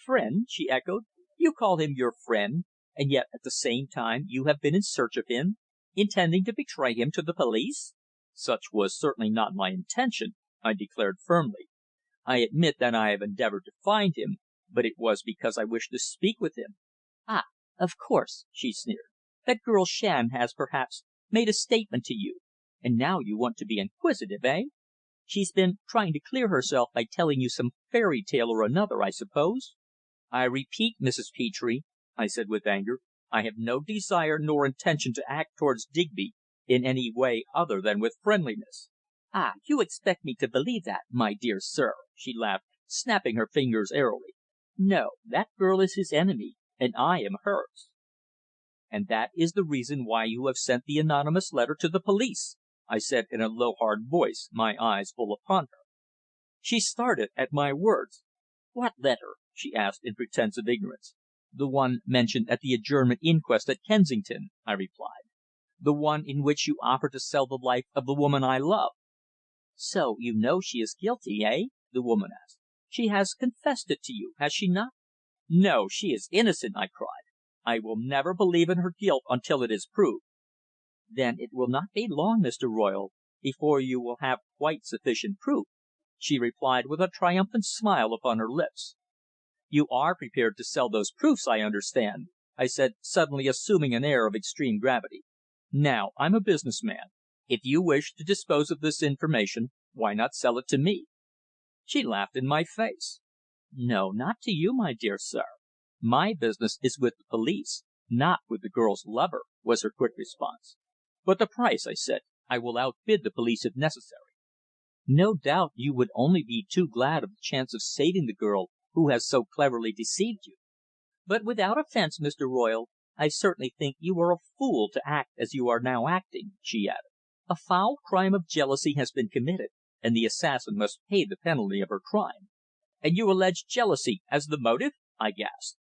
"Friend?" she echoed. "You call him your friend, and yet at the same time you have been in search of him, intending to betray him to the police?" "Such was certainly not my intention," I declared firmly. "I admit that I have endeavoured to find him, but it was because I wished to speak with him." "Ah! Of course," she sneered. "That girl Shand has, perhaps, made a statement to you, and now you want to be inquisitive, eh? She's been trying to clear herself by telling you some fairy tale or another, I suppose?" "I repeat, Mrs. Petre," I said with anger, "I have no desire nor intention to act towards Digby in any way other than with friendliness." "Ah! You expect me to believe that, my dear sir," she laughed, snapping her fingers airily. "No, that girl is his enemy, and I am hers." "And that is the reason why you have sent the anonymous letter to the police," I said in a low, hard voice, my eyes full upon her. She started at my words. "What letter?" she asked in pretence of ignorance. "The one mentioned at the adjourned inquest at Kensington," I replied. "The one in which you offer to sell the life of the woman I love." "So you know she is guilty, eh?" the woman asked. "She has confessed it to you, has she not?" "No, she is innocent!" I cried. "I will never believe in her guilt until it is proved." "Then it will not be long, Mr. Royle, before you will have quite sufficient proof," she replied with a triumphant smile upon her lips. "You are prepared to sell those proofs, I understand," I said, suddenly assuming an air of extreme gravity. "Now, I'm a business man. If you wish to dispose of this information, why not sell it to me?" She laughed in my face. "No, not to you, my dear sir. My business is with the police, not with the girl's lover," was her quick response. "But the price?" I said. "I will outbid the police if necessary." "No doubt you would only be too glad of the chance of saving the girl who has so cleverly deceived you. But without offence, Mr. Royle, I certainly think you are a fool to act as you are now acting," she added. "A foul crime of jealousy has been committed, and the assassin must pay the penalty of her crime." "And you allege jealousy as the motive?" I gasped.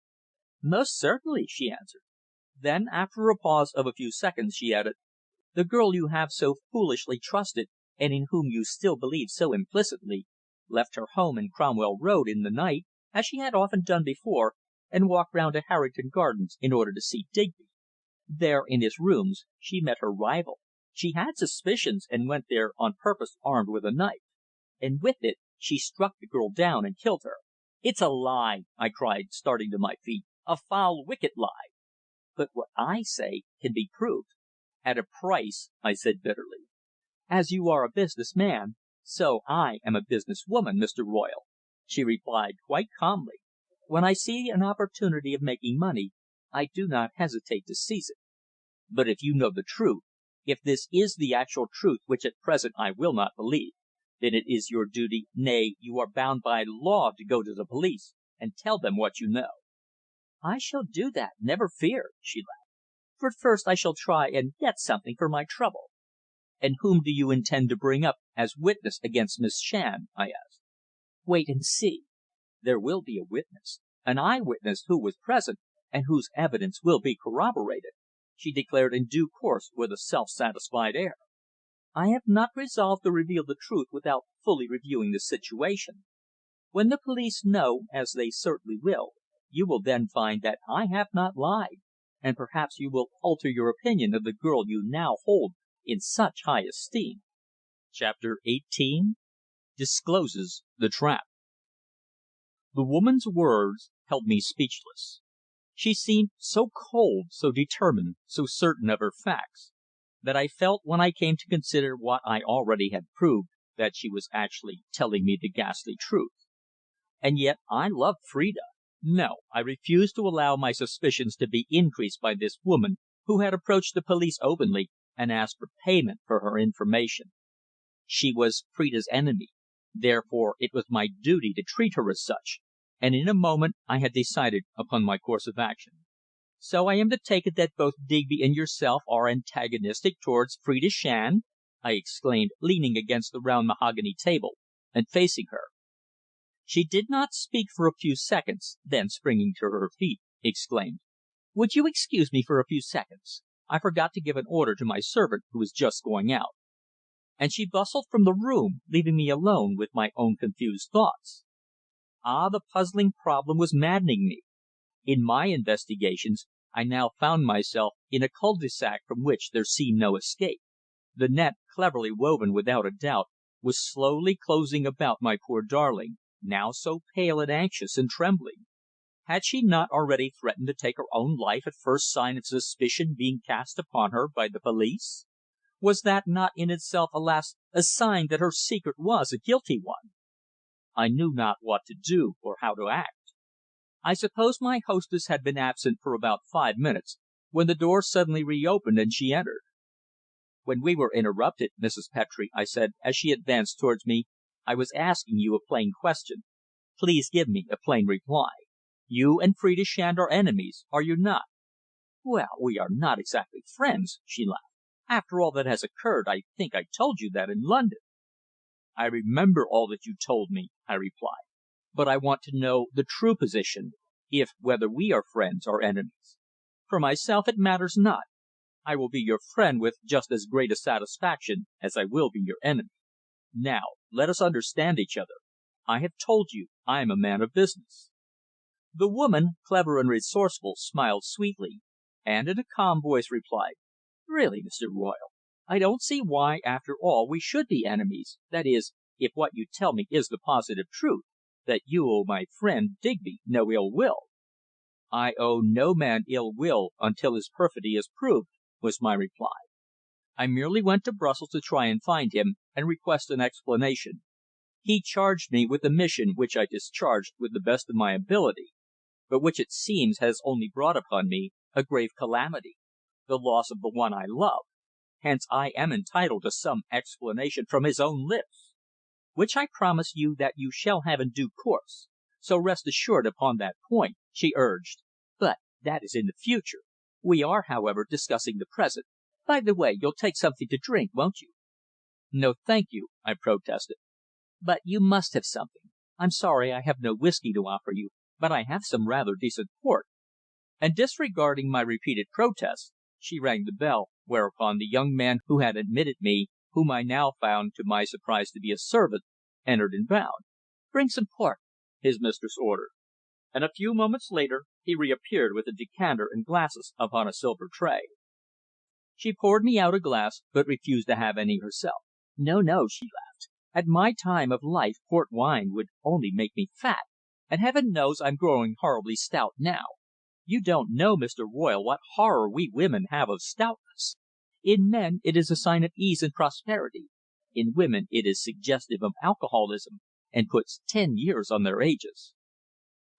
"Most certainly," she answered. Then, after a pause of a few seconds, she added: "The girl you have so foolishly trusted, and in whom you still believe so implicitly, left her home in Cromwell Road in the night, as she had often done before, and walked round to Harrington Gardens in order to see Digby. There, in his rooms, she met her rival. She had suspicions, and went there on purpose armed with a knife. And with it she struck the girl down and killed her." "It's a lie!" I cried, starting to my feet. "A foul, wicked lie!" "But what I say can be proved." "At a price," I said bitterly. "As you are a business man, so I am a business woman, Mr. Royle," she replied quite calmly. "When I see an opportunity of making money, I do not hesitate to seize it. But if you know the truth, if this is the actual truth which at present I will not believe, then it is your duty, nay, you are bound by law to go to the police and tell them what you know." "I shall do that, never fear," she laughed. "But first I shall try and get something for my trouble." "And whom do you intend to bring up as witness against Miss Shand?" I asked. "Wait and see. There will be a witness, an eye witness who was present, and whose evidence will be corroborated," she declared in due course with a self satisfied air. "I have not resolved to reveal the truth without fully reviewing the situation. When the police know, as they certainly will, you will then find that I have not lied, and perhaps you will alter your opinion of the girl you now hold in such high esteem." CHAPTER XVIII. DISCLOSES THE TRAP. The woman's words held me speechless. She seemed so cold, so determined, so certain of her facts, that I felt when I came to consider what I already had proved, that she was actually telling me the ghastly truth. And yet I loved Phrida. No, I refused to allow my suspicions to be increased by this woman who had approached the police openly and asked for payment for her information. She was Phrida's enemy, therefore it was my duty to treat her as such, and in a moment I had decided upon my course of action. "So I am to take it that both Digby and yourself are antagonistic towards Phrida Shand?" I exclaimed, leaning against the round mahogany table and facing her. She did not speak for a few seconds, then springing to her feet, exclaimed: "Would you excuse me for a few seconds? I forgot to give an order to my servant, who is just going out." And she bustled from the room, leaving me alone with my own confused thoughts. Ah, the puzzling problem was maddening me. In my investigations I now found myself in a cul de sac from which there seemed no escape. The net, cleverly woven without a doubt, was slowly closing about my poor darling, now so pale and anxious and trembling. Had she not already threatened to take her own life at first sign of suspicion being cast upon her by the police? Was that not in itself, alas, a sign that her secret was a guilty one? I knew not what to do, or how to act. I suppose my hostess had been absent for about 5 minutes, when the door suddenly reopened and she entered. "When we were interrupted, Mrs. Petre," I said, as she advanced towards me, "I was asking you a plain question. Please give me a plain reply. You and Phrida Shand are enemies, are you not?" "Well, we are not exactly friends," she laughed. "After all that has occurred, I think I told you that in London." "I remember all that you told me," I replied. "But I want to know the true position, if whether we are friends or enemies. For myself it matters not. I will be your friend with just as great a satisfaction as I will be your enemy. Now let us understand each other. I have told you I am a man of business." The woman, clever and resourceful, smiled sweetly, and in a calm voice replied: "Really, Mr. Royle, I don't see why, after all, we should be enemies, that is, if what you tell me is the positive truth, that you owe my friend Digby no ill will." "I owe no man ill will until his perfidy is proved," was my reply. "I merely went to Brussels to try and find him, and request an explanation. He charged me with a mission which I discharged with the best of my ability, but which it seems has only brought upon me a grave calamity, the loss of the one I love. Hence I am entitled to some explanation from his own lips." "Which I promise you that you shall have in due course, so rest assured upon that point," she urged. "But that is in the future. We are, however, discussing the present. By the way, you'll take something to drink, won't you?" "No, thank you," I protested. "But you must have something. I'm sorry I have no whisky to offer you, but I have some rather decent port." And disregarding my repeated protests, she rang the bell, whereupon the young man who had admitted me, whom I now found to my surprise to be a servant, entered and bowed. "Bring some port," his mistress ordered, and a few moments later he reappeared with a decanter and glasses upon a silver tray. She poured me out a glass, but refused to have any herself. "No, no," she laughed. "At my time of life port wine would only make me fat, and heaven knows I'm growing horribly stout now. You don't know, Mr. Royle, what horror we women have of stoutness. In men it is a sign of ease and prosperity. In women it is suggestive of alcoholism, and puts 10 years on their ages."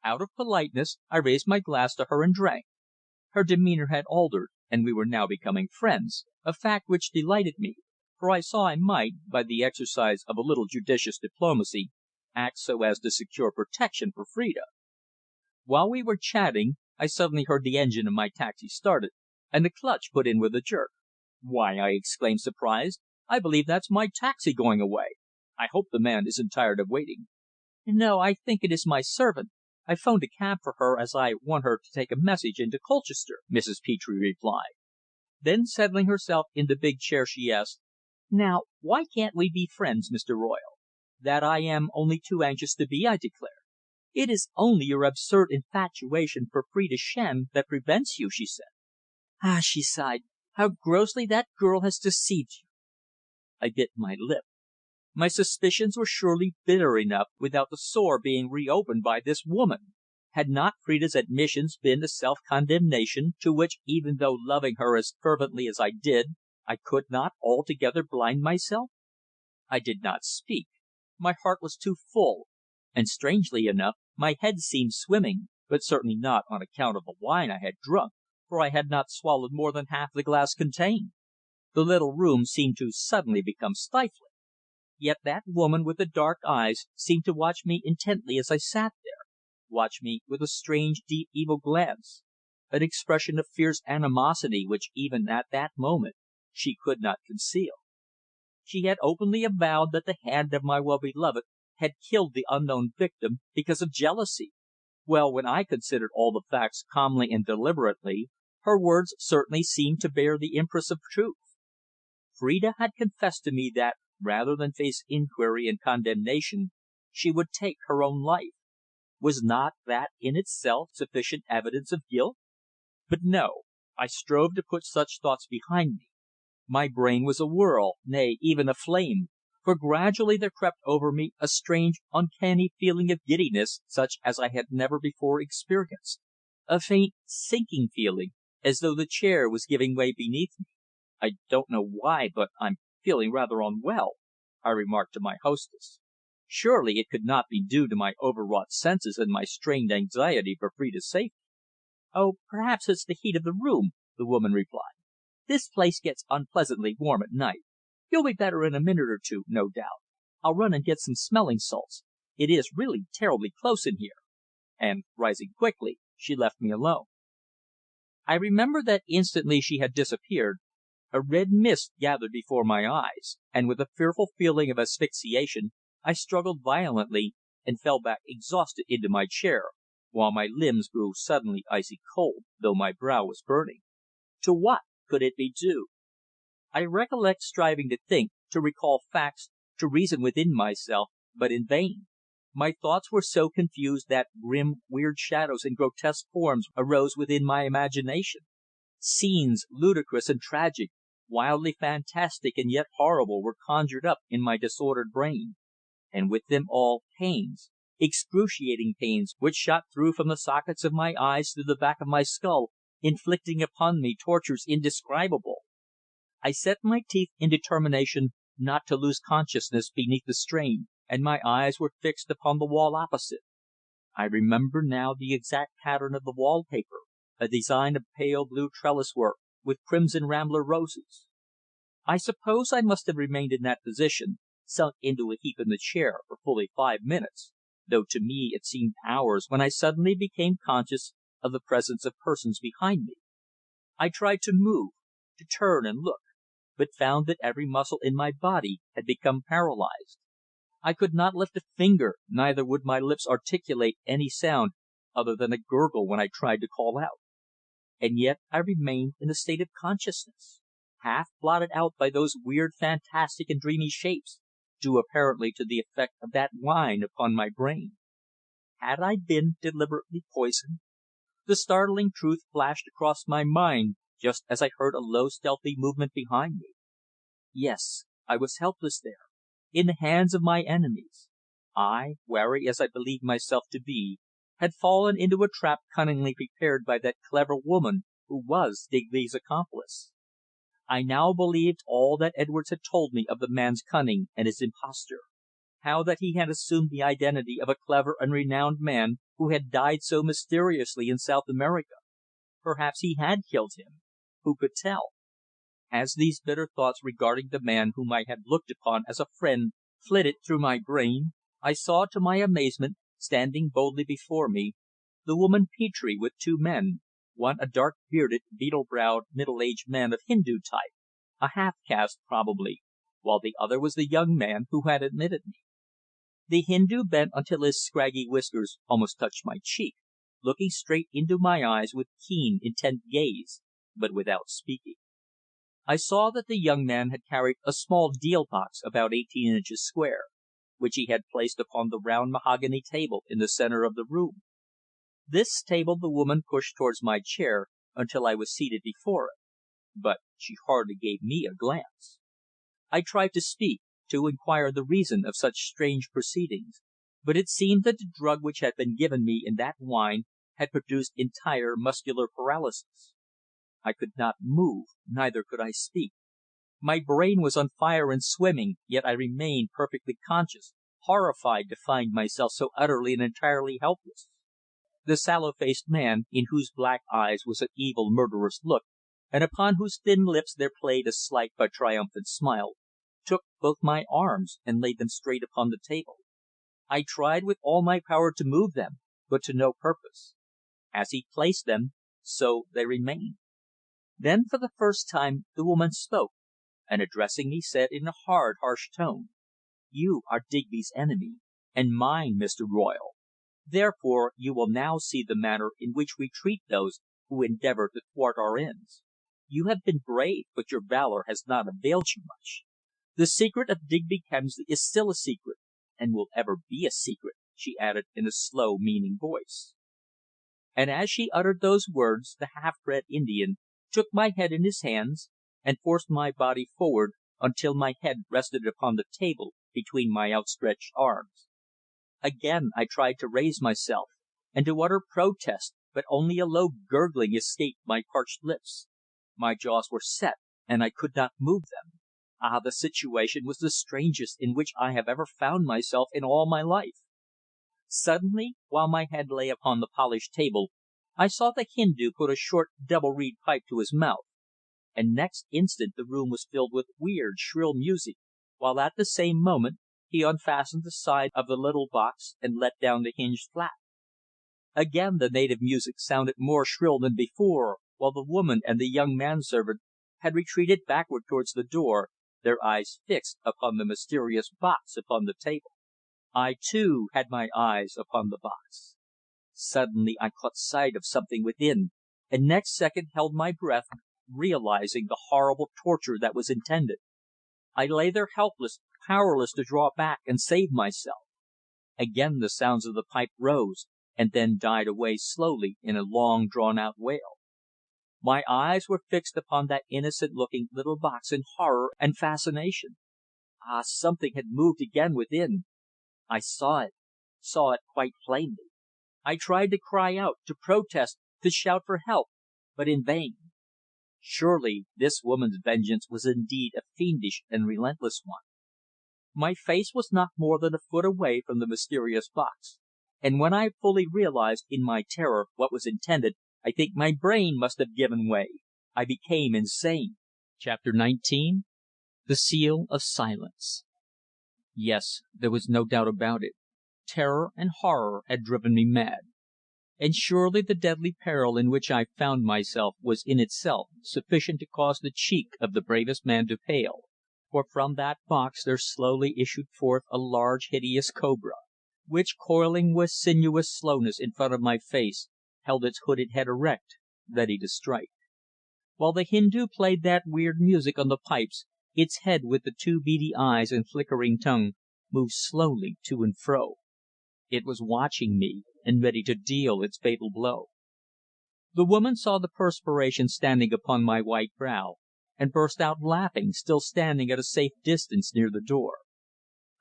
Out of politeness I raised my glass to her and drank. Her demeanour had altered, and we were now becoming friends, a fact which delighted me, for I saw I might, by the exercise of a little judicious diplomacy, act so as to secure protection for Phrida. While we were chatting I suddenly heard the engine of my taxi started, and the clutch put in with a jerk. "Why," I exclaimed, surprised, "I believe that's my taxi going away. I hope the man isn't tired of waiting." "No, I think it is my servant. I 'phoned a cab for her, as I want her to take a message into Colchester," Mrs. Petre replied. Then settling herself in the big chair she asked: "Now, why can't we be friends, Mr. Royle?" "That I am only too anxious to be," I declared. "It is only your absurd infatuation for Phrida Shand that prevents you," she said. "Ah!" she sighed. "How grossly that girl has deceived you!" I bit my lip.
My suspicions were surely bitter enough without the sore being reopened by this woman. Had not Phrida's admissions been a self condemnation to which, even though loving her as fervently as I did, I could not altogether blind myself? I did not speak. My heart was too full, and strangely enough my head seemed swimming, but certainly not on account of the wine I had drunk, for I had not swallowed more than half the glass contained. The little room seemed to suddenly become stifling. Yet that woman with the dark eyes seemed to watch me intently as I sat there, watch me with a strange, deep, evil glance, an expression of fierce animosity which even at that moment she could not conceal. She had openly avowed that the hand of my well beloved had killed the unknown victim because of jealousy. Well, when I considered all the facts calmly and deliberately, her words certainly seemed to bear the impress of truth. Phrida had confessed to me that, rather than face inquiry and condemnation, she would take her own life. Was not that in itself sufficient evidence of guilt? But no. I strove to put such thoughts behind me. My brain was awhirl, nay, even aflame, for gradually there crept over me a strange, uncanny feeling of giddiness such as I had never before experienced, a faint sinking feeling, as though the chair was giving way beneath me. "I don't know why, but I'm feeling rather unwell," I remarked to my hostess. Surely it could not be due to my overwrought senses and my strained anxiety for Phrida's safety. "Oh, perhaps it's the heat of the room," the woman replied. "This place gets unpleasantly warm at night. You'll be better in a minute or two, no doubt. I'll run and get some smelling salts. It is really terribly close in here." And, rising quickly, she left me alone. I remember that instantly she had disappeared, a red mist gathered before my eyes, and with a fearful feeling of asphyxiation I struggled violently, and fell back exhausted into my chair, while my limbs grew suddenly icy cold, though my brow was burning. To what could it be due? I recollect striving to think, to recall facts, to reason within myself, but in vain. My thoughts were so confused that grim, weird shadows and grotesque forms arose within my imagination. Scenes, ludicrous and tragic, wildly fantastic and yet horrible, were conjured up in my disordered brain, and with them all pains, excruciating pains, which shot through from the sockets of my eyes to the back of my skull, inflicting upon me tortures indescribable. I set my teeth in determination not to lose consciousness beneath the strain, and my eyes were fixed upon the wall opposite. I remember now the exact pattern of the wall paper, a design of pale blue trellis work, with crimson rambler roses. I suppose I must have remained in that position, sunk into a heap in the chair, for fully 5 minutes, though to me it seemed hours when I suddenly became conscious of the presence of persons behind me. I tried to move, to turn and look, but found that every muscle in my body had become paralysed. I could not lift a finger, neither would my lips articulate any sound other than a gurgle when I tried to call out. And yet I remained in a state of consciousness, half blotted out by those weird, fantastic and dreamy shapes, due apparently to the effect of that wine upon my brain. Had I been deliberately poisoned? The startling truth flashed across my mind just as I heard a low, stealthy movement behind me. Yes, I was helpless there, in the hands of my enemies. I, wary as I believed myself to be, had fallen into a trap cunningly prepared by that clever woman who was Digby's accomplice. I now believed all that Edwards had told me of the man's cunning and his imposture, how that he had assumed the identity of a clever and renowned man who had died so mysteriously in South America. Perhaps he had killed him. Who could tell? As these bitter thoughts regarding the man whom I had looked upon as a friend flitted through my brain, I saw to my amazement, standing boldly before me, the woman Petre with 2 men, one a dark bearded, beetle browed, middle aged man of Hindu type, a half caste probably, while the other was the young man who had admitted me. The Hindu bent until his scraggy whiskers almost touched my cheek, looking straight into my eyes with keen, intent gaze, but without speaking. I saw that the young man had carried a small deal box about 18 inches square, which he had placed upon the round mahogany table in the centre of the room. This table the woman pushed towards my chair until I was seated before it, but she hardly gave me a glance. I tried to speak,
to inquire the reason of such strange proceedings, but it seemed that the drug which had been given me in that wine had produced entire muscular paralysis. I could not move, neither could I speak. My brain was on fire and swimming, yet I remained perfectly conscious, horrified to find myself so utterly and entirely helpless. The sallow-faced man, in whose black eyes was an evil, murderous look, and upon whose thin lips there played a slight but triumphant smile, took both my arms and laid them straight upon the table. I tried with all my power to move them, but to no purpose. As he placed them, so they remained. Then for the first time the woman spoke, and addressing me, said in a hard, harsh tone: "You are Digby's enemy, and mine, Mr. Royle. Therefore you will now see the manner in which we treat those who endeavour to thwart our ends. You have been brave, but your valour has not availed you much. The secret of Digby Kemsley is still a secret, and will ever be a secret," she added in a slow, meaning voice. And as she uttered those words the half bred Indian took my head in his hands and forced my body forward until my head rested upon the table between my outstretched arms. Again I tried to raise myself, and to utter protest, but only a low gurgling escaped my parched lips. My jaws were set, and I could not move them. Ah! The situation was the strangest in which I have ever found myself in all my life. Suddenly, while my head lay upon the polished table, I saw the Hindu put a short double reed pipe to his mouth, and next instant the room was filled with weird, shrill music, while at the same moment he unfastened the side of the little box and let down the hinged flap. Again the native music sounded more shrill than before, while the woman and the young manservant had retreated backward towards the door, their eyes fixed upon the mysterious box upon the table. I, too, had my eyes upon the box. Suddenly I caught sight of something within, and next second held my breath, realizing the horrible torture that was intended. I lay there helpless, powerless to draw back and save myself. Again the sounds of the pipe rose, and then died away slowly in a long drawn out wail. My eyes were fixed upon that innocent looking little box in horror and fascination. Ah! Something had moved again within. I saw it quite plainly. I tried to cry out, to protest, to shout for help, but in vain. Surely this woman's vengeance was indeed a fiendish and relentless one. My face was not more than a foot away from the mysterious box, and when I fully realized in my terror what was intended, I think my brain must have given way. I became insane. Chapter 19. The Seal of Silence. Yes, there was no doubt about it. Terror and horror had driven me mad. And surely the deadly peril in which I found myself was in itself sufficient to cause the cheek of the bravest man to pale, for from that box there slowly issued forth a large hideous cobra, which, coiling with sinuous slowness in front of my face, held its hooded head erect, ready to strike. While the Hindu played that weird music on the pipes, its head with the two beady eyes and flickering tongue moved slowly to and fro. It was watching me, and ready to deal its fatal blow. The woman saw the perspiration standing upon my white brow, and burst out laughing, still standing at a safe distance near the door.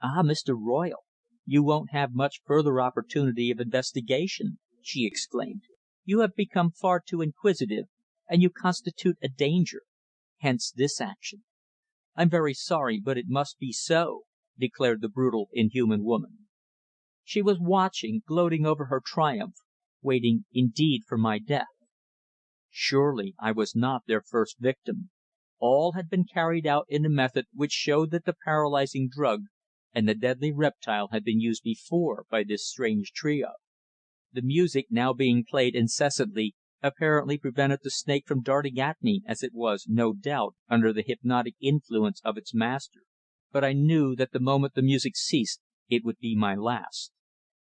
"Ah! Mr. Royle, you won't have much further opportunity of investigation," she exclaimed. "You have become far too inquisitive, and you constitute a danger. Hence this action." "I'm very sorry, but it must be so," declared the brutal, inhuman woman. She was watching, gloating over her triumph, waiting indeed for my death. Surely I was not their first victim. All had been carried out in a method which showed that the paralysing drug and the deadly reptile had been used before by this strange trio. The music now being played incessantly apparently prevented the snake from darting at me, as it was, no doubt, under the hypnotic influence of its master. But I knew that the moment the music ceased it would be my last.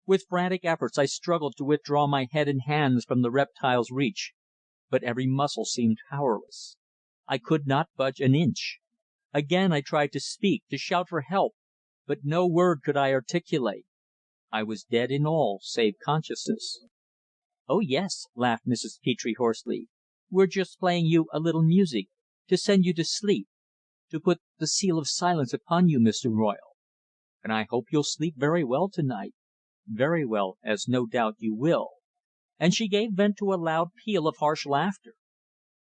With frantic efforts I struggled to withdraw my head and hands from the reptile's reach, but every muscle seemed powerless. I could not budge an inch. Again I tried to speak, to shout for help, but no word could I articulate. I was dead in all save consciousness. "Oh, yes," laughed Mrs. Petre hoarsely. "We're just playing you a little music to send you to sleep.
to put the seal of silence upon you, Mr. Royle. And I hope you'll sleep very well to night, very well, as no doubt you will," and she gave vent to a loud peal of harsh laughter.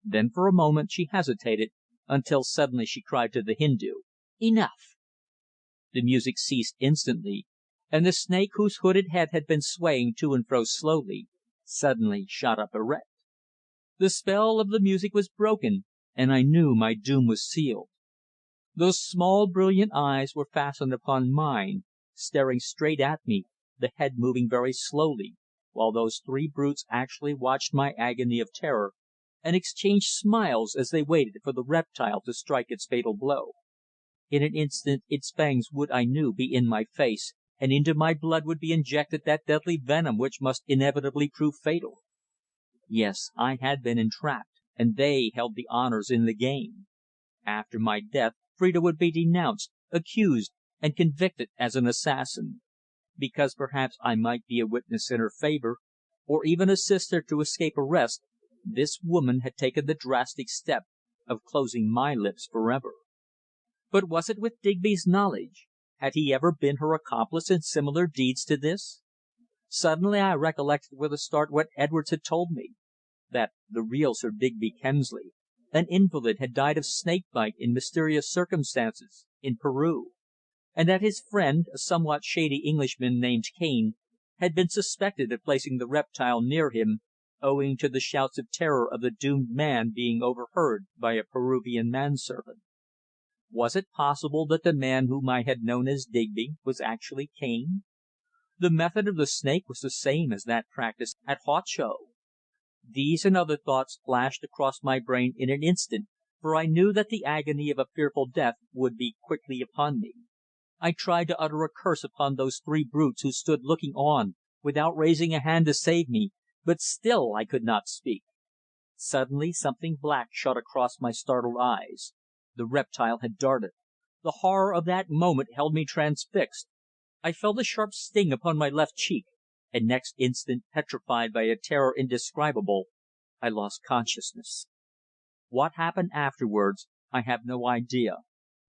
Then for a moment she hesitated, until suddenly she cried to the Hindu: "Enough!" The music ceased instantly, and the snake, whose hooded head had been swaying to and fro slowly, suddenly shot up erect. The spell of the music was broken, and I knew my doom was sealed. Those small brilliant eyes were fastened upon mine, staring straight at me, the head moving very slowly, while those three brutes actually watched my agony of terror, and exchanged smiles as they waited for the reptile to strike its fatal blow. In an instant its fangs would, I knew, be in my face, and into my blood would be injected that deadly venom which must inevitably prove fatal. Yes, I had been entrapped, and they held the honours in the game. After my death Phrida would be denounced, accused, and convicted as an assassin. Because perhaps I might be a witness in her favour, or even assist her to escape arrest, this woman had taken the drastic step of closing my lips for ever. But was it with Digby's knowledge? Had he ever been her accomplice in similar deeds to this? Suddenly I recollected with a start what Edwards had told me, that the real Sir Digby Kemsley, an invalid, had died of snake bite in mysterious circumstances in Peru, and that his friend, a somewhat shady Englishman named Cane, had been suspected of placing the reptile near him, owing to the shouts of terror of the doomed man being overheard by a Peruvian manservant. Was it possible that the man whom I had known as Digby was actually Cane? The method of the snake was the same as that practised at Huacho. These and other thoughts flashed across my brain in an instant, for I knew that the agony of a fearful death would be quickly upon me. I tried to utter a curse upon those three brutes who stood looking on without raising a hand to save me, but still I could not speak. Suddenly something black shot across my startled eyes. The reptile had darted. The horror of that moment held me transfixed. I felt a sharp sting upon my left cheek, and next instant, petrified by a terror indescribable, I lost consciousness. What happened afterwards I have no idea.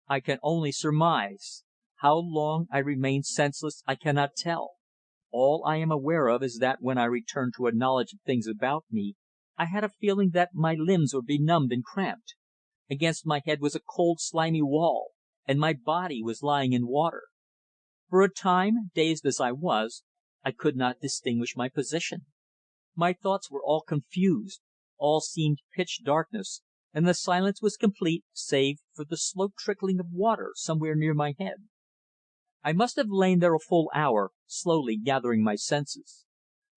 I can only surmise. How long I remained senseless I cannot tell. All I am aware of is that when I returned to a knowledge of things about me, I had a feeling that my limbs were benumbed and cramped. Against my head was a cold, slimy wall, and my body was lying in water. For a time, dazed as I was, I could not distinguish my position. My thoughts were all confused, all seemed pitch darkness, and the silence was complete save for the slow trickling of water somewhere near my head. I must have lain there a full hour, slowly gathering my senses.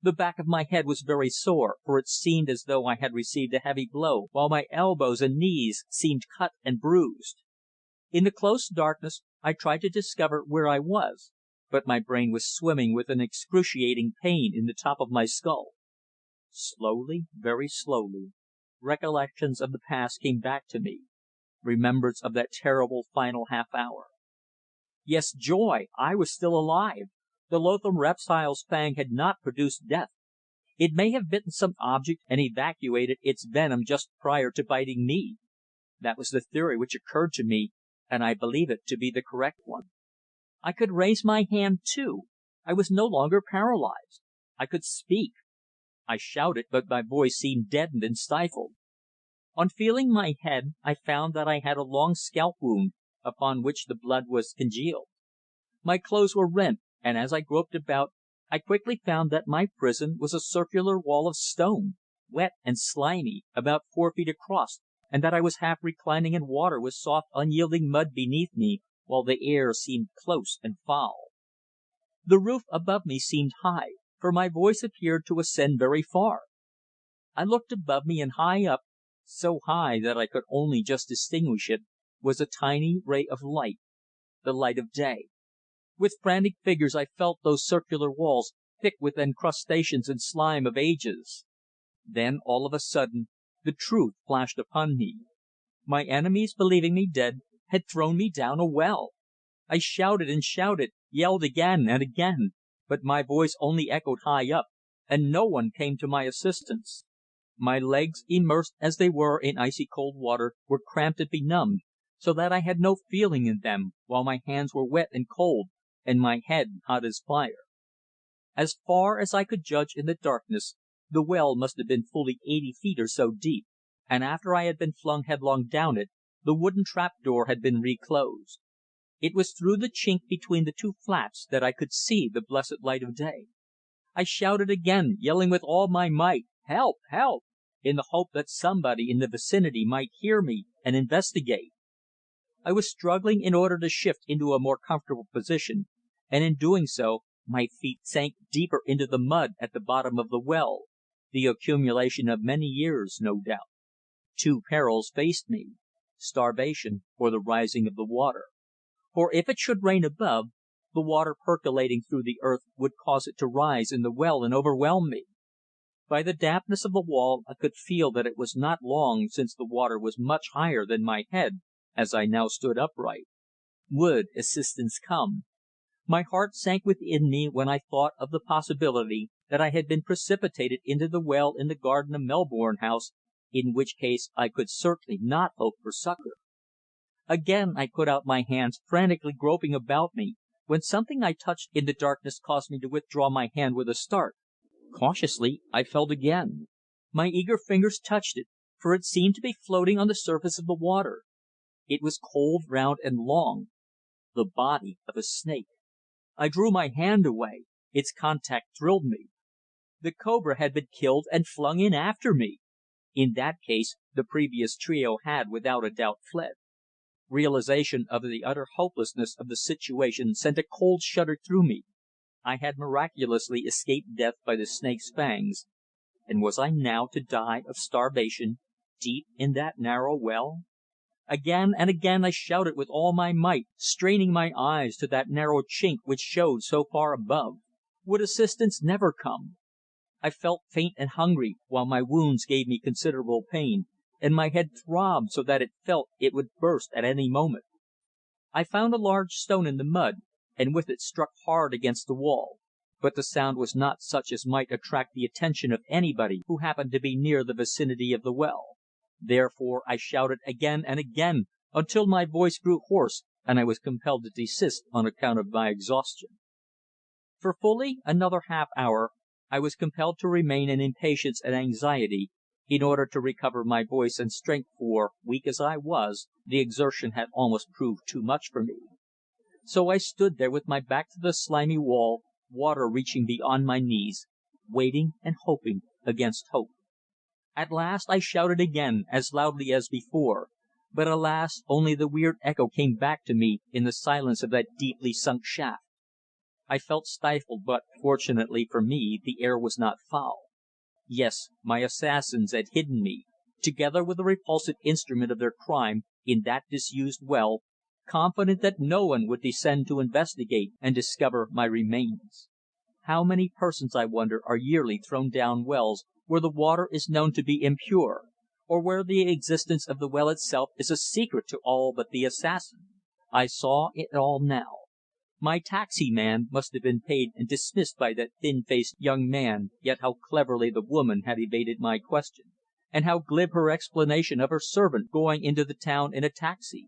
The back of my head was very sore, for it seemed as though I had received a heavy blow, while my elbows and knees seemed cut and bruised. In the close darkness I tried to discover where I was, but my brain was swimming with an excruciating pain in the top of my skull. Slowly, very slowly, recollections of the past came back to me, remembrance of that terrible final half hour. Yes, joy! I was still alive. The loathsome reptile's fang had not produced death. It may have bitten some object and evacuated its venom just prior to biting me. That was the theory which occurred to me, and I believe it to be the correct one. I could raise my hand too. I was no longer paralyzed. I could speak. I shouted, but my voice seemed deadened and stifled. On feeling my head I found that I had a long scalp wound, upon which the blood was congealed. My clothes were rent, and as I groped about I quickly found that my prison was a circular wall of stone, wet and slimy, about 4 feet across, and that I was half reclining in water with soft unyielding mud beneath me, while the air seemed close and foul. The roof above me seemed high, for my voice appeared to ascend very far. I looked above me, and high up, so high that I could only just distinguish it, was a tiny ray of light, the light of day. With frantic fingers I felt those circular walls, thick with encrustations and slime of ages. Then, all of a sudden, the truth flashed upon me. My enemies, believing me dead, had thrown me down a well. I shouted and shouted, yelled again and again, but my voice only echoed high up, and no one came to my assistance. My legs, immersed as they were in icy cold water, were cramped and benumbed,
so that I had no feeling in them, while my hands were wet and cold, and my head hot as fire. As far as I could judge in the darkness, the well must have been fully 80 feet or so deep, and after I had been flung headlong down it, the wooden trap door had been reclosed. It was through the chink between the two flaps that I could see the blessed light of day. I shouted again, yelling with all my might, "Help! Help!" in the hope that somebody in the vicinity might hear me and investigate. I was struggling in order to shift into a more comfortable position, and in doing so my feet sank deeper into the mud at the bottom of the well, the accumulation of many years, no doubt. Two perils faced me: starvation or the rising of the water. For if it should rain above, the water percolating through the earth would cause it to rise in the well and overwhelm me. By the dampness of the wall I could feel that it was not long since the water was much higher than my head as I now stood upright. Would assistance come? My heart sank within me when I thought of the possibility that I had been precipitated into the well in the garden of Melbourne House, in which case I could certainly not hope for succour. Again I put out my hands, frantically groping about me, when something I touched in the darkness caused me to withdraw my hand with a start. Cautiously I felt again. My eager fingers touched it, for it seemed to be floating on the surface of the water. It was cold, round and long, the body of a snake. I drew my hand away. Its contact thrilled me. The cobra had been killed and flung in after me. In that case the previous trio had without a doubt fled. Realization of the utter hopelessness of the situation sent a cold shudder through me. I had miraculously escaped death by the snake's fangs, and was I now to die of starvation deep in that narrow well? Again and again I shouted with all my might, straining my eyes to that narrow chink which showed so far above. Would assistance never come? I felt faint and hungry, while my wounds gave me considerable pain, and my head throbbed so that it felt it would burst at any moment. I found a large stone in the mud, and with it struck hard against the wall, but the sound was not such as might attract the attention of anybody who happened to be near the vicinity of the well. Therefore I shouted again and again, until my voice grew hoarse and I was compelled to desist on account of my exhaustion. For fully another half hour I was compelled to remain in impatience and anxiety, in order to recover my voice and strength, for, weak as I was, the exertion had almost proved too much for me. So I stood there with my back to the slimy wall, water reaching beyond my knees, waiting and hoping against hope. At last I shouted again, as loudly as before, but alas, only the weird echo came back to me in the silence of that deeply sunk shaft. I felt stifled, but, fortunately for me, the air was not foul. Yes, my assassins had hidden me, together with the repulsive instrument of their crime, in that disused well, confident that no one would descend to investigate and discover my remains. How many persons, I wonder, are yearly thrown down wells where the water is known to be impure, or where the existence of the well itself is a secret to all but the assassin? I saw it all now. My taxi man must have been paid and dismissed by that thin-faced young man, yet how cleverly the woman had evaded my question, and how glib her explanation of her servant going into the town in a taxi.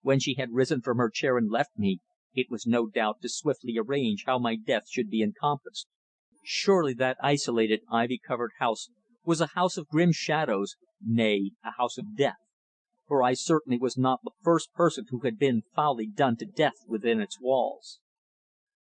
When she had risen from her chair and left me, it was no doubt to swiftly arrange how my death should be encompassed. Surely that isolated, ivy-covered house was a house of grim shadows, nay, a house of death, for I certainly was not the first person who had been foully done to death within its walls.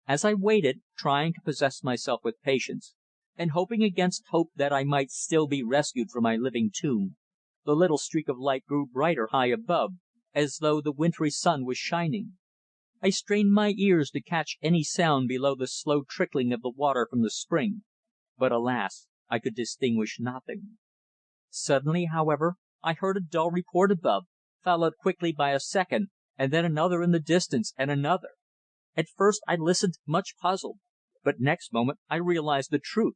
As I waited, trying to possess myself with patience, and hoping against hope that I might still be rescued from my living tomb, the little streak of light grew brighter high above, as though the wintry sun was shining. I strained my ears to catch any sound below the slow trickling of the water from the spring, but alas, I could distinguish nothing. Suddenly, however, I heard a dull report above, followed quickly by a second, and then another in the distance, and another. At first I listened much puzzled, but next moment I realized the truth.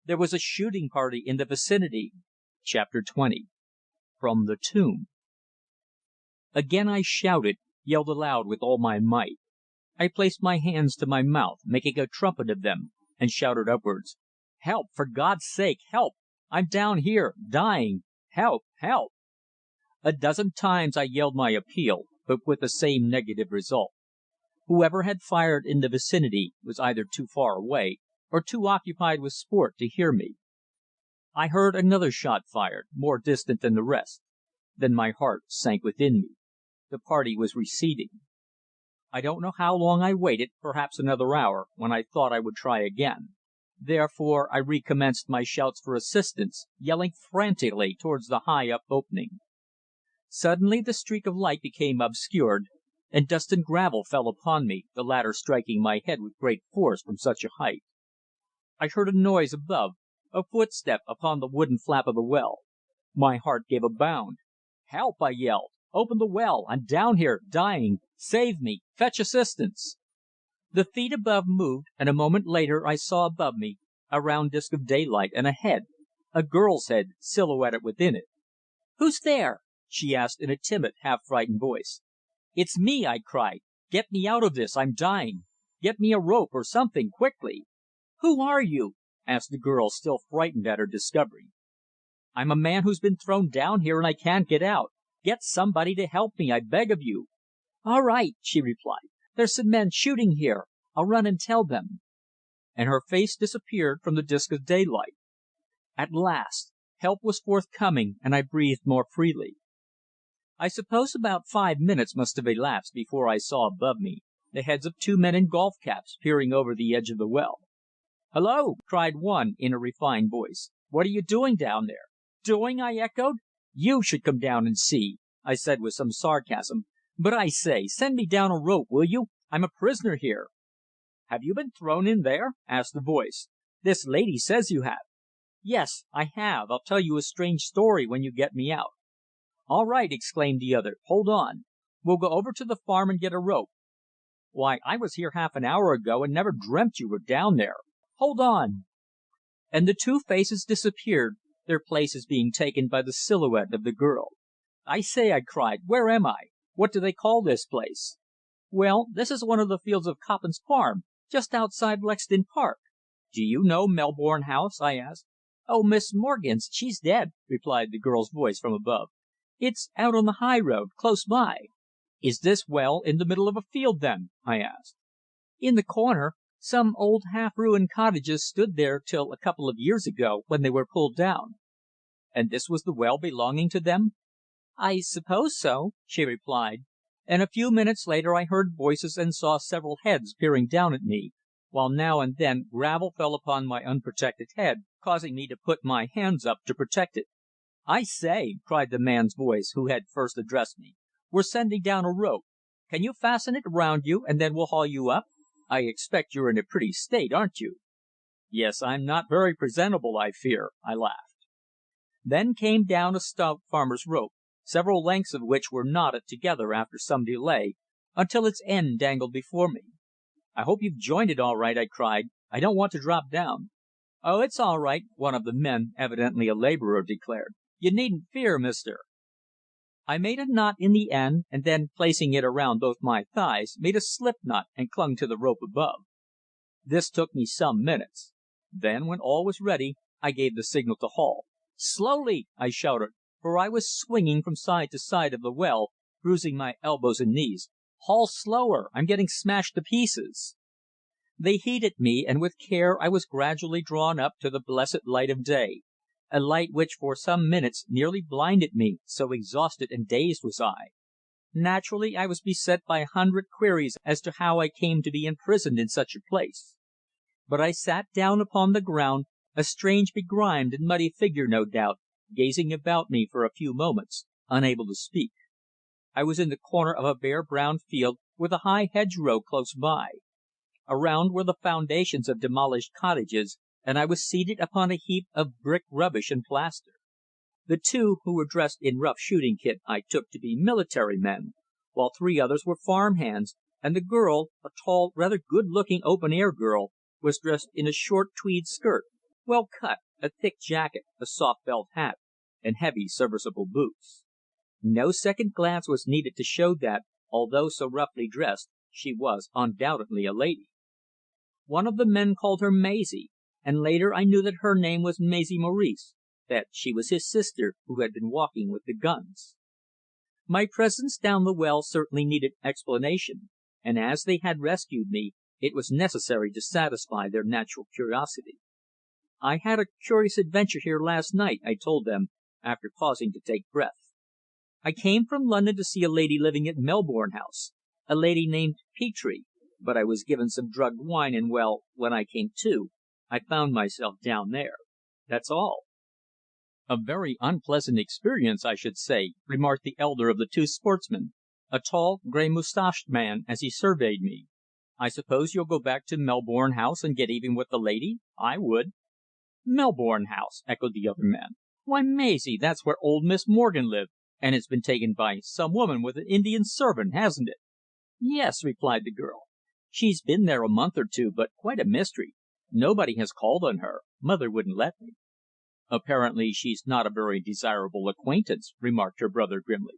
There was a shooting party in the vicinity. Chapter 20. From the Tomb. Again I shouted, yelled aloud with all my might. I placed my hands to my mouth, making a trumpet of them, and shouted upwards: "Help! For God's sake, help! I'm down here, dying! Help! Help!" A dozen times I yelled my appeal, but with the same negative result. Whoever had fired in the vicinity was either too far away or too occupied with sport to hear me. I heard another shot fired, more distant than the rest. Then my heart sank within me. The party was receding. I don't know how long I waited, perhaps another hour, when I thought I would try again. Therefore I recommenced my shouts for assistance, yelling frantically towards the high up opening. Suddenly the streak of light became obscured, and dust and gravel fell upon me, the latter striking my head with great force from such a height. I heard a noise above, a footstep upon the wooden flap of the well. My heart gave a bound. "Help!" I yelled. "Open the well! I'm down here, dying! Save me! Fetch assistance!" The feet above moved, and a moment later I saw above me a round disc of daylight and a head, a girl's head, silhouetted within it. "Who's there?" she asked in a timid, half frightened voice. "It's me!" I cried. "Get me out of this! I'm dying! Get me a rope or something quickly!" "Who are you?" asked the girl, still frightened at her discovery. "I'm a man who's been thrown down here and I can't get out. Get somebody to help me, I beg of you." "All right," she replied. "There's some men shooting here. I'll run and tell them." And her face disappeared from the disc of daylight. At last help was forthcoming, and I breathed more freely. I suppose about 5 minutes must have elapsed before I saw above me the heads of 2 men in golf caps peering over the edge of the well. "Hullo!" cried one in a refined voice. "What are you doing down there?" "Doing!" I echoed. "You should come down and see," I said with some sarcasm. "But I say, send me down a rope, will you? I'm a prisoner here." "Have you been thrown in there?" asked the voice. "This lady says you have." "Yes, I have. I'll tell you a strange story when you get me out." "All right," exclaimed the other. "Hold on. We'll go over to the farm and get a rope. Why, I was here half an hour ago and never dreamt you were down there. Hold on." And the two faces disappeared, their places being taken by the silhouette of the girl. "I say," I cried, "where am I? What do they call this place?" "Well, this is one of the fields of Coppen's Farm, just outside Lexden Park." "Do you know Melbourne House?" I asked. "Oh, Miss Morgan's she's dead," replied the girl's voice from above. "It's out on the high road, close by." "Is this well in the middle of a field, then?" I asked. "In the corner. Some old half ruined cottages stood there till a couple of years ago, when they were pulled down." "And this was the well belonging to them?" "I suppose so," she replied, and a few minutes later I heard voices and saw several heads peering down at me, while now and then gravel fell upon my unprotected head, causing me to put my hands up to protect it. "I say," cried the man's voice who had first addressed me, "we're sending down a rope. Can you fasten it round you, and then we'll haul you up? I expect you're in a pretty state, aren't you?" "Yes, I'm not very presentable, I fear," I laughed. Then came down a stout farmer's rope, several lengths of which were knotted together after some delay, until its end dangled before me. "I hope you've joined it all right," I cried. "I don't want to drop down." "Oh, it's all right," one of the men, evidently a labourer, declared. "You needn't fear, mister." I made a knot in the end, and then placing it around both my thighs, made a slip knot and clung to the rope above. This took me some minutes. Then, when all was ready, I gave the signal to haul. "Slowly!" I shouted, for I was swinging from side to side of the well, bruising my elbows and knees. "Haul slower! I'm getting smashed to pieces." They heeded me, and with care I was gradually drawn up to the blessed light of day, a light which for some minutes nearly blinded me, so exhausted and dazed was I. Naturally I was beset by 100 queries as to how I came to be imprisoned in such a place. But I sat down upon the ground, a strange, begrimed and muddy figure no doubt, gazing about me for a few moments, unable to speak. I was in the corner of a bare brown field, with a high hedgerow close by. Around were the foundations of demolished cottages, and I was seated upon a heap of brick rubbish and plaster. The two who were dressed in rough shooting kit I took to be military men, while 3 others were farm hands, and the girl, a tall, rather good looking open air girl, was dressed in a short tweed skirt, well cut, a thick jacket, a soft felt hat, and heavy serviceable boots. No second glance was needed to show that, although so roughly dressed, she was undoubtedly a lady. One of the men called her Maisie, and later I knew that her name was Maisie Morrice, that she was his sister who had been walking with the guns.
My presence down the well certainly needed explanation, and as they had rescued me, it was necessary to satisfy their natural curiosity. "I had a curious adventure here last night," I told them, after pausing to take breath. "I came from London to see a lady living at Melbourne House, a lady named Petre, but I was given some drugged wine, and well, when I came to, I found myself down there. That's all." "A very unpleasant experience, I should say," remarked the elder of the two sportsmen, a tall, grey moustached man, as he surveyed me. "I suppose you'll go back to Melbourne House and get even with the lady? I would." "Melbourne House!" echoed the other man. "Why, Maisie, that's where old Miss Morgan lived, and it's been taken by some woman with an Indian servant, hasn't it?" "Yes," replied the girl. "She's been there a month or two, but quite a mystery. Nobody has called on her. Mother wouldn't let me." "Apparently she's not a very desirable acquaintance," remarked her brother grimly.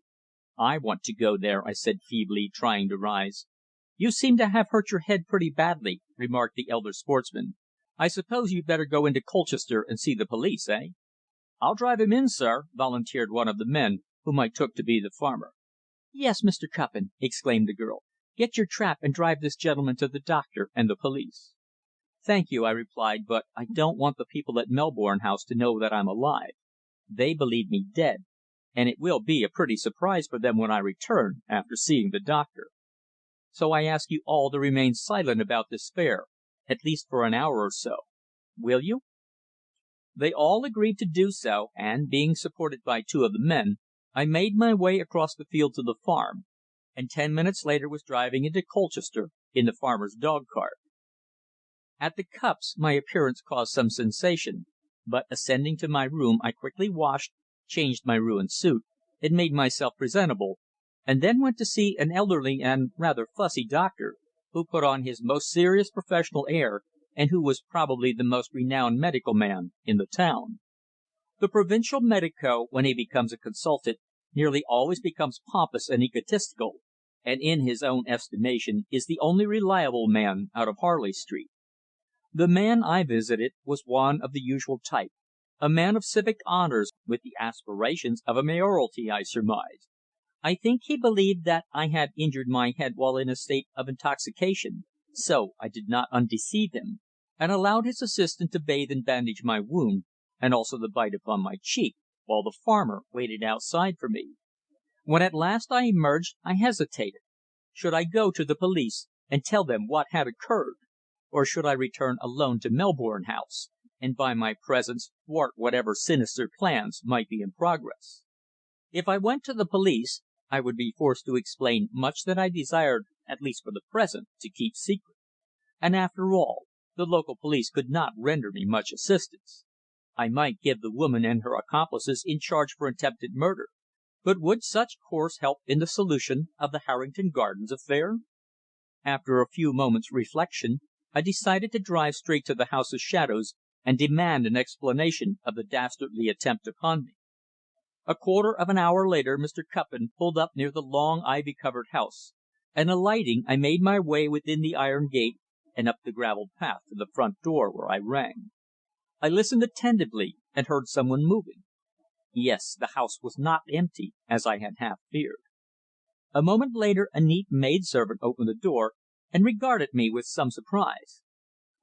"I want to go there," I said feebly, trying to rise. "You seem to have hurt your head pretty badly," remarked the elder sportsman. "I suppose you'd better go into Colchester and see the police, eh?" "I'll drive him in, sir," volunteered one of the men, whom I took to be the farmer. "Yes, Mr. Cuppin," exclaimed the girl. "Get your trap and drive this gentleman to the doctor and the police." "Thank you," I replied, "but I don't want the people at Melbourne House to know that I'm alive. They believe me dead, and it will be a pretty surprise for them when I return, after seeing the doctor. So I ask you all to remain silent about this affair, at least for an hour or so. Will you?" They all agreed to do so, and, being supported by two of the men, I made my way across the field to the farm, and 10 minutes later was driving into Colchester in the farmer's dog cart. At the Cupps' my appearance caused some sensation, but ascending to my room I quickly washed, changed my ruined suit, and made myself presentable, and then went to see an elderly and rather fussy doctor, who put on his most serious professional air, and who was probably the most renowned medical man in the town. The provincial medico, when he becomes a consultant, nearly always becomes pompous and egotistical, and in his own estimation is the only reliable man out of Harley Street. The man I visited was one of the usual type, a man of civic honours, with the aspirations of a mayoralty, I surmised. I think he believed that I had injured my head while in a state of intoxication, so I did not undeceive him, and allowed his assistant to bathe and bandage my wound, and also the bite upon my cheek, while the farmer waited outside for me. When at last I emerged, I hesitated. Should I go to the police and tell them what had occurred? Or should I return alone to Melbourne House, and by my presence thwart whatever sinister plans might be in progress? If I went to the police, I would be forced to explain much that I desired, at least for the present, to keep secret. And after all, the local police could not render me much assistance. I might give the woman and her accomplices in charge for attempted murder, but would such course help in the solution of the Harrington Gardens affair? After a few moments' reflection, I decided to drive straight to the House of Shadows and demand an explanation of the dastardly attempt upon me. A quarter of an hour later Mr. Cuppin pulled up near the long ivy covered house, and alighting I made my way within the iron gate and up the gravelled path to the front door, where I rang. I listened attentively and heard someone moving. Yes, the house was not empty, as I had half feared. A moment later a neat maidservant opened the door and regarded me with some surprise.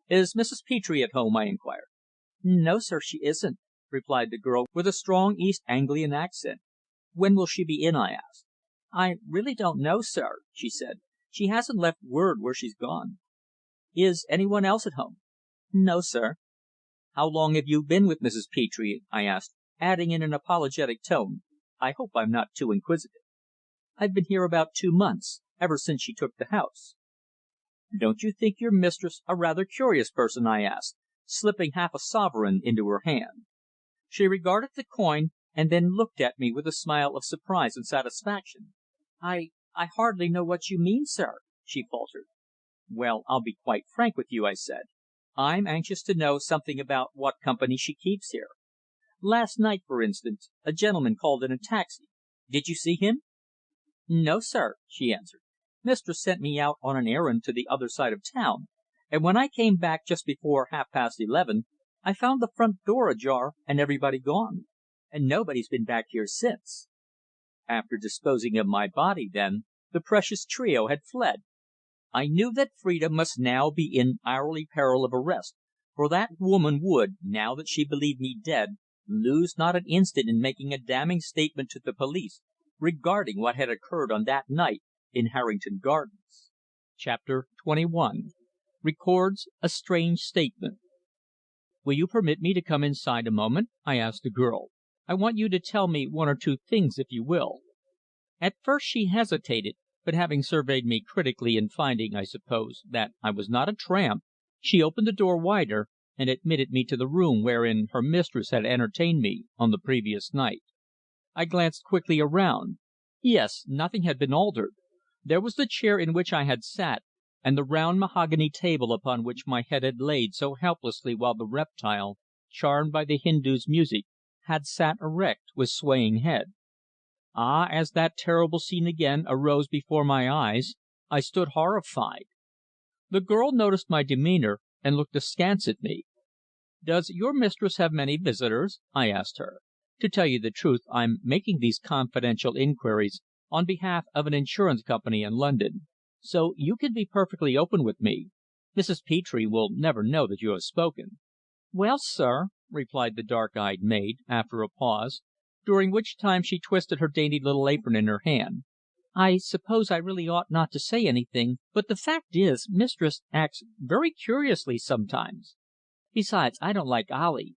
"Is Mrs. Petre at home?" I inquired. "No, sir, she isn't," replied the girl with a strong East Anglian accent. "When will she be in?" I asked. "I really don't know, sir," she said. "She hasn't left word where she's gone." "Is anyone else at home?" "No, sir." "How long have you been with Mrs. Petre?" I asked, adding in an apologetic tone, "I hope I'm not too inquisitive." "I've been here about 2 months ever since she took the house." "Don't you think your mistress a rather curious person?" I asked, slipping half a sovereign into her hand. She regarded the coin, and then looked at me with a smile of surprise and satisfaction. "I hardly know what you mean, sir," she faltered. "Well, I'll be quite frank with you," I said. "I'm anxious to know something about what company she keeps here. Last night, for instance, a gentleman called in a taxi. Did you see him?" "No, sir," she answered. "Mistress sent me out on an errand to the other side of town, and when I came back just before 11:30, I found the front door ajar and everybody gone. And nobody's been back here since."
After disposing of my body, then, the precious trio had fled. I knew that Phrida must now be in hourly peril of arrest, for that woman would, now that she believed me dead, lose not an instant in making a damning statement to the police regarding what had occurred on that night in Harrington Gardens. Chapter 21 Records a Strange Statement. "Will you permit me to come inside a moment?" I asked the girl. "I want you to tell me one or two things, if you will." At first she hesitated, but having surveyed me critically and finding, I suppose, that I was not a tramp, she opened the door wider and admitted me to the room wherein her mistress had entertained me on the previous night. I glanced quickly around. Yes, nothing had been altered. There was the chair in which I had sat, and the round mahogany table upon which my head had laid so helplessly while the reptile, charmed by the Hindu's music, had sat erect with swaying head. Ah, as that terrible scene again arose before my eyes, I stood horrified. The girl noticed my demeanour, and looked askance at me. "Does your mistress have many visitors?" I asked her. "To tell you the truth, I'm making these confidential inquiries on behalf of an insurance company in London. So you can be perfectly open with me. Mrs. Petre will never know that you have spoken." "Well, sir," replied the dark eyed maid, after a pause, during which time she twisted her dainty little apron in her hand, "I suppose I really ought not to say anything, but the fact is, mistress acts very curiously sometimes. Besides, I don't like Ali."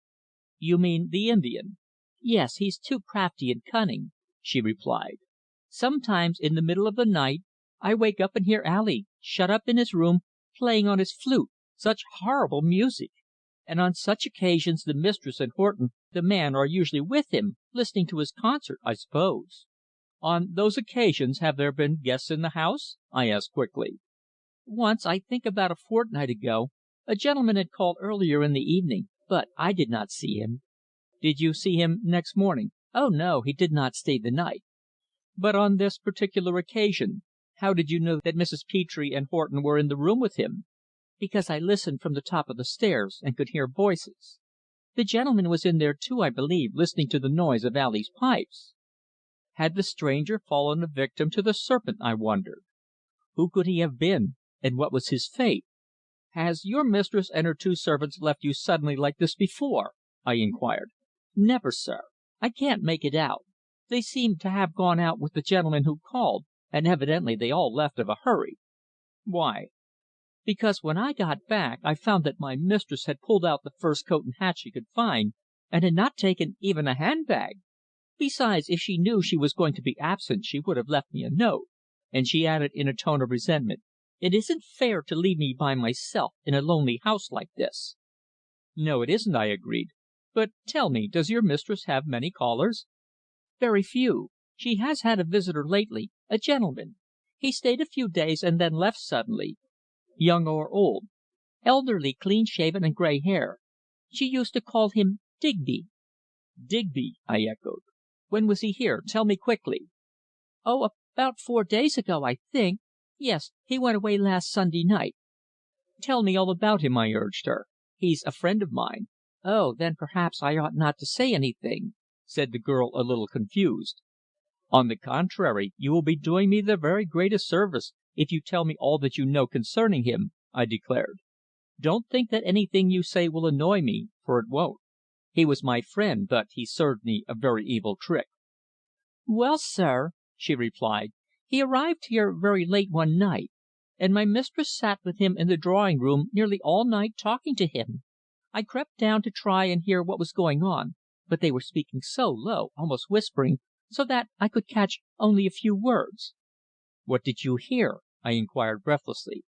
"You mean the Indian?" "Yes, he's too crafty and cunning," she replied. "Sometimes, in the middle of the night, I wake up and hear Ali, shut up in his room, playing on his flute such horrible music! And on such occasions the mistress and Horton, the man, are usually with him, listening to his concert, I suppose." "On those occasions have there been guests in the house?" I asked quickly. "Once, I think about a fortnight ago, a gentleman had called earlier in the evening, but I did not see him." "Did you see him next morning?" "Oh, no, he did not stay the night." "But on this particular occasion, how did you know that Mrs. Petre and Horton were in the room with him?" "Because I listened from the top of the stairs, and could hear voices. The gentleman was in there too, I believe, listening to the noise of Ali's pipes." Had the stranger fallen a victim to the serpent, I wondered? Who could he have been, and what was his fate? "Has your mistress and her two servants left you suddenly like this before?" I inquired. "Never, sir. I can't make it out. They seem to have gone out with the gentleman who called, and evidently they all left of a hurry." "Why?" "Because when I got back I found that my mistress had pulled out the first coat and hat she could find, and had not taken even a handbag. Besides, if she knew she was going to be absent she would have left me a note." And she added in a tone of resentment, "It isn't fair to leave me by myself in a lonely house like this." "No, it isn't," I agreed. "But tell me, does your mistress have many callers?" "Very few. She has had a visitor lately, a gentleman. He stayed a few days and then left suddenly." "Young or old?" "Elderly, clean shaven and grey hair. She used to call him Digby." "Digby!" I echoed. "When was he here? Tell me quickly." "Oh, about 4 days ago, I think. Yes, he went away last Sunday night." "Tell me all about him," I urged her. "He's a friend of mine." "Oh, then perhaps I ought not to say anything," said the girl a little confused. "On the contrary, you will be doing me the very greatest service if you tell me all that you know concerning him," I declared. "Don't think that anything you say will annoy me, for it won't. He was my friend, but he served me a very evil trick." "Well, sir," she replied, "he arrived here very late one night, and my mistress sat with him in the drawing room nearly all night talking to him. I crept down to try and hear what was going on, but they were speaking so low, almost whispering, so that I could catch only a few words." "What did you hear?" I inquired breathlessly.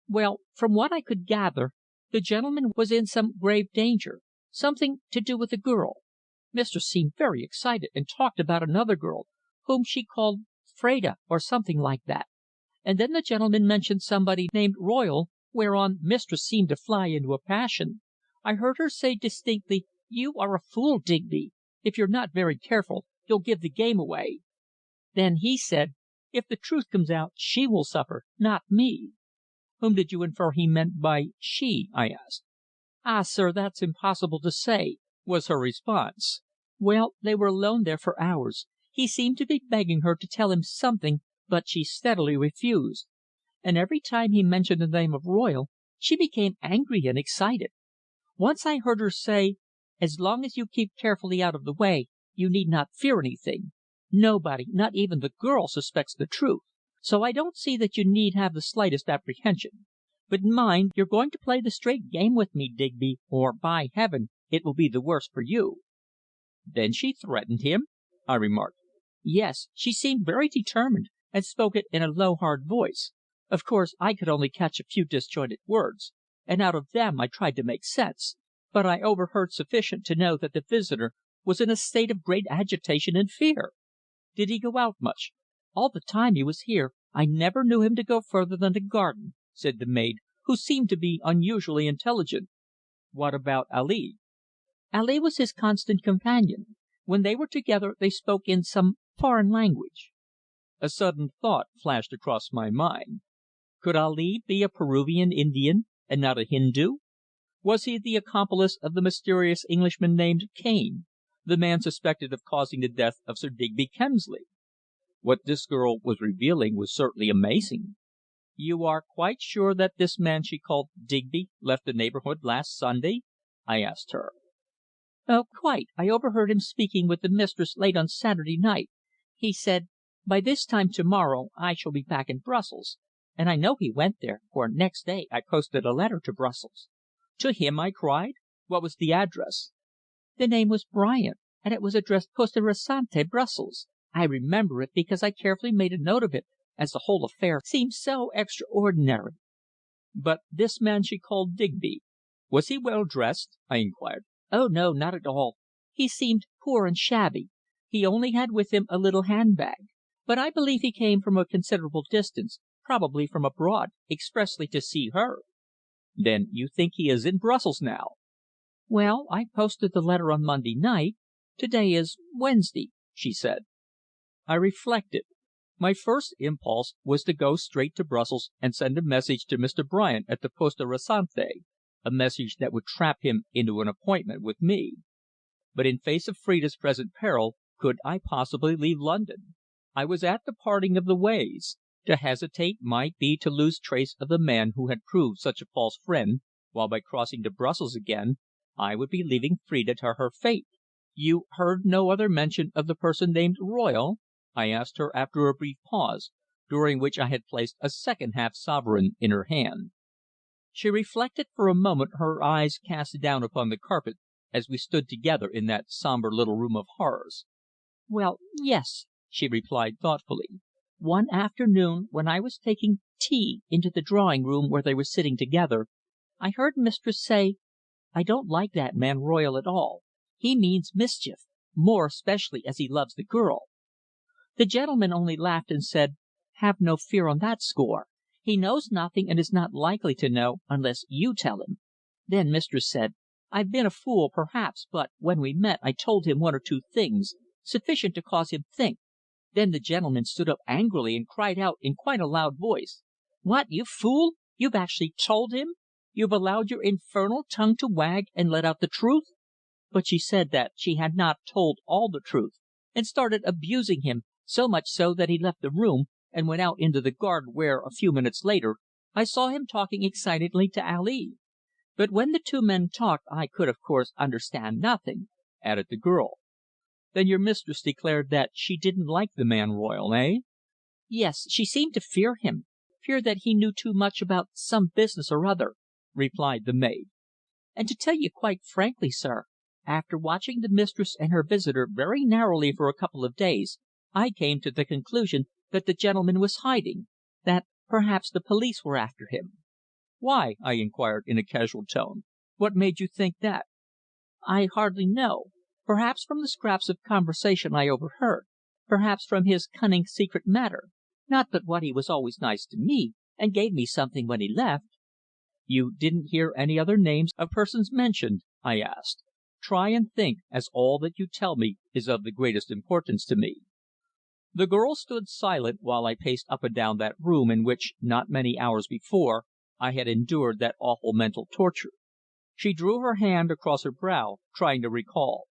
"Well, from what I could gather, the gentleman was in some grave danger something to do with a girl. Mistress seemed very excited, and talked about another girl, whom she called Phrida, or something like that. And then the gentleman mentioned somebody named Royle, whereon mistress seemed to fly into a passion. I heard her say distinctly, 'You are a fool, Digby. If you're not very careful, you'll give the game away.' Then he said, 'If the truth comes out, she will suffer, not me.'" "Whom did you infer he meant by she?" I asked. "Ah, sir, that's impossible to say," was her response. "Well, they were alone there for hours.
He seemed to be begging her to tell him something, but she steadily refused. And every time he mentioned the name of Royle, she became angry and excited. Once I heard her say, 'As long as you keep carefully out of the way, you need not fear anything. Nobody, not even the girl, suspects the truth. So I don't see that you need have the slightest apprehension. But mind, you're going to play the straight game with me, Digby, or, by heaven, it will be the worse for you.'" "Then she threatened him?" I remarked. "Yes. She seemed very determined, and spoke it in a low, hard voice. Of course, I could only catch a few disjointed words, and out of them I tried to make sense, but I overheard sufficient to know that the visitor was in a state of great agitation and fear." "Did he go out much?" "All the time he was here I never knew him to go further than the garden," said the maid, who seemed to be unusually intelligent. "What about Ali?" "Ali was his constant companion. When they were together they spoke in some foreign language." A sudden thought flashed across my mind. Could Ali be a Peruvian Indian, and not a Hindu? Was he the accomplice of the mysterious Englishman named Cane, the man suspected of causing the death of Sir Digby Kemsley? What this girl was revealing was certainly amazing. "You are quite sure that this man she called Digby left the neighbourhood last Sunday?" I asked her. "Oh, quite. I overheard him speaking with the mistress late on Saturday night. He said, 'By this time to morrow I shall be back in Brussels,' and I know he went there, for next day I posted a letter to Brussels." "To him?" I cried. "What was the address?" "The name was Bryant, and it was addressed Poste Restante, Brussels. I remember it because I carefully made a note of it, as the whole affair seemed so extraordinary." "But this man she called Digby, was he well dressed?" I inquired. "Oh, no, not at all. He seemed poor and shabby. He only had with him a little handbag. But I believe he came from a considerable distance, probably from abroad, expressly to see her." "Then you think he is in Brussels now?" "Well, I posted the letter on Monday night. To day is Wednesday," she said. I reflected. My first impulse was to go straight to Brussels and send a message to Mr. Bryant at the Poste Restante, a message that would trap him into an appointment with me. But in face of Phrida's present peril, could I possibly leave London? I was at the parting of the ways. To hesitate might be to lose trace of the man who had proved such a false friend, while by crossing to Brussels again I would be leaving Phrida to her fate. "You heard no other mention of the person named Royle?" I asked her after a brief pause, during which I had placed a second half sovereign in her hand. She reflected for a moment, her eyes cast down upon the carpet as we stood together in that sombre little room of horrors. "Well, yes," she replied thoughtfully. "One afternoon, when I was taking tea into the drawing room where they were sitting together, I heard mistress say, 'I don't like that man Royle at all. He means mischief, more especially as he loves the girl.' The gentleman only laughed and said, 'Have no fear on that score. He knows nothing and is not likely to know unless you tell him.' Then mistress said, 'I've been a fool, perhaps, but when we met I told him one or two things, sufficient to cause him think. Then the gentleman stood up angrily and cried out in quite a loud voice, 'What, you fool! You've actually told him? You've allowed your infernal tongue to wag and let out the truth?' But she said that she had not told all the truth, and started abusing him, so much so that he left the room and went out into the garden, where, a few minutes later, I saw him talking excitedly to Ali. But when the two men talked I could, of course, understand nothing," added the girl. "Then your mistress declared that she didn't like the man Royle, eh?" "Yes. She seemed to fear him feared that he knew too much about some business or other," replied the maid. "And to tell you quite frankly, sir, after watching the mistress and her visitor very narrowly for a couple of days, I came to the conclusion that the gentleman was hiding that perhaps the police were after him." "Why?" I inquired in a casual tone. "What made you think that?" "I hardly know. Perhaps from the scraps of conversation I overheard. Perhaps from his cunning secret manner. Not but what he was always nice to me, and gave me something when he left." "You didn't hear any other names of persons mentioned?" I asked. "Try and think, as all that you tell me is of the greatest importance to me." The girl stood silent while I paced up and down that room in which, not many hours before, I had endured that awful mental torture. She drew her hand across her brow, trying to recall.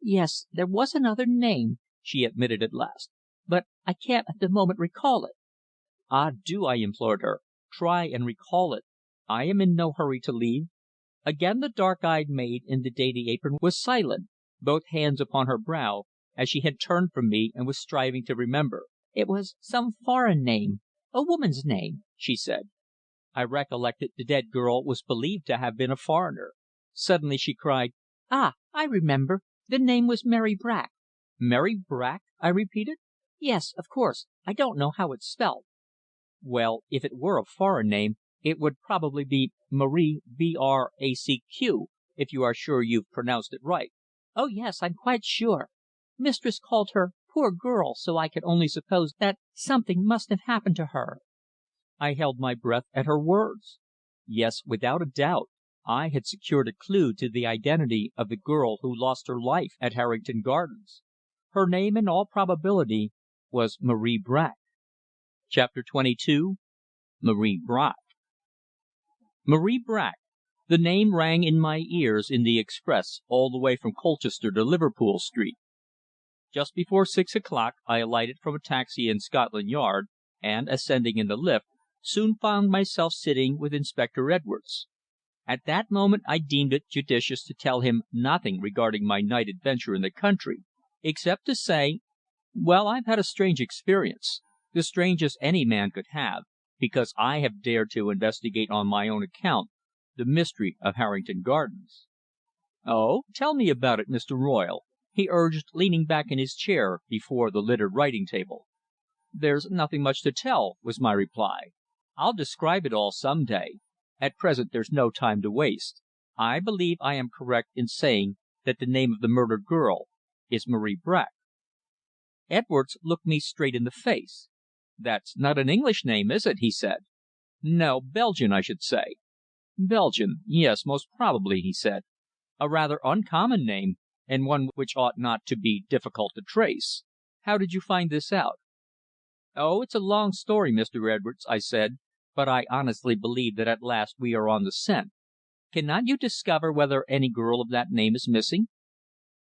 "Yes, there was another name.
she admitted at last.
"But I can't at the moment recall it."
"Ah, do!" I implored her. "Try and recall it. I am in no hurry to leave." Again the dark eyed maid in the dainty apron was silent, both hands upon her brow, as she had turned from me and was striving to remember.
"It was some foreign name a woman's name," she said.
I recollected the dead girl was believed to have been a foreigner. Suddenly she cried:
"Ah, I remember. The name was Mary Brack."
"Mary Brack?" I repeated.
"Yes, of course. I don't know how it's spelt."
"Well, if it were a foreign name, it would probably be Marie Bracq, if you are sure you've pronounced it right."
"Oh, yes, I'm quite sure. Mistress called her 'poor girl,' so I can only suppose that something must have happened to her."
I held my breath at her words. Yes, without a doubt, I had secured a clue to the identity of the girl who lost her life at Harrington Gardens. Her name, in all probability, was Marie Bracq. CHAPTER XXII. Marie Bracq. Marie Bracq! The name rang in my ears in the express all the way from Colchester to Liverpool Street. Just before 6 o'clock I alighted from a taxi in Scotland Yard, and, ascending in the lift, soon found myself sitting with Inspector Edwards. At that moment I deemed it judicious to tell him nothing regarding my night adventure in the country, except to say: "Well, I've had a strange experience the strangest any man could have, because I have dared to investigate on my own account the mystery of Harrington Gardens." "Oh, tell me about it, Mr. Royle," he urged, leaning back in his chair before the littered writing table. "There's nothing much to tell," was my reply. "I'll describe it all some day. At present there's no time to waste. I believe I am correct in saying that the name of the murdered girl is Marie Bracq." Edwards looked me straight in the face. "That's not an English name, is it?" he said. "No, Belgian, I should say." "Belgian. Yes, most probably," he said. "A rather uncommon name, and one which ought not to be difficult to trace. How did you find this out?" "Oh, it's a long story, Mr. Edwards," I said, "but I honestly believe that at last we are on the scent. Cannot you discover whether any girl of that name is missing?"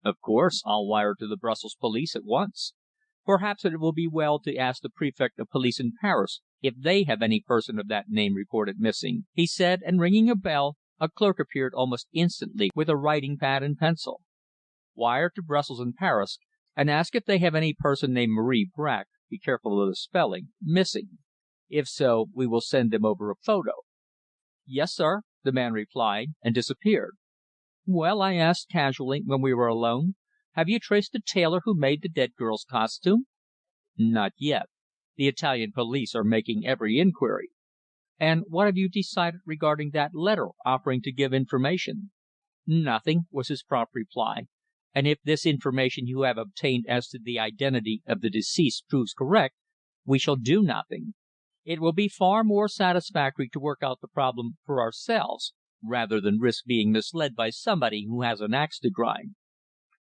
"Of course. I'll wire to the Brussels police at once. Perhaps it will be well to ask the Prefect of Police in Paris if they have any person of that name reported missing," he said, and ringing a bell, a clerk appeared almost instantly with a writing pad and pencil. "Wire to Brussels and Paris, and ask if they have any person named Marie Bracq, be careful of the spelling, missing. If so, we will send them over a photo." "Yes, sir," the man replied, and disappeared. "Well," I asked casually, when we were alone, "have you traced the tailor who made the dead girl's costume?" "Not yet. The Italian police are making every inquiry." "And what have you decided regarding that letter offering to give information?" "Nothing," was his prompt reply. "And if this information you have obtained as to the identity of the deceased proves correct, we shall do nothing. It will be far more satisfactory to work out the problem for ourselves, rather than risk being misled by somebody who has an axe to grind."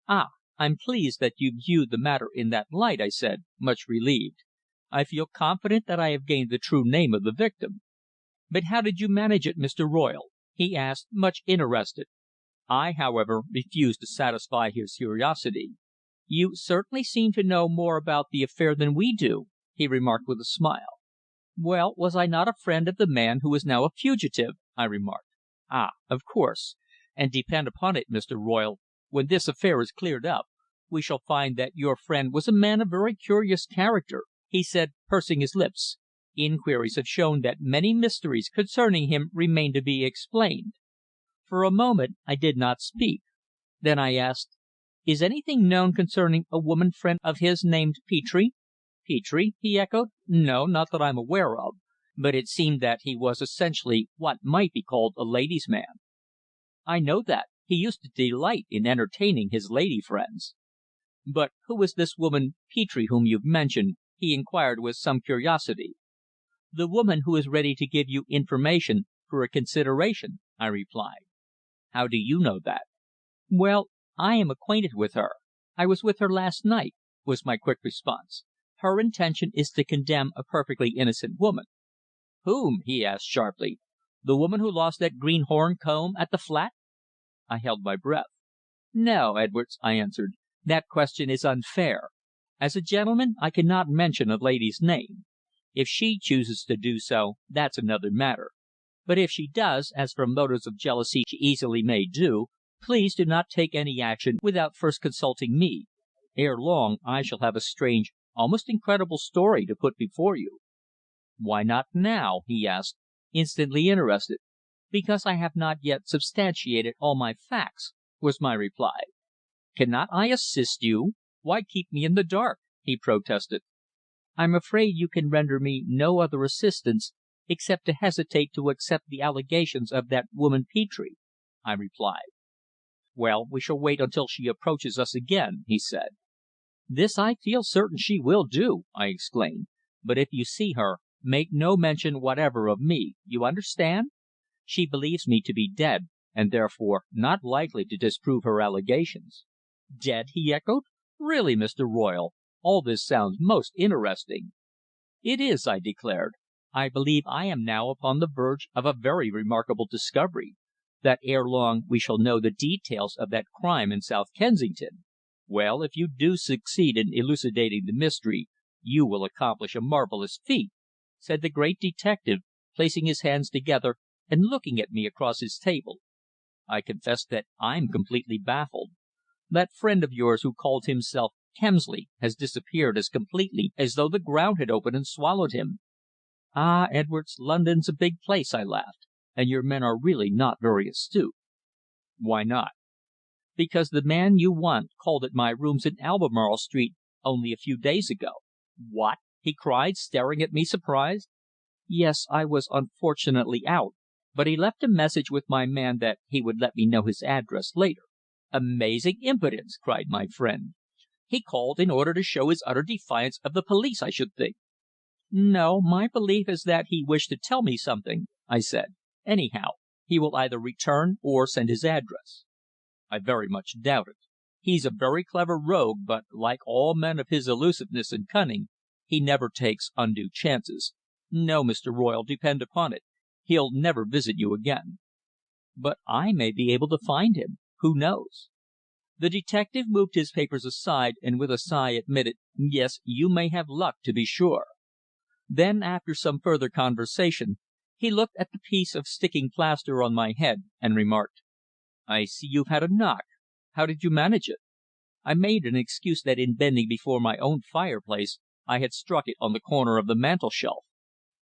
"Ah, I'm pleased that you view the matter in that light," I said, much relieved. "I feel confident that I have gained the true name of the victim." "But how did you manage it, Mr. Royle?" he asked, much interested. I, however, refused to satisfy his curiosity. "You certainly seem to know more about the affair than we do," he remarked with a smile. "Well, was I not a friend of the man who is now a fugitive?" I remarked. "Ah, of course. And depend upon it, Mr. Royle, when this affair is cleared up, we shall find that your friend was a man of very curious character," he said, pursing his lips. "Inquiries have shown that many mysteries concerning him remain to be explained." For a moment I did not speak. Then I asked: "Is anything known concerning a woman friend of his named Petre?" "Petre?" he echoed. "No, not that I'm aware of. But it seemed that he was essentially what might be called a ladies' man." "I know that. He used to delight in entertaining his lady friends." "But who is this woman Petre whom you've mentioned?" he inquired with some curiosity. "The woman who is ready to give you information for a consideration," I replied. "How do you know that?" "Well, I am acquainted with her. I was with her last night," was my quick response. "Her intention is to condemn a perfectly innocent woman." "Whom?" he asked sharply. "The woman who lost that greenhorn comb at the flat?" I held my breath. "No, Edwards," I answered. "That question is unfair.
As a gentleman, I cannot mention a lady's name. If she chooses to do so, that's another matter. But if she does, as from motives of jealousy she easily may do, please do not take any action without first consulting me. Ere long I shall have a strange, almost incredible story to put before you." "Why not now?" he asked, instantly interested. "Because I have not yet substantiated all my facts," was my reply. "Cannot I assist you? Why keep me in the dark?" he protested. "I'm afraid you can render me no other assistance except to hesitate to accept the allegations of that woman Petre," I replied. "Well, we shall wait until she approaches us again," he said. "This I feel certain she will do," I exclaimed. "But if you see her, make no mention whatever of me. You understand? She believes me to be dead, and therefore not likely to disprove her allegations." "Dead!" he echoed. "Really, Mr. Royle, all this sounds most interesting." "It is," I declared. "I believe I am now upon the verge of a very remarkable discovery that ere long we shall know the details of that crime in South Kensington." "Well, if you do succeed in elucidating the mystery, you will accomplish a marvellous feat," said the great detective, placing his hands together and looking at me across his table. "I confess that I'm completely baffled. That friend of yours who called himself Kemsley has disappeared as completely as though the ground had opened and swallowed him." "Ah, Edwards, London's a big place," I laughed, "and your men are really not very astute." "Why not?" "Because the man you want called at my rooms in Albemarle Street only a few days ago." "What?" he cried, staring at me surprised. "Yes, I was unfortunately out, but he left a message with my man that he would let me know his address later." "Amazing impudence!" cried my friend. "He called in order to show his utter defiance of the police, I should think." "No, my belief is that he wished to tell me something," I said. "Anyhow, he will either return or send his address." "I very much doubt it. He's a very clever rogue, but, like all men of his elusiveness and cunning, he never takes undue chances. No, Mr. Royle, depend upon it, he'll never visit you again." "But I may be able to find him. Who knows?" The detective moved his papers aside, and with a sigh admitted: "Yes, you may have luck, to be sure." Then, after some further conversation, he looked at the piece of sticking plaster on my head, and remarked: "I see you've had a knock. How did you manage it?" I made an excuse that in bending before my own fireplace I had struck it on the corner of the mantelshelf.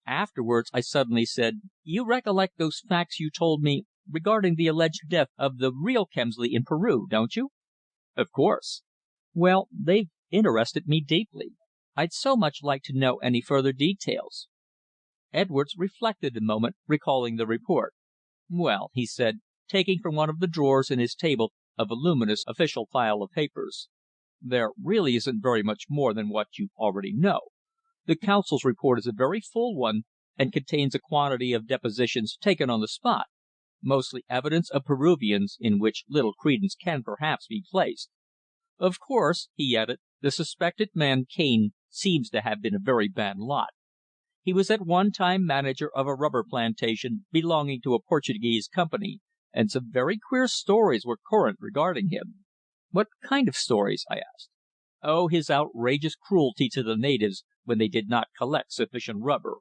Afterwards I suddenly said: "You recollect those facts you told me regarding the alleged death of the real Kemsley in Peru, don't you?" "Of course." "Well, they've interested me deeply. I'd so much like to know any further details." Edwards reflected a moment, recalling the report. "Well," he said, taking from one of the drawers in his table a voluminous official file of papers, "there really isn't very much more than what you already know. The Consul's report is a very full one, and contains a quantity of depositions taken on the spot, mostly evidence of Peruvians, in which little credence can perhaps be placed. Of course," he added, "the suspected man, Cane, seems to have been a very bad lot. He was at one time manager of a rubber plantation belonging to a Portuguese company, and some very queer stories were current regarding him." "What kind of stories?" I asked. "Oh, his outrageous cruelty to the natives when they did not collect sufficient rubber.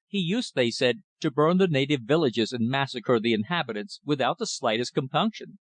He used, they said, to burn the native villages and massacre the inhabitants without the slightest compunction.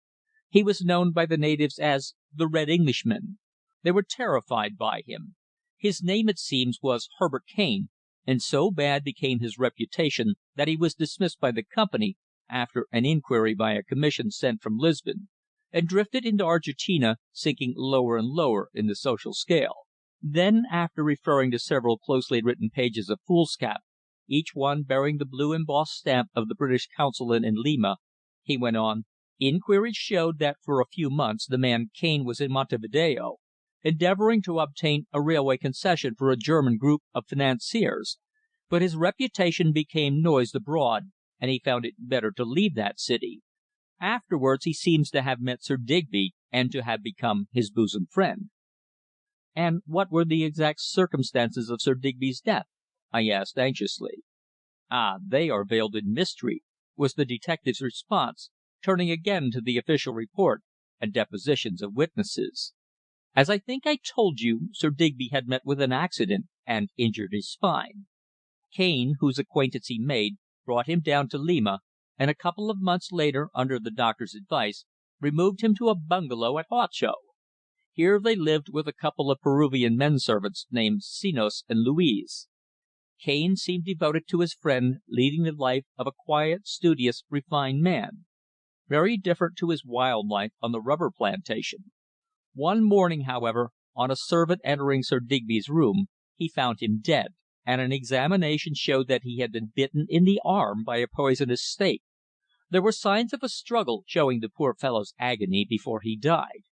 He was known by the natives as the Red Englishman. They were terrified by him. His name, it seems, was Herbert Cane, and so bad became his reputation that he was dismissed by the company after an inquiry by a commission sent from Lisbon, and drifted into Argentina, sinking lower and lower in the social scale. Then, after referring to several closely written pages of foolscap, each one bearing the blue embossed stamp of the British Consulate in Lima, he went on: inquiries showed that for a few months the man Cane was in Montevideo, endeavouring to obtain a railway concession for a German group of financiers, but his reputation became noised abroad, and he found it better to leave that city. Afterwards he seems to have met Sir Digby, and to have become his bosom friend." "And what were the exact circumstances of Sir Digby's death?" I asked anxiously. "Ah, they are veiled in mystery," was the detective's response, turning again to the official report and depositions of witnesses.
As I think I told you, Sir Digby had met with an accident and injured his spine. Cane, whose acquaintance he made, brought him down to Lima, and a couple of months later, under the doctor's advice, removed him to a bungalow at Huacho. Here they lived with a couple of Peruvian men servants named Senos and Luis. Cane seemed devoted to his friend, leading the life of a quiet, studious, refined man, very different to his wild life on the rubber plantation. One morning, however, on a servant entering Sir Digby's room, he found him dead, and an examination showed that he had been bitten in the arm by a poisonous snake. There were signs of a struggle, showing the poor fellow's agony before he died.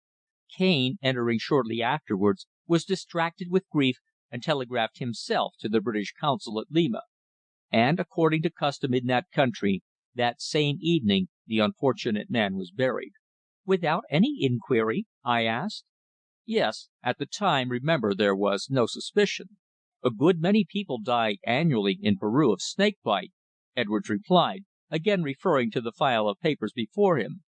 Cane, entering shortly afterwards, was distracted with grief and telegraphed himself to the British Consul at Lima. And, according to custom in that country, that same evening the unfortunate man was buried." "Without any inquiry?" I asked. "Yes. At the time, remember, there was no suspicion. A good many people die annually in Peru of snake bite," Edwards replied, again referring to the file of papers before him.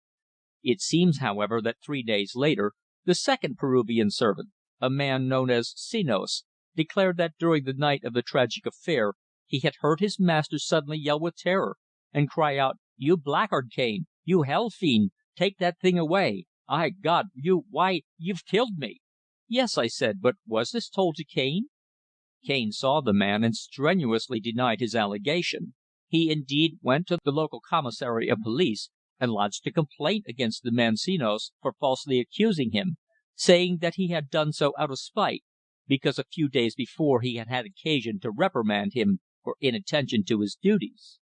"It seems, however, that 3 days later the second Peruvian servant, a man known as Senos, declared that during the night of the tragic affair he had heard his master suddenly yell with terror, and cry out, 'You blackguard, Cane! You hell fiend! Take that thing away! I God, you've killed me!'" "Yes," I said, "but was this told to Cane?" "Cane saw the man and strenuously denied his allegation. He, indeed, went to the local commissary of police and lodged a complaint against the man Senos for falsely accusing him, saying that he had done so out of spite, because a few days before he had had occasion to reprimand him for inattention to his duties.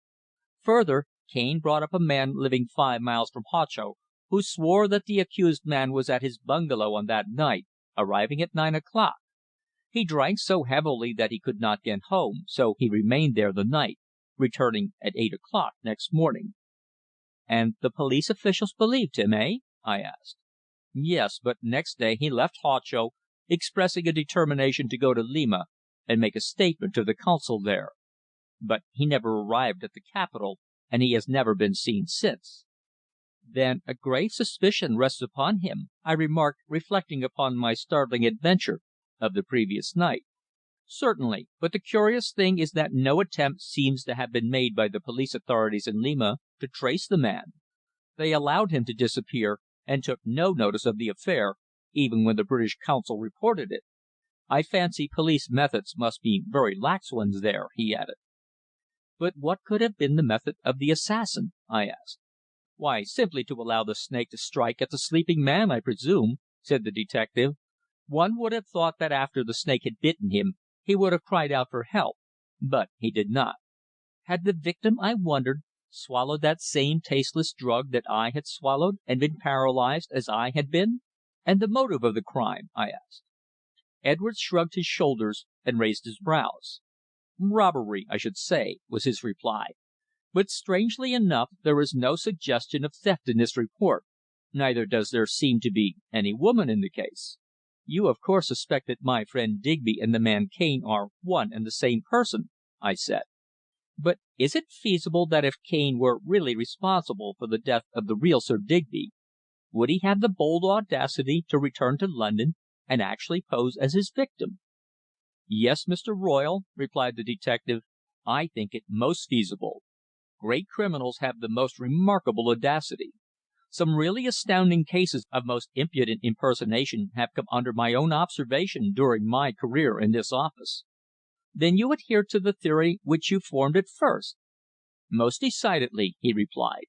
Further, Cane brought up a man living 5 miles from Huacho, who swore that the accused man was at his bungalow on that night, arriving at 9 o'clock. He drank so heavily that he could not get home, so he remained there the night, returning at 8 o'clock next morning." "And the police officials believed him, eh?" I asked. "Yes, but next day he left Huacho, expressing a determination to go to Lima and make a statement to the Consul there. But he never arrived at the capital, and he has never been seen since." "Then a grave suspicion rests upon him," I remarked, reflecting upon my startling adventure of the previous night. "Certainly. But the curious thing is that no attempt seems to have been made by the police authorities in Lima to trace the man. They allowed him to disappear, and took no notice of the affair, even when the British Consul reported it. I fancy police methods must be very lax ones there," he added. "But what could have been the method of the assassin?" I asked. "Why, simply to allow the snake to strike at the sleeping man, I presume," said the detective. "One would have thought that after the snake had bitten him he would have cried out for help. But he did not. Had the victim, I wondered, swallowed that same tasteless drug that I had swallowed, and been paralyzed as I had been?" "And the motive of the crime?" I asked. Edwards shrugged his shoulders and raised his brows. "Robbery, I should say," was his reply. "But strangely enough there is no suggestion of theft in this report, neither does there seem to be any woman in the case." "You of course suspect that my friend Digby and the man Cane are one and the same person," I said. "But is it feasible that if Cane were really responsible for the death of the real Sir Digby, would he have the bold audacity to return to London and actually pose as his victim?" "Yes, Mr. Royle," replied the detective, "I think it most feasible. Great criminals have the most remarkable audacity. Some really astounding cases of most impudent impersonation have come under my own observation during my career in this office." "Then you adhere to the theory which you formed at first?" "Most decidedly," he replied.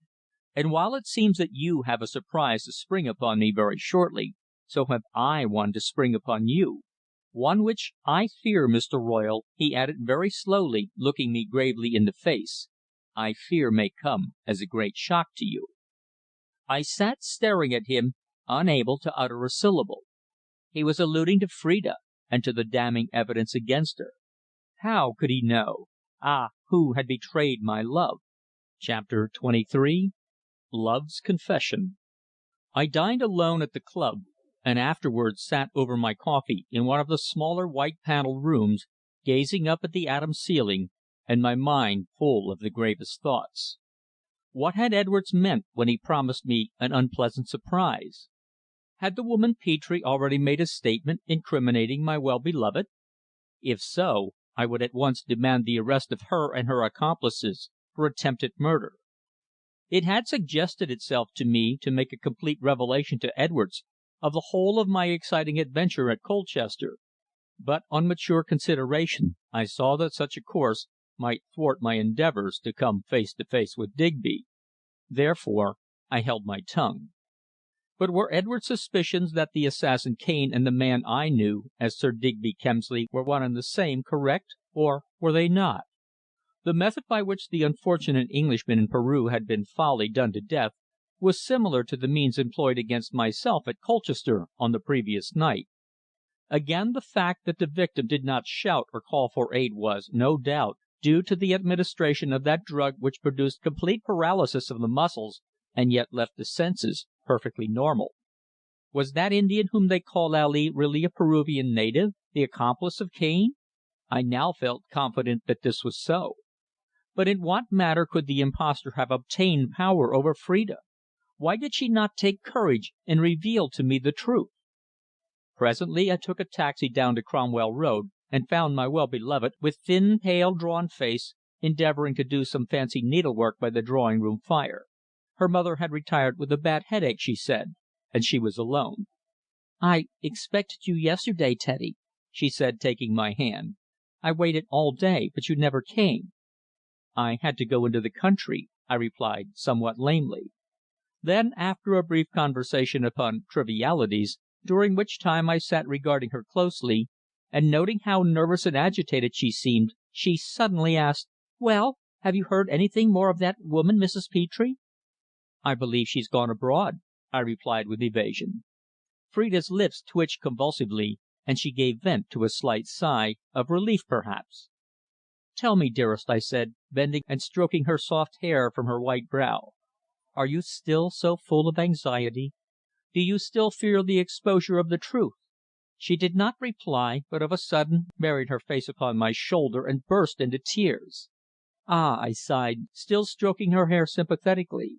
"And while it seems that you have a surprise to spring upon me very shortly, so have I one to spring upon you. One which I fear, Mr. Royle," he added very slowly, looking me gravely in the face, "I fear may come as a great shock to you." I sat staring at him, unable to utter a syllable. He was alluding to Phrida, and to the damning evidence against her. How could he know? Ah, who had betrayed my love? Chapter 23. Love's Confession. I dined alone at the club, and afterwards sat over my coffee in one of the smaller white panelled rooms, gazing up at the Adams ceiling, and my mind full of the gravest thoughts. What had Edwards meant when he promised me an unpleasant surprise? Had the woman Petre already made a statement incriminating my well beloved? If so, I would at once demand the arrest of her and her accomplices for attempted murder. It had suggested itself to me to make a complete revelation to Edwards of the whole of my exciting adventure at Colchester, but on mature consideration I saw that such a course might thwart my endeavours to come face to face with Digby. Therefore I held my tongue. But were Edward's suspicions that the assassin Cane and the man I knew as Sir Digby Kemsley were one and the same correct, or were they not? The method by which the unfortunate Englishman in Peru had been foully done to death was similar to the means employed against myself at Colchester on the previous night. Again, the fact that the victim did not shout or call for aid was, no doubt, due to the administration of that drug which produced complete paralysis of the muscles and yet left the senses perfectly normal. Was that Indian whom they called Ali really a Peruvian native, the accomplice of Cane? I now felt confident that this was so. But in what manner could the impostor have obtained power over Phrida? Why did she not take courage and reveal to me the truth? Presently I took a taxi down to Cromwell Road and found my well beloved, with thin, pale, drawn face, endeavouring to do some fancy needlework by the drawing room fire. Her mother had retired with a bad headache, she said, and she was alone. "I expected you yesterday, Teddy," she said, taking my hand. "I waited all day, but you never came." "I had to go into the country," I replied somewhat lamely. Then, after a brief conversation upon trivialities, during which time I sat regarding her closely, and noting how nervous and agitated she seemed, she suddenly asked: "Well, have you heard anything more of that woman, Mrs. Petre?" "I believe she's gone abroad," I replied with evasion. Phrida's lips twitched convulsively, and she gave vent to a slight sigh, of relief perhaps. "Tell me, dearest," I said, bending and stroking her soft hair from her white brow. "Are you still so full of anxiety? Do you still fear the exposure of the truth?" She did not reply, but of a sudden buried her face upon my shoulder and burst into tears. "Ah!" I sighed, still stroking her hair sympathetically.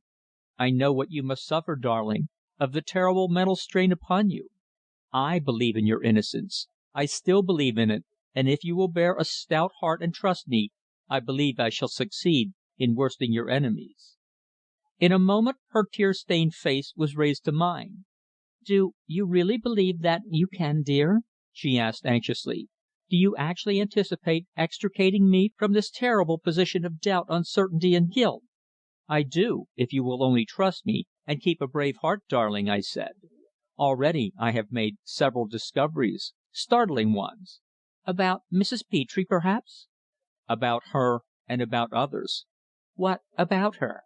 "I know what you must suffer, darling, of the terrible mental strain upon you. I believe in your innocence. I still believe in it, and if you will bear a stout heart and trust me, I believe I shall succeed in worsting your enemies." In a moment her tear-stained face was raised to mine. "Do you really believe that you can, dear?" she asked anxiously. "Do you actually anticipate extricating me from this terrible position of doubt, uncertainty and guilt?" "I do, if you will only trust me and keep a brave heart, darling," I said. "Already I have made several discoveries startling ones." "About Mrs. Petre, perhaps?" "About her and about others." "What about her?"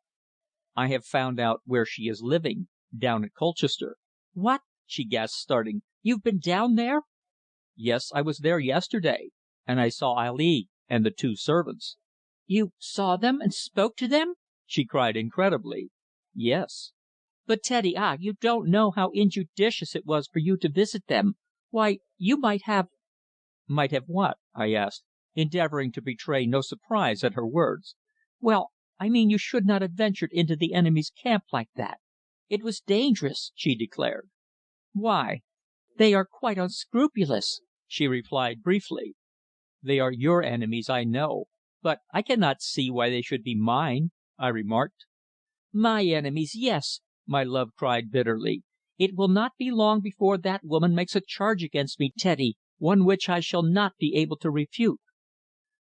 "I have found out where she is living down at Colchester." "What?" she gasped, starting. "You've been down there?" "Yes, I was there yesterday, and I saw Ali and the two servants." "You saw them and spoke to them?" she cried incredibly. "Yes." "But, Teddy you don't know how injudicious it was for you to visit them. Why, you might have " "Might have what?" I asked, endeavouring to betray no surprise at her words. "Well, I mean you should not have ventured into the enemy's camp like that. It was dangerous," she declared. "Why?" "They are quite unscrupulous," she replied briefly. "They are your enemies, I know, but I cannot see why they should be mine," I remarked. "My enemies, yes!" my love cried bitterly. "It will not be long before that woman makes a charge against me, Teddy, one which I shall not be able to refute."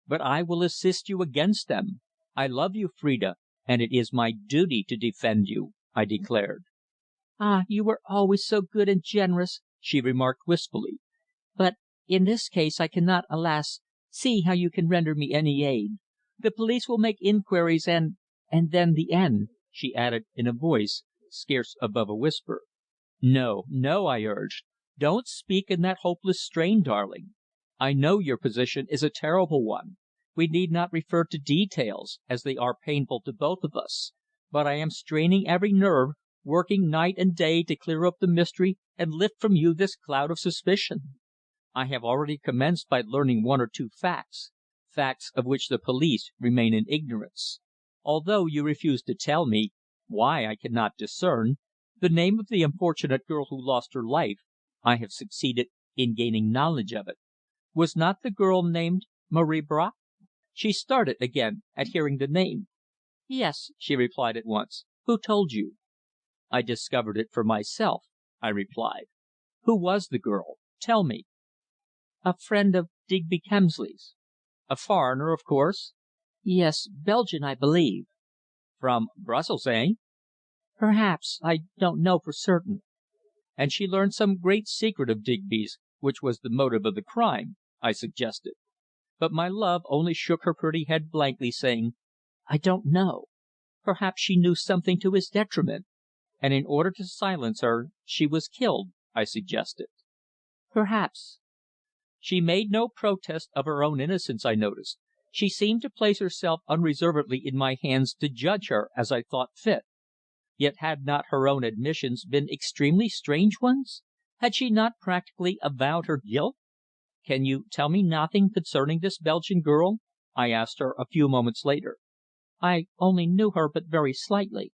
"But I will assist you against them. I love you, Phrida, and it is my duty to defend you," I declared. "Ah, you were always so good and generous," she remarked wistfully. "But in this case I cannot, alas, see how you can render me any aid. The police will make inquiries and then the end," she added in a voice scarce above a whisper. "No, no," I urged. "Don't speak in that hopeless strain, darling. I know your position is a terrible one. We need not refer to details, as they are painful to both of us. But I am straining every nerve, working night and day to clear up the mystery and lift from you this cloud of suspicion. I have already commenced by learning one or two facts of which the police remain in ignorance. Although you refuse to tell me why I cannot discern The name of the unfortunate girl who lost her life I have succeeded in gaining knowledge of it. Was not the girl named Marie Bracq?" She started again at hearing the name. "Yes," she replied at once. "Who told you?" "I discovered it for myself," I replied. "Who was the girl? Tell me." "A friend of Digby Kemsley's." "A foreigner, of course?" "Yes. Belgian, I believe." "From Brussels, eh?" "Perhaps. I don't know for certain." "And she learned some great secret of Digby's, which was the motive of the crime," I suggested. But my love only shook her pretty head blankly, saying: "I don't know. Perhaps she knew something to his detriment." "And in order to silence her she was killed," I suggested. "Perhaps." She made no protest of her own innocence, I noticed. She seemed to place herself unreservedly in my hands to judge her as I thought fit. Yet had not her own admissions been extremely strange ones? Had she not practically avowed her guilt? "Can you tell me nothing concerning this Belgian girl?" I asked her a few moments later. "I only knew her but very slightly."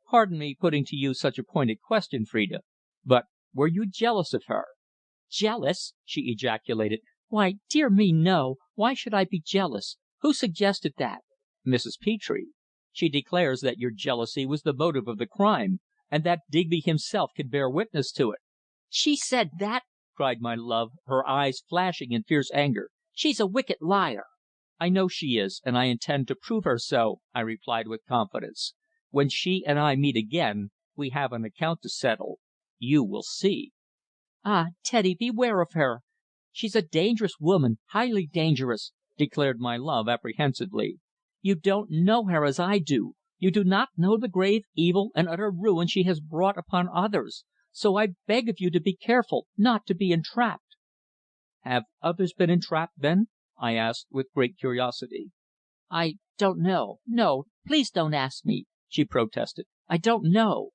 "Pardon me putting to you such a pointed question, Phrida, but were you jealous of her?" "Jealous!" she ejaculated. "Why, dear me, no. Why should I be jealous? Who suggested that?" "Mrs. Petre. She declares that your jealousy was the motive of the crime, and that Digby himself can bear witness to it." "She said that!" cried my love, her eyes flashing in fierce anger. "She's a wicked liar!" "I know she is, and I intend to prove her so," I replied with confidence. "When she and I meet again we have an account to settle. You will see." "Ah, Teddy, beware of her. She's a dangerous woman highly dangerous," declared my love apprehensively. "You don't know her as I do. You do not know the grave evil and utter ruin she has brought upon others. So I beg of you to be careful not to be entrapped." "Have others been entrapped, then?" I asked, with great curiosity. "I don't know. No, please don't ask me," she protested. "I don't know."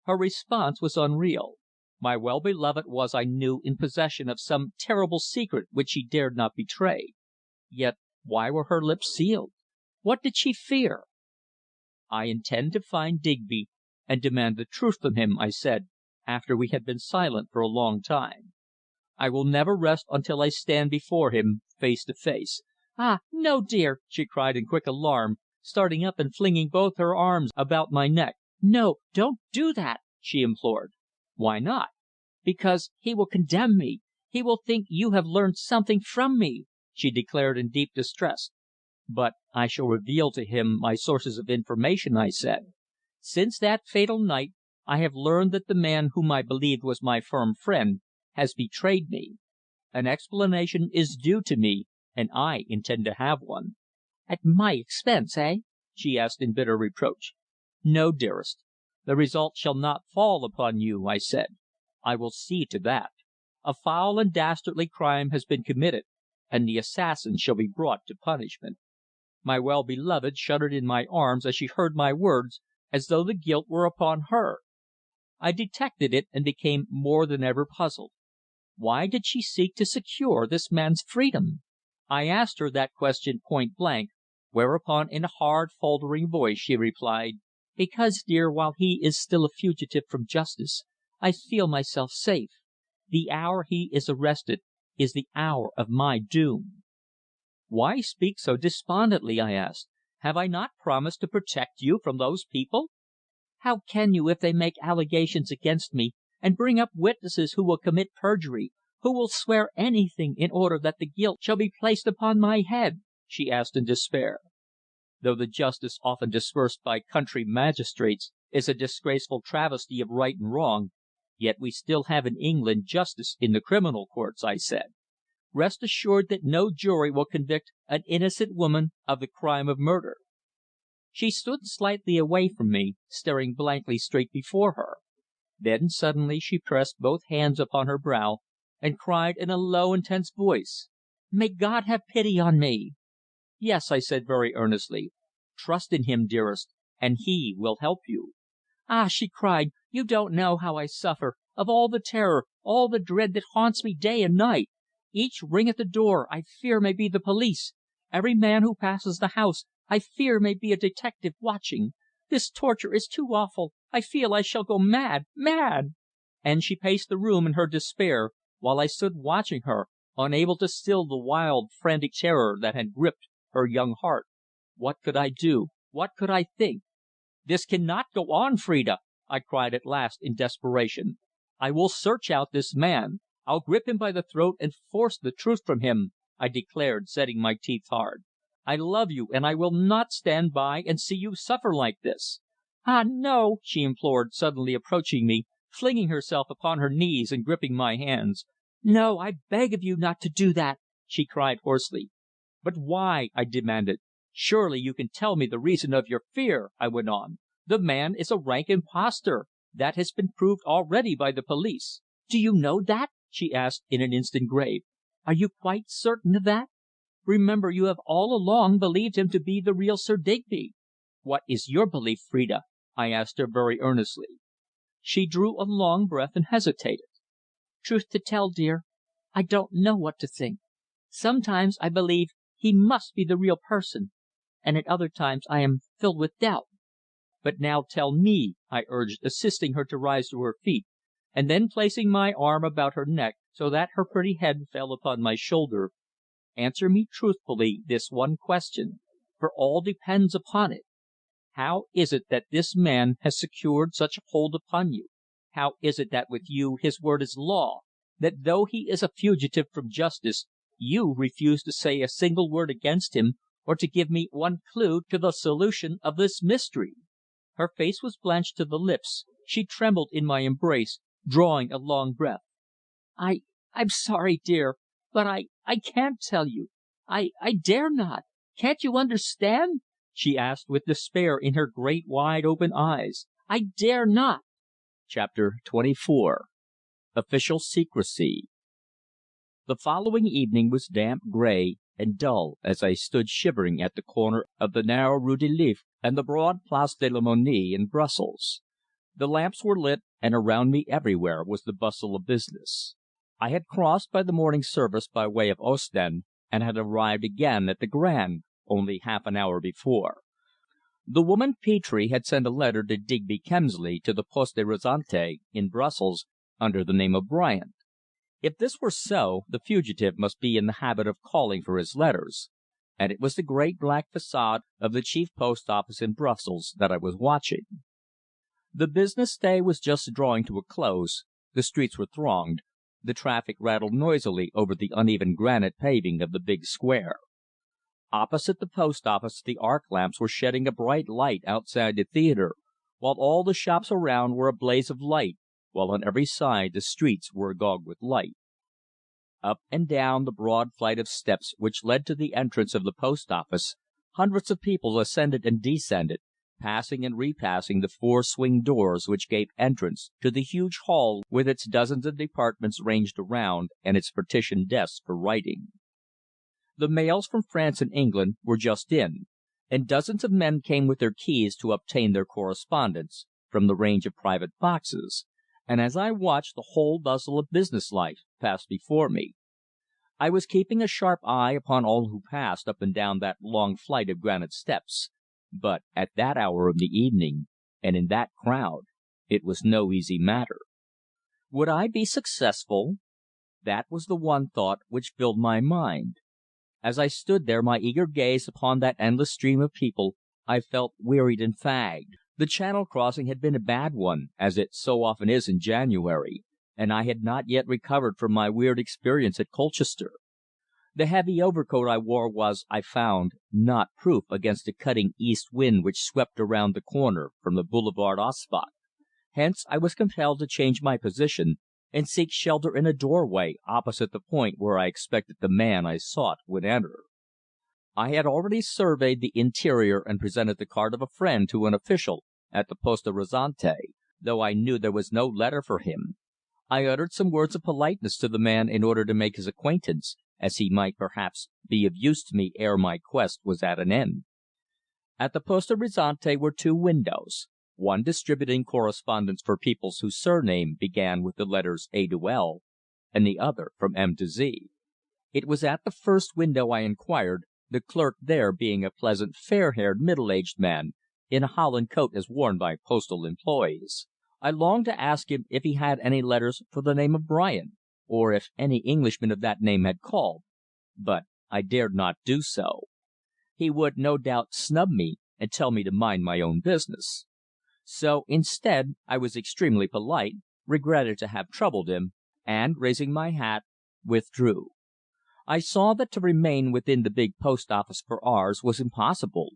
Her response was unreal. My well beloved was, I knew, in possession of some terrible secret which she dared not betray. Yet why were her lips sealed? What did she fear? "I intend to find Digby and demand the truth from him," I said, after we had been silent for a long time. "I will never rest until I stand before him face to face." "Ah, no, dear!" she cried in quick alarm, starting up and flinging both her arms about my neck. "No, don't do that!" she implored. "Why not?" "Because he will condemn me. He will think you have learned something from me," she declared in deep distress. "But I shall reveal to him my sources of information," I said. "Since that fatal night I have learned that the man whom I believed was my firm friend has betrayed me. An explanation is due to me, and I intend to have one." "At my expense, eh?" she asked in bitter reproach. "No, dearest. The result shall not fall upon you," I said. "I will see to that. A foul and dastardly crime has been committed, and the assassin shall be brought to punishment." My well beloved shuddered in my arms as she heard my words, as though the guilt were upon her. I detected it, and became more than ever puzzled. Why did she seek to secure this man's freedom? I asked her that question point blank, whereupon in a hard, faltering voice she replied: "Because, dear, while he is still a fugitive from justice, I feel myself safe. The hour he is arrested is the hour of my doom." "Why speak so despondently?" I asked. "Have I not promised to protect you from those people?" "How can you if they make allegations against me, and bring up witnesses who will commit perjury, who will swear anything in order that the guilt shall be placed upon my head?" she asked in despair. "Though the justice often dispersed by country magistrates is a disgraceful travesty of right and wrong, yet we still have in England justice in the criminal courts," I said. "Rest assured that no jury will convict an innocent woman of the crime of murder." She stood slightly away from me, staring blankly straight before her. Then suddenly she pressed both hands upon her brow and cried in a low, intense voice: "May God have pity on me!" "Yes," I said very earnestly. "Trust in Him, dearest, and He will help you." "Ah!" she cried. "You don't know how I suffer of all the terror, all the dread that haunts me day and night. Each ring at the door I fear may be the police. Every man who passes the house I fear may be a detective watching.
This torture is too awful. I feel I shall go mad mad!" And she paced the room in her despair, while I stood watching her, unable to still the wild, frantic terror that had gripped her young heart. What could I do? What could I think? "This cannot go on, Phrida!" I cried at last in desperation. "I will search out this man. I'll grip him by the throat and force the truth from him," I declared, setting my teeth hard. "I love you, and I will not stand by and see you suffer like this." "Ah, no!" she implored, suddenly approaching me, flinging herself upon her knees and gripping my hands. "No, I beg of you not to do that!" she cried hoarsely. "But why?" I demanded. "Surely you can tell me the reason of your fear," I went on. "The man is a rank impostor. That has been proved already by the police." "Do you know that?" she asked, in an instant grave. "Are you quite certain of that? Remember, you have all along believed him to be the real Sir Digby." "What is your belief, Phrida?" I asked her very earnestly. She drew a long breath and hesitated. "Truth to tell, dear, I don't know what to think. Sometimes I believe he must be the real person, and at other times I am filled with doubt." "But now tell me," I urged, assisting her to rise to her feet, and then placing my arm about her neck so that her pretty head fell upon my shoulder. "Answer me truthfully this one question, for all depends upon it. How is it that this man has secured such a hold upon you? How is it that with you his word is law, that though he is a fugitive from justice, you refuse to say a single word against him, or to give me one clue to the solution of this mystery?" Her face was blanched to the lips, she trembled in my embrace, drawing a long breath. "I'm sorry, dear, but I can't tell you. I dare not. Can't you understand?" she asked with despair in her great wide open eyes. "I dare not."
Chapter 24. Official Secrecy. The following evening was damp, grey, and dull as I stood shivering at the corner of the narrow Rue de l'If and the broad Place de la Monnaie in Brussels. The lamps were lit, and around me everywhere was the bustle of business. I had crossed by the morning service by way of Ostend, and had arrived again at the Grand only half an hour before. The woman Petre had sent a letter to Digby Kemsley to the Poste Restante in Brussels under the name of Bryant. If this were so, the fugitive must be in the habit of calling for his letters, and it was the great black façade of the chief post office in Brussels that I was watching. The business day was just drawing to a close, the streets were thronged, the traffic rattled noisily over the uneven granite paving of the big square. Opposite the post office the arc lamps were shedding a bright light outside the theatre, while all the shops around were a blaze of light, while on every side the streets were agog with light. Up and down the broad flight of steps which led to the entrance of the post office, hundreds of people ascended and descended, passing and repassing the four swing doors which gave entrance to the huge hall with its dozens of departments ranged around and its partitioned desks for writing. The mails from France and England were just in, and dozens of men came with their keys to obtain their correspondence from the range of private boxes, and as I watched the whole bustle of business life pass before me. I was keeping a sharp eye upon all who passed up and down that long flight of granite steps, but at that hour of the evening, and in that crowd, it was no easy matter. Would I be successful? That was the one thought which filled my mind. As I stood there, my eager gaze upon that endless stream of people, I felt wearied and fagged. The Channel crossing had been a bad one, as it so often is in January, and I had not yet recovered from my weird experience at Colchester. The heavy overcoat I wore was, I found, not proof against the cutting east wind which swept around the corner from the Boulevard Auspach. Hence I was compelled to change my position and seek shelter in a doorway opposite the point where I expected the man I sought would enter. I had already surveyed the interior and presented the card of a friend to an official at the Poste Restante, though I knew there was no letter for him. I uttered some words of politeness to the man in order to make his acquaintance, as he might perhaps be of use to me ere my quest was at an end. At the Poste Restante were two windows, one distributing correspondence for people whose surname began with the letters A to L, and the other from M to Z. It was at the first window I inquired, the clerk there being a pleasant, fair-haired, middle-aged man,
in a holland coat as worn by postal employees. I longed to ask him if he had any letters for the name of Bryant, or if any Englishman of that name had called, but I dared not do so. He would no doubt snub me and tell me to mind my own business. So instead I was extremely polite, regretted to have troubled him, and, raising my hat, withdrew. I saw that to remain within the big post office for hours was impossible.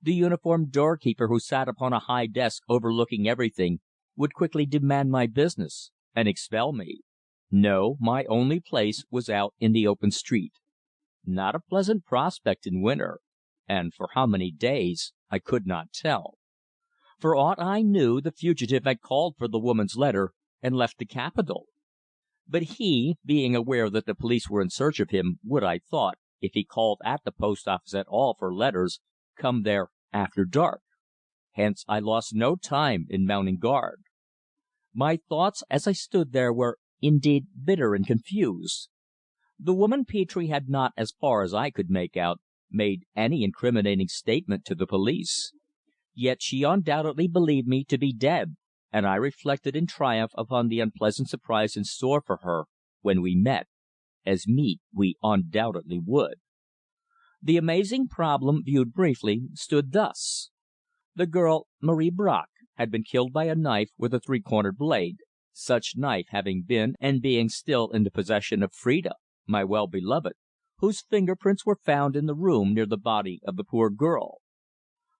The uniformed doorkeeper who sat upon a high desk overlooking everything would quickly demand my business and expel me. No, my only place was out in the open street. Not a pleasant prospect in winter, and for how many days I could not tell. For aught I knew, the fugitive had called for the woman's letter and left the capital. But he, being aware that the police were in search of him, would, I thought, if he called at the post office at all for letters, come there after dark. Hence I lost no time in mounting guard. My thoughts as I stood there were, indeed, bitter and confused. The woman Petre had not, as far as I could make out, made any incriminating statement to the police. Yet she undoubtedly believed me to be dead, and I reflected in triumph upon the unpleasant surprise in store for her when we met, as meet we undoubtedly would. The amazing problem, viewed briefly, stood thus. The girl, Marie Bracq, had been killed by a knife with a three-cornered blade, such knife having been and being still in the possession of Phrida, my well-beloved, whose finger prints were found in the room near the body of the poor girl.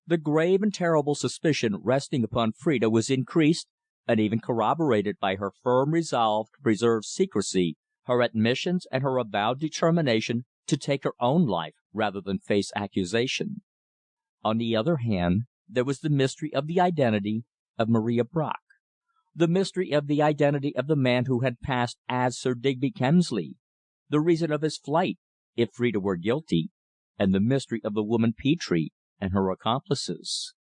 The grave and terrible suspicion resting upon Phrida was increased and even corroborated by her firm resolve to preserve secrecy, her admissions and her avowed determination to take her own life rather than face accusation. On the other hand, there was the mystery of the identity of Maria Bracq, the mystery of the identity of the man who had passed as Sir Digby Kemsley, the reason of his flight, if Phrida were guilty, and the mystery of the woman Petre and her accomplices.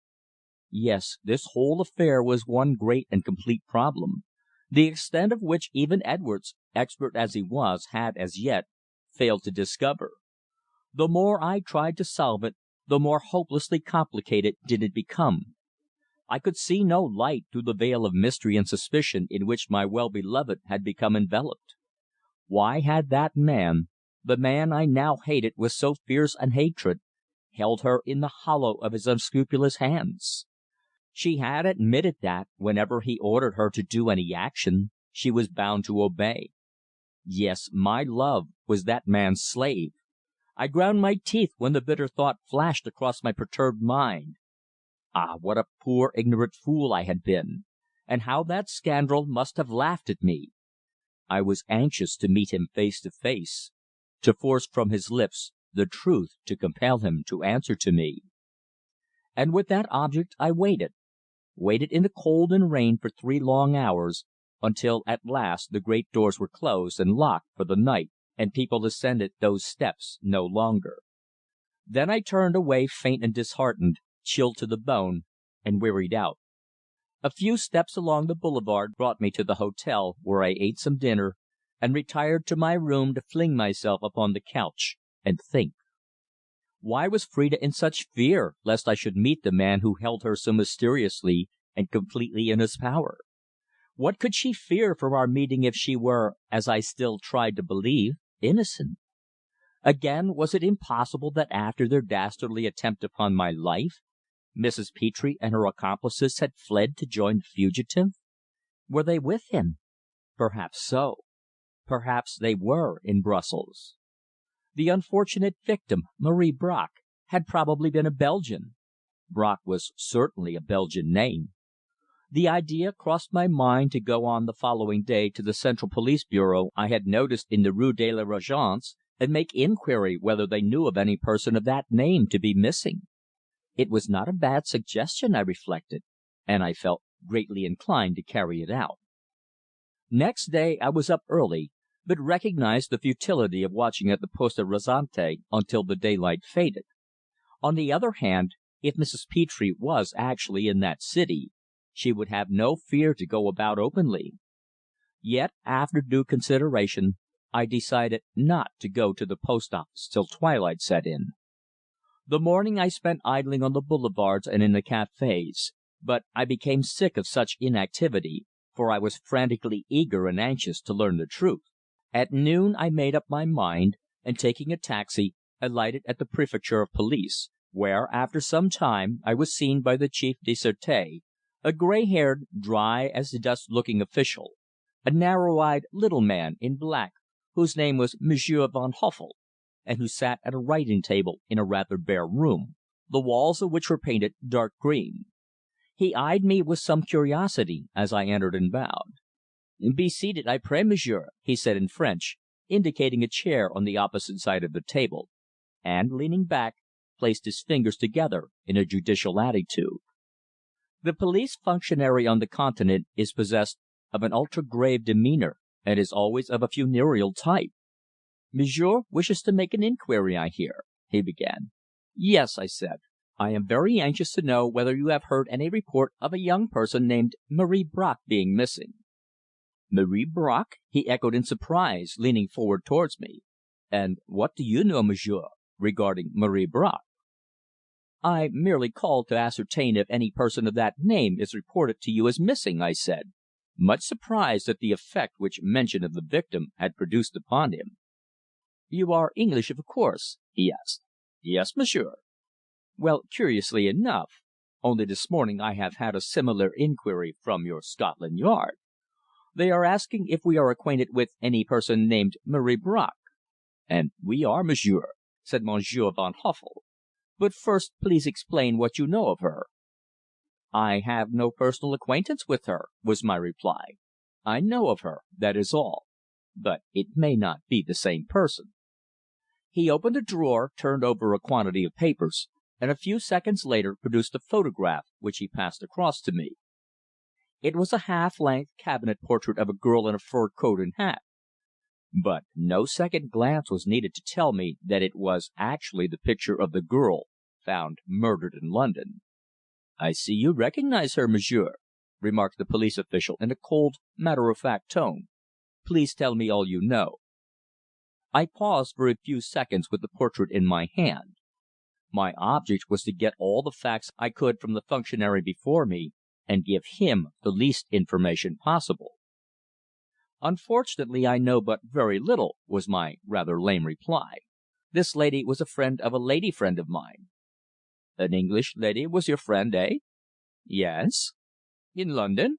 Yes, this whole affair was one great and complete problem, the extent of which even Edwards, expert as he was, had, as yet, failed to discover. The more I tried to solve it, the more hopelessly complicated did it become. I could see no light through the veil of mystery and suspicion in which my well-beloved had become enveloped. Why had that man, the man I now hated with so fierce an hatred, held her in the hollow of his unscrupulous hands? She had admitted that, whenever he ordered her to do any action, she was bound to obey. Yes, my love was that man's slave. I ground my teeth when the bitter thought flashed across my perturbed mind. Ah, what a poor ignorant fool I had been, and how that scoundrel must have laughed at me! I was anxious to meet him face to face, to force from his lips the truth to compel him to answer to me. And with that object I waited in the cold and rain for 3 long hours, until at last the great doors were closed and locked for the night, and people ascended those steps no longer. Then I turned away faint and disheartened, chilled to the bone, and wearied out. A few steps along the boulevard brought me to the hotel, where I ate some dinner, and retired to my room to fling myself upon the couch and think. Why was Phrida in such fear lest I should meet the man who held her so mysteriously and completely in his power? What could she fear from our meeting if she were, as I still tried to believe, innocent? Again, was it impossible that after their dastardly attempt upon my life, Mrs. Petre and her accomplices had fled to join the fugitive? Were they with him? Perhaps so. Perhaps they were in Brussels. The unfortunate victim, Marie Bracq, had probably been a Belgian. Bracq was certainly a Belgian name. The idea crossed my mind to go on the following day to the Central Police Bureau I had noticed in the Rue de la Régence, and make inquiry whether they knew of any person of that name to be missing. It was not a bad suggestion, I reflected, and I felt greatly inclined to carry it out. Next day I was up early, but recognized the futility of watching at the Poste Restante until the daylight faded. On the other hand, if Mrs. Petre was actually in that city, she would have no fear to go about openly. Yet, after due consideration, I decided not to go to the post office till twilight set in. The morning I spent idling on the boulevards and in the cafés, but I became sick of such inactivity, for I was frantically eager and anxious to learn the truth. At noon I made up my mind, and taking a taxi, alighted at the Préfecture of Police, where, after some time, I was seen by the Chef du Sûreté, a grey haired, dry as dust looking official, a narrow eyed little man in black, whose name was Monsieur Van Huffel, and who sat at a writing table in a rather bare room, the walls of which were painted dark green. He eyed me with some curiosity as I entered and bowed. "Be seated, I pray, monsieur," he said in French, indicating a chair on the opposite side of the table, and, leaning back, placed his fingers together in a judicial attitude. The police functionary on the Continent is possessed of an ultra grave demeanour, and is always of a funereal type. "Monsieur wishes to make an inquiry, I hear," he began. "Yes," I said. "I am very anxious to know whether you have heard any report of a young person named Marie Bracq being missing." "Marie Bracq?" he echoed in surprise, leaning forward towards me. "And what do you know, monsieur, regarding Marie Bracq?" "I merely called to ascertain if any person of that name is reported to you as missing," I said, much surprised at the effect which mention of the victim had produced upon him. "You are English, of course?" he asked. "Yes, monsieur." "Well, curiously enough, only this morning I have had a similar inquiry from your Scotland Yard. They are asking if we are acquainted with any person named Marie Bracq." "And we are, monsieur," said Monsieur Van Huffel. "But first please explain what you know of her." "I have no personal acquaintance with her," was my reply. "I know of her, that is all. But it may not be the same person." He opened a drawer, turned over a quantity of papers, and a few seconds later produced a photograph, which he passed across to me. It was a half length cabinet portrait of a girl in a fur coat and hat. But no second glance was needed to tell me that it was actually the picture of the girl found murdered in London. "I see you recognize her, monsieur," remarked the police official in a cold, matter of fact tone. "Please tell me all you know." I paused for a few seconds with the portrait in my hand. My object was to get all the facts I could from the functionary before me, and give him the least information possible. "Unfortunately, I know but very little," was my rather lame reply. "This lady was a friend of a lady friend of mine." "An English lady was your friend, eh?" "Yes." "In London?"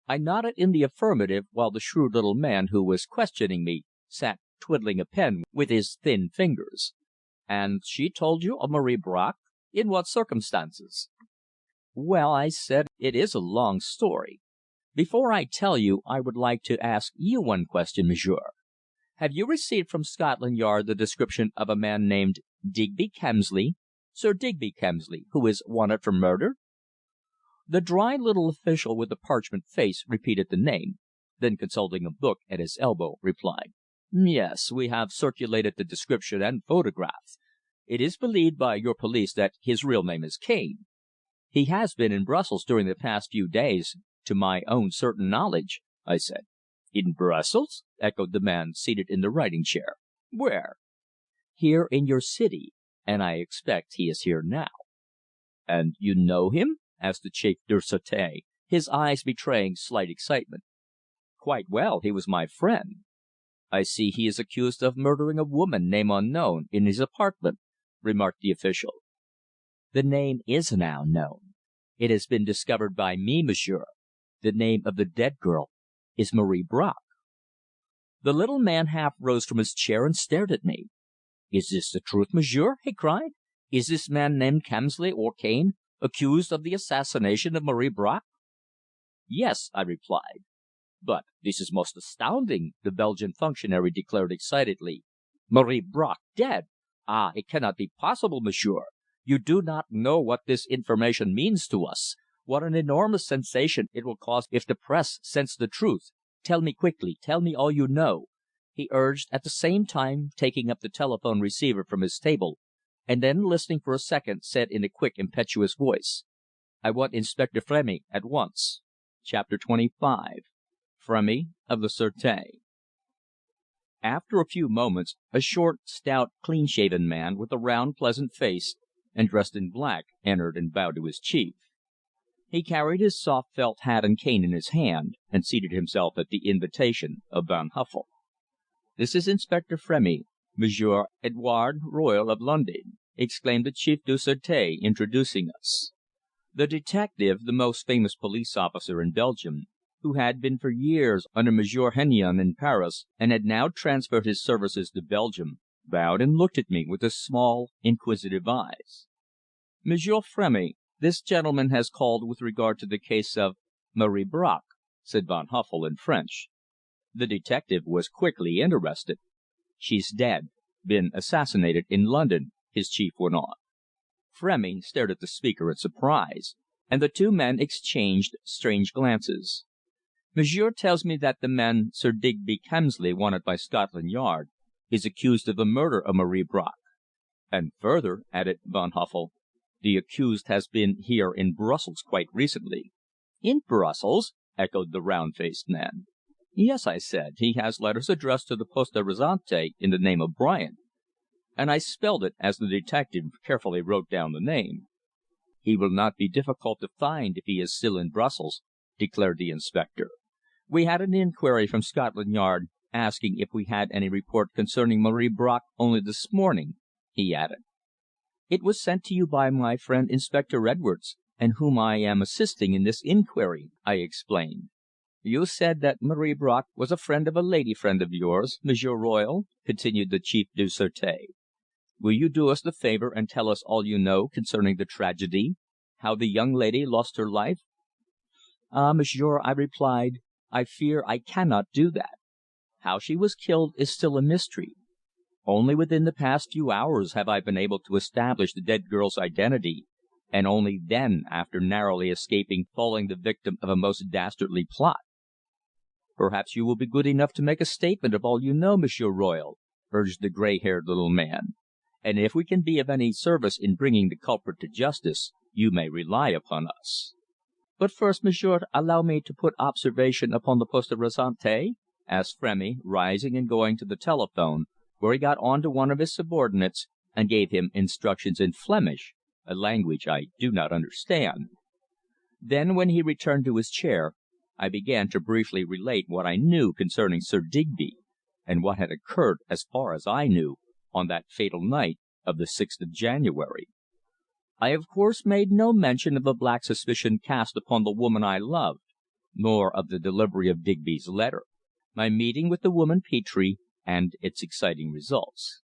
I nodded in the affirmative, while the shrewd little man who was questioning me sat twiddling a pen with his thin fingers. "And she told you of Marie Bracq? In what circumstances?" "Well," I said, "it is a long story. Before I tell you, I would like to ask you one question, monsieur. Have you received from Scotland Yard the description of a man named Digby Kemsley, Sir Digby Kemsley, who is wanted for murder?" The dry little official with the parchment face repeated the name, then consulting a book at his elbow, replied: "Yes, we have circulated the description and photograph. It is believed by your police that his real name is Cane. He has been in Brussels during the past few days, to my own certain knowledge," I said. "In Brussels?" echoed the man seated in the writing chair. "Where?" "Here in your city, and I expect he is here now." "And you know him?" asked the Chef du Sûreté, his eyes betraying slight excitement. "Quite well. He was my friend." "I see he is accused of murdering a woman, name unknown, in his apartment," remarked the official. "The name is now known. It has been discovered by me, monsieur. The name of the dead girl is Marie Bracq." The little man half rose from his chair and stared at me. "Is this the truth, monsieur?" he cried. "Is this man named Kemsley, or Cane, accused of the assassination of Marie Bracq?" "Yes," I replied. "But this is most astounding!" the Belgian functionary declared excitedly. "Marie Bracq dead! Ah, it cannot be possible, monsieur! You do not know what this information means to us, what an enormous sensation it will cause if the Press scents the truth. Tell me quickly, tell me all you know," he urged, at the same time taking up the telephone receiver from his table, and then listening for a second, said in a quick, impetuous voice: "I want Inspector Frémy at once." CHAPTER XXV. Frémy of the Sûreté.
After a few moments, a short, stout, clean-shaven man with a round, pleasant face, and dressed in black, entered and bowed to his chief. He carried his soft felt hat and cane in his hand, and seated himself at the invitation of Van Huffel. "This is Inspector Frémy, Monsieur Edward Royle of London," exclaimed the Chef du Sûreté, introducing us. The detective, the most famous police officer in Belgium, who had been for years under Monsieur Hennion in Paris, and had now transferred his services to Belgium, bowed and looked at me with his small, inquisitive eyes. "Monsieur Frémy, this gentleman has called with regard to the case of Marie Bracq," said Van Huffel in French. The detective was quickly interested. "She's dead. Been assassinated in London," his chief went on. Frémy stared at the speaker in surprise, and the two men exchanged strange glances. "Monsieur tells me that the man Sir Digby Kemsley wanted by Scotland Yard is accused of the murder of Marie Bracq. And further," added Van Huffel, "the accused has been here in Brussels quite recently." "In Brussels?" echoed the round faced man. "Yes," I said. "He has letters addressed to the Poste Restante in the name of Bryant." And I spelled it as the detective carefully wrote down the name. "He will not be difficult to find if he is still in Brussels," declared the inspector. "We had an inquiry from Scotland Yard asking if we had any report concerning Marie Bracq only this morning," he added. "It was sent to you by my friend Inspector Edwards, and whom I am assisting in this inquiry," I explained. "You said that Marie Bracq was a friend of a lady friend of yours, Monsieur Royle," continued the Chef du Sûreté. "Will you do us the favour and tell us all you know concerning the tragedy how the young lady lost her life?" "Ah, monsieur," I replied, "I fear I cannot do that. How she was killed is still a mystery. Only within the past few hours have I been able to establish the dead girl's identity, and only then after narrowly escaping falling the victim of a most dastardly plot." "Perhaps you will be good enough to make a statement of all you know, Monsieur Royle," urged the grey haired little man. "And if we can be of any service in bringing the culprit to justice, you may rely upon us." "But first, monsieur, allow me to put observation upon the Poste Restante?" asked Frémy, rising and going to the telephone, where he got on to one of his subordinates and gave him instructions in Flemish, a language I do not understand. Then, when he returned to his chair, I began to briefly relate what I knew concerning Sir Digby, and what had occurred, as far as I knew, on that fatal night of the 6th of January. I of course made no mention of the black suspicion cast upon the woman I loved, nor of the delivery of Digby's letter, my meeting with the woman Petre, and its exciting results.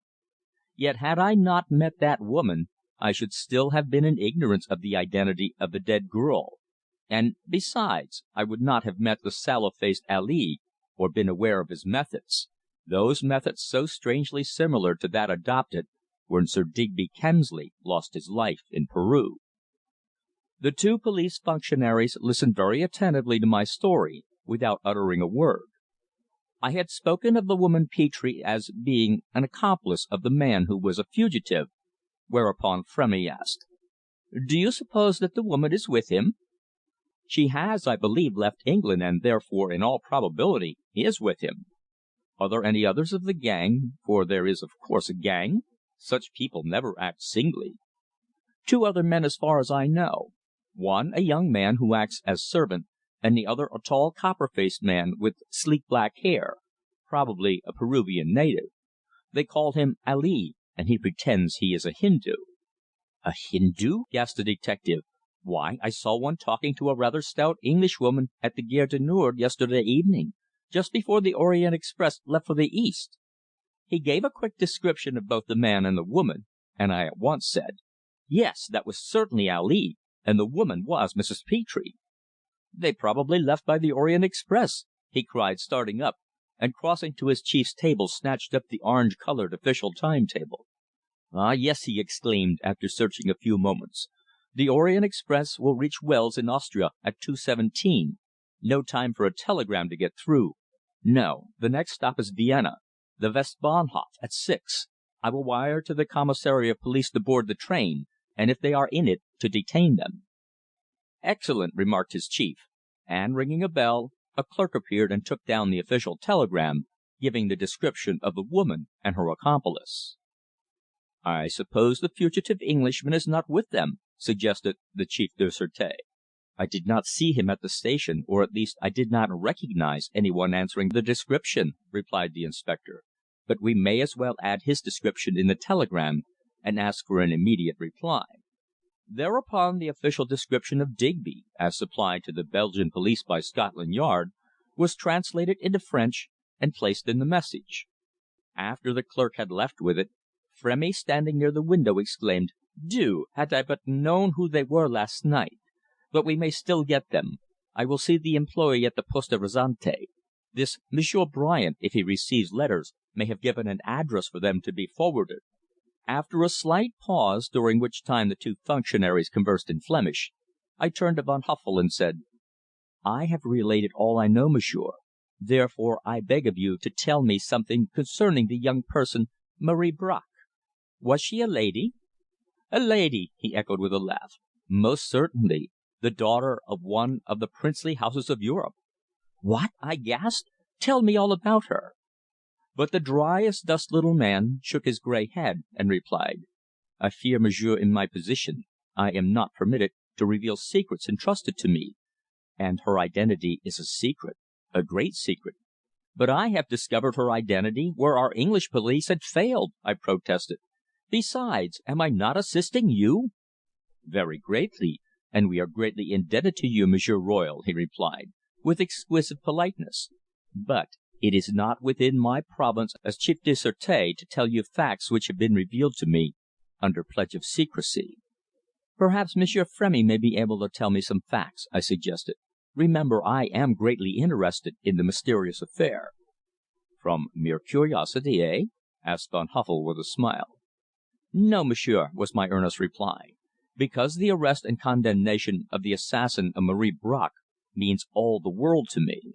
Yet had I not met that woman, I should still have been in ignorance of the identity of the dead girl, and, besides, I would not have met the sallow faced Ali, or been aware of his methods, those methods so strangely similar to that adopted when Sir Digby Kemsley lost his life in Peru. The two police functionaries listened very attentively to my story, without uttering a word. I had spoken of the woman Petre as being an accomplice of the man who was a fugitive, whereupon Frémy asked: "Do you suppose that the woman is with him?" "She has, I believe, left England, and therefore, in all probability, is with him." "Are there any others of the gang, for there is, of course, a gang? Such people never act singly." "Two other men as far as I know. One a young man who acts as servant, and the other a tall, copper faced man with sleek black hair, probably a Peruvian native. They call him Ali, and he pretends he is a Hindu." "A Hindu?" gasped the detective. "Why, I saw one talking to a rather stout Englishwoman at the Gare du Nord yesterday evening, just before the Orient Express left for the East." He gave a quick description of both the man and the woman, and I at once said: "Yes, that was certainly Ali, and the woman was Mrs. Petre." "They probably left by the Orient Express," he cried, starting up, and crossing to his chief's table snatched up the orange coloured official time table. "Ah, yes," he exclaimed, after searching a few moments. "The Orient Express will reach Wels in Austria at 2:17. No time for a telegram to get through. No, the next stop is Vienna, the Westbahnhof, at 6. I will wire to the Commissary of Police to board the train, and if they are in it, to detain them." "Excellent," remarked his chief, and, ringing a bell, a clerk appeared and took down the official telegram, giving the description of the woman and her accomplice. "I suppose the fugitive Englishman is not with them," suggested the Chef du Sûreté. "I did not see him at the station, or at least I did not recognize any one answering the description," replied the inspector. "But we may as well add his description in the telegram, and ask for an immediate reply." Thereupon the official description of Digby, as supplied to the Belgian police by Scotland Yard, was translated into French and placed in the message. After the clerk had left with it, Frémy, standing near the window, exclaimed: "Dieu! Had I but known who they were last night! But we may still get them. I will see the employé at the Poste Restante. This Monsieur Bryant, if he receives letters, may have given an address for them to be forwarded." After a slight pause, during which time the two functionaries conversed in Flemish, I turned to Van Huffel and said: "I have related all I know, monsieur. Therefore I beg of you to tell me something concerning the young person, Marie Bracq. Was she a lady?" "A lady!" he echoed with a laugh. "Most certainly. The daughter of one of the princely houses of Europe." "What?" I gasped. "Tell me all about her." But the dry as dust little man shook his grey head and replied: "I fear, monsieur, in my position I am not permitted to reveal secrets entrusted to me. And her identity is a secret, a great secret." "But I have discovered her identity where our English police had failed," I protested. "Besides, am I not assisting you?" "Very greatly, and we are greatly indebted to you, Monsieur Royle," he replied, with exquisite politeness. "But it is not within my province as Chef du Sûreté to tell you facts which have been revealed to me under pledge of secrecy." "Perhaps Monsieur Frémy may be able to tell me some facts," I suggested. "Remember, I am greatly interested in the mysterious affair." "From mere curiosity, eh?" asked Van Huffel with a smile. "No, monsieur," was my earnest reply. "Because the arrest and condemnation of the assassin of Marie Bracq means all the world to me."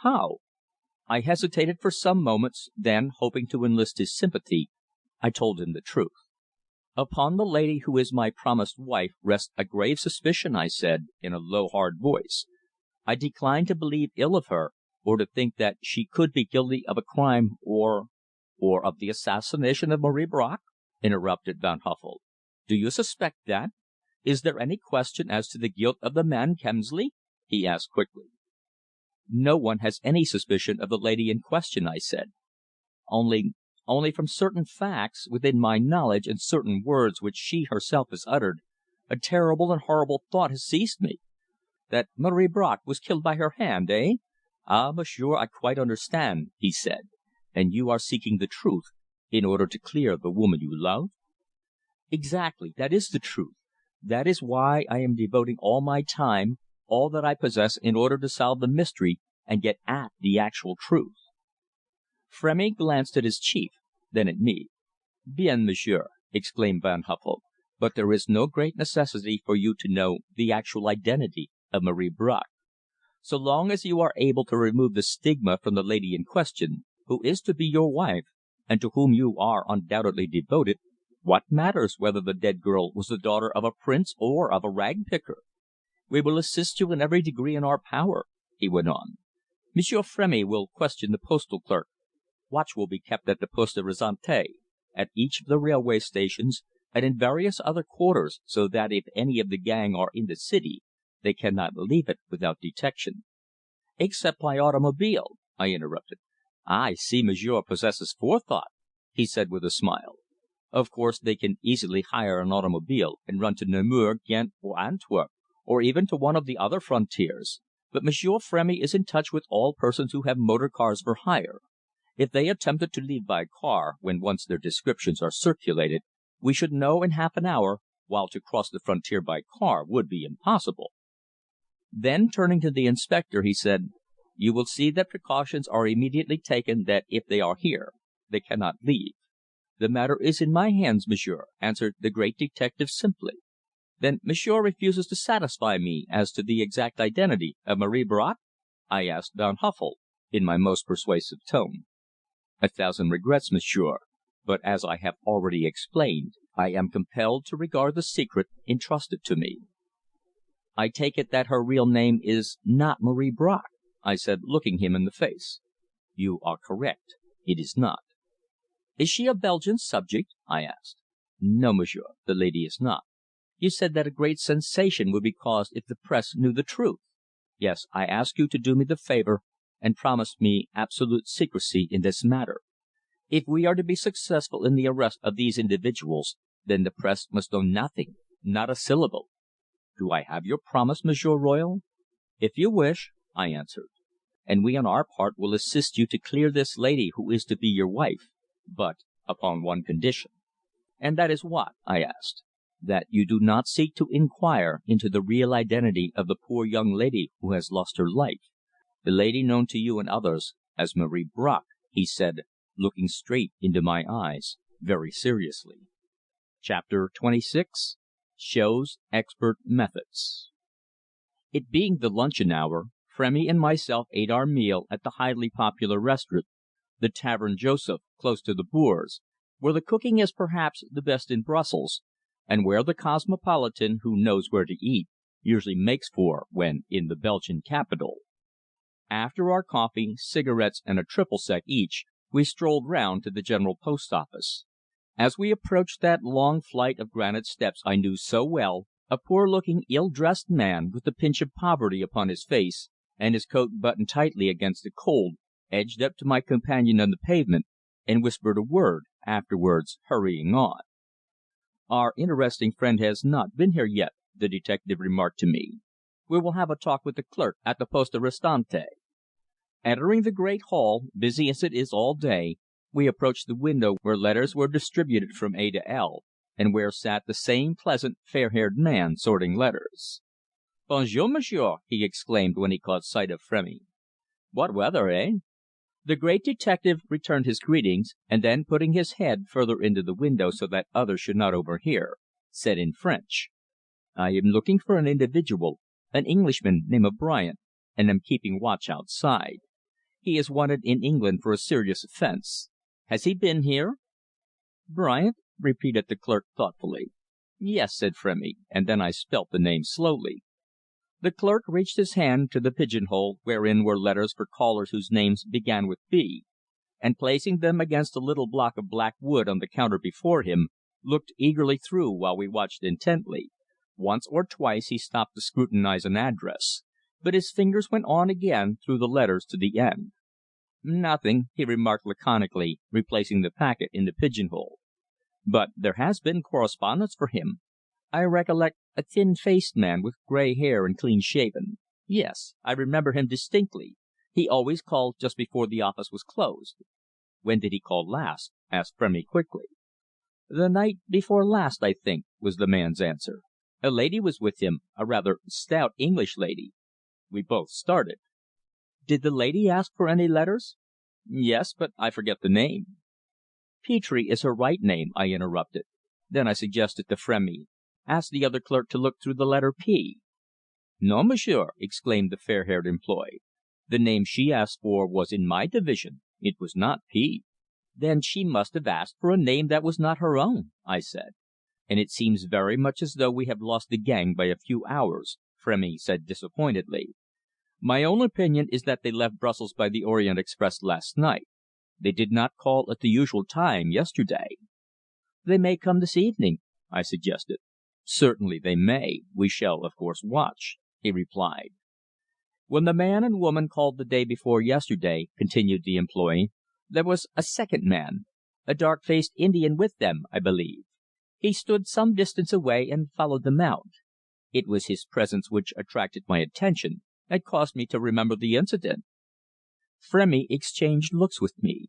"How?" I hesitated for some moments, then, hoping to enlist his sympathy, I told him the truth. "Upon the lady who is my promised wife rests a grave suspicion," I said, in a low, hard voice. "I decline to believe ill of her, or to think that she could be guilty of a crime or of the assassination of Marie Bracq?" interrupted Van Huffel. "Do you suspect that? Is there any question as to the guilt of the man Kemsley?" he asked quickly. "No one has any suspicion of the lady in question," I said. Only from certain facts within my knowledge and certain words which she herself has uttered, a terrible and horrible thought has seized me." "That Marie Bracq was killed by her hand, eh? Ah, monsieur, I quite understand," he said. "And you are seeking the truth in order to clear the woman you love?" "Exactly. That is the truth. That is why I am devoting all my time, all that I possess, in order to solve the mystery and get at the actual truth." Frémy glanced at his chief, then at me. "Bien, monsieur," exclaimed Van Huffel. "But there is no great necessity for you to know the actual identity of Marie Bracq. So long as you are able to remove the stigma from the lady in question, who is to be your wife, and to whom you are undoubtedly devoted, what matters whether the dead girl was the daughter of a prince or of a rag picker? We will assist you in every degree in our power," he went on. "Monsieur Frémy will question the postal clerk. Watch will be kept at the Poste Restante, at each of the railway stations, and in various other quarters, so that if any of the gang are in the city, they cannot leave it without detection." "Except by automobile," I interrupted. "I see monsieur possesses forethought," he said with a smile. "Of course they can easily hire an automobile and run to Namur, Ghent, or Antwerp, or even to one of the other frontiers, but Monsieur Frémy is in touch with all persons who have motor cars for hire. If they attempted to leave by car, when once their descriptions are circulated, we should know in half an hour, while to cross the frontier by car would be impossible." Then, turning to the inspector, he said: "You will see that precautions are immediately taken that if they are here, they cannot leave." "The matter is in my hands, monsieur," answered the great detective simply. "Then monsieur refuses to satisfy me as to the exact identity of Marie Bracq?" I asked Van Huffel in my most persuasive tone. "A thousand regrets, monsieur, but as I have already explained, I am compelled to regard the secret entrusted to me." "I take it that her real name is not Marie Bracq?" I said, looking him in the face. "You are correct. It is not." "Is she a Belgian subject?" I asked. "No, monsieur, the lady is not." "You said that a great sensation would be caused if the Press knew the truth." "Yes. I ask you to do me the favour and promise me absolute secrecy in this matter. If we are to be successful in the arrest of these individuals, then the Press must know nothing, not a syllable." "Do I have your promise, Monsieur Royle?" "If you wish," I answered. "And we on our part will assist you to clear this lady who is to be your wife, but upon one condition." "And that is what?" I asked. "That you do not seek to inquire into the real identity of the poor young lady who has lost her life, the lady known to you and others as Marie Bracq," he said, looking straight into my eyes very seriously. Chapter 26 Shows Expert Methods. It being the luncheon hour, Frémy and myself ate our meal at the highly popular restaurant, the Taverne Joseph, close to the Bourse, where the cooking is perhaps the best in Brussels, and where the cosmopolitan who knows where to eat usually makes for when in the Belgian capital. After our coffee, cigarettes and a triple sec each, we strolled round to the General Post Office. As we approached that long flight of granite steps I knew so well, a poor looking, ill dressed man, with the pinch of poverty upon his face, and his coat buttoned tightly against the cold, edged up to my companion on the pavement and whispered a word, afterwards hurrying on. "Our interesting friend has not been here yet," the detective remarked to me. "We will have a talk with the clerk at the Poste Restante." Entering the great hall, busy as it is all day, we approached the window where letters were distributed from A to L, and where sat the same pleasant, fair haired man sorting letters. "Bonjour, monsieur!" he exclaimed when he caught sight of Frémy. "What weather, eh?" The great detective returned his greetings, and then putting his head further into the window so that others should not overhear, said in French: "I am looking for an individual, an Englishman, name of Bryant, and am keeping watch outside. He is wanted in England for a serious offence. Has he been here?" "Bryant?" repeated the clerk thoughtfully. "Yes," said Frémy, and then I spelt the name slowly. The clerk reached his hand to the pigeonhole wherein were letters for callers whose names began with B, and placing them against a little block of black wood on the counter before him, looked eagerly through while we watched intently. Once or twice he stopped to scrutinize an address, but his fingers went on again through the letters to the end. "Nothing," he remarked laconically, replacing the packet in the pigeonhole. "But there has been correspondence for him. I recollect a thin faced man with grey hair and clean shaven. Yes, I remember him distinctly. He always called just before the office was closed." "When did he call last?" asked Frémy quickly. "The night before last, I think," was the man's answer. "A lady was with him, a rather stout English lady." We both started. "Did the lady ask for any letters?" "Yes, but I forget the name." "Petre is her right name," I interrupted. Then I suggested to Frémy: "Ask the other clerk to look through the letter P." "Non, monsieur!" exclaimed the fair haired employé. "The name she asked for was in my division. It was not P." "Then she must have asked for a name that was not her own," I said. "And it seems very much as though we have lost the gang by a few hours," Frémy said disappointedly. "My own opinion is that they left Brussels by the Orient Express last night. They did not call at the usual time yesterday." "They may come this evening," I suggested. "Certainly they may. We shall, of course, watch," he replied. "When the man and woman called the day before yesterday," continued the employee, "there was a second man, a dark faced Indian with them, I believe. He stood some distance away and followed them out. It was his presence which attracted my attention and caused me to remember the incident." Frémy exchanged looks with me.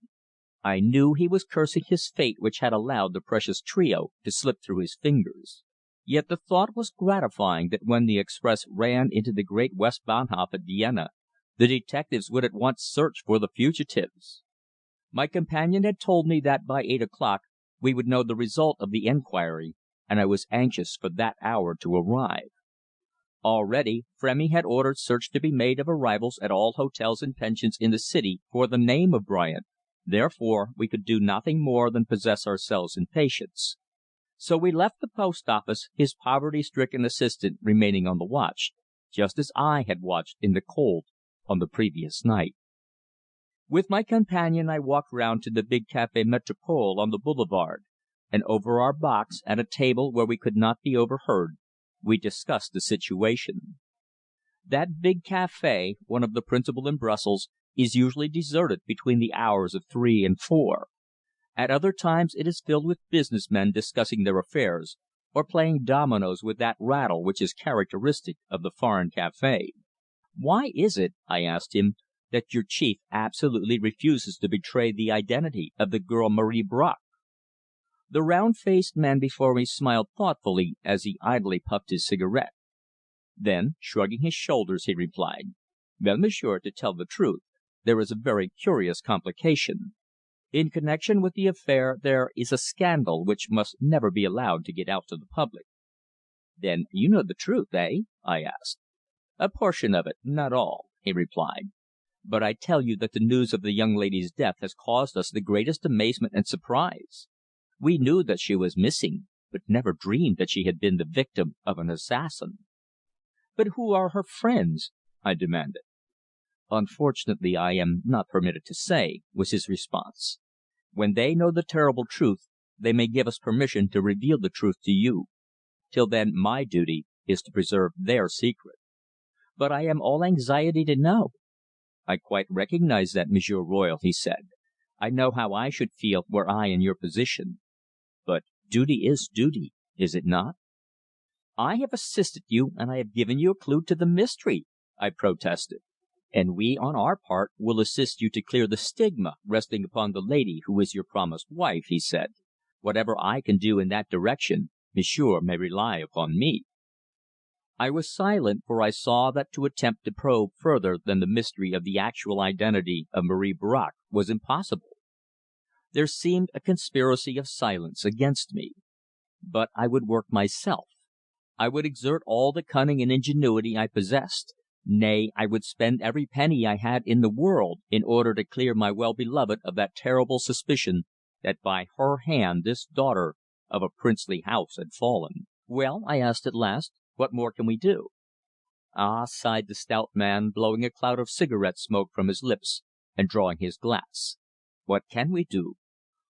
I knew he was cursing his fate which had allowed the precious trio to slip through his fingers. Yet the thought was gratifying that when the express ran into the great West Bahnhof at Vienna, the detectives would at once search for the fugitives. My companion had told me that by 8 o'clock we would know the result of the enquiry, and I was anxious for that hour to arrive. Already Frémy had ordered search to be made of arrivals at all hotels and pensions in the city for the name of Bryant, therefore we could do nothing more than possess ourselves in patience. So we left the post office, his poverty-stricken assistant remaining on the watch, just as I had watched in the cold on the previous night.
With my companion I walked round to the big Café Metropole on the boulevard, and over our box, at a table where we could not be overheard, we discussed the situation. That big café, one of the principal in Brussels, is usually deserted between the hours of 3 and 4. At other times it is filled with business men discussing their affairs, or playing dominoes with that rattle which is characteristic of the foreign café. "Why is it," I asked him, "that your chief absolutely refuses to betray the identity of the girl Marie Bracq?" The round faced man before me smiled thoughtfully as he idly puffed his cigarette. Then, shrugging his shoulders, he replied: "Well, monsieur, to tell the truth, there is a very curious complication. In connection with the affair there is a scandal which must never be allowed to get out to the public." "Then you know the truth, eh?" I asked. "A portion of it, not all," he replied. "But I tell you that the news of the young lady's death has caused us the greatest amazement and surprise. We knew that she was missing, but never dreamed that she had been the victim of an assassin." "But who are her friends?" I demanded. "Unfortunately I am not permitted to say," was his response. "When they know the terrible truth they may give us permission to reveal the truth to you. Till then my duty is to preserve their secret." "But I am all anxiety to know." "I quite recognize that, M'sieur Royle," he said. "I know how I should feel were I in your position. But duty is duty, is it not?" "I have assisted you, and I have given you a clue to the mystery," I protested. "And we, on our part, will assist you to clear the stigma resting upon the lady who is your promised wife," he said. "Whatever I can do in that direction, monsieur may rely upon me." I was silent, for I saw that to attempt to probe further than the mystery of the actual identity of Marie Bracq was impossible. There seemed a conspiracy of silence against me. But I would work myself. I would exert all the cunning and ingenuity I possessed. Nay, I would spend every penny I had in the world in order to clear my well beloved of that terrible suspicion that by her hand this daughter of a princely house had fallen. "Well," I asked at last, "what more can we do?" "Ah!" sighed the stout man, blowing a cloud of cigarette smoke from his lips, and drawing his glass. "What can we do?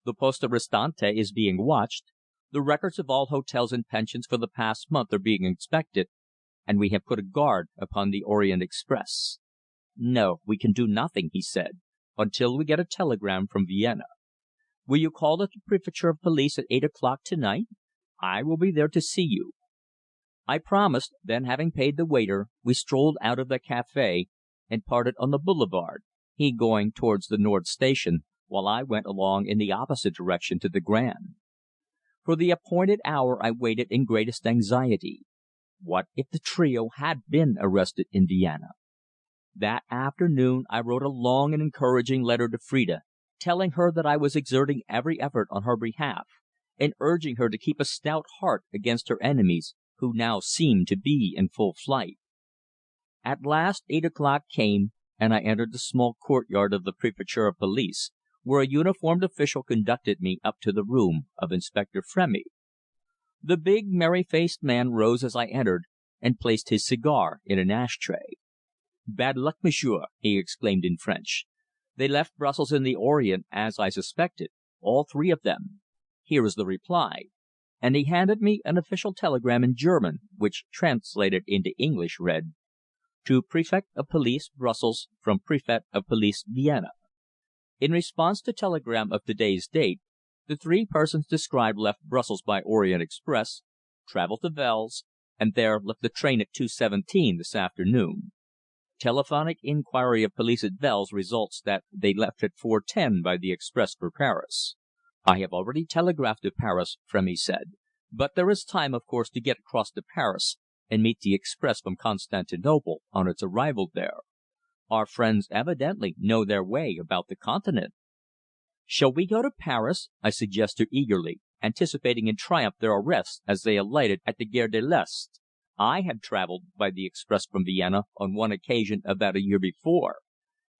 The Poste Restante is being watched, the records of all hotels and pensions for the past month are being inspected, and we have put a guard upon the Orient Express. No, we can do nothing," he said, "until we get a telegram from Vienna. Will you call at the Préfecture of Police at 8 o'clock to night? I will be there to see you." I promised, then having paid the waiter, we strolled out of the café and parted on the boulevard, he going towards the Nord Station, while I went along in the opposite direction to the Grand. For the appointed hour I waited in greatest anxiety. What if the trio had been arrested in Vienna? That afternoon I wrote a long and encouraging letter to Phrida, telling her that I was exerting every effort on her behalf, and urging her to keep a stout heart against her enemies, who now seemed to be in full flight. At last 8 o'clock came, and I entered the small courtyard of the Préfecture of Police, where a uniformed official conducted me up to the room of Inspector Frémy. The big, merry faced man rose as I entered, and placed his cigar in an ash tray. "Bad luck, monsieur!" he exclaimed in French. "They left Brussels in the Orient, as I suspected, all three of them. Here is the reply," and he handed me an official telegram in German, which translated into English read: "To Prefect of Police, Brussels, from Prefect of Police, Vienna. In response to telegram of today's date, the three persons described left Brussels by Orient Express, travelled to Wels, and there left the train at 2:17 this afternoon. Telephonic inquiry of police at Wels results that they left at 4:10 by the express for Paris. I have already telegraphed to Paris," Frémy said, "but there is time, of course, to get across to Paris and meet the express from Constantinople on its arrival there. Our friends evidently know their way about the Continent." "Shall we go to Paris?" I suggested eagerly, anticipating in triumph their arrest as they alighted at the Gare de l'Est. I had travelled by the express from Vienna on one occasion about a year before,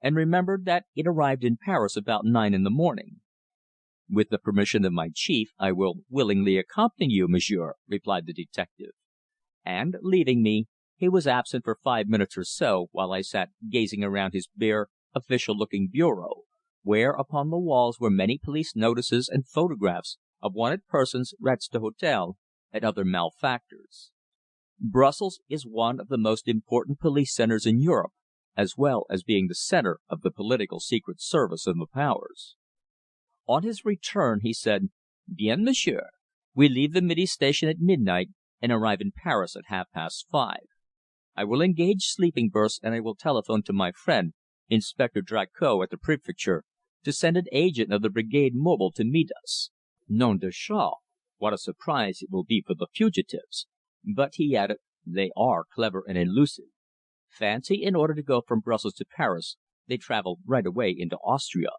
and remembered that it arrived in Paris about 9 in the morning. "With the permission of my chief, I will willingly accompany you, monsieur," replied the detective. And, leaving me, he was absent for 5 minutes or so, while I sat gazing around his bare, official looking bureau,
where upon the walls were many police notices and photographs of wanted persons, restes d'hotel, and other malefactors. Brussels is one of the most important police centres in Europe, as well as being the centre of the political secret service of the Powers. On his return he said: "Bien, monsieur. We leave the Midi Station at midnight and arrive in Paris at 5:30. I will engage sleeping berths, and I will telephone to my friend, Inspector Dracot at the Préfecture, to send an agent of the Brigade Mobile to meet us. Nom de Dieu, what a surprise it will be for the fugitives! But," he added, "they are clever and elusive. Fancy, in order to go from Brussels to Paris, they travel right away into Austria,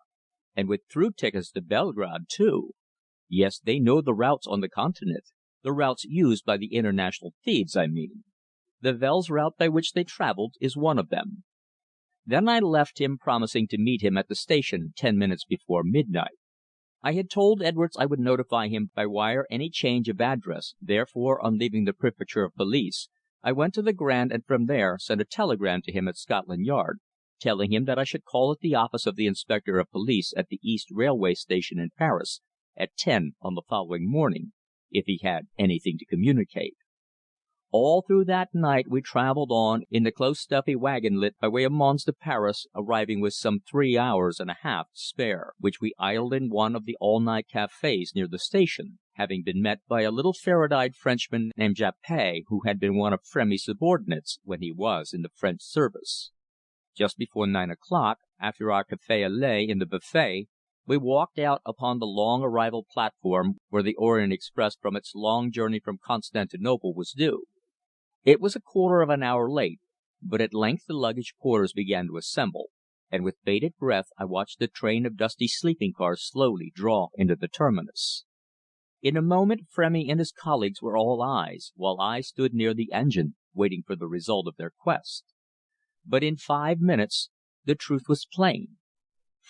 and with through tickets to Belgrade, too! Yes, they know the routes on the Continent, the routes used by the international thieves, I mean. The Wels route by which they travelled is one of them." Then I left him, promising to meet him at the station 10 minutes before midnight. I had told Edwards I would notify him by wire any change of address, therefore, on leaving the Préfecture of Police, I went to the Grand, and from there sent a telegram to him at Scotland Yard, telling him that I should call at the office of the Inspector of Police at the East Railway Station in Paris at 10 on the following morning, if he had anything to communicate. All through that night we travelled on in the close stuffy wagonlit by way of Mons to Paris, arriving with some 3 hours and a half to spare, which we idled in one of the all-night cafés near the station, having been met by a little ferret-eyed Frenchman named Japet, who had been one of Frémy's subordinates when he was in the French service. Just before 9 o'clock, after our café au lait in the buffet, we walked out upon the long arrival platform where the Orient Express from its long journey from Constantinople was due. It was a quarter of an hour late, but at length the luggage porters began to assemble, and with bated breath I watched the train of dusty sleeping cars slowly draw into the terminus. In a moment Frémy and his colleagues were all eyes, while I stood near the engine, waiting for the result of their quest. But in 5 minutes the truth was plain.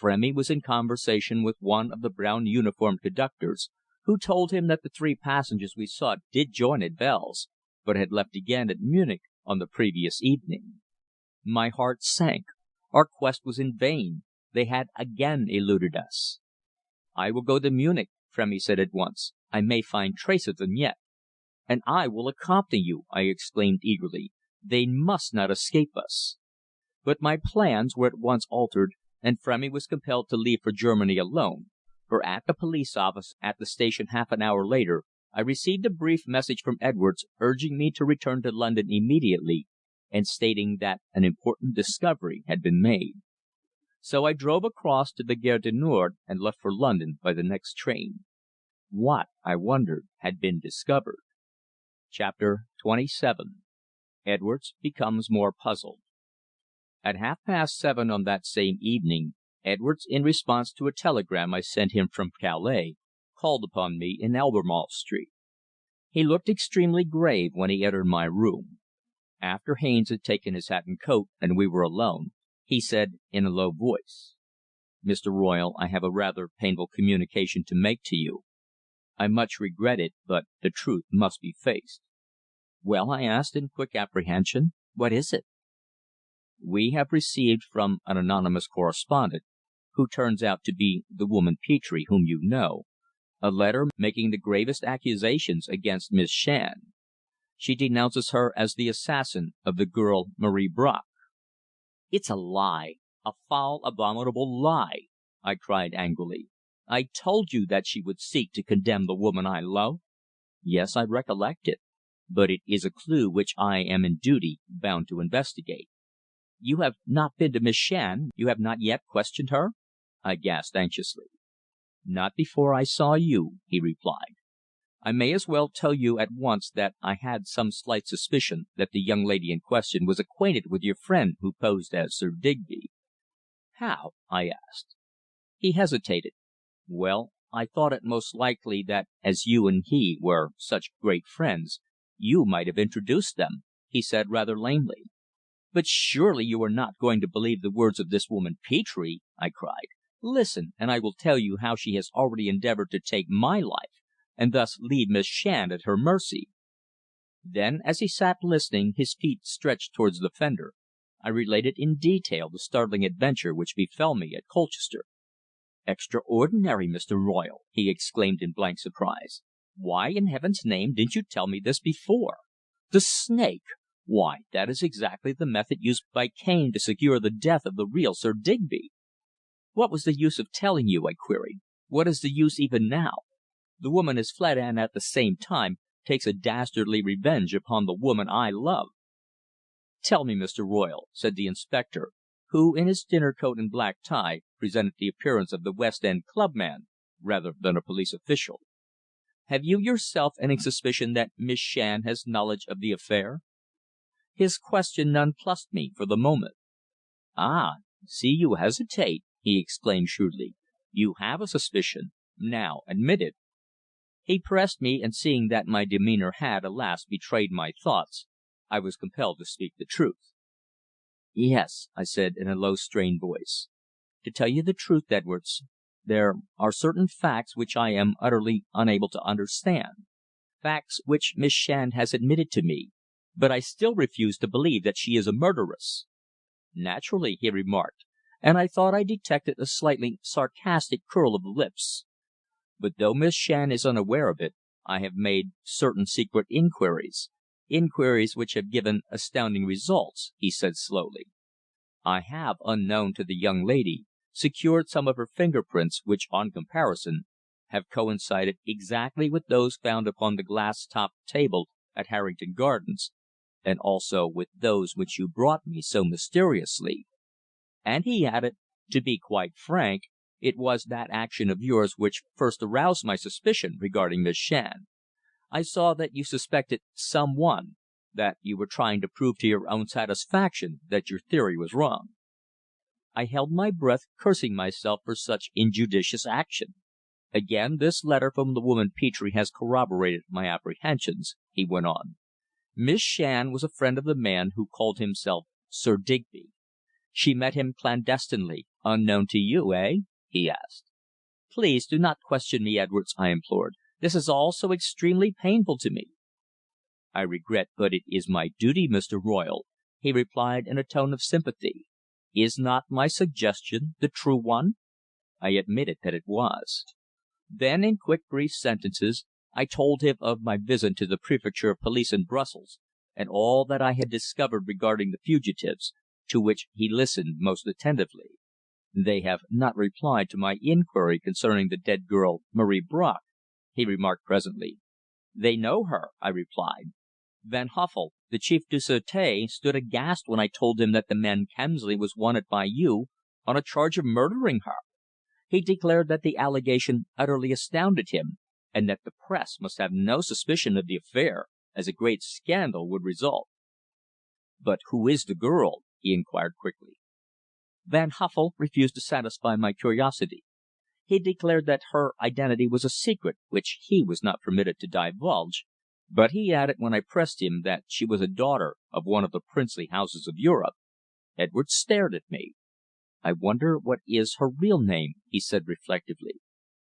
Frémy was in conversation with one of the brown uniformed conductors, who told him that the 3 passengers we sought did join at Wels, but had left again at Munich on the previous evening. My heart sank. Our quest was in vain. They had again eluded us. "I will go to Munich," Frémy said at once. "I may find trace of them yet." "And I will accompany you," I exclaimed eagerly. "They must not escape us." But my plans were at once altered, and Frémy was compelled to leave for Germany alone, for at the police office at the station half an hour later I received a brief message from Edwards urging me to return to London immediately, and stating that an important discovery had been made. So I drove across to the Gare du Nord and left for London by the next train. What, I wondered, had been discovered? Chapter 27. Edwards becomes more puzzled. At 7:30 on that same evening, Edwards, in response to a telegram I sent him from Calais, called upon me in Albemarle Street. He looked extremely grave when he entered my room. After Haines had taken his hat and coat, and we were alone, he said in a low voice: "Mr. Royle, I have a rather painful communication to make to you. I much regret it, but the truth must be faced." "Well?" I asked in quick apprehension. "What is it?" "We have received from an anonymous correspondent, who turns out to be the woman Petre, whom you know, a letter making the gravest accusations against Miss Shand. She denounces her as the assassin of the girl Marie Bracq." "It's a lie, a foul, abominable lie!" I cried angrily. "I told you that she would seek to condemn the woman I love." "Yes, I recollect it. But it is a clue which I am in duty bound to investigate." "You have not been to Miss Shand? You have not yet questioned her?" I gasped anxiously. "Not before I saw you," he replied. "I may as well tell you at once that I had some slight suspicion that the young lady in question was acquainted with your friend who posed as Sir Digby." "How?" I asked. He hesitated. "Well, I thought it most likely that as you and he were such great friends, you might have introduced them," he said rather lamely. "But surely you are not going to believe the words of this woman Petre?" I cried. "Listen, and I will tell you how she has already endeavoured to take my life, and thus leave Miss Shand at her mercy." Then, as he sat listening, his feet stretched towards the fender, I related in detail the startling adventure which befell me at Colchester.
"Extraordinary, Mr. Royle!" he exclaimed in blank surprise. "Why, in Heaven's name, didn't you tell me this before? The snake! Why, that is exactly the method used by Cane to secure the death of the real Sir Digby." "What was the use of telling you?" I queried. "What is the use even now? The woman has fled and at the same time takes a dastardly revenge upon the woman I love." "Tell me, Mr. Royle," said the inspector, who, in his dinner coat and black tie, presented the appearance of the West End clubman rather than a police official, "have you yourself any suspicion that Miss Shand has knowledge of the affair?" His question nonplussed me for the moment. "Ah! See you hesitate," he exclaimed shrewdly. "You have a suspicion. Now admit it." He pressed me, and seeing that my demeanour had, alas! betrayed my thoughts, I was compelled to speak the truth. "Yes," I said in a low, strained voice. "To tell you the truth, Edwards, there are certain facts which I am utterly unable to understand. Facts which Miss Shand has admitted to me, but I still refuse to believe that she is a murderess." "Naturally," he remarked, and I thought I detected a slightly sarcastic curl of the lips. "But though Miss Shand is unaware of it, I have made certain secret inquiries which have given astounding results," he said slowly. "I have, unknown to the young lady, secured some of her finger prints, which, on comparison, have coincided exactly with those found upon the glass topped table at Harrington Gardens, and also with those which you brought me so mysteriously. And," he added, "to be quite frank, it was that action of yours which first aroused my suspicion regarding Miss Shand. I saw that you suspected some one, that you were trying to prove to your own satisfaction that your theory was wrong." I held my breath, cursing myself for such injudicious action. "Again, this letter from the woman Petre has corroborated my apprehensions," he went on. "Miss Shand was a friend of the man who called himself Sir Digby. She met him clandestinely, unknown to you eh?" he asked. "Please do not question me, Edwards," I implored. "This is all so extremely painful to me." "I regret, but it is my duty, Mr. Royle," he replied in a tone of sympathy. "Is not my suggestion the true one?" I admitted that it was. Then, in quick, brief sentences, I told him of my visit to the Préfecture of Police in Brussels, and all that I had discovered regarding the fugitives, to which he listened most attentively. "They have not replied to my inquiry concerning the dead girl, Marie Bracq," he remarked presently. "They know her," I replied. "Van Huffel, the Chef du Sûreté, stood aghast when I told him that the man Kemsley was wanted by you on a charge of murdering her. He declared that the allegation utterly astounded him, and that the Press must have no suspicion of the affair, as a great scandal would result." "But who is the girl?" he inquired quickly. "Van Huffel refused to satisfy my curiosity. He declared that her identity was a secret which he was not permitted to divulge, but he added, when I pressed him, that she was a daughter of one of the princely houses of Europe." Edwards stared at me. "I wonder what is her real name," he said reflectively.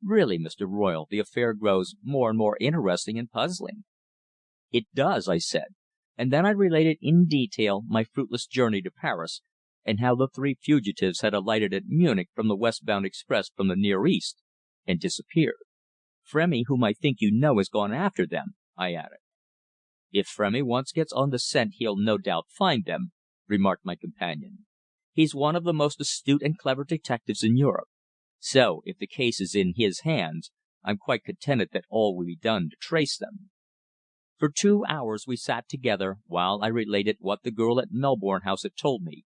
"Really, Mr. Royle, the affair grows more and more interesting and puzzling." "It does," I said, and then I related in detail my fruitless journey to Paris, and how the three fugitives had alighted at Munich from the west bound express from the Near East, and disappeared. "Frémy, whom I think you know, has gone after them," I added. "If Frémy once gets on the scent he'll no doubt find them," remarked my companion. "He's one of the most astute and clever detectives in Europe. So, if the case is in his hands, I'm quite contented that all will be done to trace them." For 2 hours we sat together, while I related what the girl at Melbourne House had told me,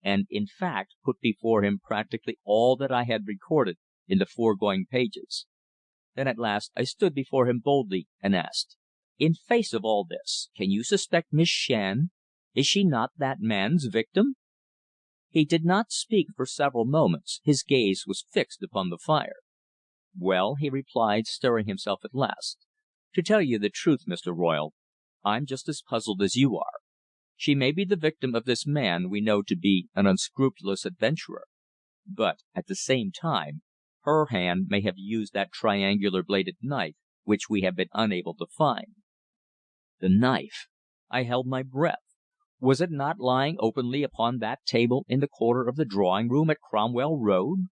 and, in fact, put before him practically all that I had recorded in the foregoing pages. Then at last I stood before him boldly and asked: "In face of all this, can you suspect Miss Shand? Is she not that man's victim?" He did not speak for several moments. His gaze was fixed upon the fire. "Well," he replied, stirring himself at last, "to tell you the truth, Mr. Royle, I'm just as puzzled as you are. She may be the victim of this man we know to be an unscrupulous adventurer. But, at the same time, her hand may have used that triangular bladed knife which we have been unable to find." The knife! I held my breath. Was it not lying openly upon that table in the corner of the drawing room at Cromwell Road?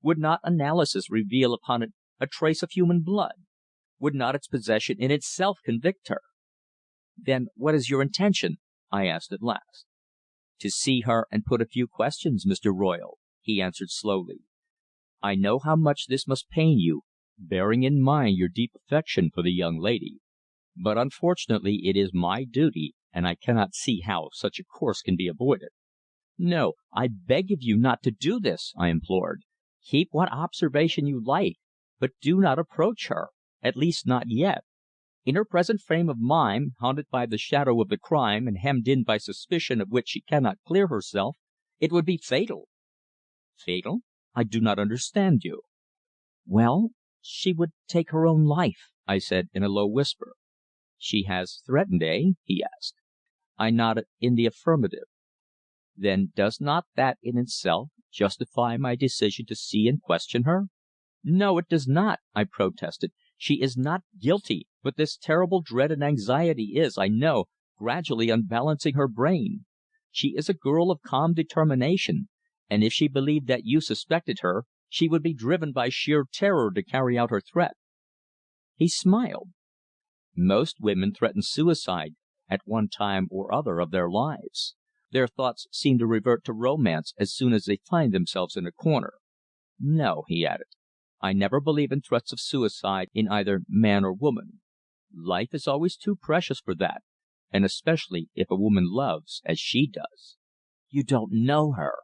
Would not analysis reveal upon it a trace of human blood? Would not its possession in itself convict her? "Then what is your intention?" I asked at last. "To see her and put a few questions, Mr. Royle," he answered slowly. "I know how much this must pain you, bearing in mind your deep affection for the young lady. But unfortunately it is my duty, and I cannot see how such a course can be avoided." "No, I beg of you not to do this," I implored. "Keep what observation you like, but do not approach her at least not yet. In her present frame of mind, haunted by the shadow of the crime and hemmed in by suspicion of which she cannot clear herself, it would be fatal." "Fatal? I do not understand you." "Well, she would take her own life," I said in a low whisper. "She has threatened, eh?" he asked. I nodded in the affirmative. "Then does not that in itself justify my decision to see and question her?" "No, it does not," I protested. "She is not guilty, but this terrible dread and anxiety is, I know, gradually unbalancing her brain. She is a girl of calm determination, and if she believed that you suspected her, she would be driven by sheer terror to carry out her threat." He smiled. "Most women threaten suicide at one time or other of their lives. Their thoughts seem to revert to romance as soon as they find themselves in a corner. No," he added, "I never believe in threats of suicide in either man or woman. Life is always too precious for that, and especially if a woman loves as she does." "You don't know her."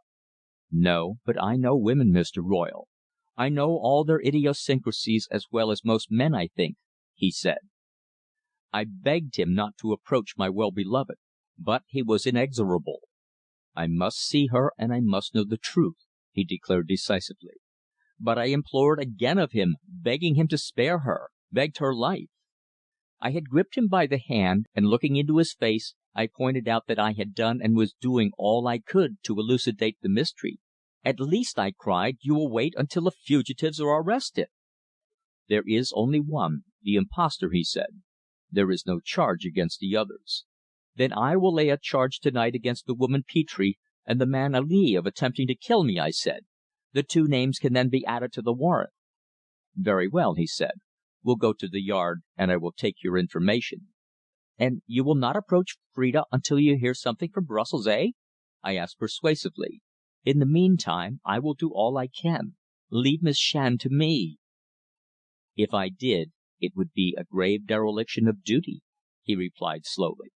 "No, but I know women, Mr. Royle. I know all their idiosyncrasies as well as most men, I think," he said. I begged him not to approach my well beloved, but he was inexorable. "I must see her and I must know the truth," he declared decisively. But I implored again of him, begging him to spare her, begged her life. I had gripped him by the hand, and looking into his face I pointed out that I had done and was doing all I could to elucidate the mystery. "At least," I cried, "you will wait until the fugitives are arrested." "There is only one, the impostor," he said. "There is no charge against the others." "Then I will lay a charge to night against the woman Petre and the man Ali of attempting to kill me," I said. "The two names can then be added to the warrant." "Very well," he said. "We'll go to the Yard, and I will take your information." "And you will not approach Phrida until you hear something from Brussels, eh?" I asked persuasively. "In the meantime I will do all I can. Leave Miss Shand to me." "If I did, it would be a grave dereliction of duty," he replied slowly.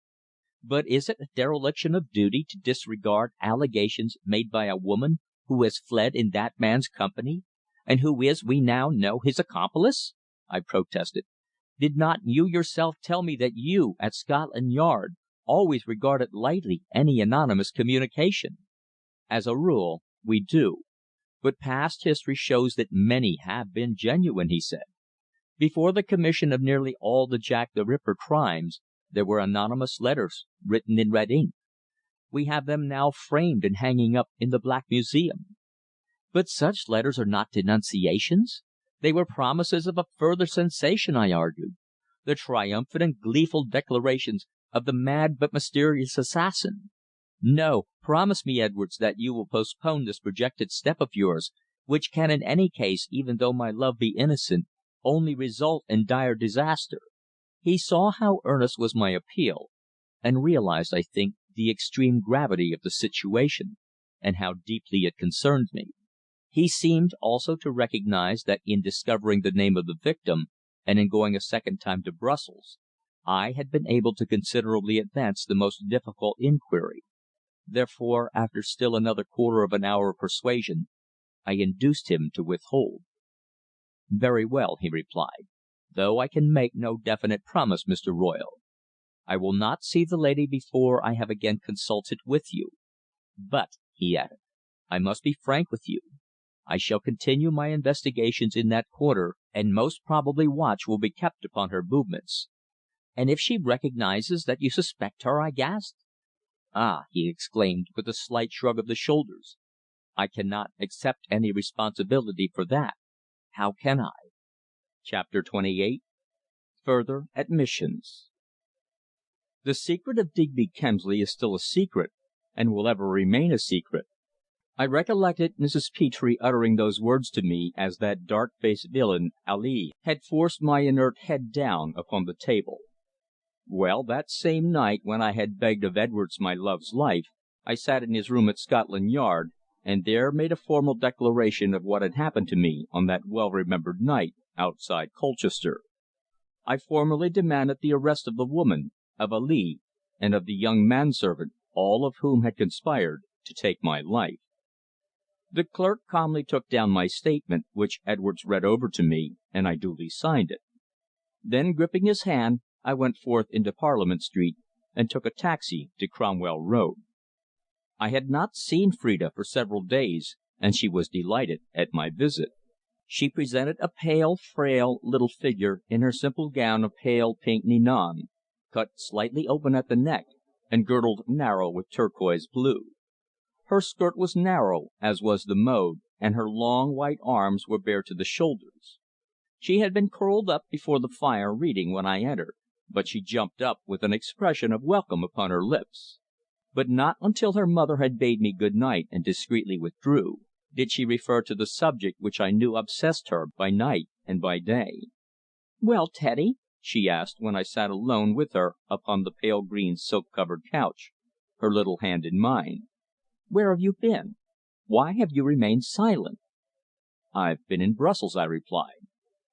"But is it a dereliction of duty to disregard allegations made by a woman who has fled in that man's company, and who is, we now know, his accomplice?" I protested. "Did not you yourself tell me that you, at Scotland Yard, always regarded lightly any anonymous communication?" "As a rule, we do. But past history shows that many have been genuine," he said. "Before the commission of nearly all the Jack the Ripper crimes there were anonymous letters written in red ink. We have them now framed and hanging up in the Black Museum." "But such letters are not denunciations. They were promises of a further sensation," I argued. "The triumphant and gleeful declarations of the mad but mysterious assassin. No, promise me, Edwards, that you will postpone this projected step of yours, which can in any case, even though my love be innocent, only result in dire disaster." He saw how earnest was my appeal, and realized, I think, the extreme gravity of the situation, and how deeply it concerned me. He seemed also to recognize that in discovering the name of the victim, and in going a second time to Brussels, I had been able to considerably advance the most difficult inquiry. Therefore, after still another quarter of an hour of persuasion, I induced him to withhold. "Very well," he replied, "though I can make no definite promise, Mr. Royle. I will not see the lady before I have again consulted with you. But," he added, "I must be frank with you. I shall continue my investigations in that quarter, and most probably watch will be kept upon her movements." "And if she recognizes that you suspect her?" I gasped. "Ah!" he exclaimed, with a slight shrug of the shoulders. "I cannot accept any responsibility for that. How can I?" CHAPTER XXVIII. FURTHER ADMISSIONS. The secret of Digby Kemsley is still a secret, and will ever remain a secret.
I recollected Mrs. Petre uttering those words to me as that dark faced villain, Ali, had forced my inert head down upon the table. Well, that same night when I had begged of Edwards my love's life, I sat in his room at Scotland Yard, and there made a formal declaration of what had happened to me on that well remembered night outside Colchester. I formally demanded the arrest of the woman, of Ali, and of the young manservant, all of whom had conspired to take my life. The clerk calmly took down my statement, which Edwards read over to me, and I duly signed it. Then, gripping his hand, I went forth into Parliament Street and took a taxi to Cromwell Road. I had not seen Phrida for several days, and she was delighted at my visit. She presented a pale, frail little figure in her simple gown of pale pink ninon, cut slightly open at the neck and girdled narrow with turquoise blue. Her skirt was narrow, as was the mode, and her long white arms were bare to the shoulders. She had been curled up before the fire reading when I entered, but she jumped up with an expression of welcome upon her lips. But not until her mother had bade me good night and discreetly withdrew, did she refer to the subject which I knew obsessed her by night and by day. "Well, Teddy?" she asked, when I sat alone with her upon the pale green silk covered couch, her little hand in mine. "Where have you been? Why have you remained silent?" "I've been in Brussels," I replied,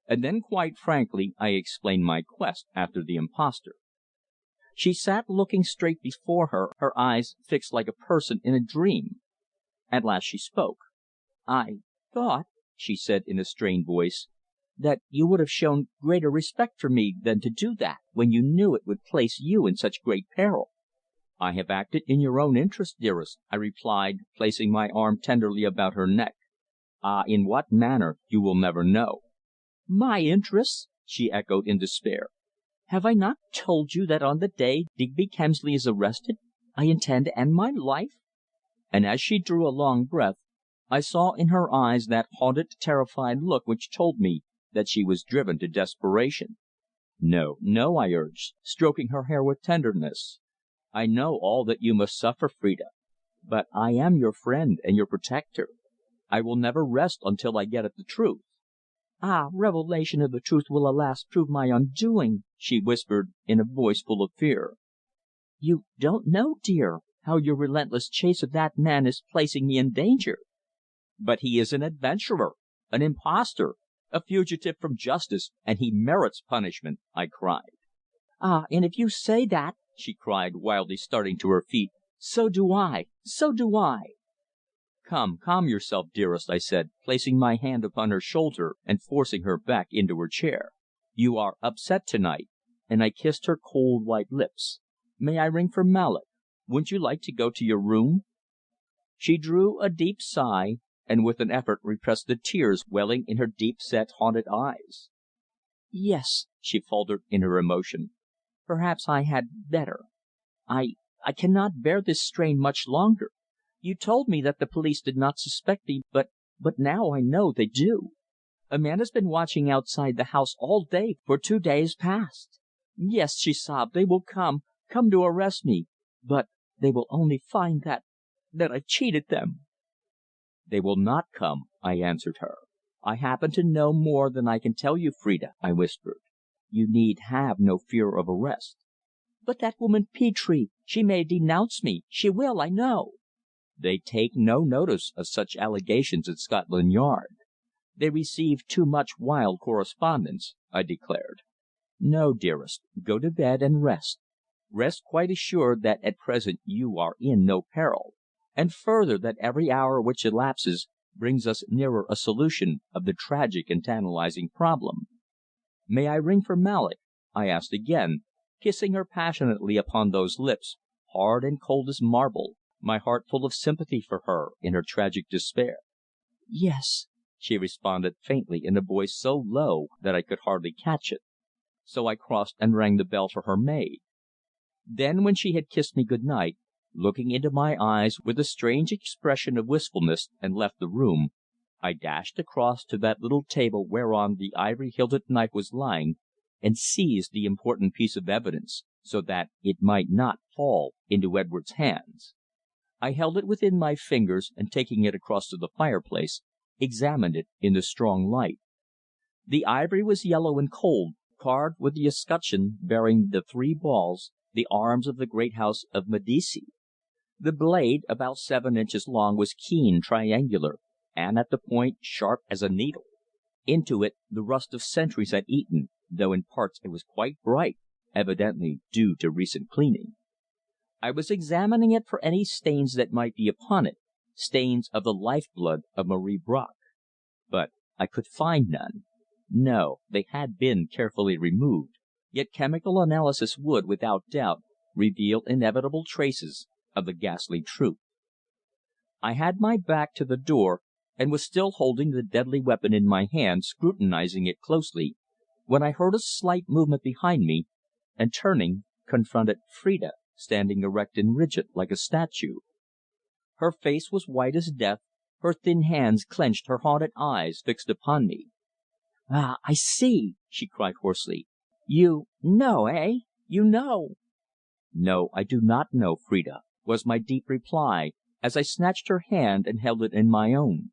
and then quite frankly I explained my quest after the impostor. She sat looking straight before her, her eyes fixed like a person in a dream. At last she spoke. "I thought," she said in a strained voice, "that you would have shown greater respect for me than to do that, when you knew it would place you in such great peril." "I have acted in your own interest, dearest," I replied, placing my arm tenderly about her neck. "Ah, in what manner you will never know." "My interests!" she echoed in despair. "Have I not told you that on the day Digby Kemsley is arrested I intend to end my life?" And as she drew a long breath, I saw in her eyes that haunted, terrified look which told me that she was driven to desperation. "No, no," I urged, stroking her hair with tenderness. "I know all that you must suffer, Phrida, but I am your friend and your protector. I will never rest until I get at the truth." "Ah, revelation of the truth will alas prove my undoing," she whispered in a voice full of fear. "You don't know, dear, how your relentless chase of that man is placing me in danger." "But he is an adventurer, an impostor, a fugitive from justice, and he merits punishment," I cried. "Ah, and if you say that," she cried, wildly starting to her feet, "so do I. So do I." "Come, calm yourself, dearest," I said, placing my hand upon her shoulder and forcing her back into her chair. "You are upset to night," and I kissed her cold, white lips. "May I ring for Mallock? Wouldn't you like to go to your room?" She drew a deep sigh, and with an effort repressed the tears welling in her deep set, haunted eyes. "Yes," she faltered in her emotion. "Perhaps I had better. I cannot bear this strain much longer. You told me that the police did not suspect me, but now I know they do. A man has been watching outside the house all day for 2 days past. Yes," she sobbed, "they will come to arrest me, but they will only find that I've cheated them." "They will not come," I answered her. "I happen to know more than I can tell you, Phrida," I whispered. "You need have no fear of arrest." "But that woman Petre she may denounce me. She will, I know." "They take no notice of such allegations at Scotland Yard. They receive too much wild correspondence," I declared. "No, dearest, go to bed and rest. Rest quite assured that at present you are in no peril, and further, that every hour which elapses brings us nearer a solution of the tragic and tantalizing problem. May I ring for Mallock?" I asked again, kissing her passionately upon those lips, hard and cold as marble, my heart full of sympathy for her in her tragic despair. "Yes," she responded faintly in a voice so low that I could hardly catch it. So I crossed and rang the bell for her maid. Then, when she had kissed me good night, looking into my eyes with a strange expression of wistfulness, and left the room, I dashed across to that little table whereon the ivory hilted knife was lying, and seized the important piece of evidence, so that it might not fall into Edwards' hands.
I held it within my fingers, and taking it across to the fireplace, examined it in the strong light. The ivory was yellow and cold, carved with the escutcheon bearing the three balls, the arms of the great house of Medici. The blade, about 7 inches long, was keen, triangular, and at the point sharp as a needle. Into it the rust of centuries had eaten, though in parts it was quite bright, evidently due to recent cleaning. I was examining it for any stains that might be upon it, stains of the life blood of Marie Bracq. But I could find none. No, they had been carefully removed, yet chemical analysis would, without doubt, reveal inevitable traces of the ghastly truth. I had my back to the door, and was still holding the deadly weapon in my hand, scrutinizing it closely, when I heard a slight movement behind me, and turning, confronted Phrida, standing erect and rigid like a statue. Her face was white as death, her thin hands clenched, her haunted eyes fixed upon me. "Ah, I see!" she cried hoarsely. "You know, eh? You know!" "No, I do not know, Phrida," was my deep reply, as I snatched her hand and held it in my own.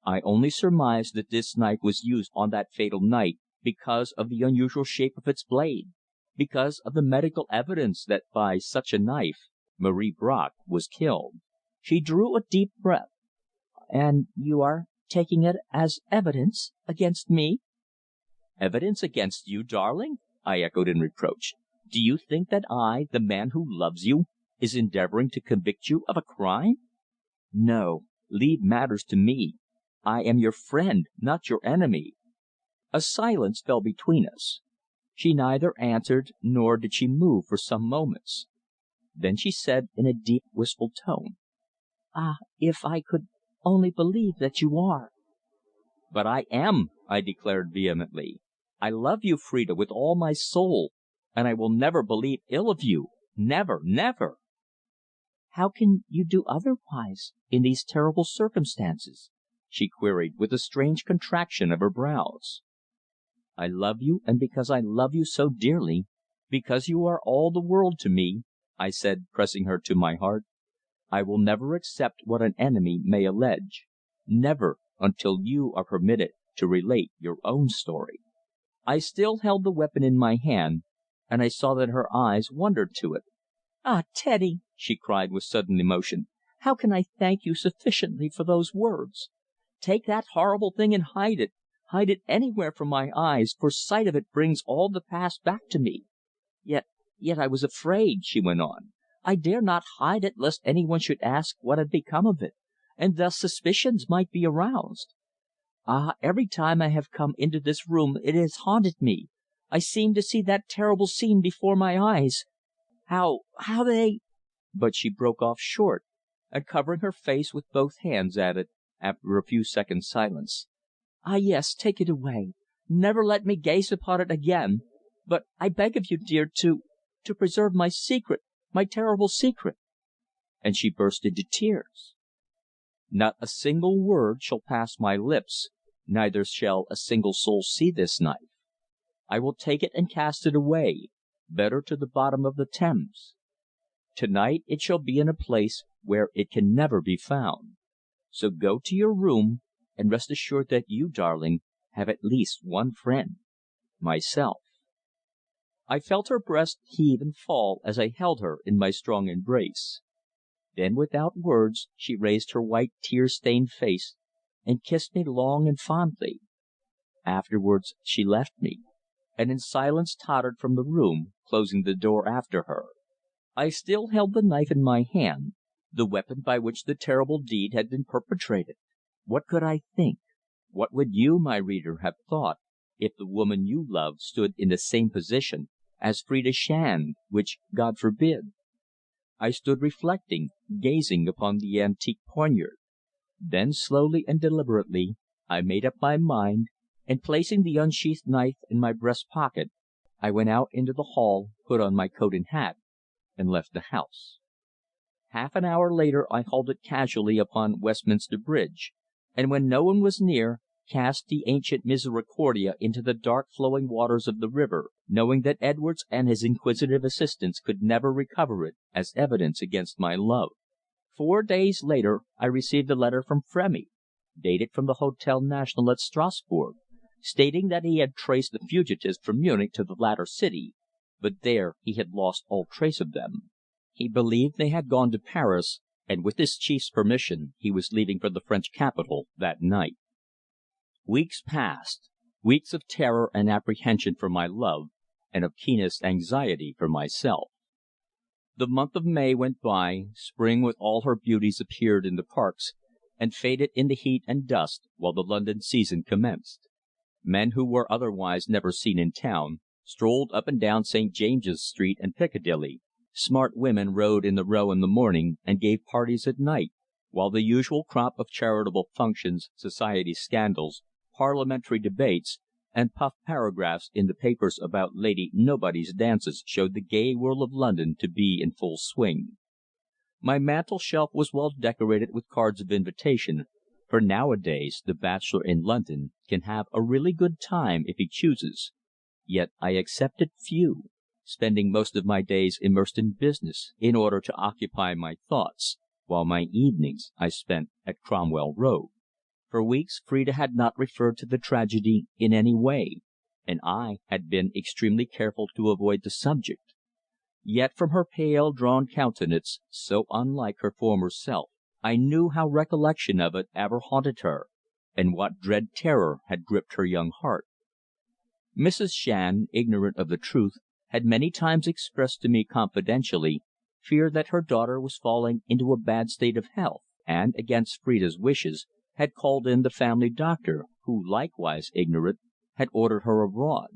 "I only surmise that this knife was used on that fatal night because of the unusual shape of its blade, because of the medical evidence that by such a knife Marie Bracq was killed." She drew a deep breath. "And you are taking it as evidence against me?" "Evidence against you, darling?" I echoed in reproach. "Do you think that I, the man who loves you, is endeavouring to convict you of a crime? No, leave matters to me. I am your friend, not your enemy." A silence fell between us. She neither answered nor did she move for some moments. Then she said in a deep, wistful tone: "Ah, if I could only believe that you are!" "But I am," I declared vehemently. "I love you, Phrida, with all my soul, and I will never believe ill of you. Never, never!" "How can you do otherwise in these terrible circumstances?" she queried, with a strange contraction of her brows. "I love you, and because I love you so dearly, because you are all the world to me," I said, pressing her to my heart, "I will never accept what an enemy may allege. Never, until you are permitted to relate your own story." I still held the weapon in my hand, and I saw that her eyes wandered to it. "Ah, Teddy!" she cried with sudden emotion. "How can I thank you sufficiently for those words? Take that horrible thing and hide it anywhere from my eyes, for sight of it brings all the past back to me. Yet I was afraid," she went on. "I dare not hide it lest any one should ask what had become of it, and thus suspicions might be aroused. Ah, every time I have come into this room it has haunted me. I seem to see that terrible scene before my eyes. How they—" But she broke off short, and covering her face with both hands, added, after a few seconds' silence: "Ah, yes, take it away. Never let me gaze upon it again. But I beg of you, dear, to preserve my secret, my terrible secret." And she burst into tears. "Not a single word shall pass my lips, neither shall a single soul see this knife. I will take it and cast it away, better to the bottom of the Thames. To night it shall be in a place where it can never be found. So go to your room, and rest assured that you, darling, have at least one friend myself." I felt her breast heave and fall as I held her in my strong embrace. Then without words she raised her white tear stained face and kissed me long and fondly. Afterwards she left me, and in silence tottered from the room, closing the door after her. I still held the knife in my hand, the weapon by which the terrible deed had been perpetrated. What could I think? What would you, my reader, have thought if the woman you loved stood in the same position as Phrida Shand, which God forbid? I stood reflecting, gazing upon the antique poignard. Then slowly and deliberately I made up my mind, and placing the unsheathed knife in my breast pocket, I went out into the hall, put on my coat and hat, and left the house. Half an hour later I halted casually upon Westminster Bridge, and when no one was near, cast the ancient Misericordia into the dark flowing waters of the river, knowing that Edwards and his inquisitive assistants could never recover it as evidence against my love. 4 days later I received a letter from Frémy, dated from the Hotel National at Strasbourg, stating that he had traced the fugitives from Munich to the latter city, but there he had lost all trace of them. He believed they had gone to Paris, and with his chief's permission he was leaving for the French capital that night. Weeks passed, weeks of terror and apprehension for my love, and of keenest anxiety for myself. The month of May went by, spring with all her beauties appeared in the parks, and faded in the heat and dust, while the London season commenced. Men who were otherwise never seen in town strolled up and down St. James's Street and Piccadilly, smart women rode in the Row in the morning and gave parties at night, while the usual crop of charitable functions, society scandals, parliamentary debates, and puff paragraphs in the papers about Lady Nobody's dances showed the gay whirl of London to be in full swing. My mantel shelf was well decorated with cards of invitation, for nowadays the bachelor in London can have a really good time if he chooses, yet I accepted few, spending most of my days immersed in business in order to occupy my thoughts, while my evenings I spent at Cromwell Road. For weeks Phrida had not referred to the tragedy in any way, and I had been extremely careful to avoid the subject. Yet from her pale, drawn countenance, so unlike her former self, I knew how recollection of it ever haunted her, and what dread terror had gripped her young heart. Mrs. Shand, ignorant of the truth, had many times expressed to me confidentially fear that her daughter was falling into a bad state of health, and, against Phrida's wishes, had called in the family doctor, who, likewise ignorant, had ordered her abroad.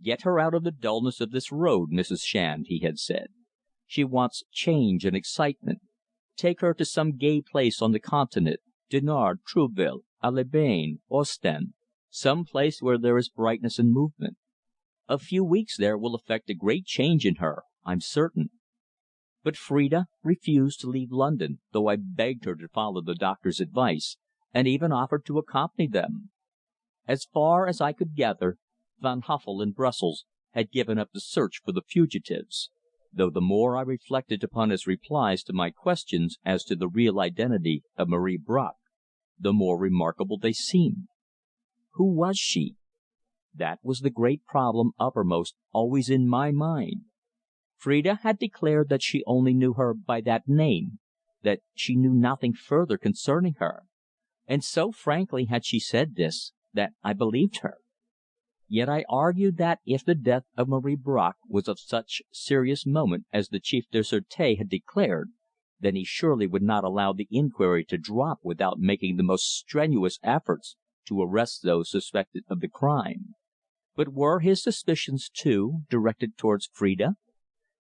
"Get her out of the dullness of this road, Mrs. Shand," he had said. "She wants change and excitement. Take her to some gay place on the Continent, Dinard, Trouville, Aix les Bains, Ostend, some place where there is brightness and movement. A few weeks there will effect a great change in her, I'm certain." But Phrida refused to leave London, though I begged her to follow the doctor's advice, and even offered to accompany them. As far as I could gather, Van Huffel in Brussels had given up the search for the fugitives, though the more I reflected upon his replies to my questions as to the real identity of Marie Bracq, the more remarkable they seemed. Who was she? That was the great problem uppermost always in my mind. Phrida had declared that she only knew her by that name, that she knew nothing further concerning her, and so frankly had she said this, that I believed her. Yet I argued that if the death of Marie Bracq was of such serious moment as the Chef du Sûreté had declared, then he surely would not allow the inquiry to drop without making the most strenuous efforts to arrest those suspected of the crime. But were his suspicions, too, directed towards Phrida?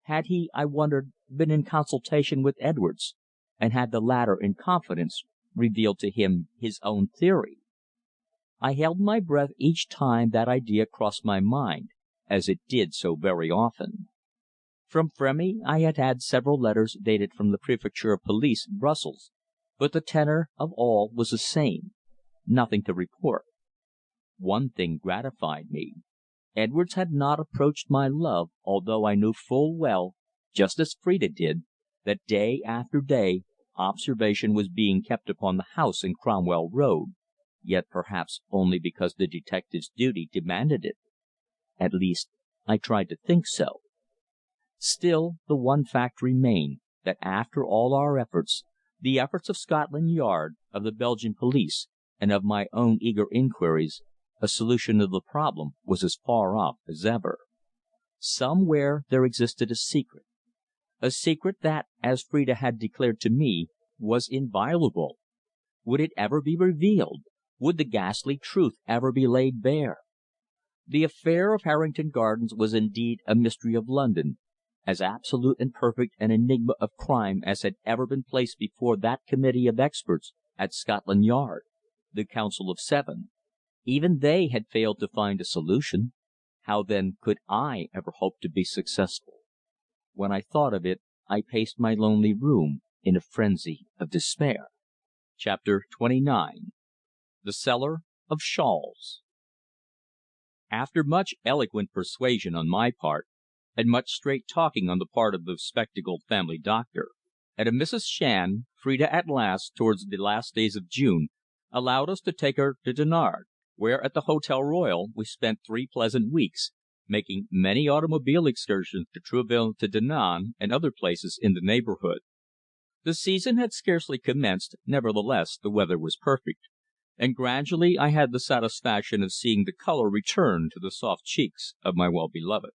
Had he, I wondered, been in consultation with Edwards, and had the latter, in confidence, revealed to him his own theory? I held my breath each time that idea crossed my mind, as it did so very often. From Frémy I had had several letters dated from the Préfecture of Police, Brussels, but the tenor of all was the same: nothing to report. One thing gratified me. Edwards had not approached my love, although I knew full well, just as Phrida did, that day after day observation was being kept upon the house in Cromwell Road, yet perhaps only because the detective's duty demanded it. At least, I tried to think so. Still, the one fact remained, that after all our efforts, the efforts of Scotland Yard, of the Belgian police, and of my own eager inquiries, a solution of the problem was as far off as ever. Somewhere there existed a secret that, as Phrida had declared to me, was inviolable. Would it ever be revealed? Would the ghastly truth ever be laid bare? The affair of Harrington Gardens was indeed a mystery of London, as absolute and perfect an enigma of crime as had ever been placed before that committee of experts at Scotland Yard, the Council of Seven. Even they had failed to find a solution. How then could I ever hope to be successful? When I thought of it, I paced my lonely room in a frenzy of despair. Chapter 29. The Seller of Shawls. After much eloquent persuasion on my part, and much straight talking on the part of the spectacled family doctor,
and a Mrs. Shand, Phrida at last, towards the last days of June, allowed us to take her to Dinard, where at the Hotel Royal we spent 3 pleasant weeks, making many automobile excursions to Trouville, to Dinan, and other places in the neighbourhood. The season had scarcely commenced, nevertheless the weather was perfect, and gradually I had the satisfaction of seeing the colour return to the soft cheeks of my well beloved.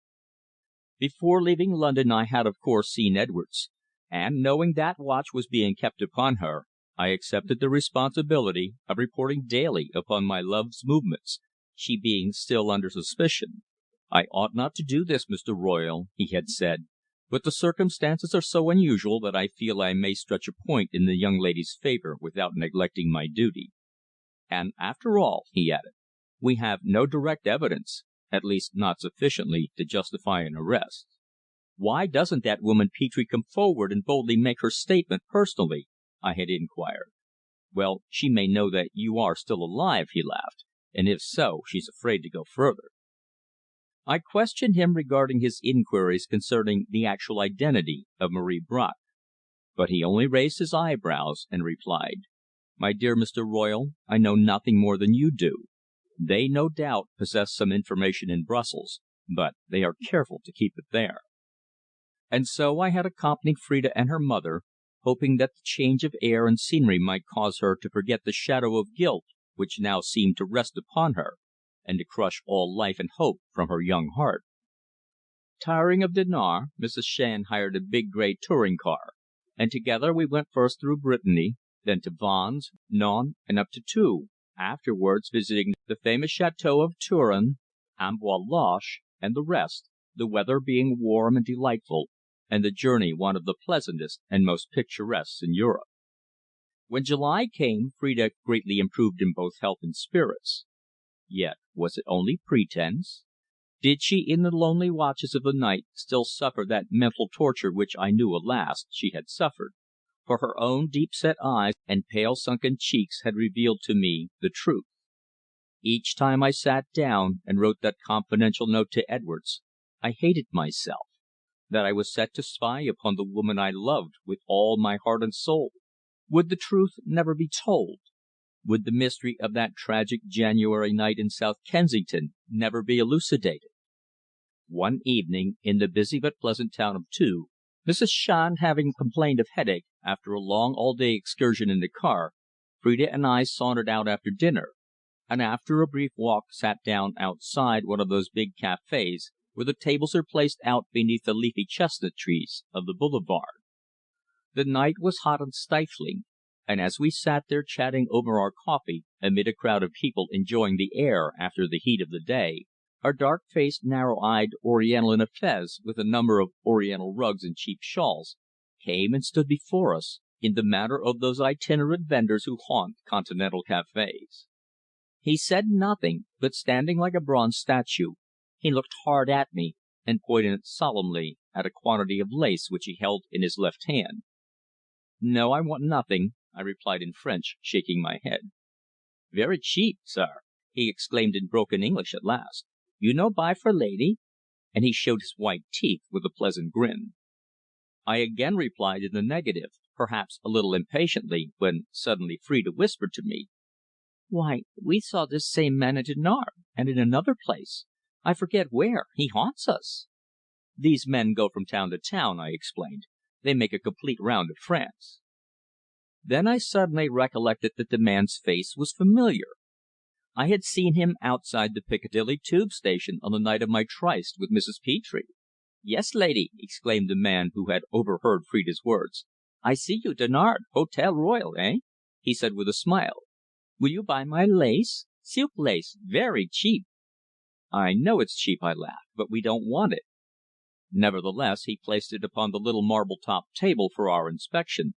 Before leaving London I had of course seen Edwards, and knowing that watch was being kept upon her, I accepted the responsibility of reporting daily upon my love's movements, she being still under suspicion. "I ought not to do this, Mr. Royle," he had said, "but the circumstances are so unusual that I feel I may stretch a point in the young lady's favour without neglecting my duty. And after all," he added, "we have no direct evidence, at least not sufficiently to justify an arrest." "Why doesn't that woman Petre come forward and boldly make her statement personally?" I had inquired. "Well, she may know that you are still alive," he laughed, "and if so, she's afraid to go further." I questioned him regarding his inquiries concerning the actual identity of Marie Bracq, but he only raised his eyebrows and replied: "My dear Mr. Royle, I know nothing more than you do. They, no doubt, possess some information in Brussels, but they are careful to keep it there." And so I had accompanied Phrida and her mother, hoping that the change of air and scenery might cause her to forget the shadow of guilt which now seemed to rest upon her, and to crush all life and hope from her young heart. Tiring of Dinard, Mrs. Shand hired a big grey touring car, and together we went first through Brittany, then to Vannes, Nantes, and up to Tours, afterwards visiting the famous Château of Turin, Amboise Loches, and the rest, the weather being warm and delightful, and the journey one of the pleasantest and most picturesque in Europe. When July came, Phrida greatly improved in both health and spirits. Yet was it only pretence? Did she in the lonely watches of the night still suffer that mental torture which I knew, alas! she had suffered, for her own deep set eyes and pale sunken cheeks had revealed to me the truth. Each time I sat down and wrote that confidential note to Edwards, I hated myself, that I was set to spy upon the woman I loved with all my heart and soul. Would the truth never be told? Would the mystery of that tragic January night in South Kensington never be elucidated? One evening, in the busy but pleasant town of Tours, Mrs. Shand having complained of headache after a long all day excursion in the car, Phrida and I sauntered out after dinner, and after a brief walk sat down outside one of those big cafés where the tables are placed out beneath the leafy chestnut trees of the boulevard. The night was hot and stifling, and as we sat there chatting over our coffee amid a crowd of people enjoying the air after the heat of the day, a dark-faced, narrow-eyed Oriental in a fez, with a number of Oriental rugs and cheap shawls, came and stood before us in the manner of those itinerant vendors who haunt Continental cafés. He said nothing, but standing like a bronze statue, he looked hard at me and pointed solemnly at a quantity of lace which he held in his left hand. "No, I want nothing," I replied in French, shaking my head. "Very cheap, sir!" he exclaimed in broken English at last. "You no buy for lady?" And he showed his white teeth with a pleasant grin. I again replied in the negative, perhaps a little impatiently, when suddenly Phrida whispered to me: "Why, we saw this same man at Dinard, and in another place. I forget where. He haunts us." "These men go from town to town," I explained. "They make a complete round of France." Then I suddenly recollected that the man's face was familiar. I had seen him outside the Piccadilly tube station on the night of my tryst with Mrs. Petre. "Yes, lady," exclaimed the man who had overheard Phrida's words. "I see you Dinard Hotel Royal, eh?" he said with a smile. "Will you buy my lace? Silk lace very cheap." "I know it's cheap," I laughed, "but we don't want it." Nevertheless, he placed it upon the little marble topped table for our inspection,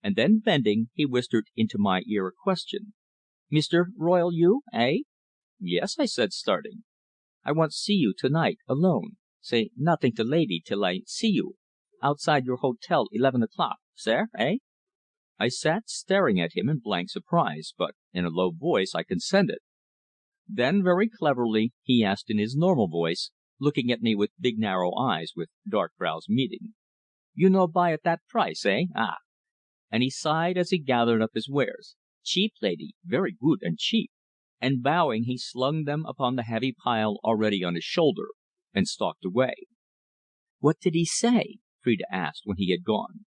and then bending, he whispered into my ear a question: "Mr. Royle you, eh?" "Yes," I said, starting. "I want see you to night alone. Say nothing to lady till I see you outside your hotel 11 o'clock, sare, eh?" I sat staring at him in blank surprise, but in a low voice I consented. Then very cleverly he asked in his normal voice, looking at me with big narrow eyes with dark brows meeting: "You no buy at that price, eh? Ah! and he sighed as he gathered up his wares. "Cheap, lady, very good and cheap." And bowing, he slung them upon the heavy pile already on his shoulder, and stalked away. "What did he say?" Phrida asked when he had gone.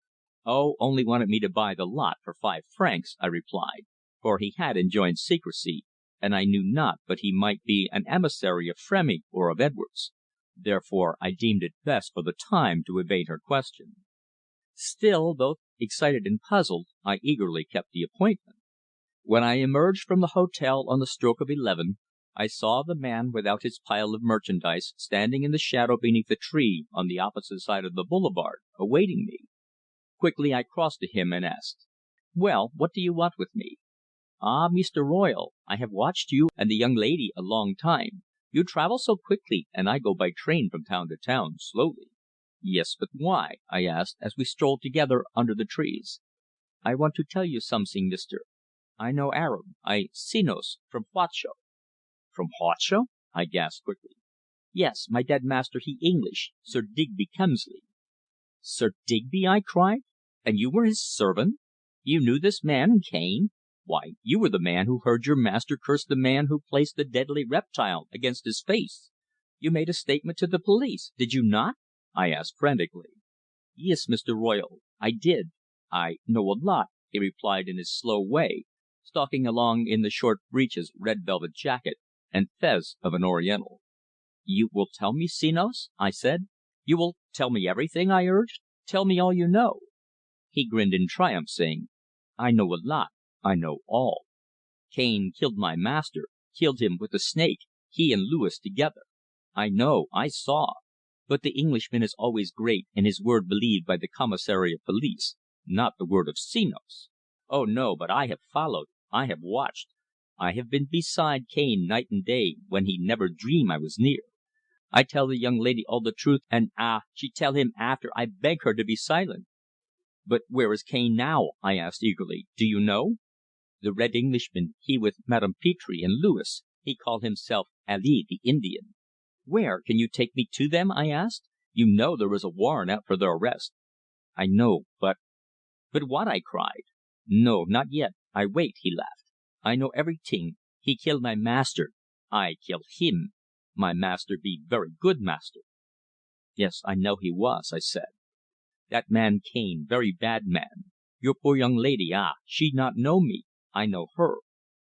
"Oh, only wanted me to buy the lot for 5 francs," I replied, for he had enjoined secrecy, and I knew not but he might be an emissary of Frémy or of Edwards. Therefore I deemed it best for the time to evade her question. Still, both excited and puzzled, I eagerly kept the appointment. When I emerged from the hotel on the stroke of 11, I saw the man without his pile of merchandise standing in the shadow beneath a tree on the opposite side of the boulevard, awaiting me. Quickly I crossed to him and asked: "Well, what do you want with me?" "Ah, Meester Royle, I have watched you and the young lady a long time. You travel so quickly, and I go by train from town to town, slowly." "Yes, but why?" I asked, as we strolled together under the trees. "I want to tell you somesing, mister. I know Arab. I Senos from Huacho." "From Huacho?" I gasped quickly. "Yes. My dead master he English Sir Digby Kemsley." "Sir Digby!" I cried. "And you were his servant? You knew this man Cane? Why, you were the man who heard your master curse the man who placed the deadly reptile against his face. You made a statement to the police, did you not?" I asked frantically. "Yes, Mr. Royle, I did. I know a lot," he replied in his slow way, stalking along in the short breeches, red velvet jacket, and fez of an Oriental. "You will tell me, Senos?" I said. "You will tell me everything?" I urged. "Tell me all you know." He grinned in triumph, saying: "I know a lot. I know all. Cane killed my master, killed him with the snake, he and Louis together. I know. I saw. But the Englishman is always great and his word believed by the Commissary of Police, not the word of Senos. Oh, no, but I have followed, I have watched. I have been beside Cane night and day when he never dream I was near. I tell the young lady all the truth, and she tell him after I beg her to be silent." "But where is Cane now?" I asked eagerly. "Do you know?" "The Red Englishman, he with Madame Petre and Louis, he call himself Ali the Indian." "Where? Can you take me to them?" I asked. "You know there is a warrant out for their arrest." "I know, but " "But what?" I cried. "No, not yet. I wait," he laughed. "I know everything. He kill my master. I kill him. My master be very good master." "Yes, I know he was," I said. "That man Cane very bad man. Your poor young lady she not know me. I know her.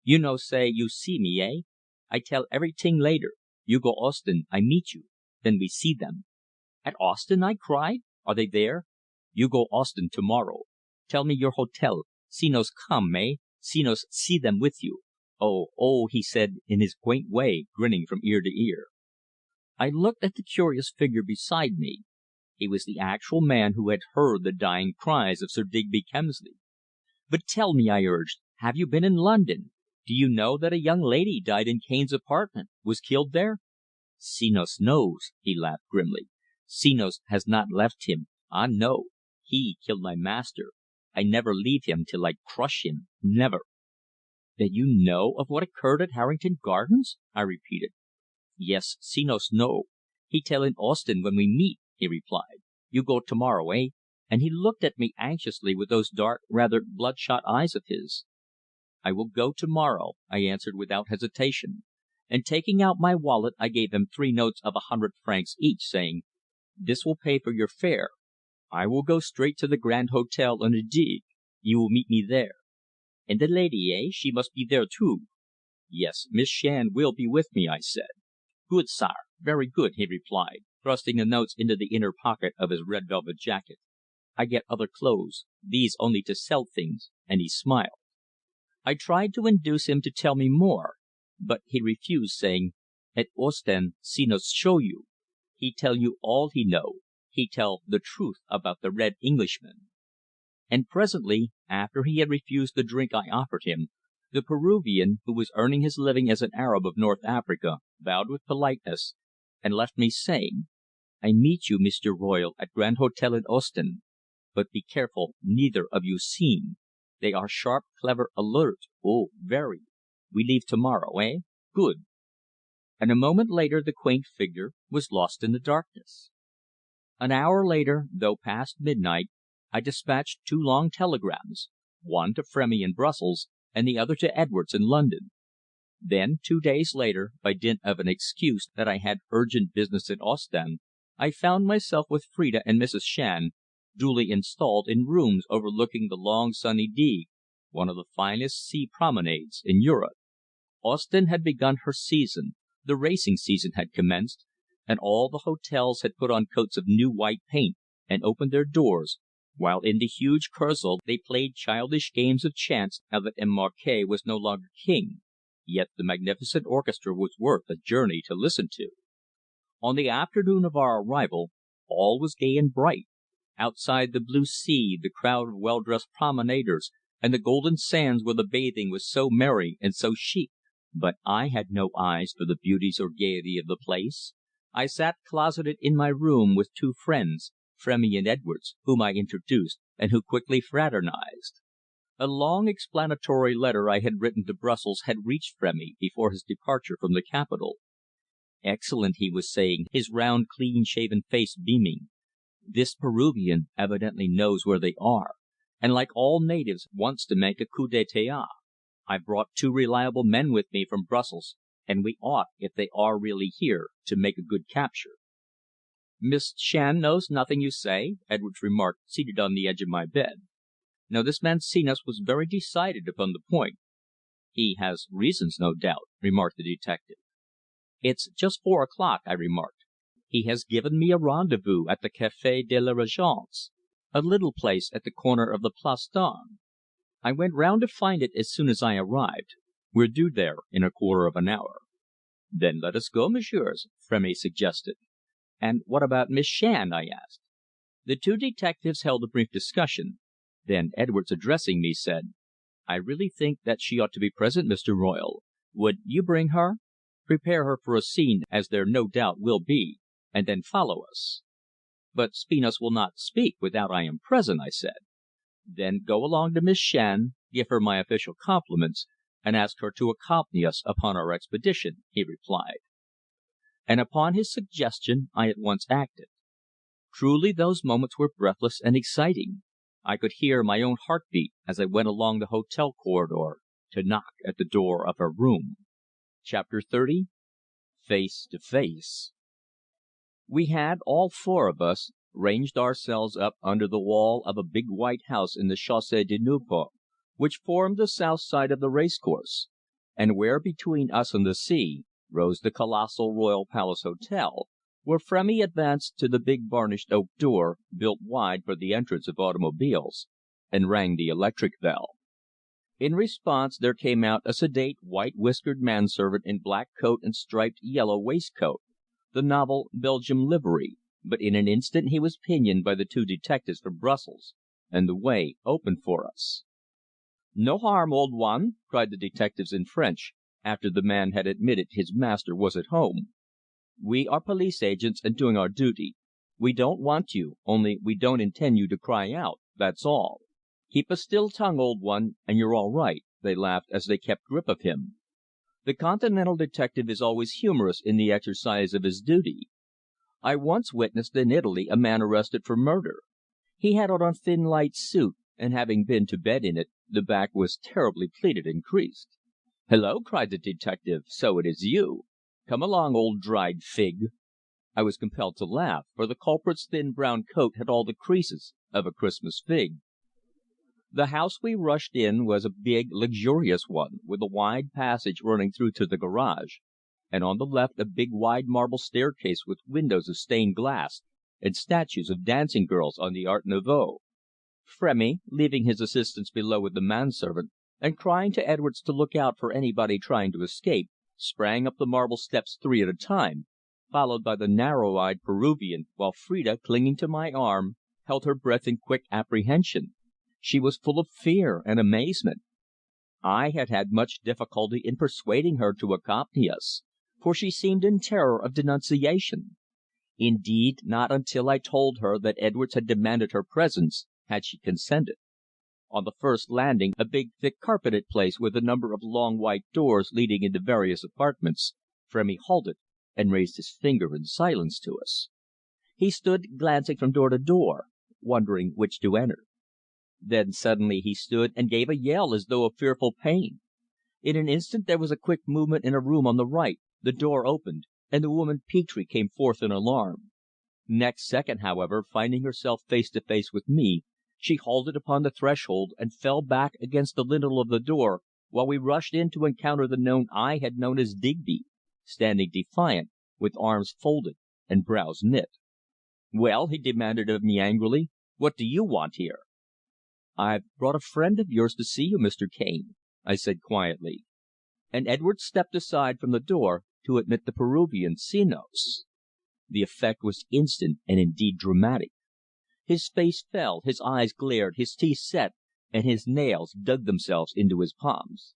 You no say you see me eh? I tell everything later. You go Ostend, I meet you. Then we see them." "At Ostend!" I cried. "Are they there?" "You go Ostend to morrow. Tell me your hotel. Senos come eh? Senos see them with you. Oh, oh!" he said in his quaint way, grinning from ear to ear. I looked at the curious figure beside me. He was the actual man who had heard the dying cries of Sir Digby Kemsley. "But tell me," I urged, "have you been in London? Do you know that a young lady died in Cane's apartment was killed there?" "Senos knows," he laughed grimly. "Senos has not left him. Ah, no! He kill my master. I never leave him till I crush him. Never." "Then you know of what occurred at Harrington Gardens?" I repeated. "Yes, Senos know. He tell in Ostend when we meet," he replied. "You go to morrow eh?" and he looked at me anxiously with those dark, rather bloodshot eyes of his. "I will go to morrow," I answered without hesitation, and taking out my wallet I gave them 3 notes of 100 francs each, saying: "This will pay for your fare. I will go straight to the Grand Hotel on the Digue. You will meet me there." "And the lady eh? She must be there too." "Yes, Miss Shand will be with me," I said. "Good, sare. Very good," he replied, thrusting the notes into the inner pocket of his red velvet jacket. "I get other clothes. These only to sell things," and he smiled. I tried to induce him to tell me more, but he refused, saying: "At Ostend Senos show you. He tell you all he know. He tell the truth about the Red Englishman." And presently, after he had refused the drink I offered him, the Peruvian, who was earning his living as an Arab of North Africa, bowed with politeness, and left me saying: "I meet you, Meester Royle, at Grand Hotel in Ostend. But be careful neither of you seen. They are sharp, clever, alert oh, very. We leave to morrow eh? Good." And a moment later the quaint figure was lost in the darkness. An hour later, though past midnight, I dispatched 2 long telegrams, one to Frémy in Brussels and the other to Edwards in London. Then, 2 days later, by dint of an excuse that I had urgent business in Ostend, I found myself with Phrida and Mrs. Shand, duly installed in rooms overlooking the long sunny Digue, one of the finest sea promenades in Europe. Ostend had begun her season, the racing season had commenced, and all the hotels had put on coats of new white paint and opened their doors, while in the huge Kursaal they played childish games of chance now that M. Marquet was no longer king, yet the magnificent orchestra was worth a journey to listen to. On the afternoon of our arrival all was gay and bright. Outside the blue sea the crowd of well dressed promenaders, and the golden sands where the bathing was so merry and so chic. But I had no eyes for the beauties or gaiety of the place. I sat closeted in my room with 2 friends, Frémy and Edwards, whom I introduced, and who quickly fraternized. A long explanatory letter I had written to Brussels had reached Frémy before his departure from the capital. "Excellent," he was saying, his round, clean shaven face beaming. "This Peruvian evidently knows where they are, and like all natives wants to make a coup d'état. I've brought 2 reliable men with me from Brussels, and we ought, if they are really here, to make a good capture." "Miss Shand knows nothing, you say?" Edwards remarked, seated on the edge of my bed. "No, this man Senos was very decided upon the point." "He has reasons, no doubt," remarked the detective. "It's just 4 o'clock," I remarked. "He has given me a rendezvous at the Café de la Régence, a little place at the corner of the Place d'Armes. I went round to find it as soon as I arrived. We're due there in a quarter of an hour." "Then let us go, messieurs," Frémy suggested. "And what about Miss Shand?" I asked. The 2 detectives held a brief discussion. Then Edwards, addressing me, said: "I really think that she ought to be present, Mr. Royle. Would you bring her? Prepare her for a scene, as there no doubt will be, and then follow us." "But Senos will not speak without I am present," I said. "Then go along to Miss Shand, give her my official compliments, and ask her to accompany us upon our expedition," he replied. And upon his suggestion I at once acted. Truly those moments were breathless and exciting. I could hear my own heart beat as I went along the hotel corridor to knock at the door of her room. Chapter 30. Face to Face. We had, all 4 of us, ranged ourselves up under the wall of a big white house in the Chaussée de Nieuport, which formed the south side of the race course, and where, between us and the sea, rose the colossal Royal Palace Hotel, where Frémy advanced to the big varnished oak door, built wide for the entrance of automobiles, and rang the electric bell. In response there came out a sedate, white-whiskered manservant in black coat and striped yellow waistcoat, the novel Belgian livery, but in an instant he was pinioned by the 2 detectives from Brussels, and the way opened for us. "No harm, old one!" cried the detectives in French, after the man had admitted his master was at home. "We are police agents and doing our duty. We don't want you, only we don't intend you to cry out, that's all. Keep a still tongue, old one, and you're all right," they laughed as they kept grip of him. The Continental detective is always humorous in the exercise of his duty. I once witnessed in Italy a man arrested for murder. He had on a thin light suit, and having been to bed in it, the back was terribly pleated and creased. "Hello!" cried the detective. "So it is you! Come along, old dried fig!" I was compelled to laugh, for the culprit's thin brown coat had all the creases of a Christmas fig. The house we rushed in was a big, luxurious one, with a wide passage running through to the garage, and on the left a big wide marble staircase with windows of stained glass and statues of dancing girls on the Art Nouveau. Frémy, leaving his assistants below with the manservant, and crying to Edwards to look out for anybody trying to escape, sprang up the marble steps 3 at a time, followed by the narrow-eyed Peruvian, while Phrida, clinging to my arm, held her breath in quick apprehension. She was full of fear and amazement. I had had much difficulty in persuading her to accompany us, for she seemed in terror of denunciation. Indeed, not until I told her that Edwards had demanded her presence had she consented. On the first landing, a big, thick carpeted place with a number of long white doors leading into various apartments, Frémy halted and raised his finger in silence to us. He stood glancing from door to door,
wondering which to enter. Then suddenly he stood and gave a yell as though of fearful pain. In an instant there was a quick movement in a room on the right, the door opened, and the woman Petre came forth in alarm. Next second, however, finding herself face to face with me, she halted upon the threshold and fell back against the lintel of the door, while we rushed in to encounter the man I had known as Digby, standing defiant, with arms folded and brows knit. "Well?" he demanded of me angrily. "What do you want here?" "I've brought a friend of yours to see you, Mr. Cane," I said quietly, and Edwards stepped aside from the door to admit the Peruvian Senos. The effect was instant and indeed dramatic. His face fell, his eyes glared, his teeth set, and his nails dug themselves into his palms.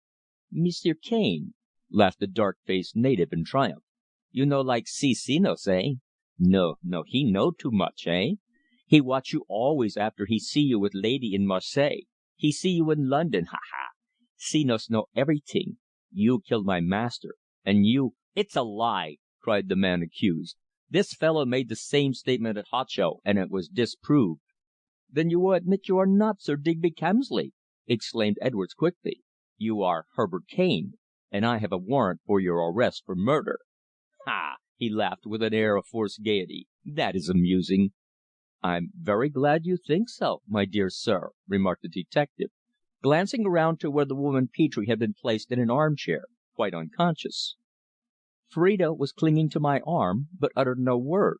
"Meester Cane," laughed the dark-faced native in triumph, "you no like see Senos, eh? No, no, he know too much, eh? He watch you always after he see you with lady in Marseilles. He see you in London, ha, ha! Senos know everything. You killed my master, and you—" "It's a lie!" cried the man accused. "This fellow made the same statement at Huacho, and it was disproved." "Then you will admit you are not Sir Digby Kemsley!" exclaimed Edwards quickly. "You are Herbert Cane, and I have a warrant for your arrest for murder." "Ha!" he laughed with an air of forced gaiety. "That is amusing." "I'm very glad you think so, my dear sir," remarked the detective, glancing around to where the woman Petre had been placed in an armchair, quite unconscious. Phrida was clinging to my arm, but uttered no word.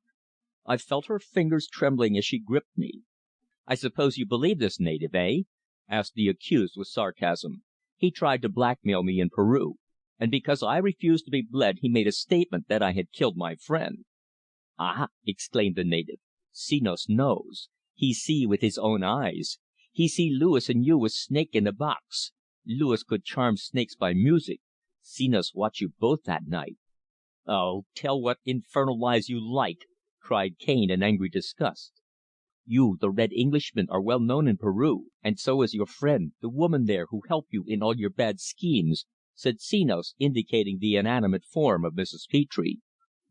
I felt her fingers trembling as she gripped me. "I suppose you believe this native, eh?" asked the accused with sarcasm. "He tried to blackmail me in Peru, and because I refused to be bled he made a statement that I had killed my friend." "Ah!" exclaimed the native. "Senos knows. He see with his own eyes. He see Louis and you with snake in a box. Louis could charm snakes by music. Senos watch you both that night." "Oh, tell what infernal lies you like!" cried Cane in angry disgust. "You, the Red Englishman, are well known in Peru, and so is your friend, the woman there who helped you in all your bad schemes," said Senos, indicating the inanimate form of Mrs. Petre.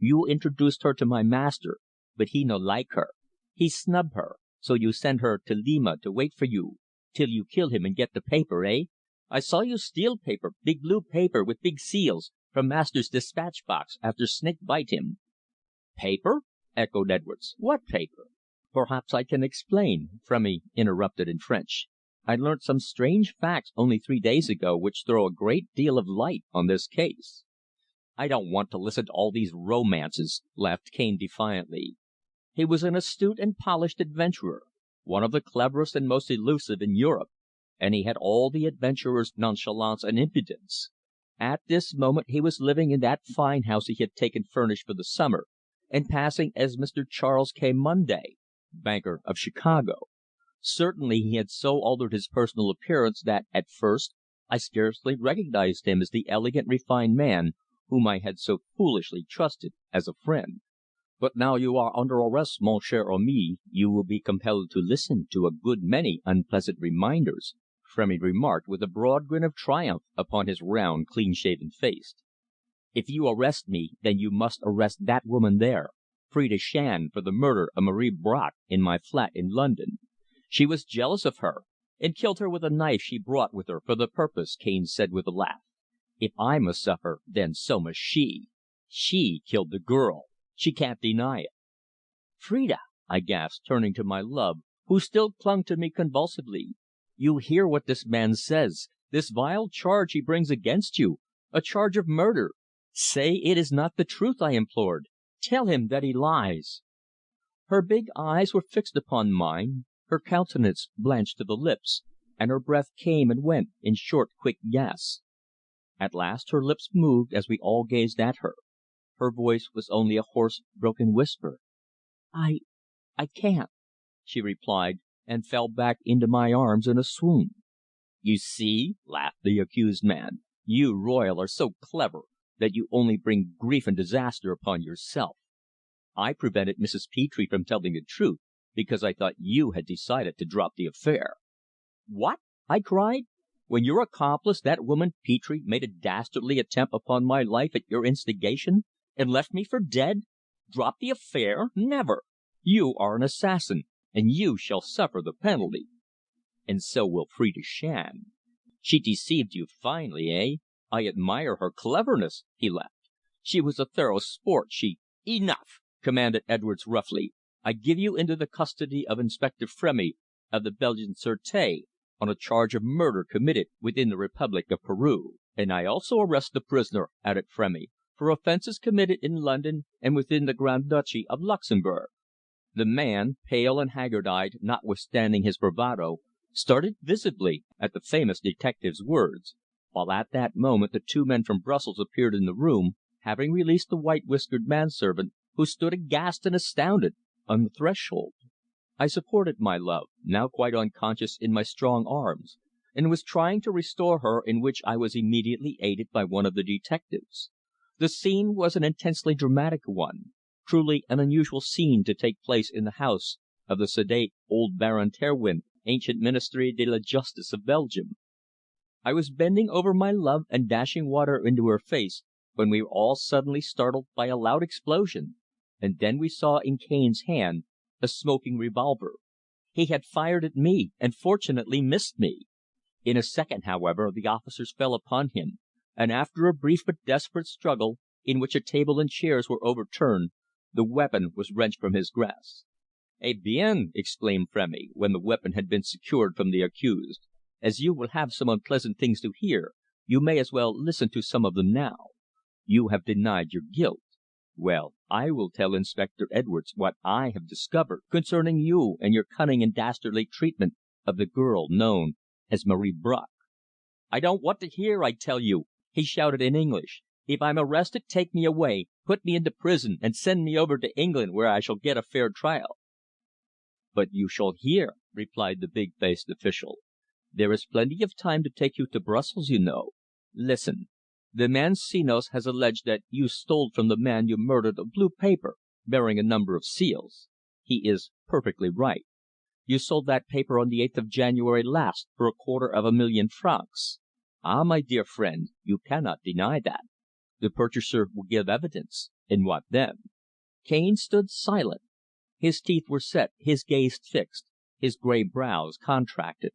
"You introduced her to my master, but he no like her. He snub her, so you send her to Lima to wait for you, till you kill him and get the paper, eh? I saw you steal paper, big blue paper with big seals, from master's dispatch box after snake bite him." "Paper?" echoed Edwards. "What paper?" "Perhaps I can explain," Frémy interrupted in French. "I learnt some strange facts only 3 days ago which throw a great deal of light on this case." "I don't want to listen to all these romances," laughed Cane defiantly. He was an astute and polished adventurer, one of the cleverest and most elusive in Europe, and he had all the adventurer's nonchalance and impudence. At this moment he was living in that fine house he had taken furnished for the summer, and passing as Mr. Charles K. Munday, banker of Chicago. Certainly he had so altered his personal appearance that at first I scarcely recognized him as the elegant, refined man whom I had so foolishly trusted as a friend. "But now you are under arrest, mon cher ami, you will be compelled to listen to a good many unpleasant reminders," Frémy remarked with a broad grin of triumph upon his round, clean-shaven face. "If you arrest me, then you must arrest that woman there, Phrida Shand, for the murder of Marie Bracq in my flat in London. She was jealous of her, and killed her with a knife she brought with her for the purpose," Cane said with a laugh. "If I must suffer, then so must she. She killed the girl. She can't deny it." "Phrida!" I gasped, turning to my love, who still clung to me convulsively. "You hear what this man says, this vile charge he brings against you, a charge of murder. Say it is not the truth," I implored. "Tell him that he lies." Her big eyes were fixed upon mine, her countenance blanched to the lips, and her breath came and went in short, quick gasps. At last her lips moved as we all gazed at her. Her voice was only a hoarse, broken whisper. "I can't," she replied, and fell back into my arms in a swoon. "You see," laughed the accused man. "You, Royle, are so clever that you only bring grief and disaster upon yourself. I prevented Mrs. Petre from telling the truth because I thought you had decided to drop the affair." "What?" I cried. "When your accomplice, that woman Petre, made a dastardly attempt upon my life at your instigation, and left me for dead? Drop the affair? Never! You are an assassin,
and you shall suffer the penalty. And so will Phrida Shand. She deceived you finely, eh? I admire her cleverness," he laughed. "She was a thorough sport, she—" "Enough!" commanded Edwards roughly. "I give you into the custody of Inspector Frémy, of the Belgian Sûreté, on a charge of murder committed within the Republic of Peru." "And I also arrest the prisoner," added Frémy, "for offences committed in London and within the Grand Duchy of Luxemburg." The man, pale and haggard-eyed notwithstanding his bravado, started visibly at the famous detective's words, while at that moment the two men from Brussels appeared in the room, having released the white-whiskered manservant, who stood aghast and astounded on the threshold. I supported my love, now quite unconscious, in my strong arms, and was trying to restore her, in which I was immediately aided by one of the detectives. The scene was an intensely dramatic one, truly an unusual scene to take place in the house of the sedate old Baron Terwindt, ancient Ministre de la Justice of Belgium. I was bending over my love and dashing water into her face, when we were all suddenly startled by a loud explosion, and then we saw in Cane's hand a smoking revolver. He had fired at me, and fortunately missed me. In a second, however, the officers fell upon him, and after a brief but desperate struggle, in which a table and chairs were overturned, the weapon was wrenched from his grasp. "Eh bien!" exclaimed Frémy, when the weapon had been secured from the accused. "As you will have some unpleasant things to hear, you may as well listen to some of them now. You have denied your guilt. Well, I will tell Inspector Edwards what I have discovered concerning you and your cunning and dastardly treatment of the girl known as Marie Bracq." "I don't want to hear, I tell you!" he shouted in English. "If I'm arrested, take me away, put me into prison, and send me over to England, where I shall get a fair trial." "But you shall hear," replied the big faced official. "There is plenty of time to take you to Brussels, you know. Listen. The man Senos has alleged that you stole from the man you murdered a blue paper bearing a number of seals. He is perfectly right. You sold that paper on the 8th of January last for 250,000 francs. Ah, my dear friend, you cannot deny that. The purchaser will give evidence, and what then?" Cane stood silent. His teeth were set, his gaze fixed, his grey brows contracted.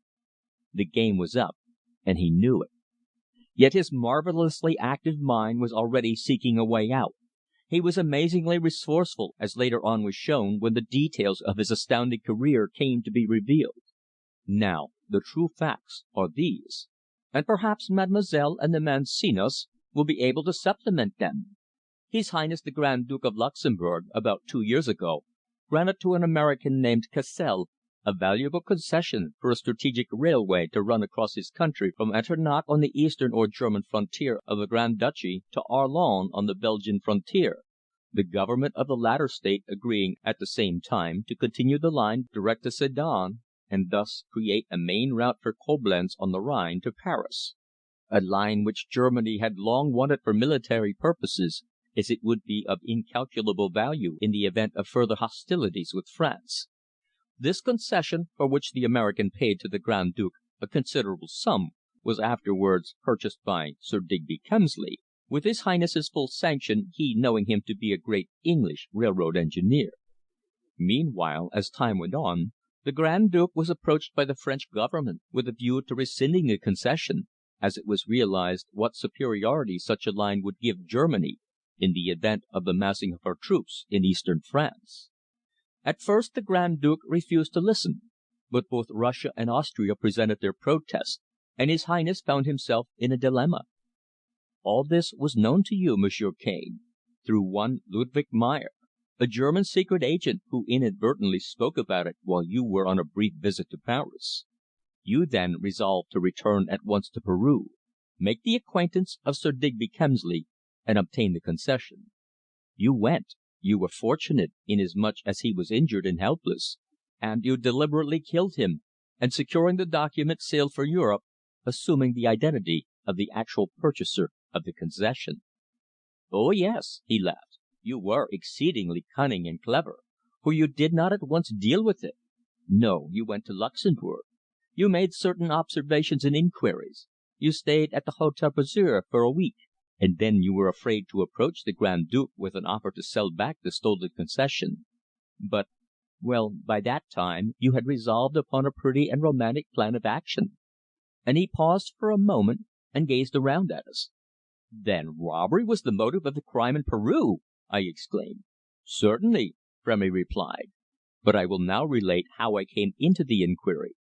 The game was up, and he knew it. Yet his marvellously active mind was already seeking a way out. He was amazingly resourceful, as later on was shown, when the details of his astounding career came to be revealed. "Now, the true facts are these, and perhaps mademoiselle and the man Senos will be able to supplement them. His Highness the Grand Duke of Luxemburg, about 2 years ago, granted to an American named Cassel a valuable concession for a strategic railway to run across his country from Echternach on the eastern or German frontier of the Grand Duchy to Arlon on the Belgian frontier, the government of the latter state agreeing at the same time to continue the line direct to Sedan, and thus create a main route for Koblenz on the Rhine to Paris, a line which Germany had long wanted for military purposes, as it would be of incalculable value in the event of further hostilities with France. This concession, for which the American paid to the Grand Duke a considerable sum, was afterwards purchased by Sir Digby Kemsley, with his Highness's full sanction, he knowing him to be a great English railroad engineer. Meanwhile, as time went on, the Grand Duke was approached by the French government with a view to rescinding the concession, as it was realized what superiority such a line would give Germany in the event of the massing of her troops in eastern France. At first the Grand Duke refused to listen, but both Russia and Austria presented their protests, and his Highness found himself in a dilemma. All this was known to you, Monsieur Cane, through one Ludwig Meyer, a German secret agent who inadvertently spoke about it while you were on a brief visit to Paris. You then resolved to return at once to Peru, make the acquaintance of Sir Digby Kemsley, and obtain the concession. You went. You were fortunate, inasmuch as he was injured and helpless, and you deliberately killed him, and securing the document sailed for Europe, assuming the identity of the actual purchaser of the concession. Oh, yes," he laughed, "you were exceedingly cunning and clever, for you did not at once deal with it. No, you went to Luxemburg. You made certain observations and inquiries. You stayed at the Hôtel Brasseur for a week, and then you were afraid to approach the Grand Duke with an offer to sell back the stolen concession. But
Well, by that time you had resolved upon a pretty and romantic plan of action." And he paused for a moment and gazed around at us. "Then robbery was the motive of the crime in Peru!" I exclaimed. "Certainly," Frémy replied. "But I will now relate how I came into the inquiry.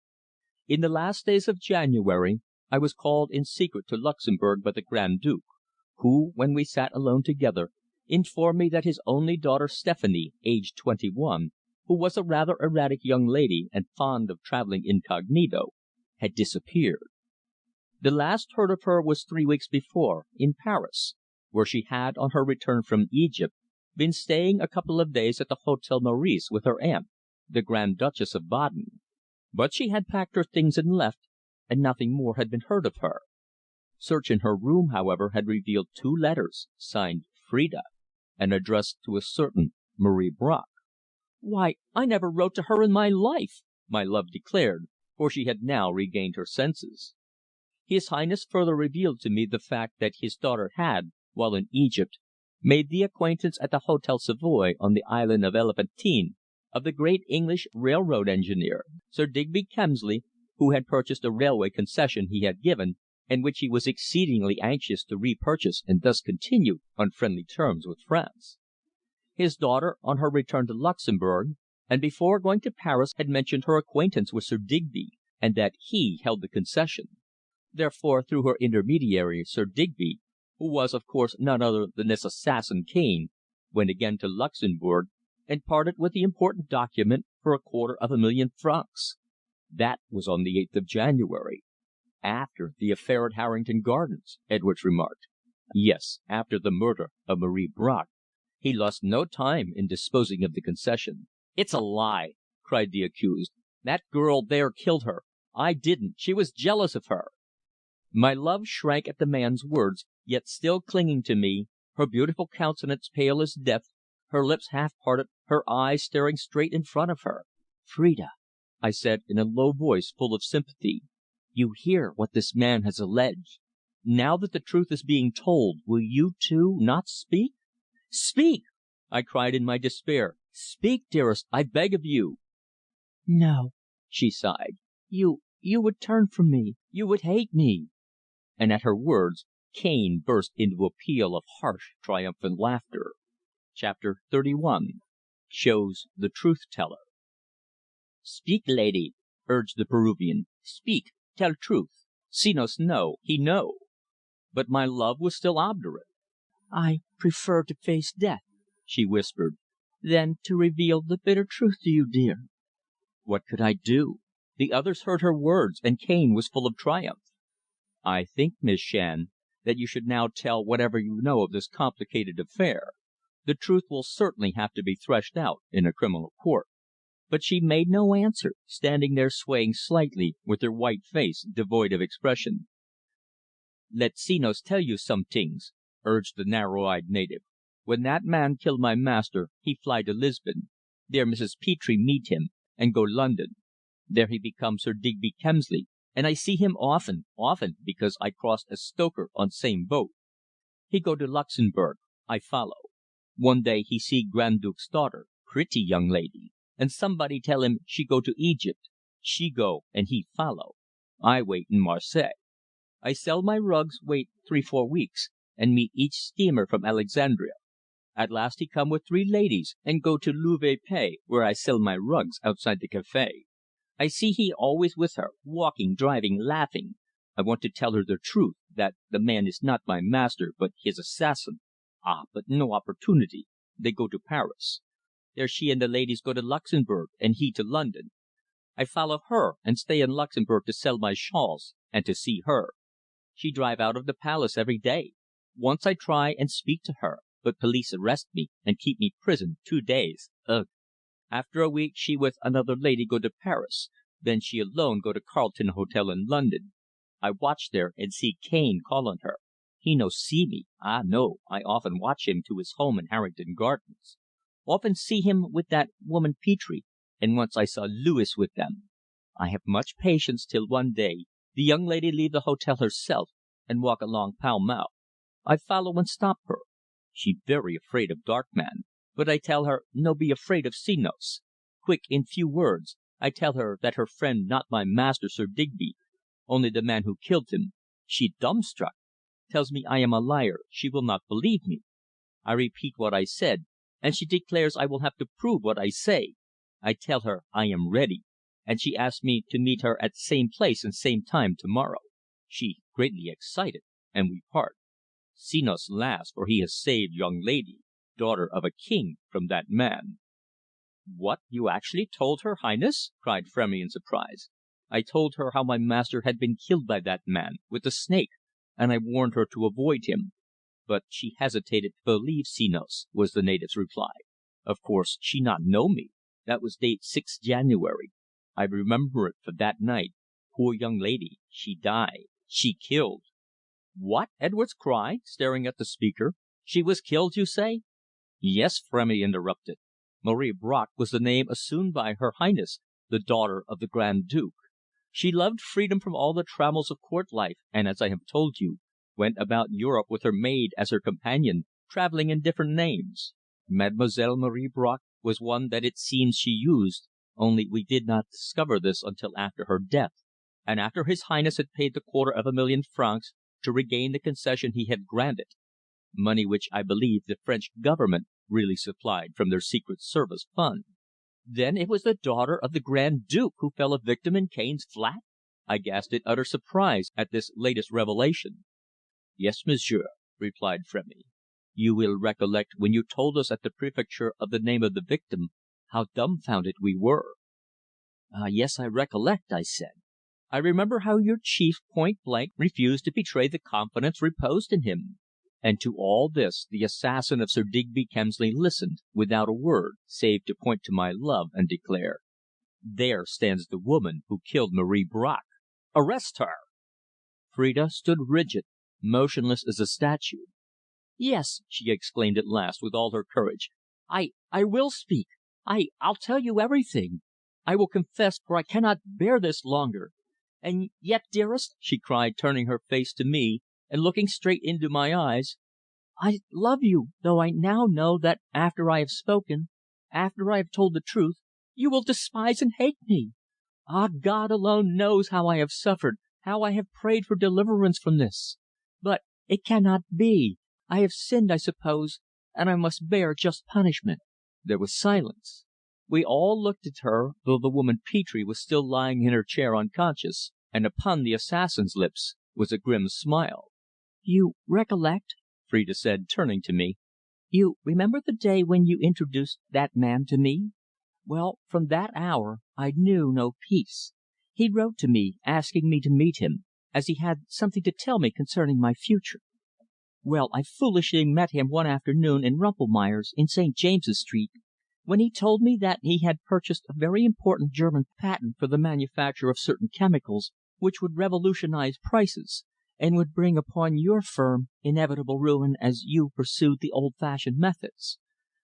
In the last days of January I was called in secret to Luxemburg by the Grand Duke, who, when we sat alone together, informed me that his only daughter Stephanie, aged 21, who was a rather erratic young lady and fond of travelling incognito, had disappeared. The last heard of her was 3 weeks before, in Paris, where she had, on her return from Egypt, been staying a couple of days at the Hôtel Meurice with her aunt, the Grand Duchess of Baden. But she had packed her things and left, and nothing more had been heard of her. Search in her room, however, had revealed 2 letters, signed Phrida, and addressed to a certain Marie Bracq. "Why, I never wrote to her in my life!" my love declared, for she had now regained her senses. His Highness further revealed to me the fact that his daughter had, while in Egypt, made the acquaintance at the Hôtel Savoy on the island of Elephantine of the great English railroad engineer, Sir Digby Kemsley, who had purchased a railway concession he had given, and which he was exceedingly anxious to repurchase and thus continue on friendly terms with France. His daughter, on her return to Luxemburg, and before going to Paris, had mentioned her acquaintance with Sir Digby, and that he held the concession. Therefore, through her intermediary, Sir Digby, who was, of course, none other than this assassin Cane, went again to Luxemburg and parted with the important document for 250,000 francs. That was on the 8th of January. "After the affair at Harrington Gardens," Edwards remarked. "Yes, after the murder of Marie Bracq. He lost no time in disposing of the concession." "It's a lie!" cried the accused. "That girl there killed her. I didn't. She was jealous of her." My love shrank at the man's words, yet still clinging to me, her beautiful countenance pale as death, her lips half parted, her eyes staring straight in front of her. "Phrida," I said in a low voice full of sympathy, "you hear what this man has alleged. Now that the truth is being told, will you, too, not speak?" "Speak!" I cried in my despair. "Speak, dearest, I beg of you." "No," she sighed. "You would turn from me. You would hate me." And at her words Cane burst into a peal of harsh, triumphant laughter. Chapter 31 Shows the Truth Teller. "Speak, lady," urged the Peruvian. "Speak. Tell truth. Senos know. He know." But my love was still obdurate. "I prefer to face death," she whispered, "than to reveal the bitter truth to you, dear." What could I do? The others heard her words, and Cane was full of triumph. "I think, Miss Shand, that you should now tell whatever you know of this complicated affair. The truth will certainly have to be threshed out in a criminal court." But she made no answer, standing there swaying slightly, with her white face devoid of expression. "Let Senos tell you some tings," urged the narrow eyed native. "When that man kill my master, he fly to Lisbon. There Mrs. Petre meet him, and go London. There he become Sir Digby Kemsley, and I see him often because I crossed as stoker on same boat. He go to Luxemburg. I follow. One day he see Grand Duke's daughter, pretty young lady, and somebody tell him she go to Egypt. She go, and he follow. I wait in Marseilles. I sell my rugs, wait 3-4 weeks, and meet each steamer from Alexandria. At last he come with 3 ladies, and go to Louvre Pays, where I sell my rugs outside the café. I see he always with her, walking, driving, laughing. I want to tell her the truth, that the man is not my master, but his assassin. Ah, but no opportunity. They go to Paris. There she and the ladies go to Luxemburg, and he to London. I follow her, and stay in Luxemburg to sell my shawls, and to see her. She drive out of the palace every day. Once I try and speak to her, but police arrest me, and keep me prison 2 days. Ugh! After a week she with another lady go to Paris, then she alone go to Carlton Hotel in London. I watch there and see Cane call on her. He no see me. Ah, no, I often watch him to his home in Harrington Gardens. Often see him with that woman Petre, and once I saw Louis with them. I have much patience till one day the young lady leave the hotel herself and walk along Pall Mall. I follow and stop her. She very afraid of dark man, but I tell her no be afraid of Senos. Quick, in few words, I tell her that her friend not my master, Sir Digby, only the man who killed him. She dumbstruck. Tells me I am a liar. She will not believe me. I repeat what I said, and she declares I will have to prove what I say. I tell her I am ready, and she asks me to meet her at same place and same time to morrow. She greatly excited, and we part. Senos laughs, for he has saved young lady, daughter of a king, from that man." "What, you actually told her Highness?" cried Frémy in surprise. "I told her how my master had been killed by that man with the snake, and I warned her to avoid him. But she hesitated to believe Senos," was the native's reply. "Of course she not know me. That was date 6 January. I remember it, for that night, poor young lady, she die. She killed." "What?" Edwards cried, staring at the speaker. "She was killed, you say?" "Yes," Frémy interrupted. "Marie Bracq was the name assumed by her Highness, the daughter of the Grand Duke. She loved freedom from all the trammels of court life, and, as I have told you, went about Europe with her maid as her companion, travelling in different names. Mademoiselle Marie Bracq was one that it seems she used, only we did not discover this until after her death, and after his Highness had paid the £250,000 francs to regain the concession he had granted, money which I believe the French Government really supplied from their Secret Service fund." "Then it was the daughter of the Grand Duke who fell a victim in Cane's Flat?" I gasped in utter surprise at this latest revelation. "Yes, monsieur," replied Frémy. "You will recollect when you told us at the Préfecture of the name of the victim, how dumbfounded we were." "Ah, yes, I recollect," I said. "I remember how your chief, point blank, refused to betray the confidence reposed in him." And to all this the assassin of Sir Digby Kemsley listened without a word, save to point to my love and declare: "There stands the woman who killed Marie Bracq. Arrest her!" Phrida stood rigid, motionless as a statue. "Yes," she exclaimed at last, with all her courage. "I will speak. I'll tell you everything. I will confess, for I cannot bear this longer. And yet, dearest," she cried, turning her face to me and looking straight into my eyes, "I love you, though I now know that after I have spoken, after I have told the truth, you will despise and hate me. Ah, God alone knows how I have suffered, how I have prayed for deliverance from this. But it cannot be. I have sinned, I suppose, and I must bear just punishment." There was silence. We all looked at her, though the woman Petre was still lying in her chair unconscious, and upon the assassin's lips was a grim smile. "You recollect," Phrida said, turning to me, "you remember the day when you introduced that man to me? Well, from that hour I knew no peace. He wrote to me, asking me to meet him, as he had something to tell me concerning my future. Well, I foolishly met him one afternoon in Rumpelmayer's, in St. James's Street, when he told me that he had purchased a very important German patent for the manufacture of certain chemicals which would revolutionize prices, and would bring upon your firm inevitable ruin as you pursued the old fashioned methods.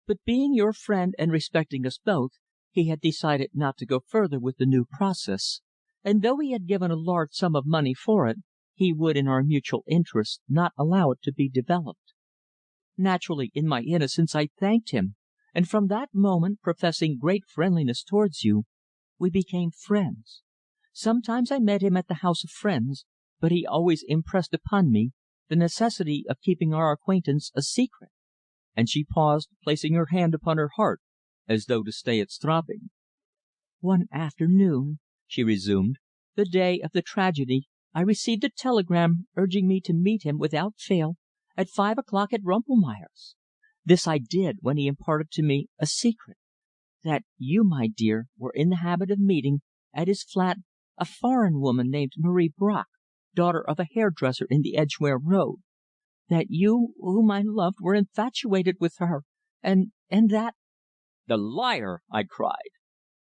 But being your friend and respecting us both, he had decided not to go further with the new process, and though he had given a large sum of money for it, he would in our mutual interests not allow it to be developed. Naturally, in my innocence, I thanked him, and from that moment, professing great friendliness towards you, we became friends. Sometimes I met him at the house of friends, but he always impressed upon me the necessity of keeping our acquaintance a secret." And she paused, placing her hand upon her heart as though to stay its throbbing. "One afternoon," she resumed, "the day of the tragedy, I received a telegram urging me to meet him without fail at 5 o'clock at Rumpelmayer's. This I did, when he imparted to me a secret that you, my dear, were in the habit of meeting, at his flat, a foreign woman named Marie Bracq, daughter of a hairdresser in the Edgware Road. That you, whom I loved, were infatuated with her, and that " "The liar!" I cried.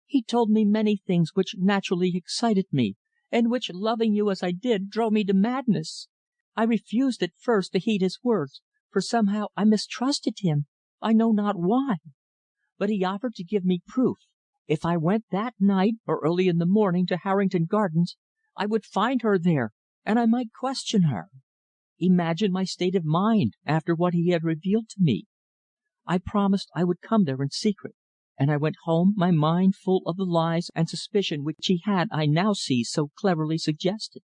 "He told me many things which naturally excited me, and which, loving you as I did, drove me to madness. I refused at first to heed his words, for somehow I mistrusted him, I know not why. But he offered to give me proof. If I went that night, or early in the morning, to Harrington Gardens, I would find her there, and I might question her. Imagine my state of mind after what he had revealed to me. I promised I would come there in secret. and I went home, my mind full of the lies and suspicion which he had, I now see, so cleverly suggested.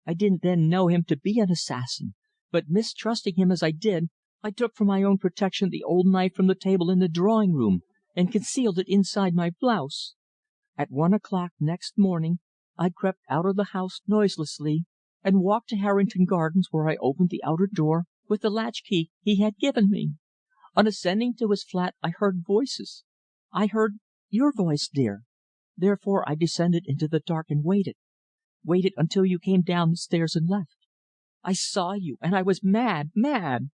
I didn't then know him to be an assassin, but mistrusting him as I did, I took for my own protection the old knife from the table in the drawing room, and concealed it inside my blouse. At 1 o'clock next morning I crept out of the house noiselessly, and walked to Harrington Gardens, where I opened the outer door with the latch key he had given me. On ascending to his flat I heard voices. I heard your voice, dear. Therefore I descended into the dark and waited until you came down the stairs and left. I saw you, and I was mad, mad.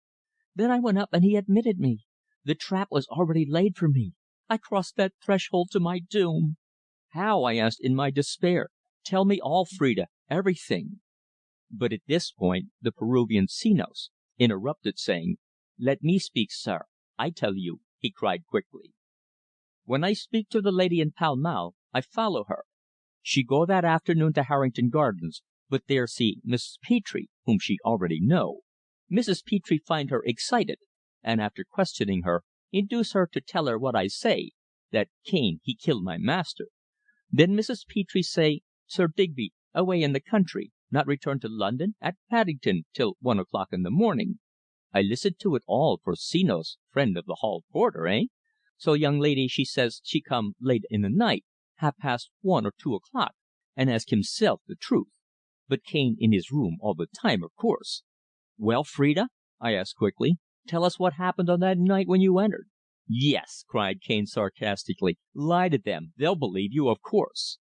Then I went up, and he admitted me. The trap was already laid for me. I crossed that threshold to my doom." "How?" I asked in my despair. "Tell me all, Phrida, everything." But at this point the Peruvian Senos interrupted, saying: "Let me speak, sir. I tell you," he cried quickly. "When I speak to the lady in Pall Mall, I follow her. She go that afternoon to Harrington Gardens, but there see Mrs. Petre, whom she already know. Mrs. Petre find her excited, and after questioning her, induce her to tell her what I say, that Cane he kill my master. Then Mrs. Petre say Sir Digby away in the country, not return to London at Paddington till 1 o'clock in the morning. I listen to it all, for Senos friend of the hall porter, eh? So young lady she says she come late in the night, 1/2 or 2 o'clock, and ask himself the truth. But Cane in his room all the time, of course. Well, Phrida?" I asked quickly. "Tell us what happened on that night when you entered." "Yes," cried Cane sarcastically. "Lie to them. They'll believe you, of course."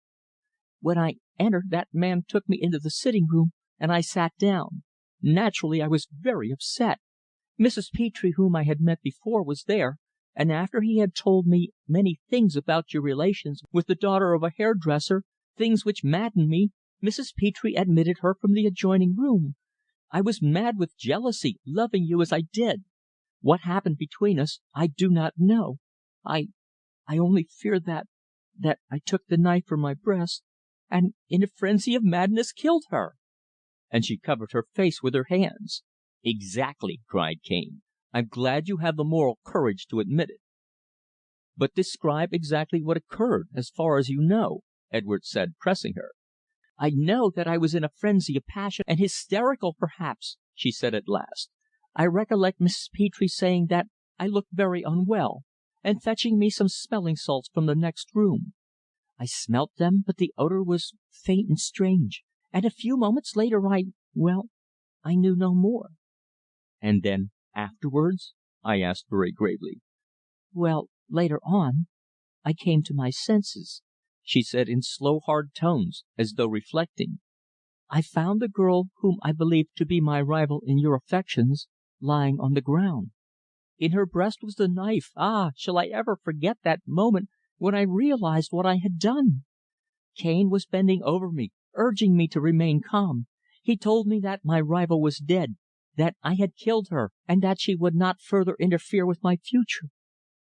"When I entered, that man took me into the sitting room, and I sat down. Naturally I was very upset. Mrs. Petre, whom I had met before, was there, and after he had told me many things about your relations with the daughter of a hairdresser, things which maddened me, Mrs. Petre admitted her from the adjoining room. I was mad with jealousy, loving you as I did. What happened between us I do not know. I only fear that I took the knife from my breast, and in a frenzy of madness killed her." And she covered her face with her hands. "Exactly," cried Cane. "I'm glad you have the moral courage to admit it." "But describe exactly what occurred, as far as you know," Edward said, pressing her. "I know that I was in a frenzy of passion, and hysterical, perhaps," she said at last. "I recollect Mrs. Petre saying that I looked very unwell, and fetching me some smelling salts from the next room. I smelt them, but the odour was faint and strange, and a few moments later I knew no more." "And then afterwards?" I asked very gravely. "Well, later on, I came to my senses," she said in slow, hard tones, as though reflecting. "I found the girl whom I believed to be my rival in your affections lying on the ground. In her breast was the knife. Ah! Shall I ever forget that moment when I realized what I had done? Cane was bending over me, urging me to remain calm. He told me that my rival was dead, that I had killed her, and that she would not further interfere with my future.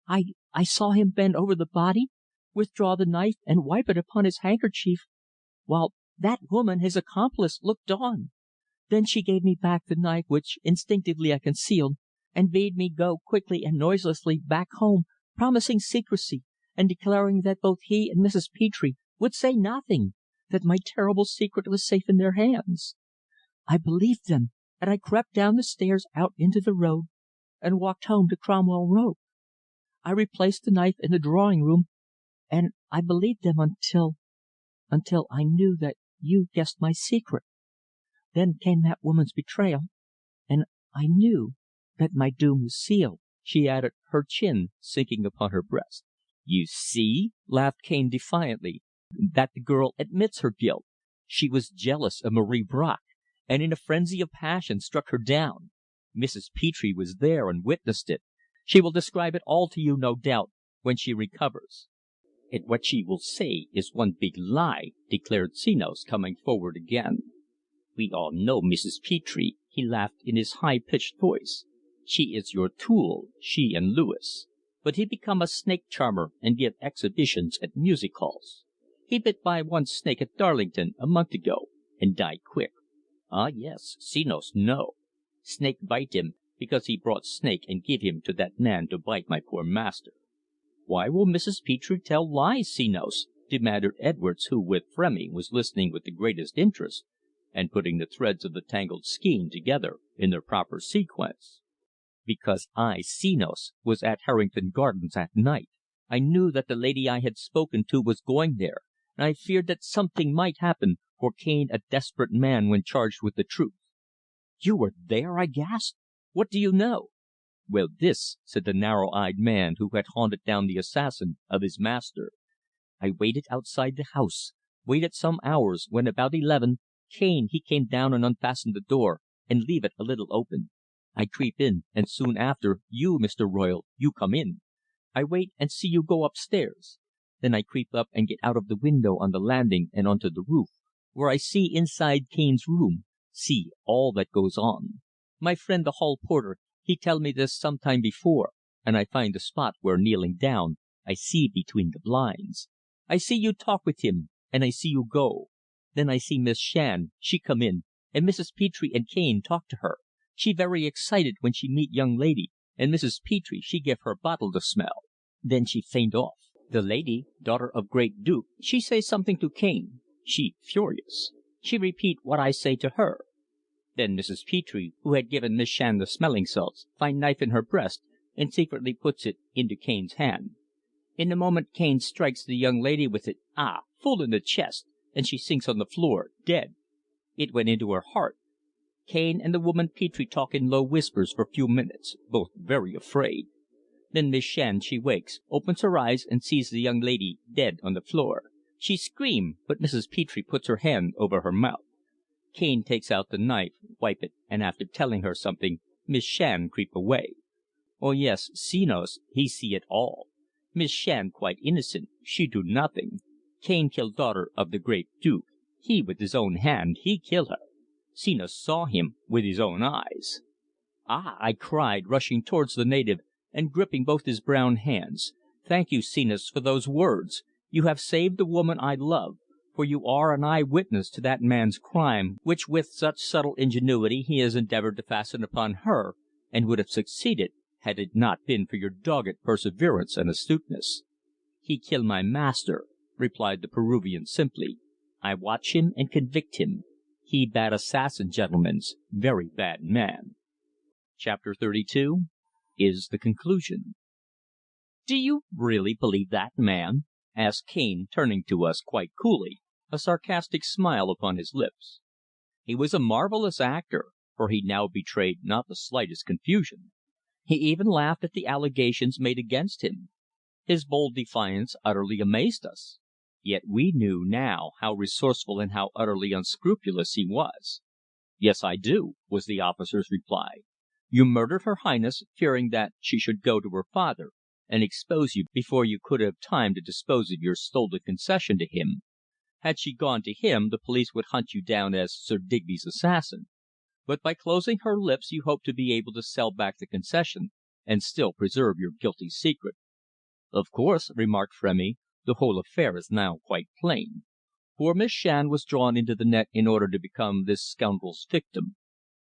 I saw him bend over the body, withdraw the knife and wipe it upon his handkerchief, while that woman, his accomplice, looked on. Then she gave me back the knife, which instinctively I concealed, and bade me go quickly and noiselessly back home, promising secrecy, and declaring that both he and Mrs. Petre would say nothing, that my terrible secret was safe in their hands. I believed them, and I crept down the stairs out into the road, and walked home to Cromwell Road. I replaced the knife in the drawing room, and I believed them until I knew that you guessed my secret. Then came that woman's betrayal, and I knew that my doom was sealed," she added, her chin sinking upon her breast. "You see," laughed Cane defiantly, "that the girl admits her guilt. She was jealous of Marie Bracq, and in a frenzy of passion struck her down. Mrs. Petre was there and witnessed it. She will describe it all to you, no doubt, when she recovers." "And what she will say is one big lie," declared Senos, coming forward again. "We all know Mrs. Petre," he laughed in his high pitched voice. "She is your tool, she and Louis. But he become a snake charmer and give exhibitions at music halls. He bit by one snake at Darlington a month ago, and die quick. Ah, yes, Senos know. Snake bite him, because he brought snake and give him to that man to bite my poor master."
"Why will Mrs. Petre tell lies, Senos?" demanded Edwards, who, with Frémy, was listening with the greatest interest, and putting the threads of the tangled skein together in their proper sequence. "Because I, Senos, was at Harrington Gardens that night. I knew that the lady I had spoken to was going there, and I feared that something might happen, for Cane a desperate man when charged with the truth." "You were there!" I gasped. "What do you know?" "Well, this," said the narrow eyed man who had hunted down the assassin of his master. "I waited outside the house, waited some hours, when about 11, Cane he came down and unfastened the door, and leave it a little open. I creep in, and soon after, you, Mr. Royle, you come in. I wait and see you go upstairs. Then I creep up and get out of the window on the landing and on to the roof, where I see inside Cane's room, see all that goes on. My friend the hall porter, he tell me this some time before, and I find the spot where, kneeling down, I see between the blinds. I see you talk with him, and I see you go. Then I see Miss Shand, she come in, and Mrs. Petre and Cane talk to her. She very excited when she meet young lady, and Mrs. Petre she give her bottle to smell. Then she faint off. The lady, daughter of great Duke, she say something to Cane. She furious. She repeat what I say to her. Then Mrs. Petre, who had given Miss Shand the smelling salts, find knife in her breast, and secretly puts it into Cane's hand. In a moment Cane strikes the young lady with it, full in the chest, and she sinks on the floor, dead. It went into her heart. Cane and the woman Petre talk in low whispers for few minutes, both very afraid. Then Miss Shand she wakes, opens her eyes, and sees the young lady dead on the floor. She scream, but Mrs. Petre puts her hand over her mouth. Cane takes out the knife, wipe it, and after telling her something, Miss Shand creep away. Oh yes, Senos, he see it all. Miss Shand quite innocent, she do nothing. Cane kill daughter of the great Duke. He with his own hand, he kill her. Senos saw him with his own eyes." "Ah!" I cried, rushing towards the native and gripping both his brown hands. "Thank you, Senos, for those words. You have saved the woman I love, for you are an eye witness to that man's crime, which with such subtle ingenuity he has endeavoured to fasten upon her, and would have succeeded had it not been for your dogged perseverance and astuteness." "He kill my master," replied the Peruvian simply. "I watch him and convict him. He bad assassin, gentlemens, very bad man." Chapter 32 is the conclusion. "Do you really believe that man?" asked Cane, turning to us quite coolly, a sarcastic smile upon his lips. He was a marvellous actor, for he now betrayed not the slightest confusion. He even laughed at the allegations made against him. His bold defiance utterly amazed us. Yet we knew now how resourceful and how utterly unscrupulous he was. "Yes, I do," was the officer's reply. "You murdered her Highness, fearing that she should go to her father and expose you before you could have time to dispose of your stolen concession to him. Had she gone to him, the police would hunt you down as Sir Digby's assassin. But by closing her lips you hoped to be able to sell back the concession and still preserve your guilty secret." "Of course," remarked Frémy, "the whole affair is now quite plain. Poor Miss Shand was drawn into the net in order to become this scoundrel's victim.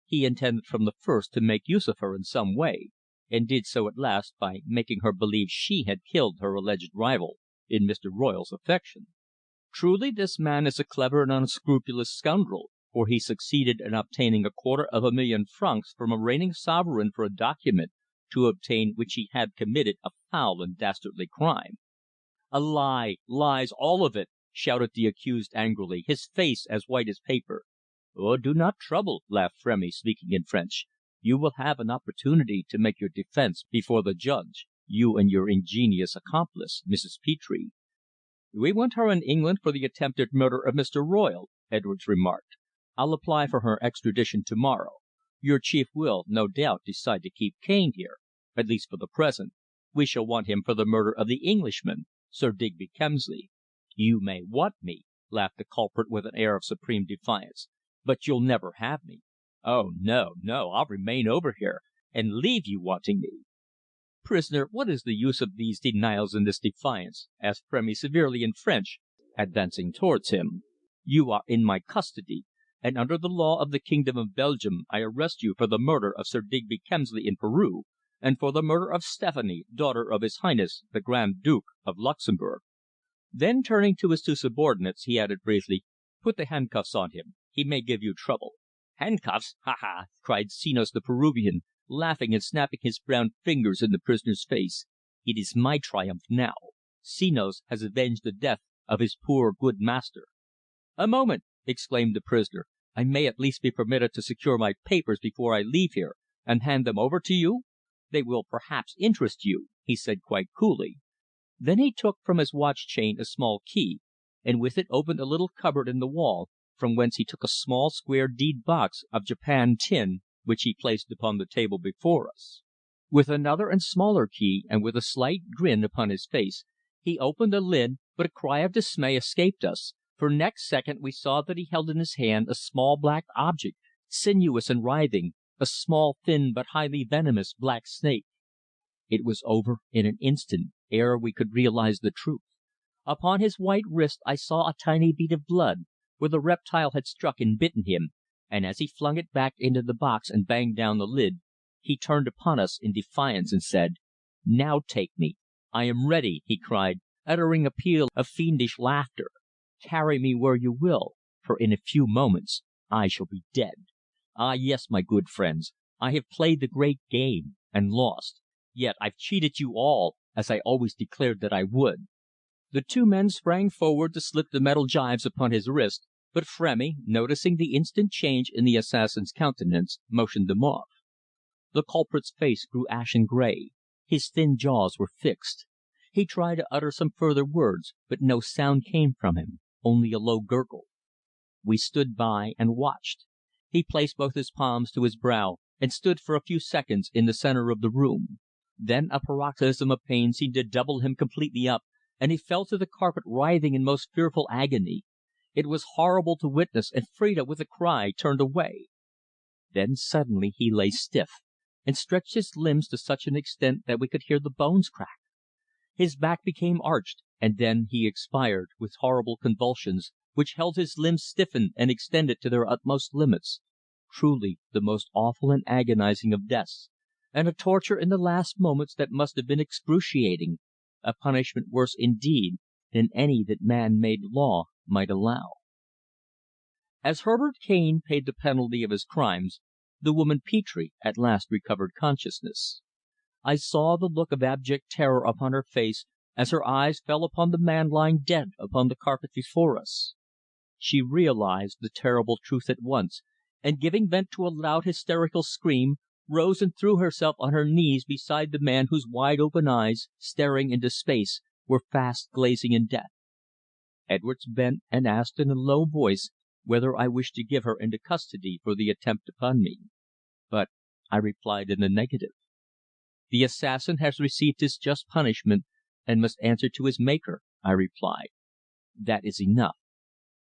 He intended from the first to make use of her in some way, and did so at last by making her believe she had killed her alleged rival in Mr. Royle's affection. Truly this man is a clever and unscrupulous scoundrel, for he succeeded in obtaining 250,000 francs from a reigning sovereign for a document, to obtain which he had committed a foul and dastardly crime." "A lie! Lies, all of it!" shouted the accused angrily, his face as white as paper. "Oh, do not trouble," laughed Frémy, speaking in French. "You will have an opportunity to make your defence before the judge, you and your ingenious accomplice, Mrs. Petre." "We want her in England for the attempted murder of Mr. Royle," Edwards remarked. "I'll apply for her extradition to morrow. Your chief will, no doubt, decide to keep Cane here, at least for the present. We shall want him for the murder of the Englishman, Sir Digby Kemsley." "You may want me," laughed the culprit with an air of supreme defiance, "but you'll never have me. Oh, no, no, I'll remain over here, and leave you wanting me." "Prisoner, what is the use of these denials and this defiance?" asked Frémy severely in French, advancing towards him. "You are in my custody, and under the law of the Kingdom of Belgium I arrest you for the murder of Sir Digby Kemsley in Peru, and for the murder of Stephanie, daughter of His Highness the Grand Duke of Luxemburg." Then turning to his two subordinates, he added briefly, "Put the handcuffs on him. He may give you trouble." "Handcuffs! Ha, ha!" cried Senos the Peruvian, laughing and snapping his brown fingers in the prisoner's face. "It is my triumph now. Senos has avenged the death of his poor good master." "A moment!" exclaimed the prisoner. "I may at least be permitted to secure my papers before I leave here, and hand them over to you? They will perhaps interest you," he said quite coolly. Then he took from his watch chain a small key, and with it opened a little cupboard in the wall, from whence he took a small square deed box of japanned tin, which he placed upon the table before us. With another and smaller key, and with a slight grin upon his face, he opened the lid, but a cry of dismay escaped us, for next second we saw that he held in his hand a small black object, sinuous and writhing, a small, thin, but highly venomous black snake. It was over in an instant, ere we could realize the truth. Upon his white wrist I saw a tiny bead of blood, where the reptile had struck and bitten him, and as he flung it back into the box and banged down the lid, he turned upon us in defiance and said: "Now take me. I am ready," he cried, uttering a peal of fiendish laughter. "Carry me where you will, for in a few moments I shall be dead. Ah, yes, my good friends, I have played the great game and lost. Yet I've cheated you all, as I always declared that I would." The two men sprang forward to slip the metal gyves upon his wrist, but Frémy, noticing the instant change in the assassin's countenance, motioned them off. The culprit's face grew ashen grey. His thin jaws were fixed. He tried to utter some further words, but no sound came from him, only a low gurgle. We stood by and watched. He placed both his palms to his brow and stood for a few seconds in the centre of the room. Then a paroxysm of pain seemed to double him completely up, and he fell to the carpet writhing in most fearful agony. It was horrible to witness, and Phrida, with a cry, turned away. Then suddenly he lay stiff, and stretched his limbs to such an extent that we could hear the bones crack. His back became arched, and then he expired, with horrible convulsions, which held his limbs stiffened and extended to their utmost limits. Truly the most awful and agonizing of deaths, and a torture in the last moments that must have been excruciating, a punishment worse indeed than any that man-made law might allow. As Herbert Cane paid the penalty of his crimes, the woman Petre at last recovered consciousness. I saw the look of abject terror upon her face as her eyes fell upon the man lying dead upon the carpet before us. She realized the terrible truth at once, and giving vent to a loud hysterical scream, rose and threw herself on her knees beside the man whose wide open eyes, staring into space, were fast glazing in death. Edwards bent and asked in a low voice whether I wished to give her into custody for the attempt upon me. But I replied in the negative. "The assassin has received his just punishment and must answer to his Maker," I replied. "That is enough.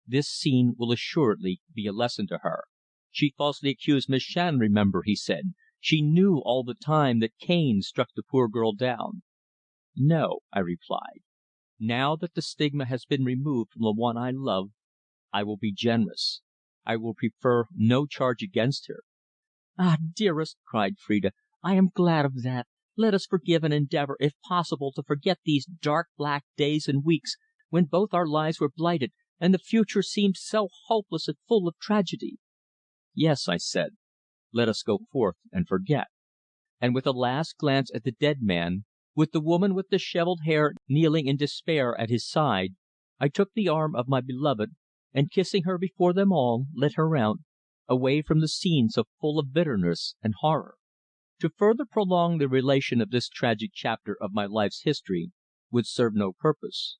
This scene will assuredly be a lesson to her. She falsely accused Miss Shand, remember," he said. "She knew all the time that Cane struck the poor girl down." "No," I replied. "Now that the stigma has been removed from the one I love, I will be generous. I will prefer no charge against her." "Ah, dearest," cried Phrida, "I am glad of that. Let us forgive and endeavour, if possible, to forget these dark, black days and weeks when both our lives were blighted, and the future seemed so hopeless and full of tragedy." "Yes," I said. "Let us go forth and forget." And with a last glance at the dead man, with the woman with dishevelled hair kneeling in despair at his side, I took the arm of my beloved, and kissing her before them all, led her out, away from the scene so full of bitterness and horror. To further prolong the relation of this tragic chapter of my life's history would serve no purpose.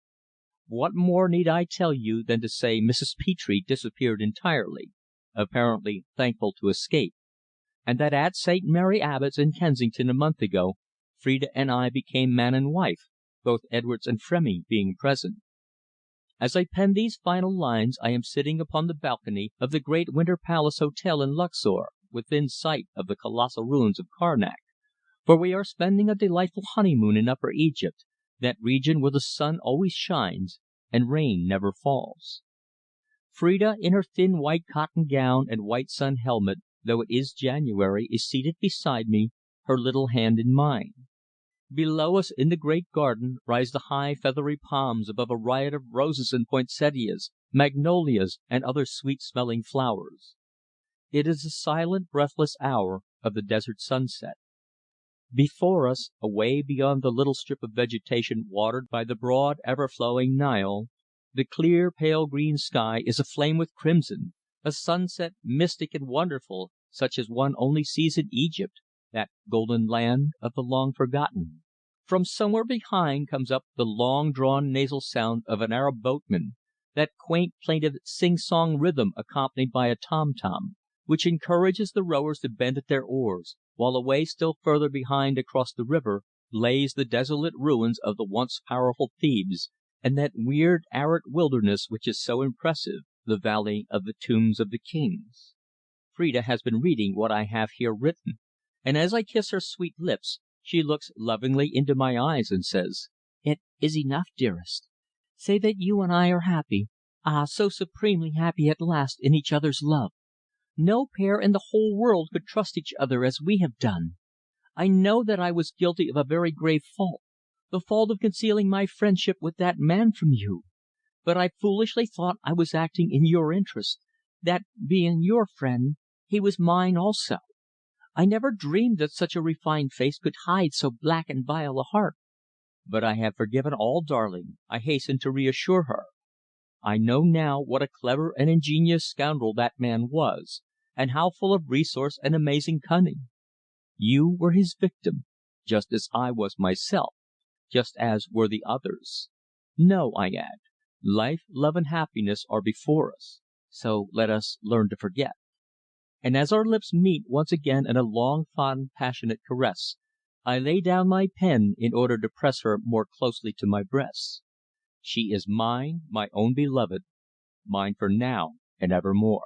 What more need I tell you than to say Mrs. Petre disappeared entirely, apparently thankful to escape, and that at St. Mary Abbots in Kensington a month ago, Phrida and I became man and wife, both Edwards and Frémy being present. As I pen these final lines I am sitting upon the balcony of the great Winter Palace Hotel in Luxor, within sight of the colossal ruins of Karnak, for we are spending a delightful honeymoon in Upper Egypt, that region where the sun always shines and rain never falls. Phrida, in her thin white cotton gown and white sun helmet, though it is January, is seated beside me,
her little hand in mine. Below us in the great garden rise the high feathery palms above a riot of roses and poinsettias, magnolias, and other sweet smelling flowers. It is the silent, breathless hour of the desert sunset. Before us, away beyond the little strip of vegetation watered by the broad, ever flowing Nile, the clear, pale green sky is aflame with crimson, a sunset mystic and wonderful, such as one only sees in Egypt, that golden land of the long forgotten. From somewhere behind comes up the long drawn nasal sound of an Arab boatman, that quaint plaintive sing song rhythm accompanied by a tom tom, which encourages the rowers to bend at their oars, while away still further behind across the river blaze the desolate ruins of the once powerful Thebes, and that weird arid wilderness which is so impressive, the Valley of the Tombs of the Kings. Phrida has been reading what I have here written, and as I kiss her sweet lips, she looks lovingly into my eyes and says: "It is enough, dearest. Say that you and I are happy, ah, so supremely happy at last in each other's love. No pair in the whole world could trust each other as we have done. I know that I was guilty of a very grave fault, the fault of concealing my friendship with that man from you. But I foolishly thought I was acting in your interest, that, being your friend, he was mine also. I never dreamed that such a refined face could hide so black and vile a heart." "But I have forgiven all, darling," I hastened to reassure her. "I know now what a clever and ingenious scoundrel that man was, and how full of resource and amazing cunning. You were his victim, just as I was myself, just as were the others. No," I add, "life, love and happiness are before us, so let us learn to forget." And as our lips meet once again in a long, fond, passionate caress, I lay down my pen in order to press her more closely to my breast. She is mine, my own beloved, mine for now and evermore.